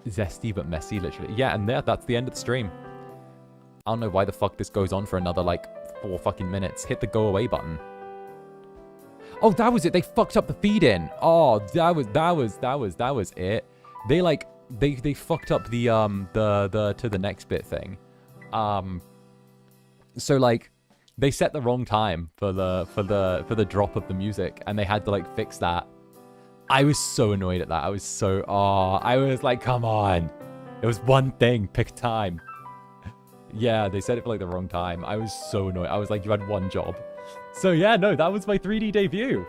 Zesty but messy, literally. Yeah, and that's the end of the stream. I don't know why the fuck this goes on for another, like, 4 fucking minutes. Hit the go away button. Oh, that was it. They fucked up the feed in. Oh, that was it. They, like, they fucked up the to the next bit thing. So, like, they set the wrong time for the drop of the music, and they had to, like, fix that. I was so annoyed at that. I was like, come on. It was one thing. Pick time. Yeah, they set it for, like, the wrong time. I was so annoyed. I was like, you had one job. So, yeah, no, that was my 3D debut.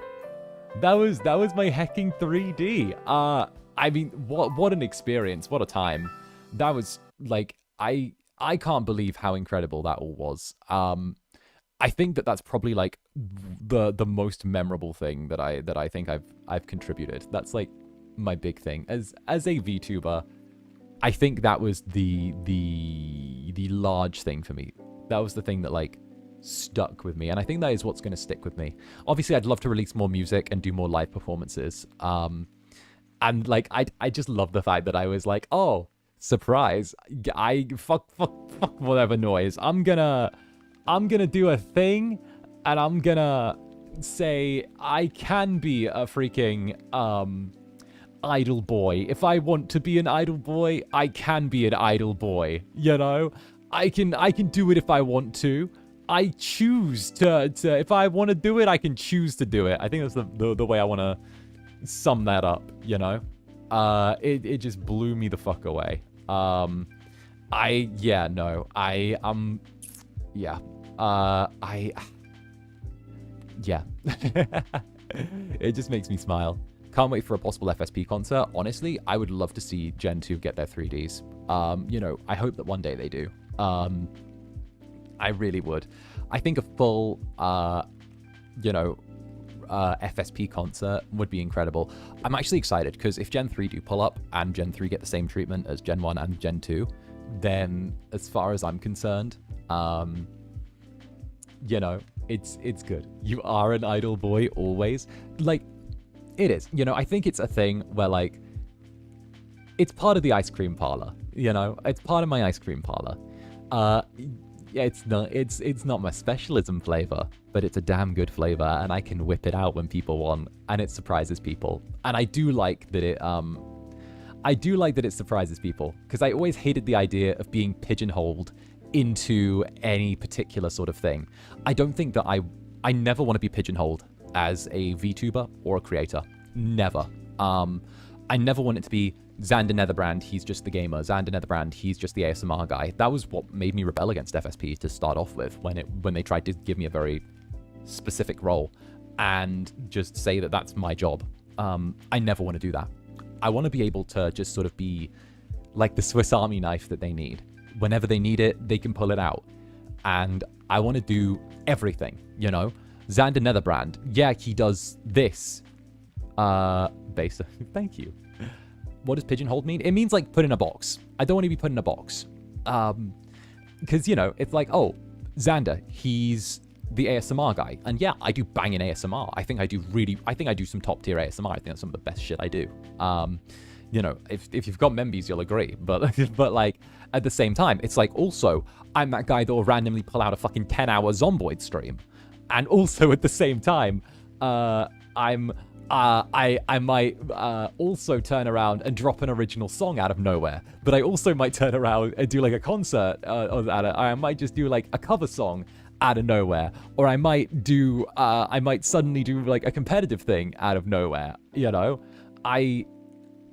That was my hecking 3D. I mean, what an experience. What a time. That was, like, I can't believe how incredible that all was. I think that's probably, like, the most memorable thing that I think I've contributed. That's, like, my big thing. As a VTuber, I think that was the large thing for me. That was the thing that, like, stuck with me, and I think that is what's going to stick with me. Obviously, I'd love to release more music and do more live performances. And, like, I just love the fact that I was like, oh, surprise, I fuck whatever noise. I'm gonna do a thing, and I'm gonna say I can be a freaking idol boy. If I want to be an idol boy, I can be an idol boy. You know, I can do it if I want to. I choose to if I want to do it, I can choose to do it. I think that's the way I want to sum that up. You know, it just blew me the fuck away. It just makes me smile. Can't wait for a possible FSP concert. Honestly, I would love to see Gen 2 get their 3Ds. You know, I hope that one day they do. I really would. I think a full, FSP concert would be incredible. I'm actually excited because if Gen 3 do pull up and Gen 3 get the same treatment as Gen 1 and Gen 2, then as far as I'm concerned, you know, it's good. You are an idol boy always. Like, it is. You know, I think it's a thing where, like, it's part of the ice cream parlor. You know, it's part of my ice cream parlor. Yeah, it's not my specialism flavor, but it's a damn good flavor, and I can whip it out when people want, and it surprises people. And I do like that it surprises people, because I always hated the idea of being pigeonholed into any particular sort of thing. I don't think that I never want to be pigeonholed as a VTuber or a creator. Never. I never want it to be Zander Netherbrand, he's just the gamer. Zander Netherbrand, he's just the ASMR guy. That was what made me rebel against FSP to start off with, when they tried to give me a very specific role and just say that that's my job. I never want to do that. I want to be able to just sort of be like the Swiss Army knife that they need. Whenever they need it, they can pull it out. And I want to do everything, you know? Zander Netherbrand, yeah, he does this. Thank you. What does pigeonholed mean? It means, like, put in a box. I don't want to be put in a box. Because, you know, it's like, oh, Zander, he's the ASMR guy. And yeah, I do banging ASMR. I think I do some top tier ASMR. I think that's some of the best shit I do. You know, if you've got membies, you'll agree. But like, at the same time, it's like, also, I'm that guy that will randomly pull out a fucking 10-hour Zomboid stream. And also, at the same time, I might also turn around and drop an original song out of nowhere. But I also might turn around and do, like, a concert. I might just do, like, a cover song out of nowhere. Or I might suddenly do, like, a competitive thing out of nowhere. You know? I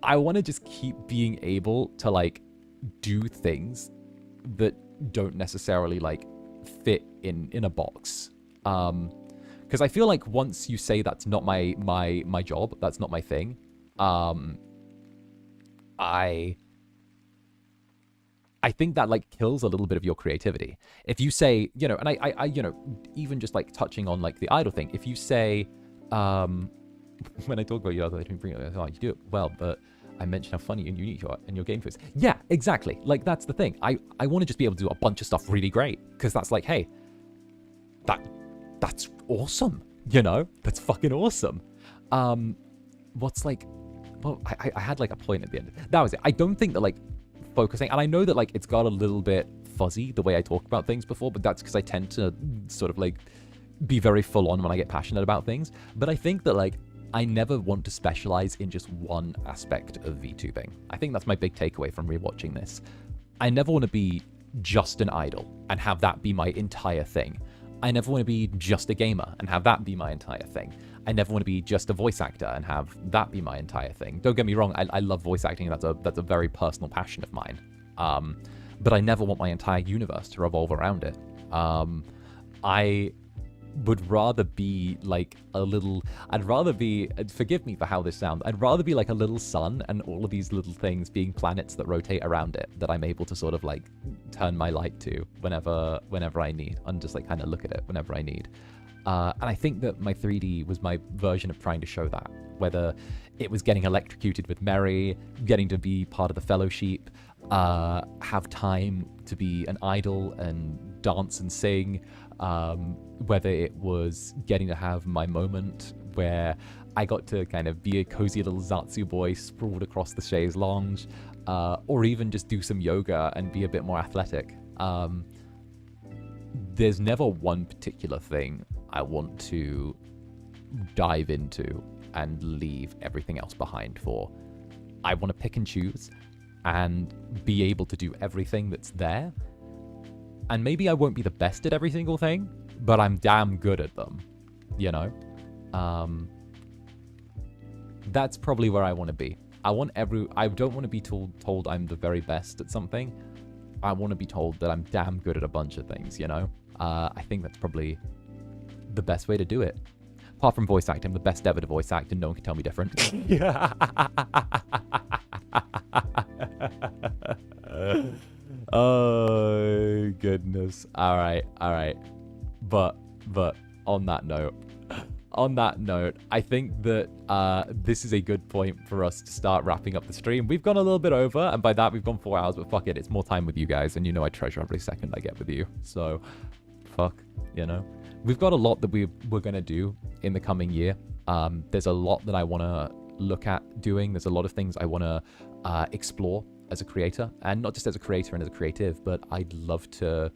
want to just keep being able to, like, do things that don't necessarily like fit in a box. Because I feel like once you say that's not my job, that's not my thing, I think that like kills a little bit of your creativity. If you say, you know, and I you know, even just like touching on like the idol thing, if you say, when I talk about you, I bring it, oh, you do it well, but I mentioned how funny and unique you are and your game face. Yeah, exactly. Like that's the thing. I want to just be able to do a bunch of stuff really great, because that's like, hey, that's awesome. You know, that's fucking awesome. What's like, well, I had like a point at the end. That was it. I don't think that like focusing, and I know that like it's got a little bit fuzzy the way I talk about things before, but that's because I tend to sort of like be very full on when I get passionate about things. But I think that like I never want to specialize in just one aspect of VTubing. I think that's my big takeaway from rewatching this. I never want to be just an idol and have that be my entire thing. I never want to be just a gamer and have that be my entire thing. I never want to be just a voice actor and have that be my entire thing. Don't get me wrong, I love voice acting. That's a very personal passion of mine. But I never want my entire universe to revolve around it. I would rather be like I'd rather be, forgive me for how this sounds, I'd rather be like a little sun and all of these little things being planets that rotate around it that I'm able to sort of like turn my light to whenever I need, and just like kind of look at it whenever I need. And I think that my 3D was my version of trying to show that, whether it was getting electrocuted with Mary, getting to be part of the fellowship, have time to be an idol and dance and sing, whether it was getting to have my moment where I got to kind of be a cozy little Zatsu boy sprawled across the chaise lounge, or even just do some yoga and be a bit more athletic. There's never one particular thing I want to dive into and leave everything else behind for. I want to pick and choose and be able to do everything that's there. And maybe I won't be the best at every single thing, but I'm damn good at them, you know? That's probably where I want to be. I don't want to be told I'm the very best at something. I want to be told that I'm damn good at a bunch of things, you know? I think that's probably the best way to do it. Apart from voice acting, I'm the best ever to voice act, and no one can tell me different. Oh, goodness. All right. But on that note, I think that this is a good point for us to start wrapping up the stream. We've gone a little bit over, and by that we've gone 4 hours, but fuck it, it's more time with you guys, and you know I treasure every second I get with you. So, fuck, you know. We've got a lot that we're going to do in the coming year. There's a lot that I want to look at doing. There's a lot of things I want to explore as a creator, and not just as a creator and as a creative, but I'd love to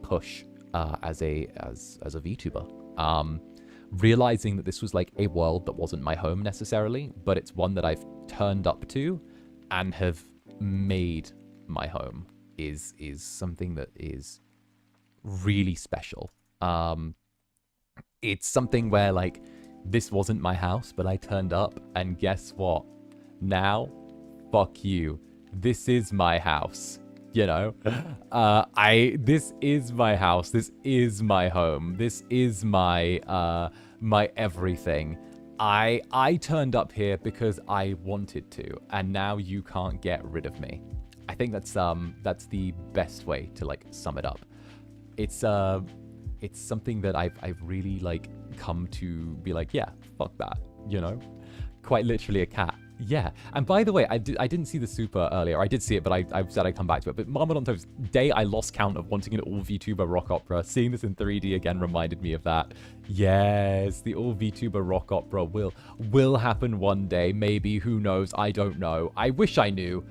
push as a VTuber. Realizing that this was like a world that wasn't my home necessarily, but it's one that I've turned up to and have made my home is something that is really special. It's something where like this wasn't my house, but I turned up, and guess what? Now, fuck you. This is my house. You know, this is my house. This is my home. This is my my everything. I turned up here because I wanted to, and now you can't get rid of me. I think that's the best way to like sum it up. It's something that I've really like come to be like, yeah, fuck that, you know, quite literally a cat. Yeah, and by the way, I didn't see the super earlier. I did see it, but I said I'd come back to it. But Marmadonto's day I lost count of wanting an all VTuber rock opera. Seeing this in 3D again reminded me of that. Yes, the all VTuber rock opera will happen one day. Maybe, who knows? I don't know. I wish I knew,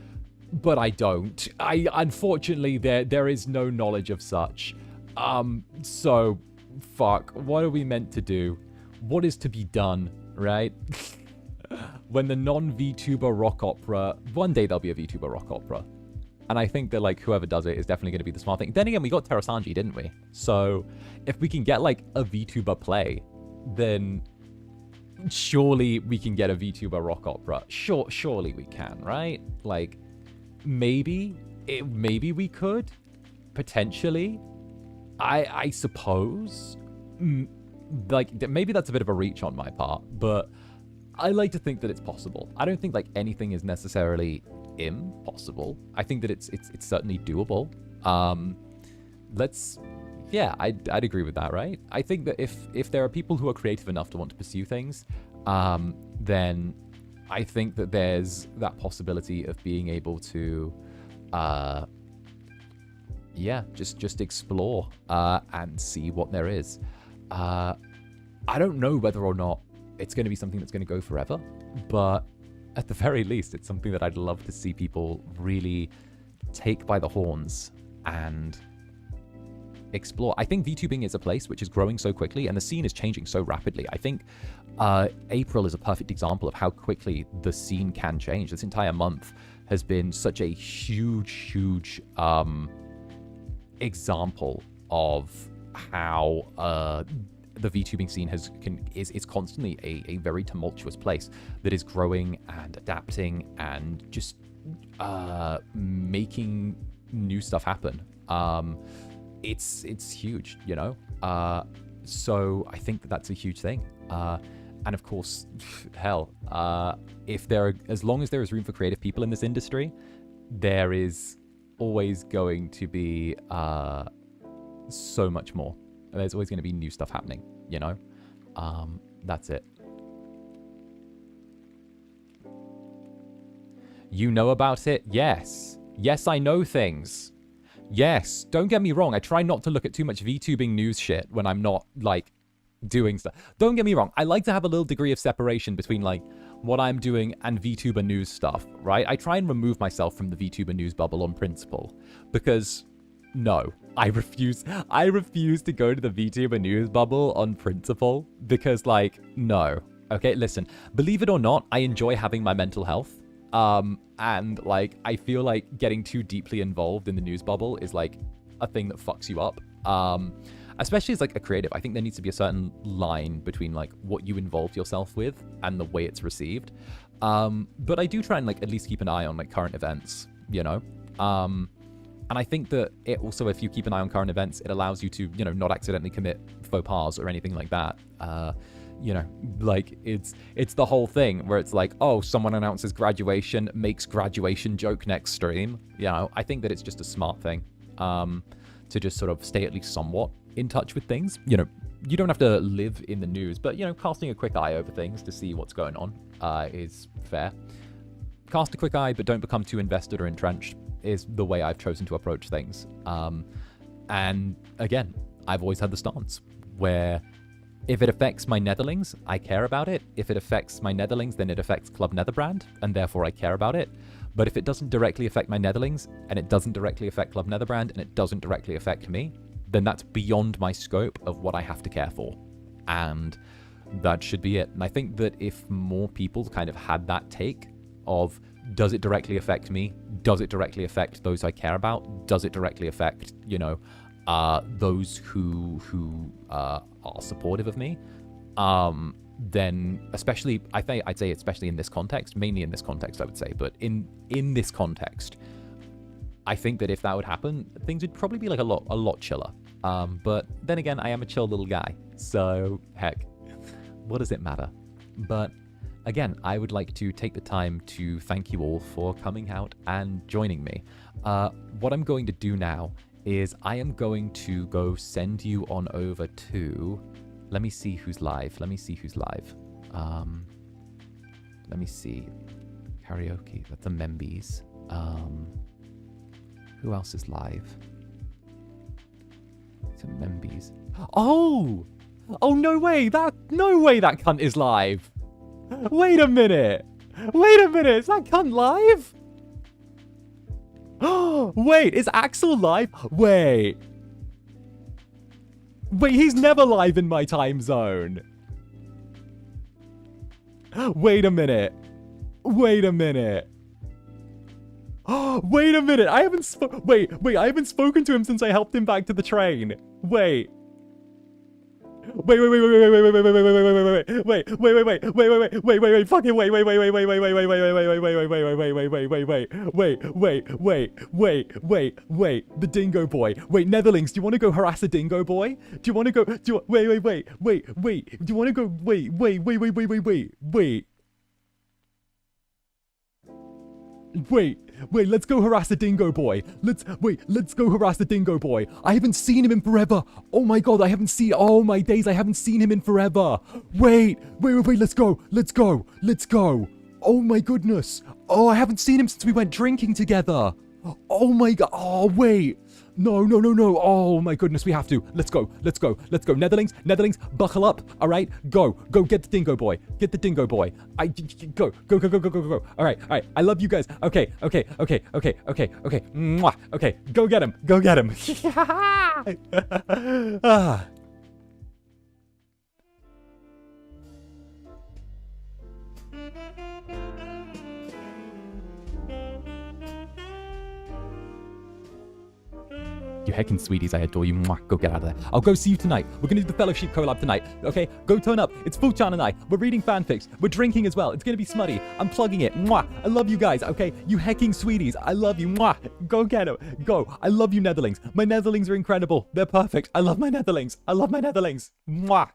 but I don't. Unfortunately, there is no knowledge of such. So, fuck. What are we meant to do? What is to be done, right? When the non-VTuber rock opera, one day there'll be a VTuber rock opera. And I think that like whoever does it is definitely going to be the smart thing. Then again, we got Terasanji, didn't we? So if we can get like a VTuber play, then surely we can get a VTuber rock opera. Surely we can, right? Like maybe we could. potentially, I suppose, like maybe that's a bit of a reach on my part, but I like to think that it's possible. I don't think like anything is necessarily impossible. I think that it's certainly doable. Yeah, I'd agree with that, right? I think that if there are people who are creative enough to want to pursue things, then I think that there's that possibility of being able to, yeah, just explore and see what there is. I don't know whether or not it's going to be something that's going to go forever, but at the very least, it's something that I'd love to see people really take by the horns and explore. I think VTubing is a place which is growing so quickly and the scene is changing so rapidly. I think April is a perfect example of how quickly the scene can change. This entire month has been such a huge example of how the VTubing scene is constantly a very tumultuous place that is growing and adapting and just making new stuff happen. It's huge, you know? So I think that that's a huge thing. And of course, hell, as long as there is room for creative people in this industry, there is always going to be so much more. There's always going to be new stuff happening, you know? That's it. You know about it? Yes. Yes, I know things. Yes, don't get me wrong. I try not to look at too much VTubing news shit when I'm not, like, doing stuff. Don't get me wrong. I like to have a little degree of separation between, like, what I'm doing and VTuber news stuff, right? I try and remove myself from the VTuber news bubble on principle because, no, I refuse to go to the VTuber news bubble on principle because, like, no. Okay, listen, believe it or not, I enjoy having my mental health. And like, I feel like getting too deeply involved in the news bubble is like a thing that fucks you up. Especially as like a creative, I think there needs to be a certain line between like what you involve yourself with and the way it's received. But I do try and like at least keep an eye on like current events, you know? And I think that it also, if you keep an eye on current events, it allows you to, you know, not accidentally commit faux pas or anything like that. You know, like it's the whole thing where it's like, oh, someone announces graduation, makes graduation joke next stream. You know, I think that it's just a smart thing to just sort of stay at least somewhat in touch with things. You know, you don't have to live in the news, but, you know, casting a quick eye over things to see what's going on is fair. Cast a quick eye, but don't become too invested or entrenched is the way I've chosen to approach things. And again, I've always had the stance where if it affects my netherlings, I care about it. If it affects my netherlings, then it affects Club Netherbrand, and therefore I care about it. But if it doesn't directly affect my netherlings, and it doesn't directly affect Club Netherbrand, and it doesn't directly affect me, then that's beyond my scope of what I have to care for. And that should be it. And I think that if more people kind of had that take of, does it directly affect me? Does it directly affect those I care about? Does it directly affect, you know, those who are supportive of me, then especially, I'd say especially in this context, mainly in this context, I would say, but in this context, I think that if that would happen, things would probably be like a lot chiller. But then again, I am a chill little guy, so heck, what does it matter? But again, I would like to take the time to thank you all for coming out and joining me. What I'm going to do now is I am going to go send you on over to, let me see who's live. Let me see, karaoke, that's a Membies. Who else is live? It's a Membies. Oh, no way that cunt is live. Wait a minute, is that cunt live? Wait, is Axel live? Wait, he's never live in my time zone. Wait a minute. Wait a minute, I haven't spoken to him since I helped him back to the train. Wait, Wait, wait, wait, wait, wait, wait, wait, wait, wait, wait, wait, wait, wait, wait, wait, wait, wait, wait, wait, fucking wait, wait, wait, wait, wait, wait, wait, wait, wait, wait, wait, wait, wait, wait, wait, wait, wait, wait, the dingo boy. Wait, Netherlings, do you want to go harass the dingo boy? Do you want to go? Wait, wait, wait, wait, wait. Do you want to go? Wait, wait, wait, wait, wait, wait, wait, wait. Wait, let's go harass the dingo boy. Let's go harass the dingo boy. I haven't seen him in forever. Oh my god, I haven't seen him in forever. Wait, let's go. Oh my goodness. Oh, I haven't seen him since we went drinking together. Oh my god. Oh, wait. No. Oh my goodness, we have to. Let's go. Netherlings, buckle up. All right, go get the dingo boy. Go. All right. I love you guys. Okay. Mwah. Okay, go get him. Ah. You heckin' sweeties, I adore you. Mwah, go get out of there. I'll go see you tonight. We're gonna do the Fellowship collab tonight. Okay, go turn up. It's 𝔂𝓸𝓾𝓻 and I. We're reading fanfics. We're drinking as well. It's gonna be smutty. I'm plugging it. Mwah. I love you guys. Okay, you hecking sweeties. I love you. Mwah. Go get them. Go. I love you, Netherlings. My Netherlings are incredible. They're perfect. I love my Netherlings. Mwah.